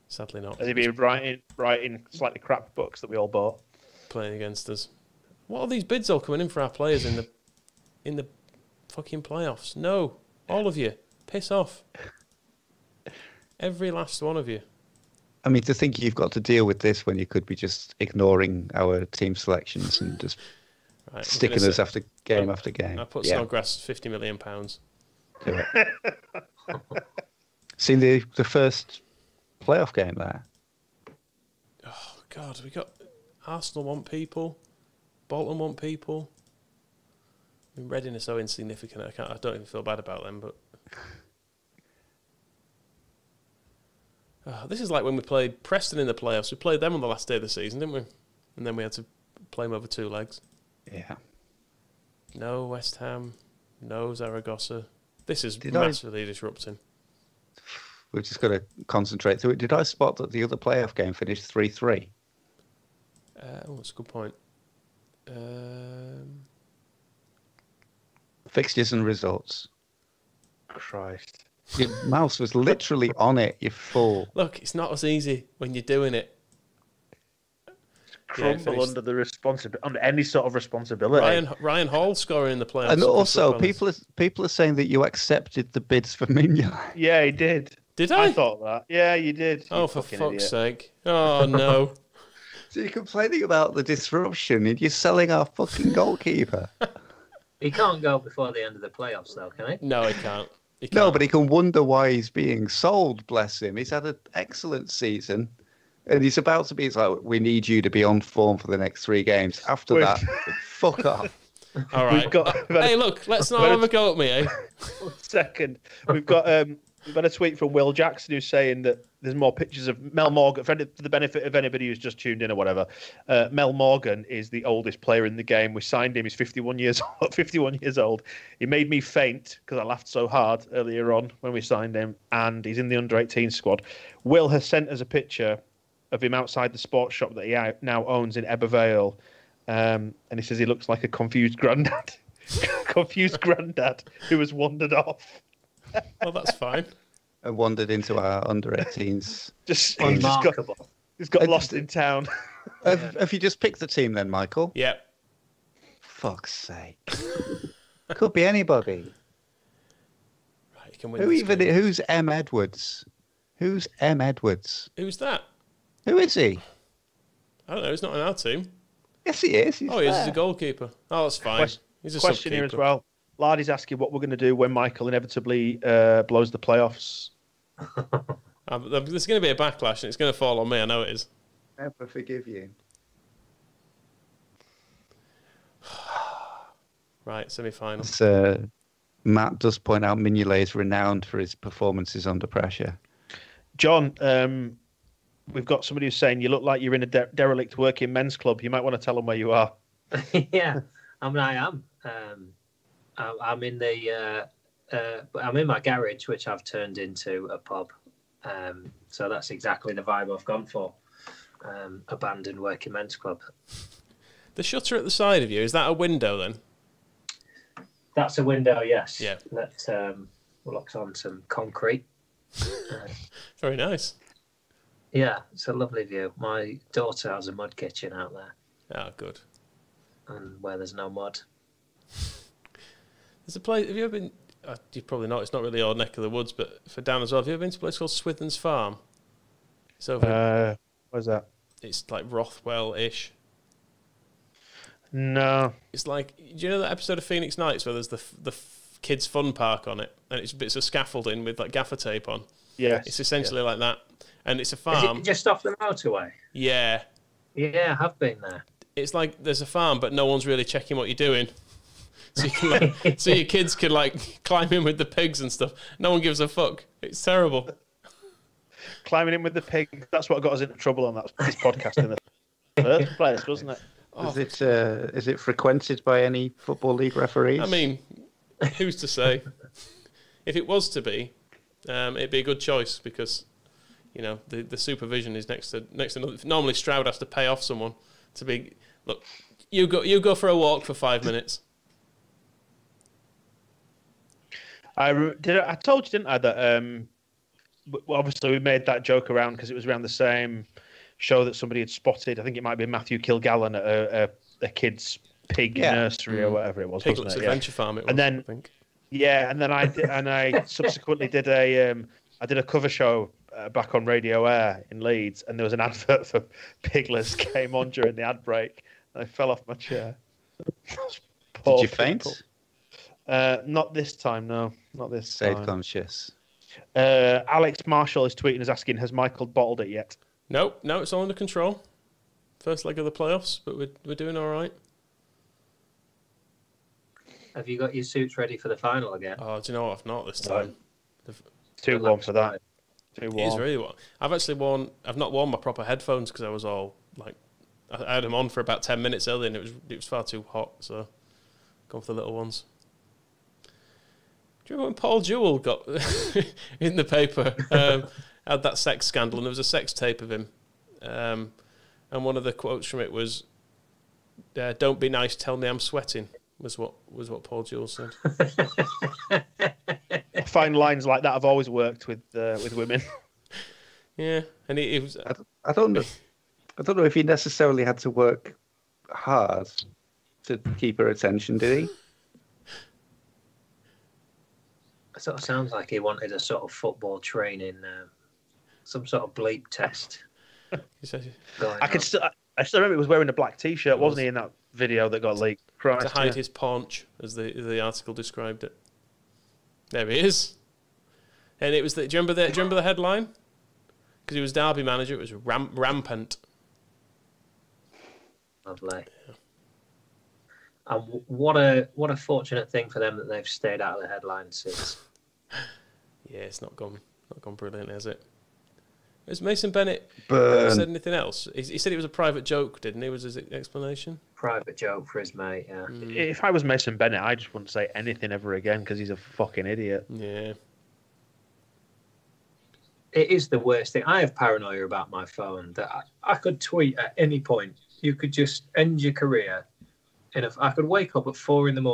Sadly not. Has he been writing slightly crap books that we all bought? Playing against us. What are these bids all coming in for our players in the fucking playoffs? No, all of you, piss off. Every last one of you. I mean, to think you've got to deal with this when you could be just ignoring our team selections and just sticking us after game after game. I put Snodgrass £50 million. Do it. Seen the first playoff game there? Oh God, we got Arsenal want people. Bolton want people. I mean, Reading are so insignificant. I don't even feel bad about them. But this is like when we played Preston in the playoffs. We played them on the last day of the season, didn't we? And then we had to play them over 2 legs. Yeah. No West Ham. No Zaragoza. This is massively disrupting. We've just got to concentrate through it. Did I spot that the other playoff game finished 3-3? That's a good point. Fixtures and results. Christ. Your mouse was literally on it, you fool. Look, it's not as easy when you're doing it. Crumble under the under any sort of responsibility. Ryan Hall scoring in the playoffs. And also, people are saying that you accepted the bids for Mignolet. Yeah, he did. Did I? I thought that. Yeah, you did. Oh, for fuck's sake. Oh, no. So you're complaining about the disruption and you're selling our fucking goalkeeper. He can't go before the end of the playoffs, though, can he? No, he can't. No, but he can wonder why he's being sold, bless him. He's had an excellent season. And he's about to be, it's like, we need you to be on form for the next 3 games. After that, fuck off. All right. Hey, look, let's not have a go at me, eh? 1 second. We've got a tweet from Will Jackson who's saying that there's more pictures of Mel Morgan. For the benefit of anybody who's just tuned in or whatever, Mel Morgan is the oldest player in the game. We signed him. He's 51 years old. He made me faint because I laughed so hard earlier on when we signed him, and he's in the under-18 squad. Will has sent us a picture of him outside the sports shop that he now owns in Ebervale, and he says he looks like a confused granddad, who has wandered off. Well, that's fine. And wandered into our under-18s. Just Remarkable. He's got lost in town. Have you just picked the team then, Michael? Yep. Fuck's sake. Could be anybody. Right, you can win this game. Who's M. Edwards? Who's M. Edwards? Who's that? Who is he? I don't know. He's not in our team. Yes, he is. He is. He's a goalkeeper. Oh, that's fine. He's a question here sub-keeper. as well. Lardy's asking what we're going to do when Michael inevitably blows the playoffs. There's going to be a backlash and it's going to fall on me. I know it is. Never forgive you. Right, semi-final. Matt does point out Mignolet is renowned for his performances under pressure. John, we've got somebody who's saying you look like you're in a derelict working men's club. You might want to tell them where you are. Yeah, I mean, I am. I'm in I'm in my garage, which I've turned into a pub. So that's exactly the vibe I've gone for. Abandoned working men's club. The shutter at the side of you, is that a window then? That's a window, yes. Yeah. That looks on some concrete. Very nice. Yeah, it's a lovely view. My daughter has a mud kitchen out there. Ah, good. And where there's no mud. There's a place, have you ever been, you've probably not, it's not really our neck of the woods, but for Dan as well, have you ever been to a place called Swithin's Farm? It's over. Where's that? It's like Rothwell-ish. No. It's like, do you know that episode of Phoenix Nights where there's the kids' fun park on it, and it's bits of scaffolding with like gaffer tape on? Yeah. It's essentially like that, and it's a farm. Is it just off the motorway? Yeah. Yeah, I have been there. It's like there's a farm, but no one's really checking what you're doing. So you can like, so your kids can like climb in with the pigs and stuff. No one gives a fuck. It's terrible. Climbing in with the pig. That's what got us into trouble on this podcast in the first place, wasn't it? Is it frequented by any football league referees? I mean, who's to say? If it was to be, it'd be a good choice because, you know, the supervision is next to nothing. Normally, Stroud has to pay off someone to be. Look, you go for a walk for 5 minutes. I told you, didn't I, that obviously we made that joke around because it was around the same show that somebody had spotted. I think it might be Matthew Kilgallen at a kid's pig nursery or whatever it was. Piglets Adventure Farm. It was, and then, I think. Yeah, and then I subsequently did a cover show back on Radio Air in Leeds, and there was an advert for Piglets came on during the ad break, and I fell off my chair. Did you faint? Not this time, no. Not this time. Stayed conscious. Alex Marshall is tweeting us asking, has Michael bottled it yet? No, it's all under control. First leg of the playoffs, but we're doing all right. Have you got your suits ready for the final again? Oh, do you know what? I've not this time. Too warm for that. Too It is warm. really warm. I've not worn my proper headphones because I was all like, I had them on for about 10 minutes earlier and it was far too hot. So, gone for the little ones. Do you remember when Paul Jewell got in the paper, had that sex scandal, and there was a sex tape of him, and one of the quotes from it was, "Don't be nice, tell me I'm sweating." Was what Paul Jewell said. I find lines like that have always worked with women. Yeah, and he was. I don't know. I don't know if he necessarily had to work hard to keep her attention, did he? It sort of sounds like he wanted a sort of football training, some sort of bleep test. He said, I still remember he was wearing a black T-shirt, wasn't he, in that video that got leaked? Christ, to hide his paunch, as the article described it. There he is. And it was do you remember the headline? Because he was Derby manager. It was rampant. Lovely. Yeah. And what a fortunate thing for them that they've stayed out of the headlines since. Yeah, it's not gone brilliantly, has it? Has Mason Bennett Burn. said anything else? He said it was a private joke, didn't he? Was his explanation? Private joke for his mate, yeah. If I was Mason Bennett, I just wouldn't say anything ever again because he's a fucking idiot. Yeah. It is the worst thing. I have paranoia about my phone that I could tweet at any point. You could just end your career. I could wake up at 4 a.m.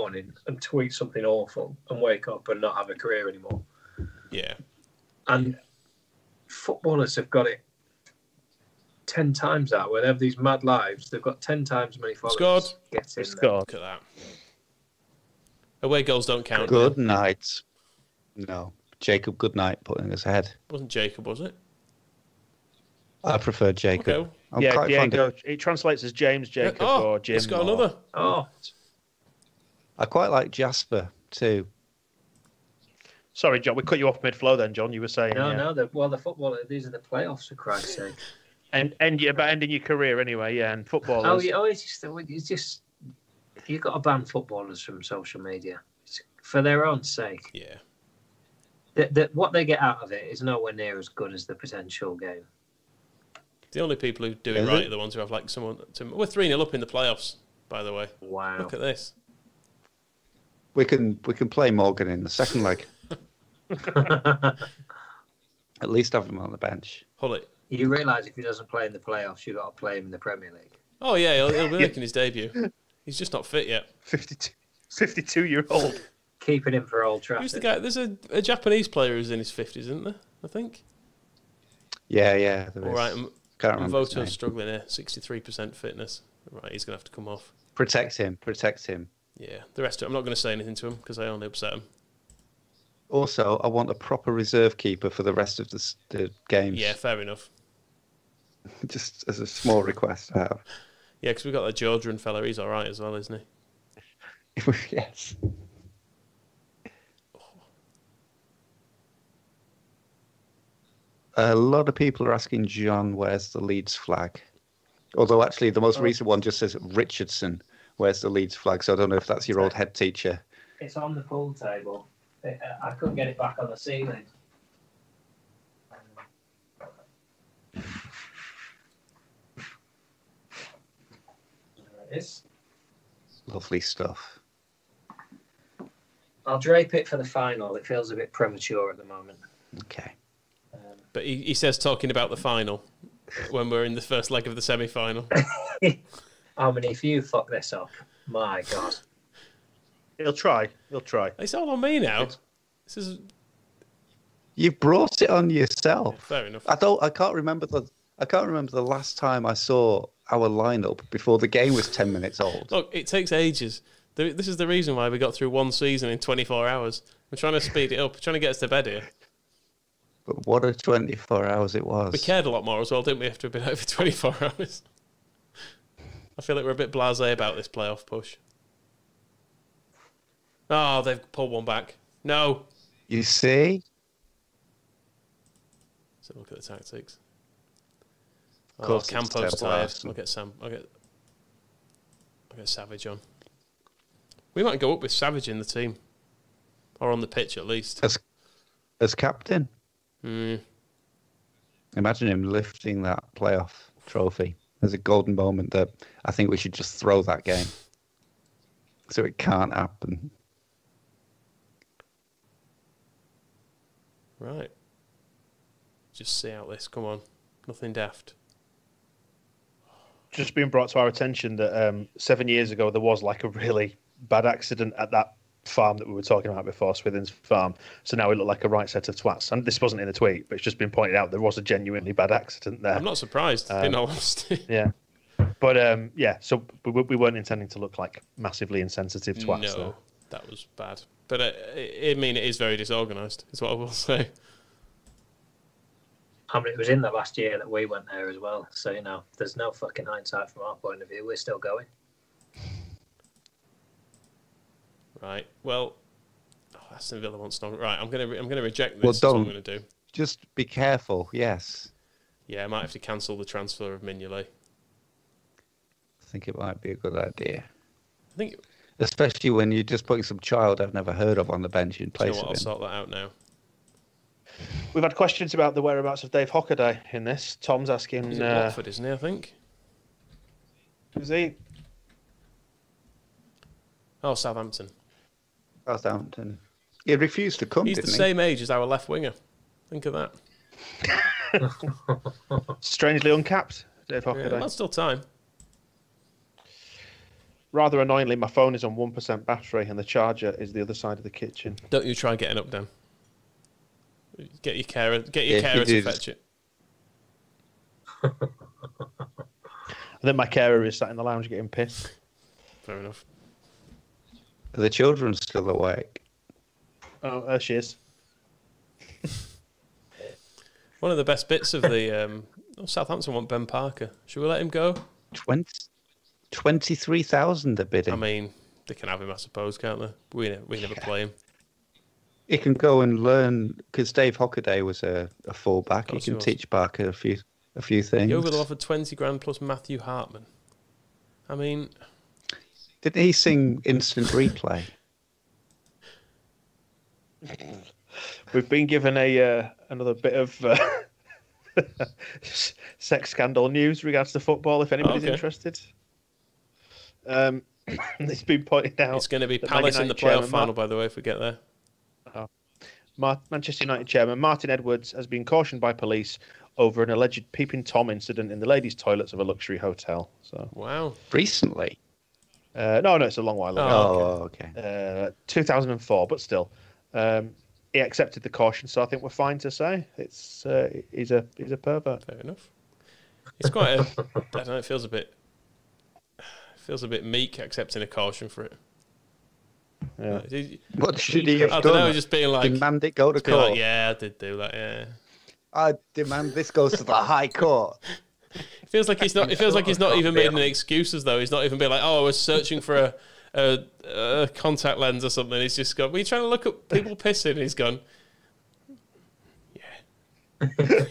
and tweet something awful and wake up and not have a career anymore. Yeah. And footballers have got it 10 times that. Where they have these mad lives, they've got 10 times as many followers. Scored. Scored. Look at that. Away goals don't count. Good night. No. Jacob Goodnight putting us ahead. It wasn't Jacob, was it? I prefer Jacob. Okay. I'm Yeah, quite fond of- Diego. It translates as James Jacob or Jim. It's got or... another. Oh, I quite like Jasper too. Sorry, John. We cut you off mid-flow then, John. You were saying. no. The football. These are the playoffs, for Christ's sake. Ending your career anyway, yeah, and footballers. Oh, yeah. It's just you've got to ban footballers from social media for their own sake. Yeah. What they get out of it is nowhere near as good as the potential game. The only people who do it right are the ones who have like someone. We're 3-0 up in the playoffs, by the way. Wow. Look at this. We can play Morgan in the second leg. At least have him on the bench. Hull. You realise if he doesn't play in the playoffs, you've got to play him in the Premier League. Oh yeah, he'll be making his debut. He's just not fit yet. 52-year-old. Keeping him for Old Trafford. Who's the guy? There's a Japanese player who's in his 50s, isn't there? I think. Yeah. There All is. right, Can't remember his name. Voto's struggling here. 63% fitness. Right, he's gonna have to come off. Protect him. Yeah, the rest of it, I'm not going to say anything to him because I only upset him. Also, I want a proper reserve keeper for the rest of the games. Yeah, fair enough. Just as a small request I have. Yeah, because we've got that Georgian fella. He's all right as well, isn't he? Yes. A lot of people are asking John, where's the Leeds flag? Although actually the most recent one just says Richardson, where's the Leeds flag? So I don't know if that's your old head teacher. It's on the pool table. I couldn't get it back on the ceiling. There it is. Lovely stuff. I'll drape it for the final. It feels a bit premature at the moment. Okay. But he says talking about the final when we're in the first leg of the semi-final. How many if you fuck this up? My God. He'll try. It's all on me now. This is You brought it on yourself. fair enough. I can't remember the last time I saw our lineup before the game was 10 minutes old. Look, it takes ages. This is the reason why we got through one season in 24 hours. I'm trying to speed it up. We're trying to get us to bed here. But what a 24 hours it was. We cared a lot more as well, didn't we, after a bit over 24 hours? I feel like we're a bit blasé about this playoff push. Oh, they've pulled one back. No. You see? Let's have a look at the tactics. Of course it's Campo's terrible, tired. Arsenal. I'll get Savage on. We might go up with Savage in the team. Or on the pitch, at least. As captain. Mm. Imagine him lifting that playoff trophy. There's a golden moment that I think we should just throw that game. So it can't happen. Right. Just see out this. Come on. Nothing daft. Just been brought to our attention that 7 years ago there was like a really bad accident at that farm that we were talking about before, Swithin's farm. So now we look like a right set of twats. And this wasn't in a tweet, but it's just been pointed out there was a genuinely bad accident there. I'm not surprised, in all honesty. Yeah. But so we weren't intending to look like massively insensitive twats. No, there. that was bad. But I mean, it is very disorganised, is what I will say. I mean, it was in the last year that we went there as well. So, there's no fucking hindsight from our point of view. We're still going. Right. Well, Aston Villa wants to... Right, I'm gonna reject this. Well, That's what I'm don't. going to do. Just be careful, yes. Yeah, I might have to cancel the transfer of Mignolet. I think it might be a good idea. I think... Especially when you're just putting some child I've never heard of on the bench in You place know what, I'll of him. sort that out now. We've had questions about the whereabouts of Dave Hockaday in this. Tom's asking... He's at Watford, isn't he, I think? Is he? Oh, Southampton. Southampton. He refused to come, He's the didn't he? same age as our left winger. Think of that. Strangely uncapped, Dave Yeah, Hockaday. that's still time. Rather annoyingly, my phone is on 1% battery and the charger is the other side of the kitchen. Don't you try getting up, Dan. Get your carer If to you do- fetch it. I think my carer is sat in the lounge getting pissed. Fair enough. Are the children still awake? Oh, there she is. One of the best bits of the Southampton want Ben Parker. Should we let him go? 23,000 are bidding. I mean, they can have him, I suppose, can't they? We never play him. He can go and learn, because Dave Hockaday was a fullback. He course he can was. teach Barker a few things. Yeovil offered 20 grand plus Matthew Hartman. I mean, Didn't he sing Instant Replay? We've been given another bit of sex scandal news regards to football, if anybody's Okay. interested. It's been pointed out. it's going to be that Palace Man in the United playoff chairman, final, by the way, if we get there. Manchester United chairman Martin Edwards has been cautioned by police over an alleged peeping Tom incident in the ladies' toilets of a luxury hotel. So, Wow. Recently? no, it's a long while ago. Oh, okay. 2004, but still, he accepted the caution. So I think we're fine to say it's he's a pervert. Fair enough. It's quite a... I don't know, it feels a bit meek accepting a caution for it. Yeah. What should he have I done? don't know, just being like... Demand it go to being like, court. yeah, I did do that, yeah. I demand this goes to the High Court. It feels like he's not even made any excuses though. He's not even been like, "Oh, I was searching for a contact lens or something." He's just gone, "Were you trying to look at people pissing?" And he's gone, "Yeah,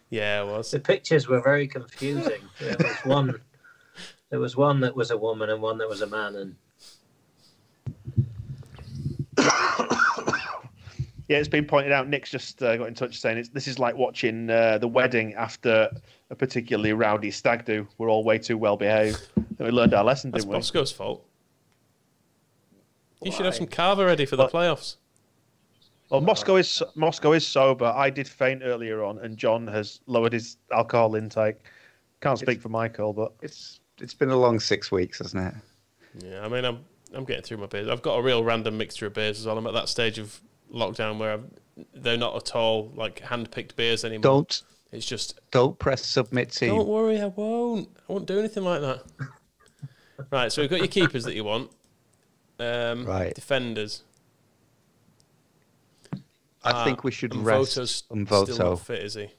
yeah, I was." The pictures were very confusing. There was one that was a woman and one that was a man, and Yeah, it's been pointed out. Nick's just got in touch saying this is like watching the wedding after a particularly rowdy stag do. We're all way too well behaved. We learned our lesson, That's didn't we? Bosco's fault. You should have some carver ready for the playoffs. Well, Moscow is sober. I did faint earlier on, and John has lowered his alcohol intake. Can't speak for Michael, but It's been a long 6 weeks, hasn't it? Yeah, I mean, I'm getting through my beers. I've got a real random mixture of beers as well. I'm at that stage of lockdown where they're not at all like hand-picked beers anymore. It's just Don't press submit team. don't worry, I won't do anything like that. Right, so we've got your keepers that you want. Right. Defenders. I think we should Mvoto's rest on still Voto. not fit, is he?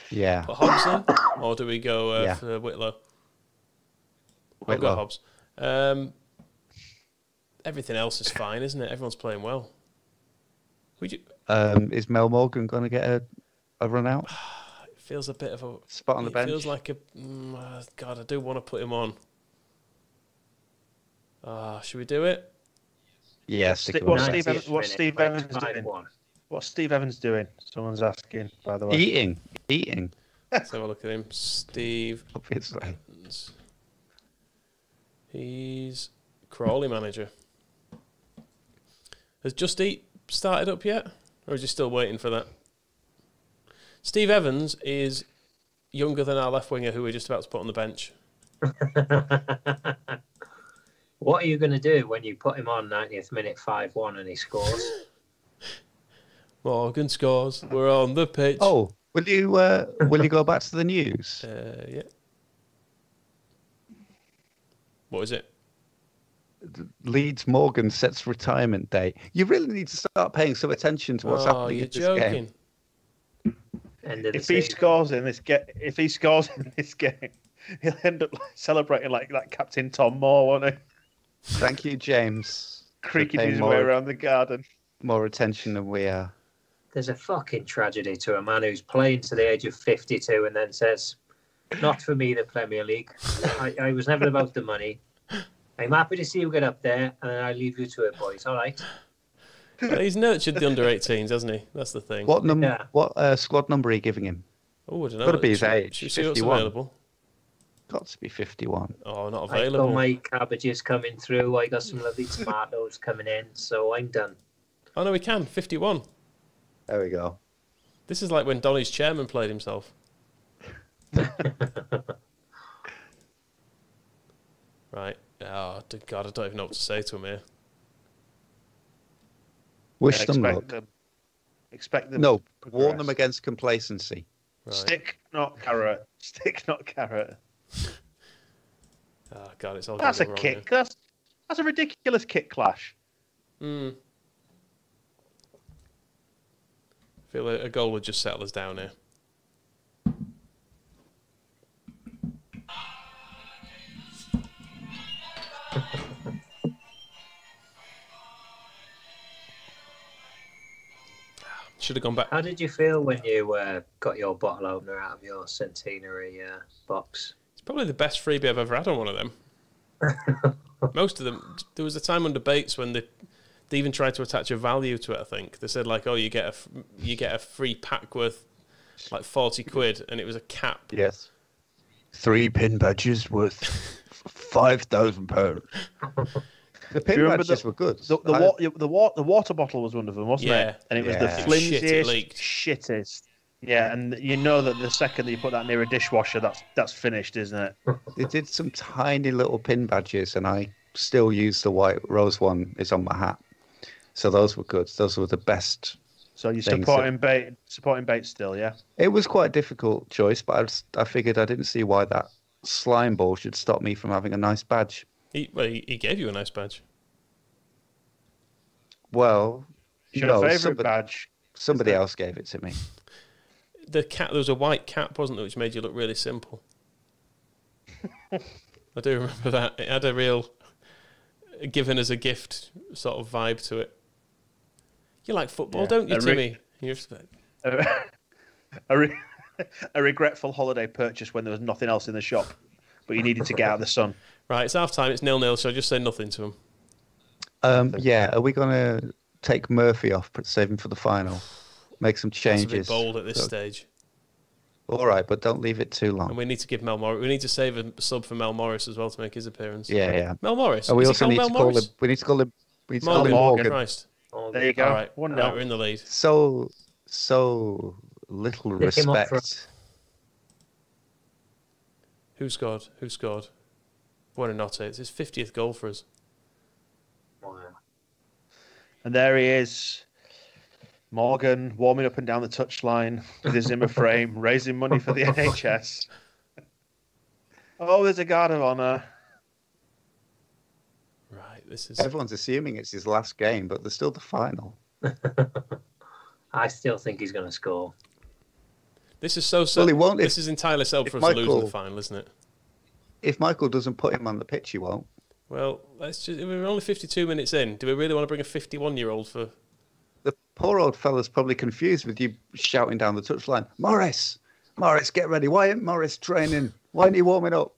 Yeah. Put Hobbs in, or do we go Yeah. for Whitlow? I'll Whitlow. go Hobbs. Everything else is fine, isn't it? Everyone's playing well. Would you? Is Mel Morgan going to get a run out? It feels a bit of a Spot on the bench? Feels like God, I do want to put him on. Should we do it? Yeah, stick What's with it. Steve Evans doing? What's Steve Evans doing? Someone's asking, by the way. Eating. Let's have a look at him. Steve Obviously. Evans. He's Crawley manager. Has Just Eat started up yet? Or is he still waiting for that? Steve Evans is younger than our left winger who we're just about to put on the bench. What are you going to do when you put him on 90th minute 5-1 and he scores? Morgan scores. We're on the pitch. Oh, will you go back to the news? Yeah. What is it? Leeds Morgan sets retirement date. You really need to start paying some attention to what's happening in this game. If he scores in this game, he'll end up celebrating like Captain Tom Moore, won't he? Thank you, James. Creaking his way around the garden. More attention than we are. There's a fucking tragedy to a man who's playing to the age of 52 and then says, "Not for me, the Premier League. I was never about the money. I'm happy to see you get up there, and then I leave you to it, boys. All right." Well, he's nurtured the under-18s, hasn't he? That's the thing. What squad number are you giving him? Oh, I don't know. Got to be his age. Should we see what's 51. available? Got to be 51. Oh, not I available. got my cabbages coming through. I got some lovely tomatoes coming in, so I'm done. Oh, no, we can. 51. There we go. This is like when Donny's chairman played himself. Right. Oh, God, I don't even know what to say to him here. Wish them luck. Expect them. No, to warn them progress. against complacency. Right. Stick, not carrot. Stick, not carrot. Oh, God, it's all That's a going wrong kick. here. That's a ridiculous kick clash. I feel a goal would just settle us down here. Should have gone back. How did you feel when you got your bottle opener out of your centenary box? It's probably the best freebie I've ever had on one of them. Most of them. There was a time on debates when they even tried to attach a value to it. I think they said like, "Oh, you get a free pack worth like 40 quid," and it was a cap. Yes. 3 pin badges worth £5,000. The pin badges were good. The water bottle was one of them, wasn't it? And it was the flimsiest, shittest. Yeah, and you know that the second that you put that near a dishwasher, that's finished, isn't it? They did some tiny little pin badges, and I still use the white rose one. It's on my hat. So those were good. Those were the best. So you're supporting bait still, yeah? It was quite a difficult choice, but I figured I didn't see why that slime ball should stop me from having a nice badge. He gave you a nice badge. Well, Your favourite badge? Somebody else gave it to me. The cap. There was a white cap, wasn't there, which made you look really simple. I do remember that. It had a real given as a gift sort of vibe to it. You like football, don't you, Timmy? A regretful holiday purchase when there was nothing else in the shop, but you needed to get out of the sun. Right, it's half time. It's 0-0, so I just say nothing to him. Yeah, are we going to take Murphy off, but save him for the final? Make some changes. That's a bit bold at this stage. All right, but don't leave it too long. And we need to give Mel Morris. We need to save a sub for Mel Morris as well to make his appearance. Yeah. Mel Morris. We also need to call him. We need to call him. We need to call him Morgan. Christ. There you go. All right, 1-0. we're in the lead. So little respect. Who scored? Buonanotte. It's his 50th goal for us. Wow. And there he is. Morgan warming up and down the touchline with his Zimmer frame, raising money for the NHS. Oh, there's a guard of honour. Right, this is. Everyone's assuming it's his last game, but there's still the final. I still think he's going to score. This is so. Well, he won't. This is entirely set up for us to lose in the final, isn't it? If Michael doesn't put him on the pitch, he won't. Well, we're only 52 minutes in. Do we really want to bring a 51-year-old for? The poor old fella's probably confused with you shouting down the touchline. Morris, get ready. Why isn't Morris training? Why isn't he warming up?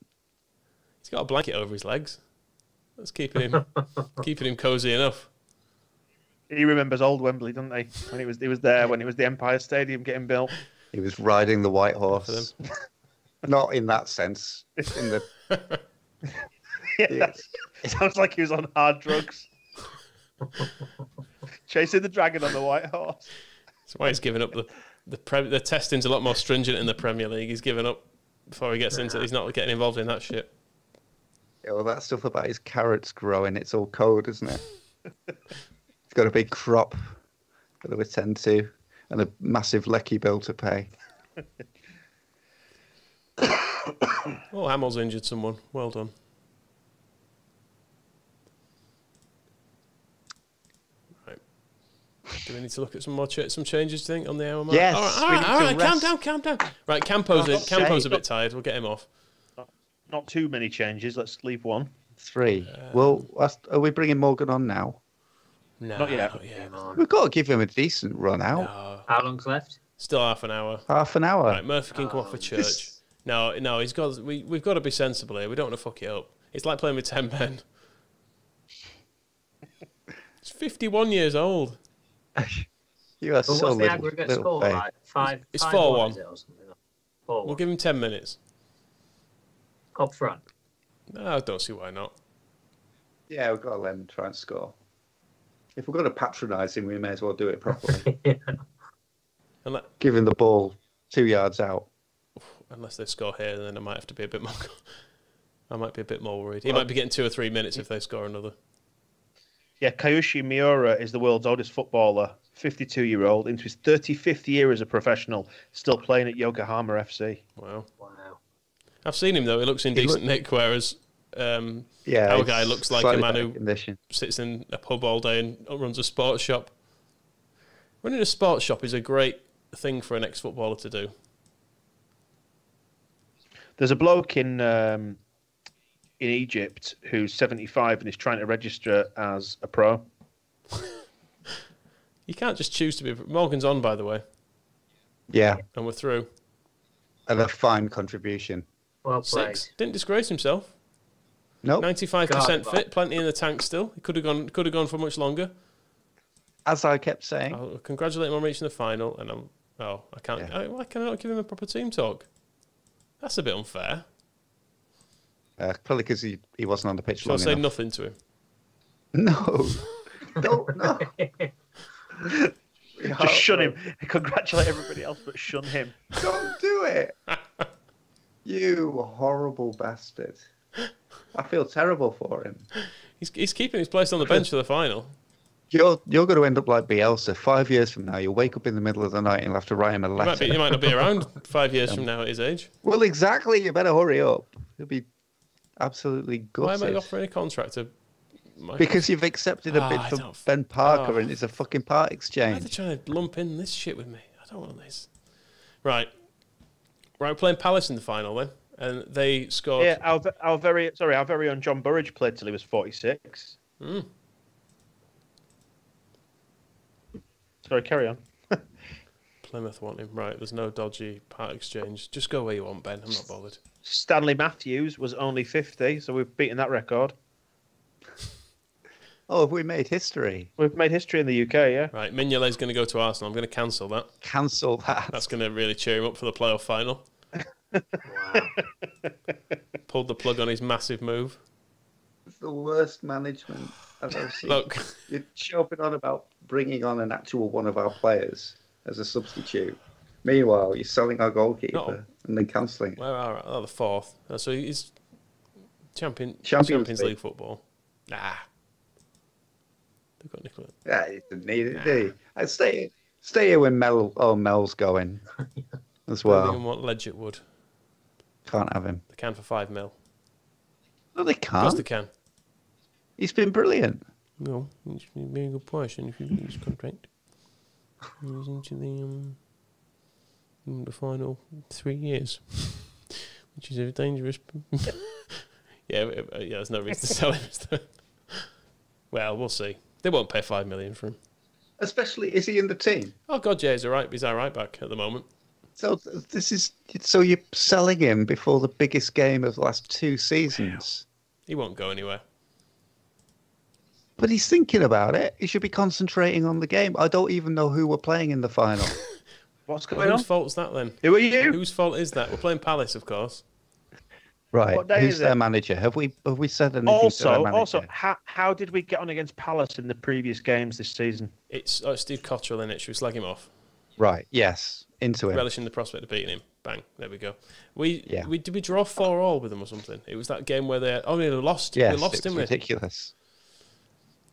He's got a blanket over his legs. That's keeping him cosy enough. He remembers old Wembley, doesn't he? When he was there when it was the Empire Stadium getting built. He was riding the white horse. Not in that sense. In the Yeah, it sounds like he was on hard drugs. Chasing the dragon on the white horse. That's why he's given up the testing's a lot more stringent in the Premier League. He's given up before he gets into. He's not getting involved in that shit. Yeah, well, that stuff about his carrots growing, it's all code, isn't it? He's got a big crop got to attend to and a massive lecky bill to pay. Oh, Hamill's injured someone. Well done. Right. Do we need to look at some changes, do you think, on the hour mark? Yes. All right. Calm down. Right, Campo's a bit tired. We'll get him off. Not too many changes. Let's leave one. 3. Well, are we bringing Morgan on now? No, Not yet. We've got to give him a decent run out. No. How long's left? Still half an hour. Half an hour. Right, Murphy can come off for church. No, we've got to be sensible here. We don't want to fuck it up. It's like playing with 10 men. He's 51 years old. You are But so what's the little, aggregate little score babe. like? 5. It's 5-1, 4-1. is it, or something? 4-1. We'll give him 10 minutes. Up front. No, I don't see why not. Yeah, we've got to let him try and score. If we're going to patronise him, we may as well do it properly. Give him the ball 2 yards out. Unless they score here, then I might have to be a bit more. I might be a bit more worried. He might be getting 2 or 3 minutes if they score another. Yeah, Kyoshi Miura is the world's oldest footballer, 52-year-old, into his 35th year as a professional, still playing at Yokohama FC. Wow. Wow. I've seen him though. He looks in decent nick, whereas our guy looks like a man who sits in a pub all day and runs a sports shop. Running a sports shop is a great thing for an ex-footballer to do. There's a bloke in Egypt who's 75 and is trying to register as a pro. You can't just choose to be. Morgan's on, by the way. Yeah. And we're through. And a fine contribution. Well played. 6. Didn't disgrace himself. Nope. 95% fit, plenty in the tank still. He could have gone for much longer. As I kept saying. I'll congratulate him on reaching the final, and I can't. Yeah. Why can I not give him a proper team talk? That's a bit unfair. Probably because he wasn't on the pitch Shall I long say enough. nothing to him? No. No. Just shun him. Congratulate everybody else, but shun him. Don't do it. You horrible bastard. I feel terrible for him. He's keeping his place on the bench for the final. You're going to end up like Bielsa. 5 years from now, you'll wake up in the middle of the night and you'll have to write him a letter. He might not be around 5 years from now at his age. Well, exactly. You better hurry up. He'll be absolutely gutted. Why am I offering a contract to Because you've accepted a bid for Ben Parker and it's a fucking part Why are exchange. they trying to lump in this shit with me? I don't want this. Right, we're playing Palace in the final then, and they scored. Yeah, our very own John Burridge played till he was 46. Sorry, carry on. Plymouth want him. Right, there's no dodgy part exchange. Just go where you want, Ben. I'm not bothered. Stanley Matthews was only 50, so we've beaten that record. Oh, have we made history? We've made history in the UK, yeah. Right, Mignolet's going to go to Arsenal. I'm going to cancel that. Cancel that. That's going to really cheer him up for the playoff final. Wow. Pulled the plug on his massive move. It's the worst management I've ever seen. Look, You're chopping on about bringing on an actual one of our players as a substitute. Meanwhile, you're selling our goalkeeper and then cancelling it. where are the fourth? So he's Champions League football. Nah. They've got Nicola. Yeah, he didn't need it, did he? I'd stay here when Mel's going as Birmingham well. want Ledgett would. Can't have him. They can for 5 mil. No, they Of course can't. they can. He's been brilliant. No, he's a very good price, and if you use contract, he's into the final 3 years, which is a dangerous. yeah, there's no reason to sell him. Well, we'll see. They won't pay 5 million for him. Especially, is he in the team? Oh God, yeah, he's our right back at the moment. So you're selling him before the biggest game of the last 2 seasons. He won't go anywhere. But he's thinking about it. He should be concentrating on the game. I don't even know who we're playing in the final. What's going on? Whose fault's that then? Who are you? Whose fault is that? We're playing Palace, of course. Right. What day Who's is their it? manager? Have we said anything to their Also, manager? how did we get on against Palace in the previous games this season? It's Steve Cotterill in it. Should we slag him off? Right. Yes. Into him. Relishing the prospect of beating him. Bang. There we go. We did we draw 4-4 with them or something? It was that game where they lost. Yes, we lost, it didn't was we? ridiculous.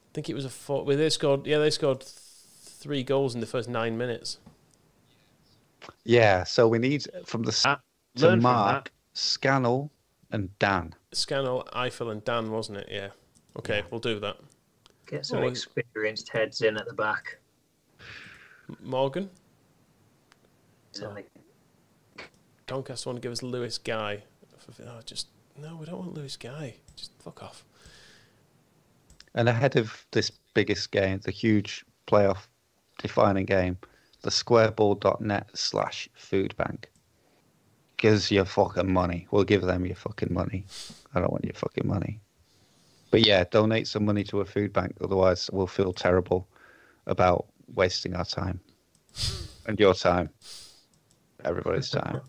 I think it was a 4. They scored 3 goals in the first 9 minutes. Yeah. So we need from the to learn from Mark, Scannell, and Dan. Scannell, Eiffel, and Dan, wasn't it? Yeah. Okay, we'll do that. Get some experienced heads in at the back. Morgan? Exactly. Doncaster want to give us Lewis Guy. No, we don't want Lewis Guy. Just fuck off. And ahead of this biggest game, the huge playoff defining game, the squareball.net/foodbank. Give us your fucking money. We'll give them your fucking money. I don't want your fucking money. But yeah, donate some money to a food bank. Otherwise, we'll feel terrible about wasting our time. And your time. Everybody's time.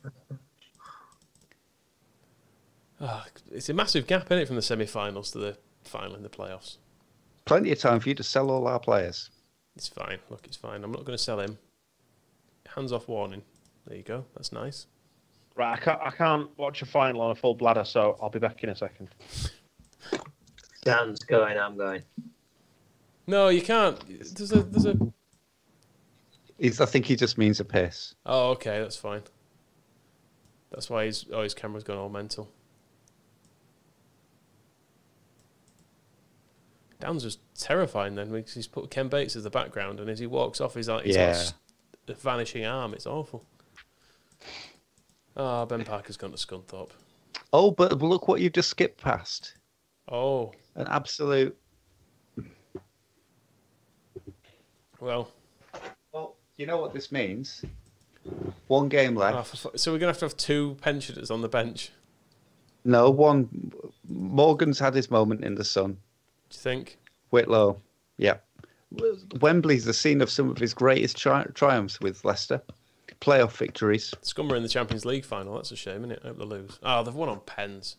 It's a massive gap, isn't it, from the semi-finals to the final in the playoffs? Plenty of time for you to sell all our players. It's fine. Look, it's fine. I'm not going to sell him. Hands off warning. There you go. That's nice. Right, I can't watch a final on a full bladder, so I'll be back in a second. Dan's going, I'm going. No, you can't. There's a. I think he just means a piss. Oh, okay, that's fine. That's why his camera's gone all mental. Dan's was terrifying then because he's put Ken Bates as the background, and as he walks off, he's like a vanishing arm. It's awful. Oh, Ben Parker's gone to Scunthorpe. Oh, but look what you've just skipped past. Oh. An absolute... Well, you know what this means? One game left. So we're going to have 2 pensioners on the bench. No, one... Morgan's had his moment in the sun. Do you think? Whitlow, yeah. Wembley's the scene of some of his greatest triumphs with Leicester. Playoff victories. Scum are in the Champions League final. That's a shame, isn't it? I hope they lose. Oh, they've won on pens.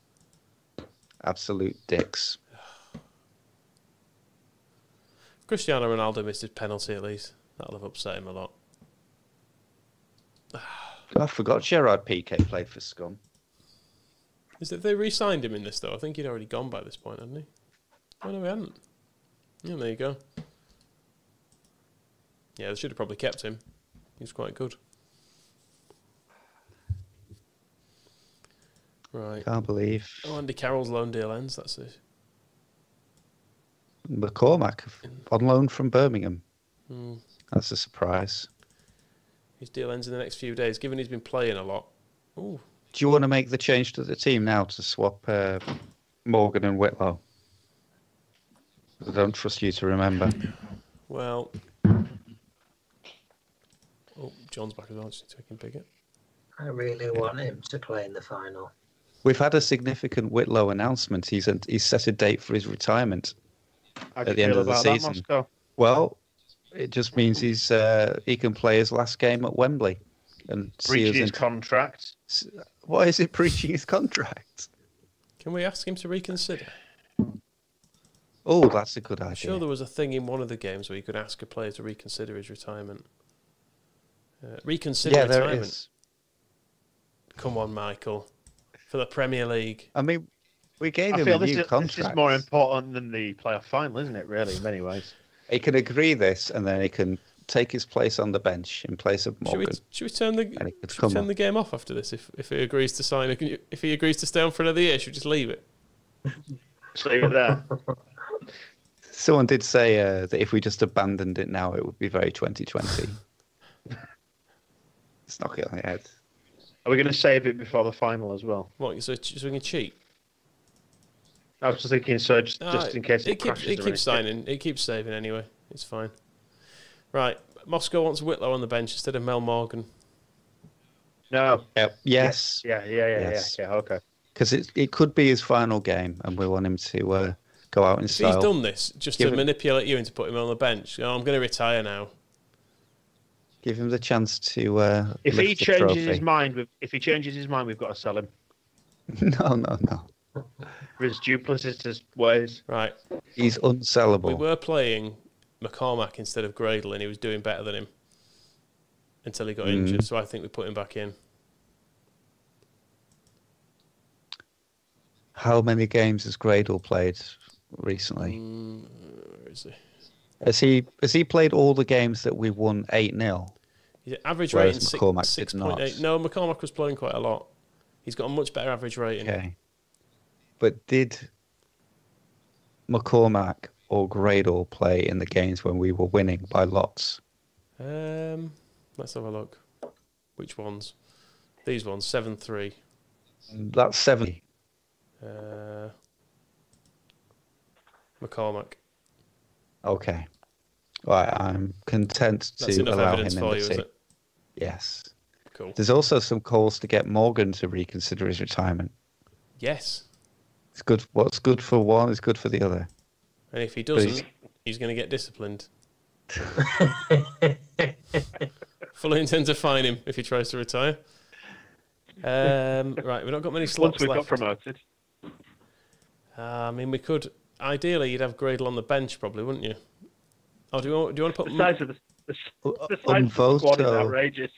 Absolute dicks. Cristiano Ronaldo missed his penalty at least. That'll have upset him a lot. I forgot Gerard Piqué played for Scum. Is it they re-signed him in this though? I think he'd already gone by this point, hadn't he? Oh no, we hadn't. Yeah, there you go. Yeah, they should have probably kept him. He was quite good. Right. Can't believe. Oh, Andy Carroll's loan deal ends. That's it. McCormack on loan from Birmingham. Mm. That's a surprise. His deal ends in the next few days, given he's been playing a lot. Ooh. Do you want to make the change to the team now to swap Morgan and Whitlow? I don't trust you to remember. Well. Oh, John's back as well. Just taking Pickett. I really want him to play in the final. We've had a significant Whitlow announcement. He's set a date for his retirement at the end of the season. Well, it just means he can play his last game at Wembley and breaching his contract. Why is it breaching his contract? Can we ask him to reconsider? Oh, that's a good idea. I'm sure there was a thing in one of the games where you could ask a player to reconsider his retirement. Reconsider retirement. There is. Come on, Michael. For the Premier League. I mean, we gave him a new contract. This is more important than the playoff final, isn't it, really, in many ways? He can agree this, and then he can take his place on the bench in place of Morgan. Should we turn the game off after this? If he agrees to sign, if he agrees to stay on for another year, should we just leave it? Just leave it there. Someone did say that if we just abandoned it now, it would be very 2020. Let's knock it on the head. Are we going to save it before the final as well? What, so we can cheat? I was just thinking, so just in case it crashes. It keeps signing. It keeps saving anyway. It's fine. Right. Moscow wants Whitlow on the bench instead of Mel Morgan. No. Yes. Yeah, okay. Because it could be his final game, and we want him to Go out in If style. he's done this just Give to him- manipulate you into putting him on the bench, oh, I'm going to retire now. Give him the chance to If lift he the changes trophy. his mind, we've got to sell him No. for his duplicitous ways. Right. He's We unsellable. were playing McCormack instead of Gradle, and he was doing better than him until he got injured. So I think we put him back in. How many games has Gradle played recently? Where is he? Has he played all the games that we won 8-0? His average Whereas rating McCormack did 6.8. No, McCormack was playing quite a lot. He's got a much better average rating. Okay. But did McCormack or Gradle play in the games when we were winning by lots? Let's have a look. Which ones? These ones, 7-3. That's 70. McCormack. Okay. Right, I'm content That's to enough allow him evidence in for the you, is team. it? Yes. Cool. There's also some calls to get Morgan to reconsider his retirement. Yes. It's good. What's good for one is good for the other. And if he doesn't, he's going to get disciplined. Fully intend to fine him if he tries to retire. Right, we've not got many slots Once we've left. got promoted. I mean, we could. Ideally, you'd have Gradle on the bench, probably, wouldn't you? Oh, do you want to put? The size of the size of the squad is outrageous.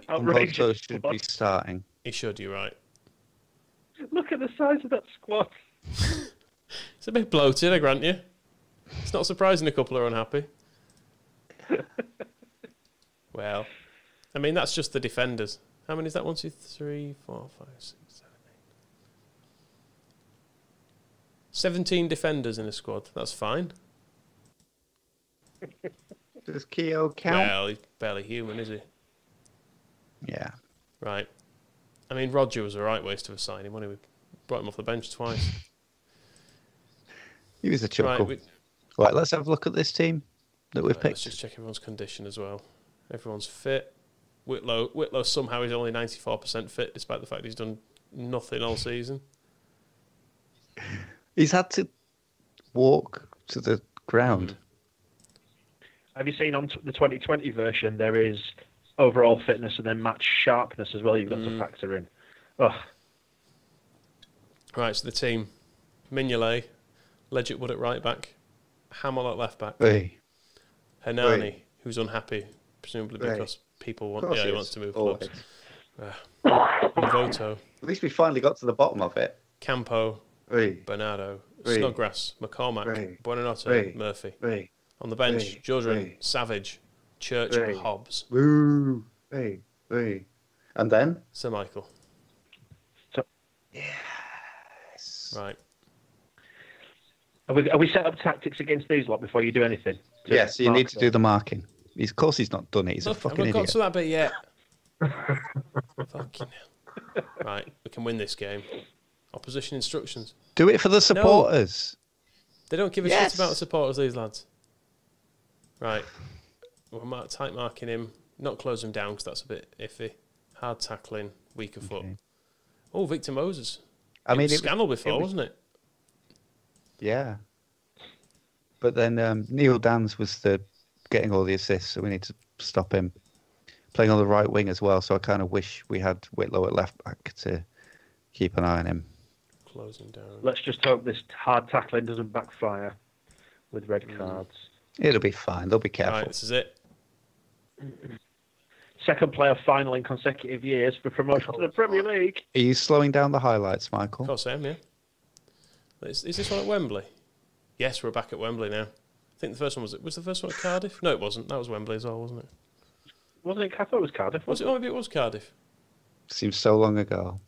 Outrageous. Umboto should squad. be starting. He should. You're right. Look at the size of that squad. It's a bit bloated, I grant you. It's not surprising a couple are unhappy. Well, I mean, that's just the defenders. How many is that? 1, 2, 3, 4, 5, 6, 7, 8. 17 defenders in a squad. That's fine. Does Keogh count? Well, he's barely human, is he? Yeah. Right. I mean, Roger was a right waste of a signing, wasn't he? We brought him off the bench twice. He was a chuckle. Right, Right, let's have a look at this team that we've let's picked. just check everyone's condition as well. Everyone's fit. Whitlow somehow is only 94% fit, despite the fact he's done nothing all season. He's had to walk to the ground. Have you seen on the 2020 version? There is overall fitness and then match sharpness as well. You've got to factor in. Oh, Right, so the team: Mignolet, Legit Wood at right back, Hamill at left back, Hey, Hernani, Right. who's unhappy, presumably Right. because people want. Of course Yeah, he he wants is. to move Always. clubs. Voto, at least we finally got to the bottom of it. Campo, Hey, Bernardo, Right. Snodgrass, McCormack, Right. Buonanotte, Right. Murphy. hey, On the bench: Right. Judrin, Right. Savage, Church, Right. Hobbs, woo, hey, hey. And then? Sir Michael. Yes. Right. are we set up tactics against these lot before you do anything? Yes, you need to do the marking. Of course he's not done it. He's a Look, fucking I've not got idiot. to that bit yet. Fucking hell. Right, we can win this game. Opposition instructions. Do it for the supporters. They don't give a Yes. shit about the supporters, these lads. Right. We're tight marking him. Not close him down because that's a bit iffy. Hard tackling, weaker foot. Okay. Oh, Victor Moses. I mean, it was Scannell before, was- wasn't it? Yeah. But then Neil Dans was getting all the assists, so we need to stop him playing on the right wing as well. So I kind of wish we had Whitlow at left back to keep an eye on him. Closing down. Let's just hope this hard tackling doesn't backfire with red cards. It'll be fine. They'll be careful. Right, this is it. Second player final in consecutive years for promotion to the Premier League. Are you slowing down the highlights, Michael? Of course I am, yeah. Is this one at Wembley? Yes, we're back at Wembley now. I think the first one was the first one at Cardiff? No, it wasn't. That was Wembley as well, wasn't it? Wasn't it? I thought it was Cardiff. Was it? Oh, maybe it was Cardiff. Seems so long ago.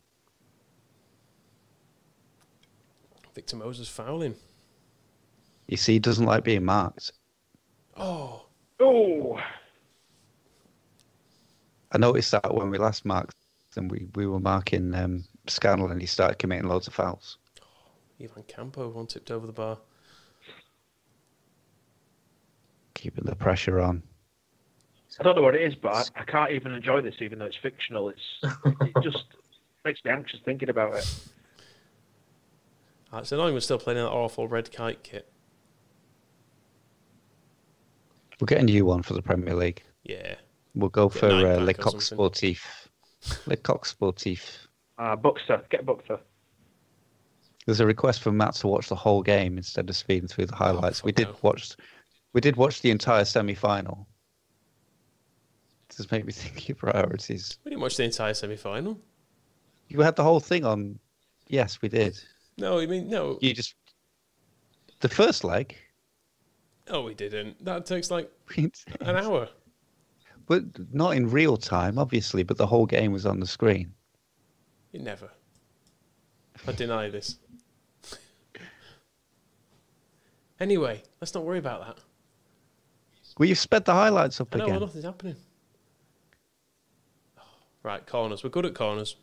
Victor Moses fouling. You see, he doesn't like being marked. Oh, Oh, I noticed that when we last marked them, we were marking Scannell and he started committing loads of fouls. Ivan Campo, one tipped over the bar. Keeping the pressure on. I don't know what it is, but I can't even enjoy this, even though it's fictional. It just makes me anxious thinking about it. It's annoying we're still playing that awful red kite kit. We'll get a new one for the Premier League. Yeah. We'll go Get for Nike Le back or Coq something. Sportif. Le Coq Sportif. Buxter. Get Buxter. There's a request from Matt to watch the whole game instead of speeding through the highlights. fuck we did no. watch the entire semi-final. Does make me think your priorities. We didn't watch the entire semi-final. You had the whole thing on. Yes, we did. No, I mean, no. You just the first leg. No, we didn't. That takes like an hour. But not in real time, obviously. But the whole game was on the screen. It never. I deny this. Anyway, let's not worry about that. Well, you've sped the highlights up I know, again. well, nothing's happening. Right, corners. We're good at corners.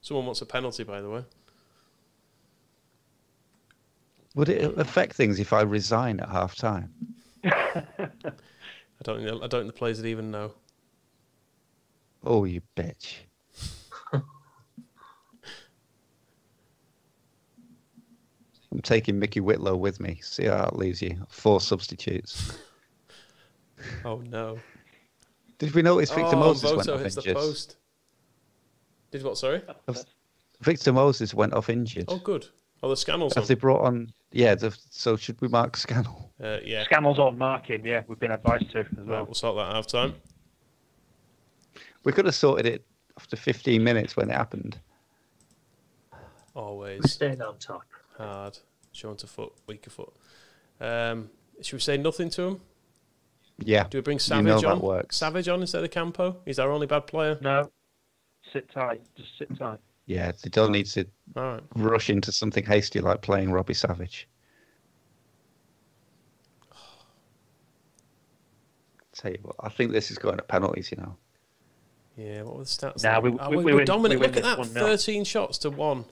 Someone wants a penalty, by the way. Would it affect things if I resign at half time? I don't think the players would even know. Oh, you bitch. I'm taking Mickey Whitlow with me. See how that leaves you. 4 substitutes. Oh, no. Did we notice Victor Moses went Voto off hits injured? the post. Did what, sorry? Victor Moses went off injured. Oh, good. Oh, the Scannell's Have on. they brought on... Yeah, so should we mark Scannell? Yeah. Scannell's on marking, yeah. We've been advised to as Right, well. we'll sort that half time. We could have sorted it after 15 minutes when it happened. We Always stayed on top. hard. Short of foot, weaker foot. Should we say nothing to him? Yeah. Do we bring You Savage know on? that works. Savage on instead of Campo? He's our only bad player. No. Sit tight. Just sit tight. Yeah, they don't need to All right. rush into something hasty like playing Robbie Savage. Tell you what, I think this is going to penalties, you know. Yeah, what were the stats? Nah, like? we we're win- dominant. we win Look at this that, 1-0. 13 shots to 1.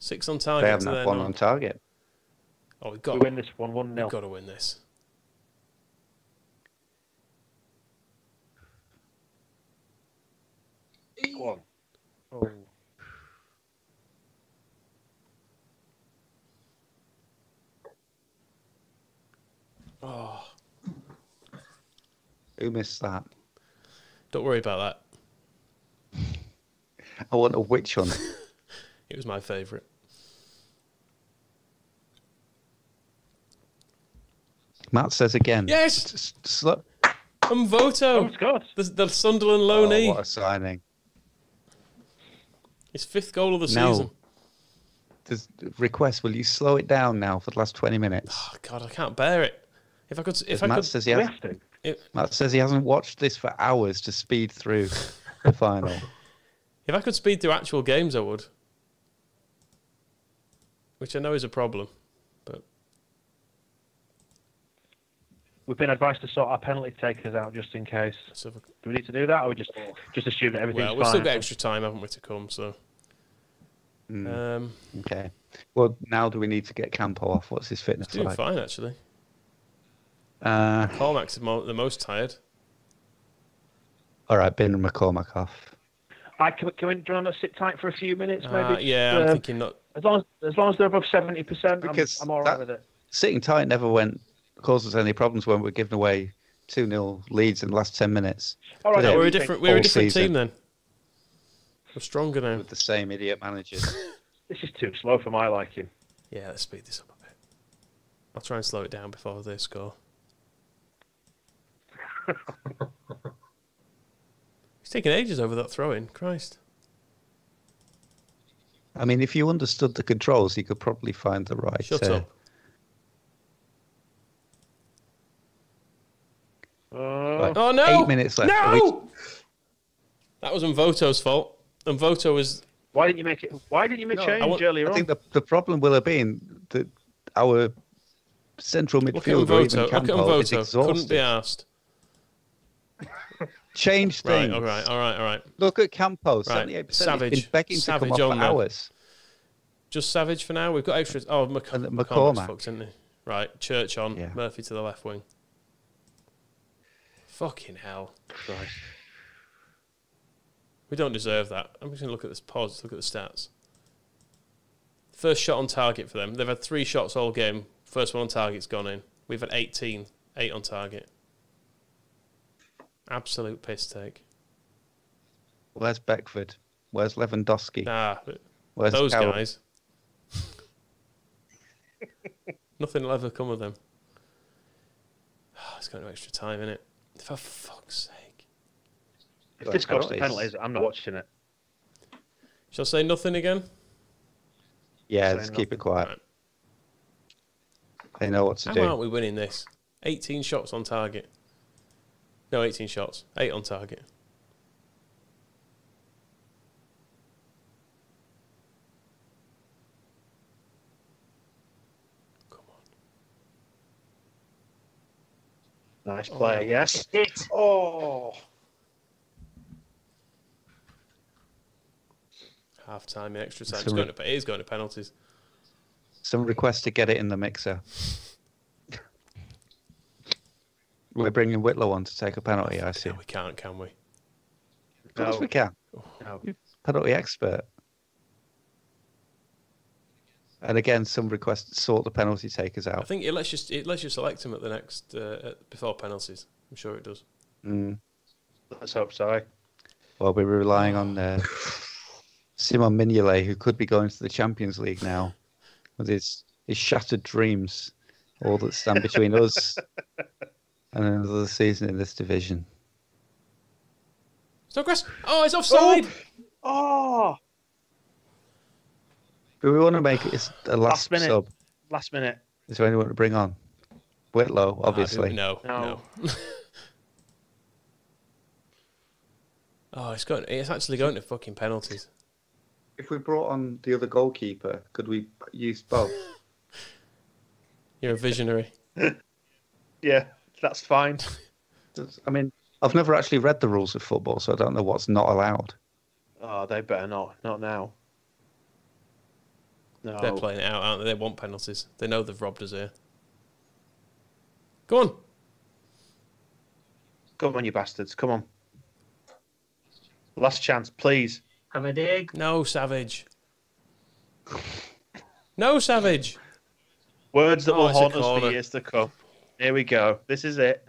6 on target. They haven't to had their one none. on target. Oh, we've We got win this 1-0. we've got to win this. Go on. Oh. Oh, Who missed that? don't worry about that. I want a witch hunt. It was my favourite. Matt says again. Yes! Slow. Voto. it's good. The Sunderland Oh, loanee. what a signing. His 5th goal of the No. season. There's request. Will you slow it down now for the last 20 minutes? Oh, God, I can't bear it. If I could, Matt says he We has, have to. Matt says he hasn't watched this for hours to speed through the final. if I could speed through actual games, I would. Which I know is a problem, but We've been advised to sort our penalty takers out just in case. let's have a- Do we need to do that, or we just assume that everything's well, we've fine? still got extra time, haven't we, to come? So, Okay. Well, now do we need to get Campo off? What's his fitness doing like? fine actually. All Cormac's the most tired. right, bin McCormack off. Can we do you want to sit tight for a few minutes, maybe? Yeah, I'm thinking not. As long as they're above 70%, Because I'm all right with it. Sitting tight never caused us any problems when we're giving away 2-0 leads in the last 10 minutes. All right, Did it? We're a what do you different. think? We're a All different season. team then. We're stronger now. With the same idiot managers. This is too slow for my liking. Yeah, let's speed this up a bit. I'll try and slow it down before they score. It's taking ages over that throw-in. Christ. I mean, if you understood the controls, you could probably find the right. Shut up. Right, Oh, no! 8 minutes left. No! That was Voto's fault. And Voto was... Why didn't you make it? Why didn't you make change earlier I on? think the problem will have been that our central Look at midfield or even Voto. Look at Campo is Voto. Couldn't be exhausted. asked. Change Right, things. all right. Look at Campo. Right, 78%. Savage. He's been begging Savage to come off on for there. hours. Just Savage for now. We've got extra... Oh, And McCormack's McCormack. fucked, isn't he? Right, Church on. Yeah. Murphy to the left wing. Fucking hell. Christ. We don't deserve that. I'm just going to look at this pause. Look at the stats. First shot on target for them. They've had 3 shots all game. First one on target's gone in. We've had 18. 8 on target. Absolute piss take. Where's Beckford? Where's Lewandowski? Where's those Carroll? guys. Nothing will ever come of them. It's got no extra time in it. For fuck's sake. If this goes to penalties, I'm not watching it. Shall I say nothing again? Yeah, let's keep it quiet. Right. They know what to do. How aren't we winning this? 18 shots on target. No, 18 shots. 8 on target. Come on. Nice play, yes. Hit. Oh. Half time, extra time. It is going to penalties. Some request to get it in the mixer. We're bringing Whitlow on to take a penalty, I see. No, we can't, can we? Of course we can. No. Penalty expert. And again, some request to sort the penalty takers I out. think it lets you select him at the next before penalties. I'm sure it does. Let's hope so. Well, we're relying on Simon Mignolet, who could be going to the Champions League now with his shattered dreams, all that stand between us and another season in this division. Snodgrass! Oh, it's offside! Oh! But we want to make it a last minute. sub. Last minute. Is there anyone to bring on? Whitlow, obviously. No. Oh, it's actually going to fucking penalties. If we brought on the other goalkeeper, could we use both? You're a visionary. Yeah, that's fine. I mean, I've never actually read the rules of football, so I don't know what's not allowed. Oh, they better not. Not now. No. They're playing it out, aren't they? They want penalties. They know they've robbed us here. Go on. Come on, you bastards. Come on. Last chance, please. Have a dig. No, Savage. No, Savage. Words that will it's a haunt us corner. for years to come. Here we go. This is it.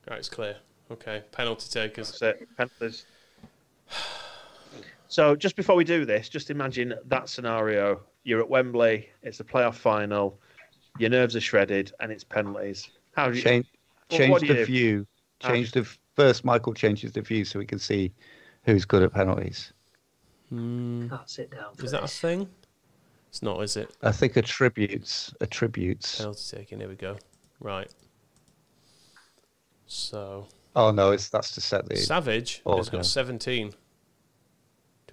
Right, it's clear. Okay, penalty takers. That's it. Panthers. So just before we do this, just imagine that scenario. You're at Wembley. It's a playoff final. Your nerves are shredded, and it's penalties. How do you Change what do you the do? view. First, Michael changes the view so we can see who's good at penalties. Can't sit down. For Is that a this. thing? It's not, is it? I think attributes. Penalty taking. Here we go. Right. So Oh no, that's to set the. Savage Oh, has got okay. 17. Do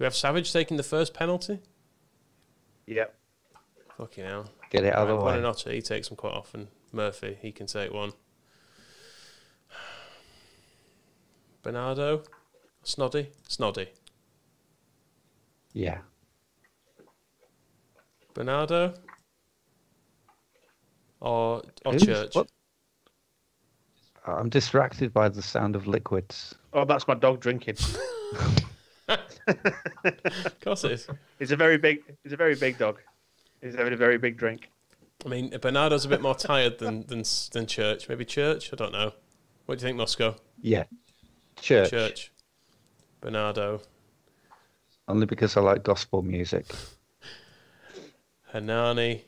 we have Savage taking the first penalty? Yep. Fucking hell. Get it out of the way. Buonanotte, he takes them quite often. Murphy, he can take one. Bernardo? Snoddy. Yeah. Bernardo? Or Who's- Church? what? I'm distracted by the sound of liquids. Oh, that's my dog drinking. Of course it is. He's a very big dog. He's having a very big drink. I mean, Bernardo's a bit more tired than Church. Maybe Church? I don't know. What do you think, Moscow? Yeah. Church. Church. Bernardo. Only because I like gospel music. Hernani.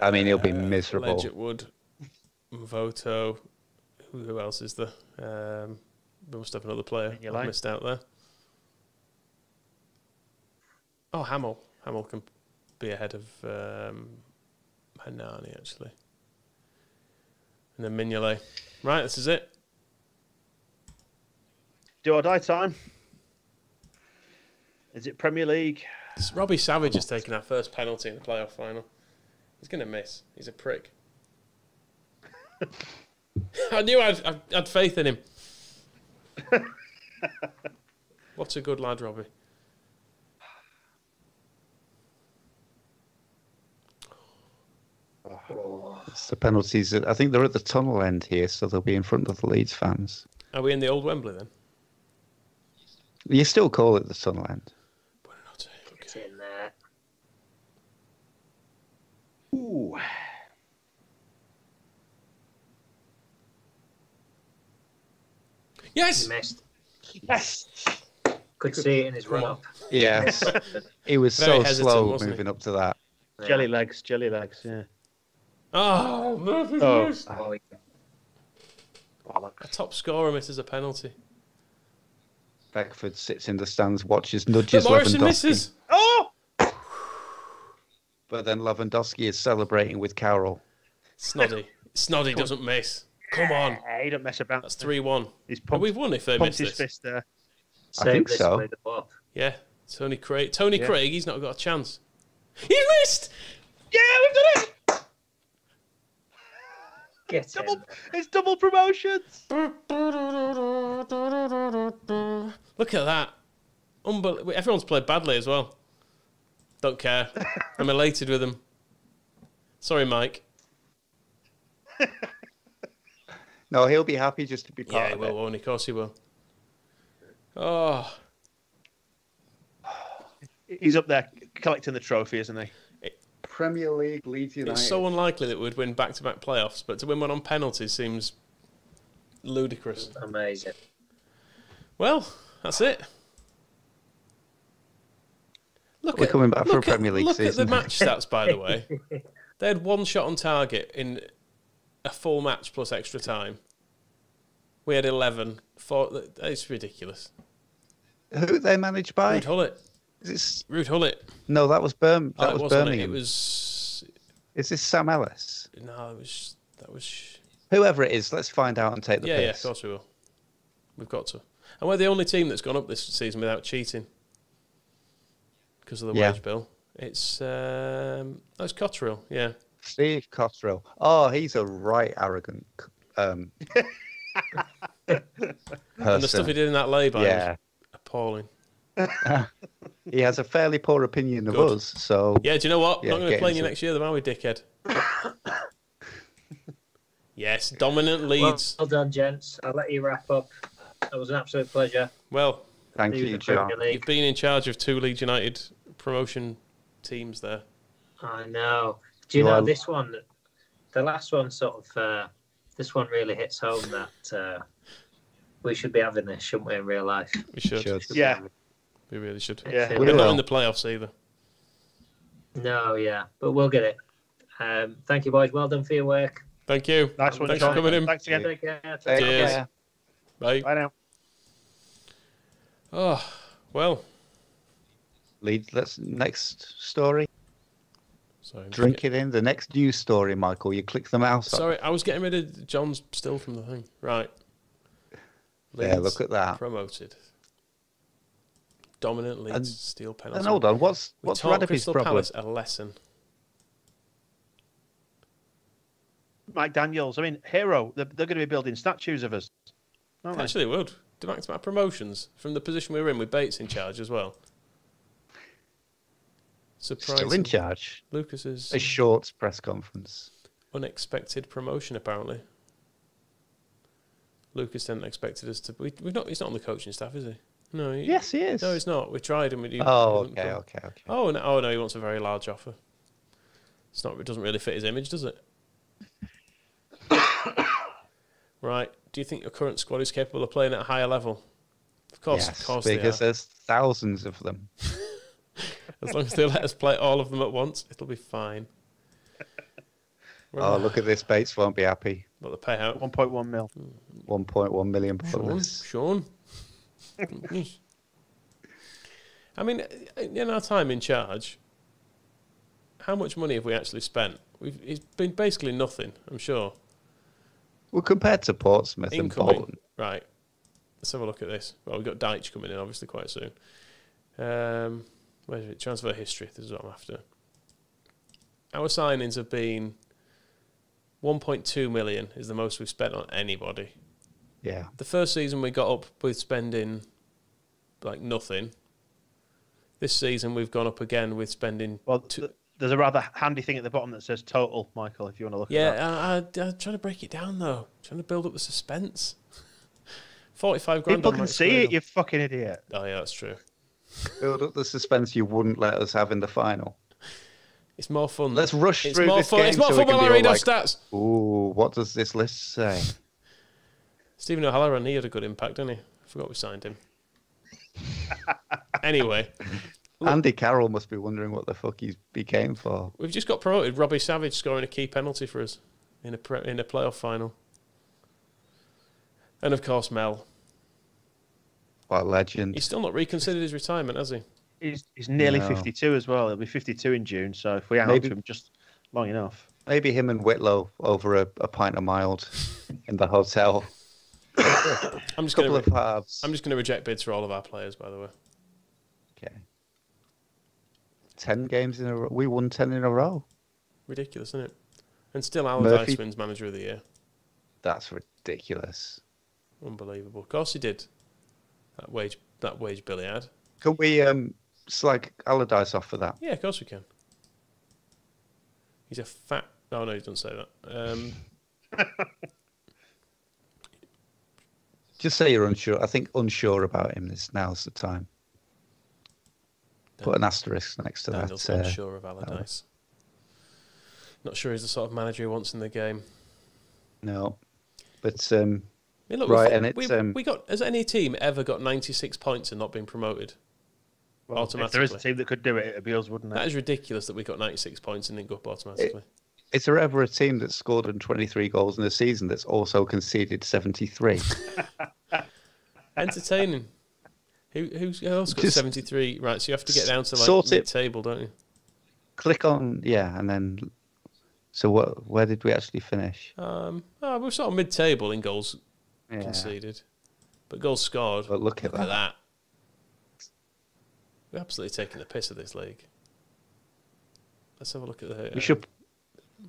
I mean, he'll be miserable. Legit Wood. Voto. Who else is there? We must have another player. You I've like? missed out there. Oh, Hamill. Hamill can be ahead of Hernani, actually. And then Mignolet. Right, this is it. Do or die time. Is it Premier League? Robbie Savage is taking our first penalty in the playoff final. He's going to miss. He's a prick. I knew I'd faith in him. What a good lad, Robbie. It's the penalties. I think they're at the tunnel end here, so they'll be in front of the Leeds fans. Are we in the old Wembley then? You still call it the tunnel end. It's in there. Ooh. Yes! He missed. Yes. Could see it in his Come on. run-up. Yes. He was Very so hesitant, slow wasn't he? moving up to that. Jelly legs, yeah. Oh, Murphy's Oh. missed. Oh, yeah. A top scorer misses a penalty. Beckford sits in the stands, watches, nudges But Morrison Lewandowski. misses. Oh! But then Lewandowski is celebrating with Carroll. Snoddy. Snoddy doesn't miss. Come on. He don't mess about. That's 3-1. He's And pumped, we've won if they pumped miss his this. fist there. Save think this so. with the ball. Yeah. Tony Craig, he's not got a chance. He missed! Yeah, we've done it! Get Double, in. it's double promotions. Look at that. Everyone's played badly as well. Don't care. I'm elated with them. Sorry, Mike. No, he'll be happy just to be part Yeah, he of will, it. won't he? Of course he will. Oh, He's up there collecting the trophy, isn't he? Premier League, Leeds United. it's so unlikely that we'd win back-to-back playoffs, but to win one on penalties seems ludicrous. Amazing. Well, that's it. We're coming back for a Premier League look season. at the match stats, by the way. They had one shot on target in a full match plus extra time. We had 11. It's ridiculous. Who they managed by? Ruud Gullit. Is Ruud Gullit. No, that was That Oh, it was wasn't Birmingham. It was... Is this Sam Ellis? No, that was... Whoever it is, let's find out and take the Yeah, piss. of course we will. We've got to. And we're the only team that's gone up this season without cheating because of the wage bill. It's Cotterill, yeah. Steve Cotterill. Oh, he's a right arrogant And the stuff he did in that lay-by was appalling. He has a fairly poor opinion of Good. us, so... Yeah, do you know what? Yeah, Not going to get play you into next year, though, are we, dickhead? Yes, dominant Leeds. Well done, gents. I'll let you wrap up. It was an absolute pleasure. Well, Thank Do you, the John. Premier League. you've been in charge of 2 Leeds United promotion teams there. I know. Do you Well, know this one? The last one sort of. This one really hits home that we should be having this, shouldn't we, in real life? We should. Yeah. We really should. Yeah. We We're not will. in the playoffs either. No, yeah, but we'll get it. Thank you, boys. Well done for your work. Thank you. Nice one, Thanks John. for coming in. Thanks again. Take care. Take Cheers. care. Bye. Bye now. Oh, well. Let's next story. Sorry, I'm Drink it in. The next news story, Michael. You click the mouse up. Sorry, I was getting rid of John's still from the thing. Right. Yeah, Leeds look at that. Promoted. Dominant Leeds And- steal penalty. And hold on, what's We Radaby's taught Crystal problem? Palace a lesson. Mike Daniels. I mean, hero. They're going to be building statues of us. Aren't they? Actually, it would. Do back-to-back promotions from the position we were in with Bates in charge as well. Surprising. Still in charge. Lucas's A short press conference. unexpected promotion, apparently. Lucas didn't expect us to. We've not. He's not on the coaching staff, is he? No. Yes, he is. No, he's not. We tried him. Oh, okay. Oh no, he wants a very large offer. It's not. It doesn't really fit his image, does it? Right. Do you think your current squad is capable of playing at a higher level? Of course, Yes, of course they are. because there's thousands of them. As long as they let us play all of them at once, it'll be fine. Oh, look at this. Bates won't be happy. What the payout? 1.1 mil. 1.1 million Sean. bonus. Sean. I mean, in our time in charge, how much money have we actually spent? It's been basically nothing, I'm sure. Well, compared to Portsmouth and Incoming. Bolton. Right. Let's have a look at this. Well, we've got Deitch coming in, obviously, quite soon. Where is it? Transfer history. This is what I'm after. Our signings have been 1.2 million is the most we've spent on anybody. Yeah. The first season we got up with spending like nothing. This season we've gone up again with spending Well, There's a rather handy thing at the bottom that says total, Michael, if you want to look at that. Yeah, I'm trying to break it down, though. Trying to build up the suspense. 45 grand People on can Max see Cradle. it, you fucking idiot. Oh, yeah, that's true. Build up the suspense you wouldn't let us have in the final. It's more fun. Let's rush it's through more this fun. game It's more so fun we can while I be read all our like, stats. ooh, what does this list say? Stephen O'Halloran, he had a good impact, didn't he? I forgot we signed him. Anyway. Andy Carroll must be wondering what the fuck he became for. We've just got promoted. Robbie Savage scoring a key penalty for us in a playoff final. And, of course, Mel. What a legend. He's still not reconsidered his retirement, has he? He's nearly 52 as well. He'll be 52 in June, so if we hang on to him just long enough. Maybe him and Whitlow over a pint of mild in the hotel. I'm just going halves. to reject bids for all of our players, by the way. Okay. 10 games in a row. We won 10 in a row. Ridiculous, isn't it? And still Allardyce wins Manager of the Year. That's ridiculous. Unbelievable. Of course he did. That wage Billy had. Can we slag Allardyce off for that? Yeah, of course we can. He's a fat... Oh, no, he doesn't say that. Just say you're unsure. I think unsure about him. Now's the time. Put an asterisk next to Daniel's that. unsure of Allardyce. Not sure he's the sort of manager he wants in the game. No. But, look, right, and it's... we got... Has any team ever got 96 points and not been promoted? Well, automatically. if there is a team that could do it, it'd be us, wouldn't it? That is ridiculous that we got 96 points and didn't go up automatically. Is there ever a team that scored 23 goals in a season that's also conceded 73? Entertaining. Who else got 73? Right, so you have to get down to mid-table, don't you? Click on, and then... So where did we actually finish? We're sort of mid-table in goals conceded. But goals scored. But look at that. We're absolutely taking the piss of this league. Let's have a look at the... We should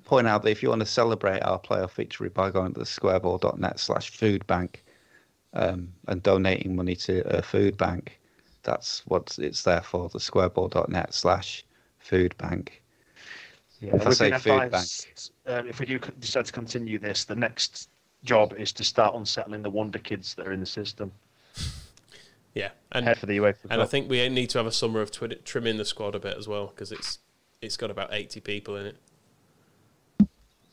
point out that if you want to celebrate our playoff victory by going to the squareball.net/foodbank and donating money to a food bank, that's what it's there for, the squareball.net/foodbank. Yeah, if I say food bank. If we do decide to continue this, the next job is to start unsettling the wonder kids that are in the system. Yeah, and head for the UEFA and I think we need to have a summer of trimming the squad a bit as well, because it's got about 80 people in it.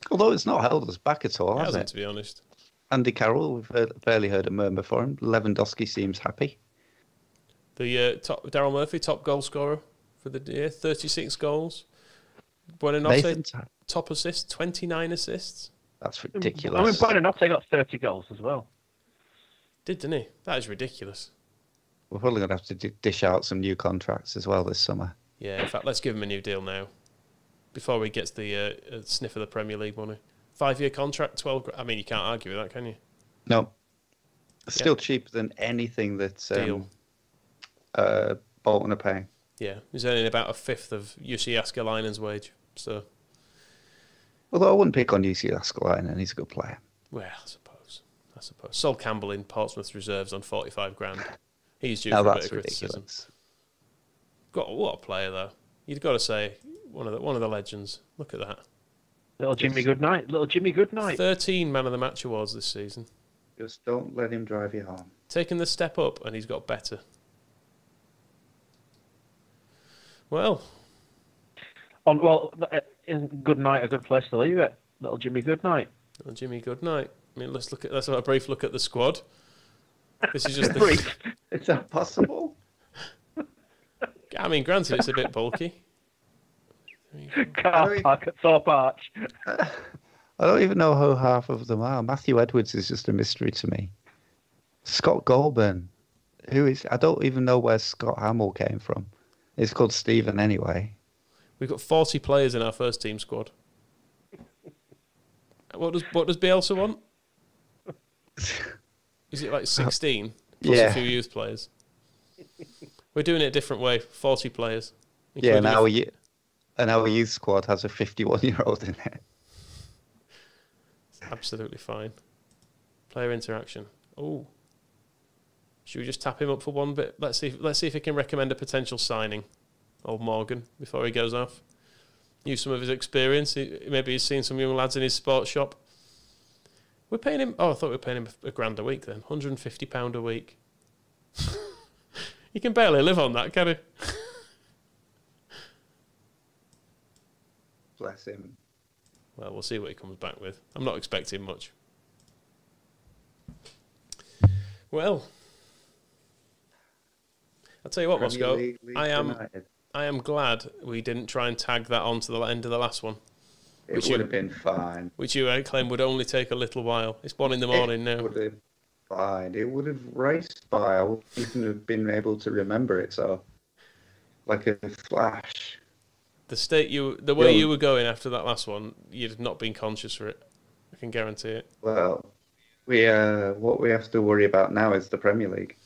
Although it's not held us back at all, has it? To be honest. Andy Carroll, we've barely heard a murmur for him. Lewandowski seems happy. The Daryl Murphy, top goal scorer for the year, 36 goals. Buonanotte, top assist, 29 assists. That's ridiculous. I mean, Buonanotte got 30 goals as well. Didn't he? That is ridiculous. We're probably going to have to dish out some new contracts as well this summer. Yeah, in fact, let's give him a new deal now. Before he gets the sniff of the Premier League money. 5-year contract, 12. I mean, you can't argue with that, can you? No. Still cheaper than anything that Bolton are paying. Yeah, he's earning about a fifth of Jussi Jääskeläinen's wage. So, although I wouldn't pick on Jussi Jääskeläinen, he's a good player. Well, I suppose. Sol Campbell in Portsmouth reserves on 45 grand. He's due for a a bit of criticism. Ridiculous. What a player though. You've got to say one of the legends. Look at that. Little Jimmy Goodnight. 13 Man of the Match awards this season. Just don't let him drive you home. Taking the step up, and he's got better. Well, isn't Goodnight a good place to leave it? Little Jimmy Goodnight. Little Jimmy Goodnight. I mean, let's have a brief look at the squad. This is just the brief. Is that possible? I mean, granted, it's a bit bulky. Car park at Thorpe Arch. I don't even know who half of them are. Matthew Edwards is just a mystery to me. Scott Goulburn, I don't even know where Scott Hamill came from. It's called Stephen anyway. We've got 40 players in our first team squad. What does Bielsa want? Is it like 16 plus a few youth players? We're doing it a different way. 40 players. Yeah, and our youth squad has a 51-year-old in it. It's absolutely fine. Player interaction. Oh, should we just tap him up for one bit? Let's see if he can recommend a potential signing. Old Morgan before he goes off. use some of his experience. Maybe he's seen some young lads in his sports shop. We're paying him... Oh, I thought we were paying him a grand a week then. £150 a week. You can barely live on that, can you? Bless him. Well, we'll see what he comes back with. I'm not expecting much. Well, I'll tell you what, Moscow. I am glad we didn't try and tag that on to the end of the last one. It would have been fine. Which you claim would only take a little while. It's 1 a.m. now. It would have fine. It would have raced by. I wouldn't even have been able to remember it. So, like a flash. The way you were going after that last one, you'd have not been conscious for it. I can guarantee it. Well, what we have to worry about now is the Premier League.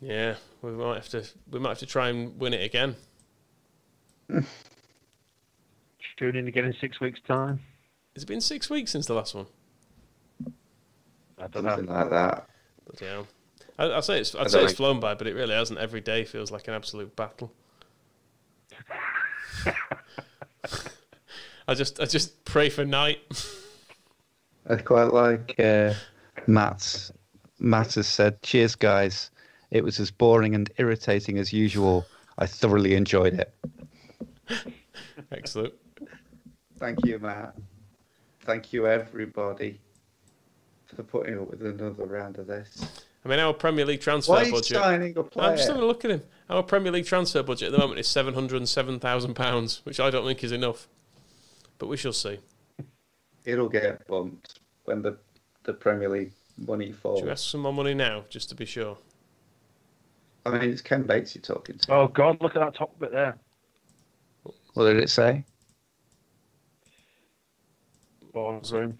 Yeah, we might have to try and win it again. Tune in again in 6 weeks' time. Has it been 6 weeks since the last one? I don't know. Something like that. But yeah, I'd say it's flown by, but it really hasn't. Every day feels like an absolute battle. I just pray for night. I quite like Matt. Matt has said, "Cheers, guys. It was as boring and irritating as usual. I thoroughly enjoyed it." Excellent. Thank you, Matt. Thank you, everybody, for putting up with another round of this. I mean, our Premier League transfer Why are you budget. signing a player? I'm just having a look at him. Our Premier League transfer budget at the moment is £707,000, which I don't think is enough. But we shall see. It'll get bumped when the Premier League money falls. Should we ask some more money now, just to be sure? I mean, it's Ken Bates you're talking to. Oh, God, look at that top bit there. What did it say? Boardroom.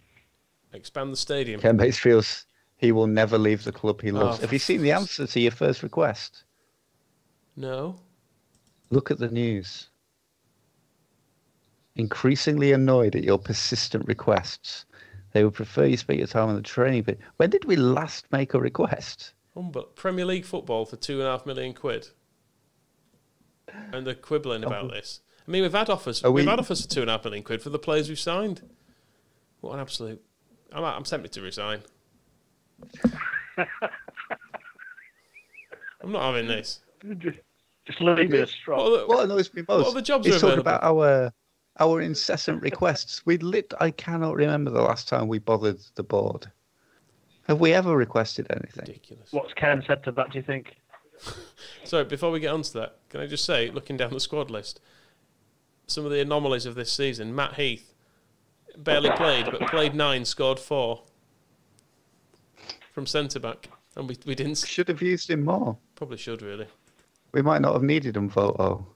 Expand the stadium. Ken Bates feels he will never leave the club he loves. Oh, Have you seen the answer to your first request? No. Look at the news. Increasingly annoyed at your persistent requests. They would prefer you spend your time on the training bit. When did we last make a request? But Premier League football for £2.5 million. And they're quibbling about this. I mean, we've had offers. We've had offers for £2.5 million for the players we've signed. What an absolute! I'm tempted to resign. I'm not having this. Just leave it a straw. What annoys me most? What other jobs is are talking available? about our incessant requests. I cannot remember the last time we bothered the board. Have we ever requested anything? Ridiculous. What's Ken said to that, do you think? So, before we get on to that, can I just say, looking down the squad list, some of the anomalies of this season. Matt Heath barely played, but played 9, scored 4 from centre-back. And we didn't... Should have used him more. Probably should, really. We might not have needed him, Voto.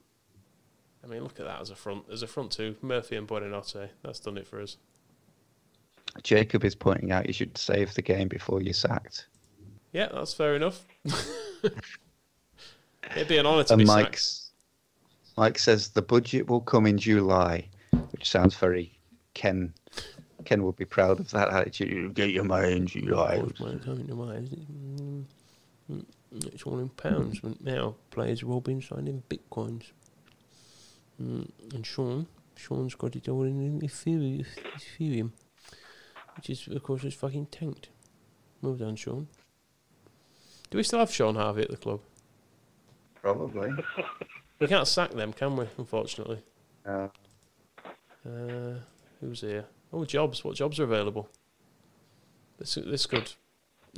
I mean, look at that as a front. As a front two, Murphy and Buonanotte. That's done it for us. Jacob is pointing out you should save the game before you're sacked. Yeah, that's fair enough. It'd be an honour to And be Mike says the budget will come in July, which sounds very Ken. Ken would be proud of that attitude. You'll get your money in July. It's all in pounds, but now players have all been signed in bitcoins. And Sean's got it all in Ethereum, which is, of course, is fucking tanked. Well done, Sean. Do we still have Sean Harvey at the club? Probably. We can't sack them, can we? Unfortunately. No. Who's here? Oh, jobs. What jobs are available? This could...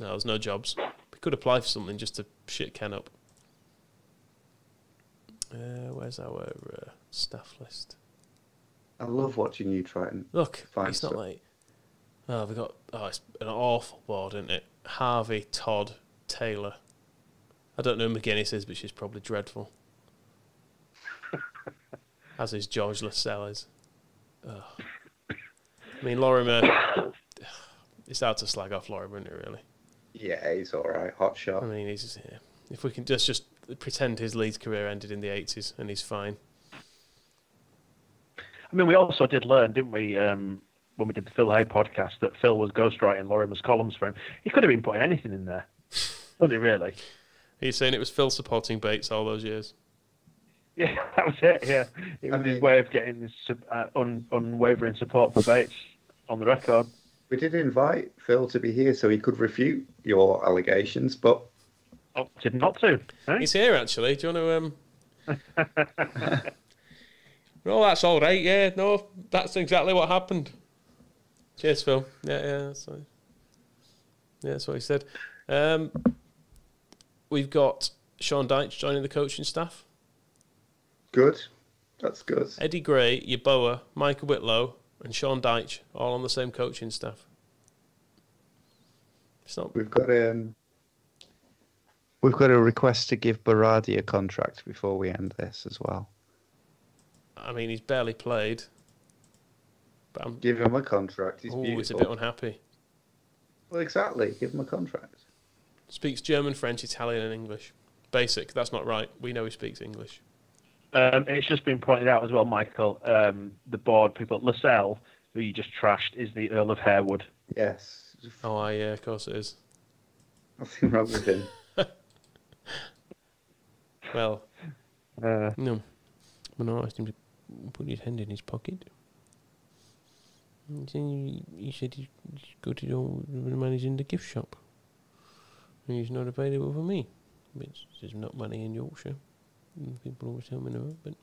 No, there's no jobs. We could apply for something just to shit Ken up. Where's our staff list? I love watching you try and Look, find it's not stuff. like... Oh, we've got... Oh, it's an awful board, isn't it? Harvey, Todd, Taylor. I don't know who McGuinness is, but she's probably dreadful. As is George Lascelles. Oh. I mean, Lorimer... It's hard to slag off Lorimer, isn't it, really? Yeah, he's all right. Hot shot. I mean, he's... Yeah. If we can just pretend his Leeds career ended in the 80s and he's fine. I mean, we also did learn, didn't we, when we did the Phil Hay podcast, that Phil was ghostwriting Lorimer's columns for him. He could have been putting anything in there. Wasn't he, really? Are you saying it was Phil supporting Bates all those years? Yeah, that was it. Yeah, it was his way of getting this unwavering support for Bates on the record. We did invite Phil to be here so he could refute your allegations, but Opted not to. Eh? He's here, actually. Do you want to... No, that's all right, yeah. No, that's exactly what happened. Cheers, Phil. Yeah, that's right. Yeah, that's what he said. We've got Sean Dyche joining the coaching staff. good. That's good. Eddie Gray, Yeboah, Michael Whitlow, and Sean Dyche all on the same coaching staff. It's not... We've got a request to give Berardi a contract before we end this as well. I mean, he's barely played. But Give him a contract. He's beautiful. he's a bit unhappy. Well, exactly. Give him a contract. Speaks German, French, Italian, and English. Basic. That's not right. We know he speaks English. It's just been pointed out as well, Michael. The board people, Lascelles, who you just trashed, is the Earl of Harewood. Yes. Oh, yeah, of course it is. Nothing wrong with him. Well, no. When I asked him to put his hand in his pocket, he said he's got it all the money's in the gift shop. And he's not available for me. But there's not money in Yorkshire. People always tell me no, but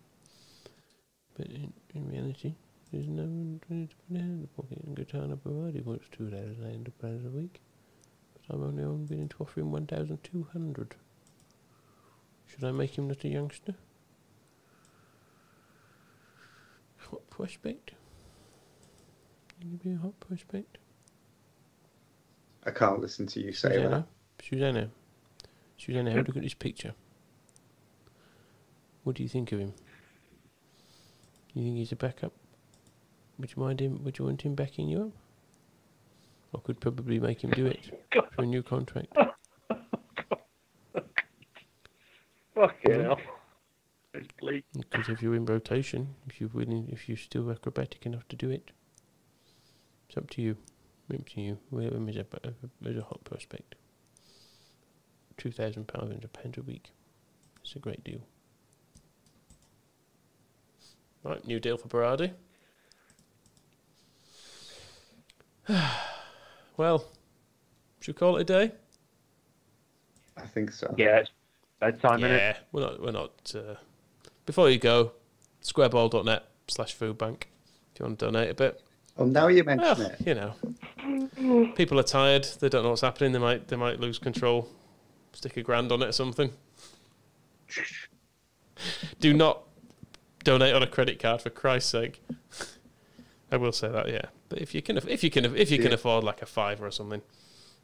in reality, there's no one to put a hand in the pocket. And Gaetano Berardi works 2 days a week. But I'm only willing to offer him 1,200. Should I make him not a youngster? Hot prospect? Can you be a hot prospect? I can't listen to you say that. Susanna, have a look at this picture. What do you think of him? You think he's a backup? Would you mind him? Would you want him backing you up? I could probably make him do it for a new contract. Fucking hell. It's bleak. Because if you're in rotation, if you're still acrobatic enough to do it, it's up to you. Up to you. Whether him as a hot prospect. £2,000 a week. It's a great deal. Right, new deal for Berardi. Well, should we call it a day? I think so. Yeah, it's bedtime, innit? Yeah, we're not. Before you go, squareball.net/foodbank if you want to donate a bit. Oh, now you mention it. You know, people are tired. They don't know what's happening. They might lose control. Stick £1,000 on it or something. Do not donate on a credit card, for Christ's sake. I will say that, yeah. But if you can afford like a £5 or something,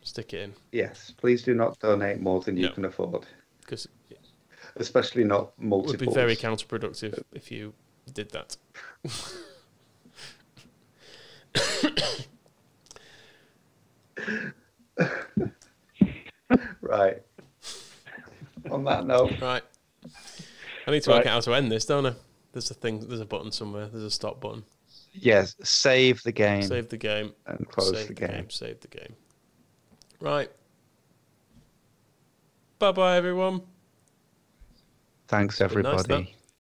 stick it in. Yes, please do not donate more than you can afford. Because especially not multiples. It would be very counterproductive if you did that. Right. On that note. Right. I need to work out how to end this, don't I? There's a button somewhere. There's a stop button. Yes, save the game. Save the game. And close the game. Save the game. Right. Bye-bye, everyone. Thanks, everybody.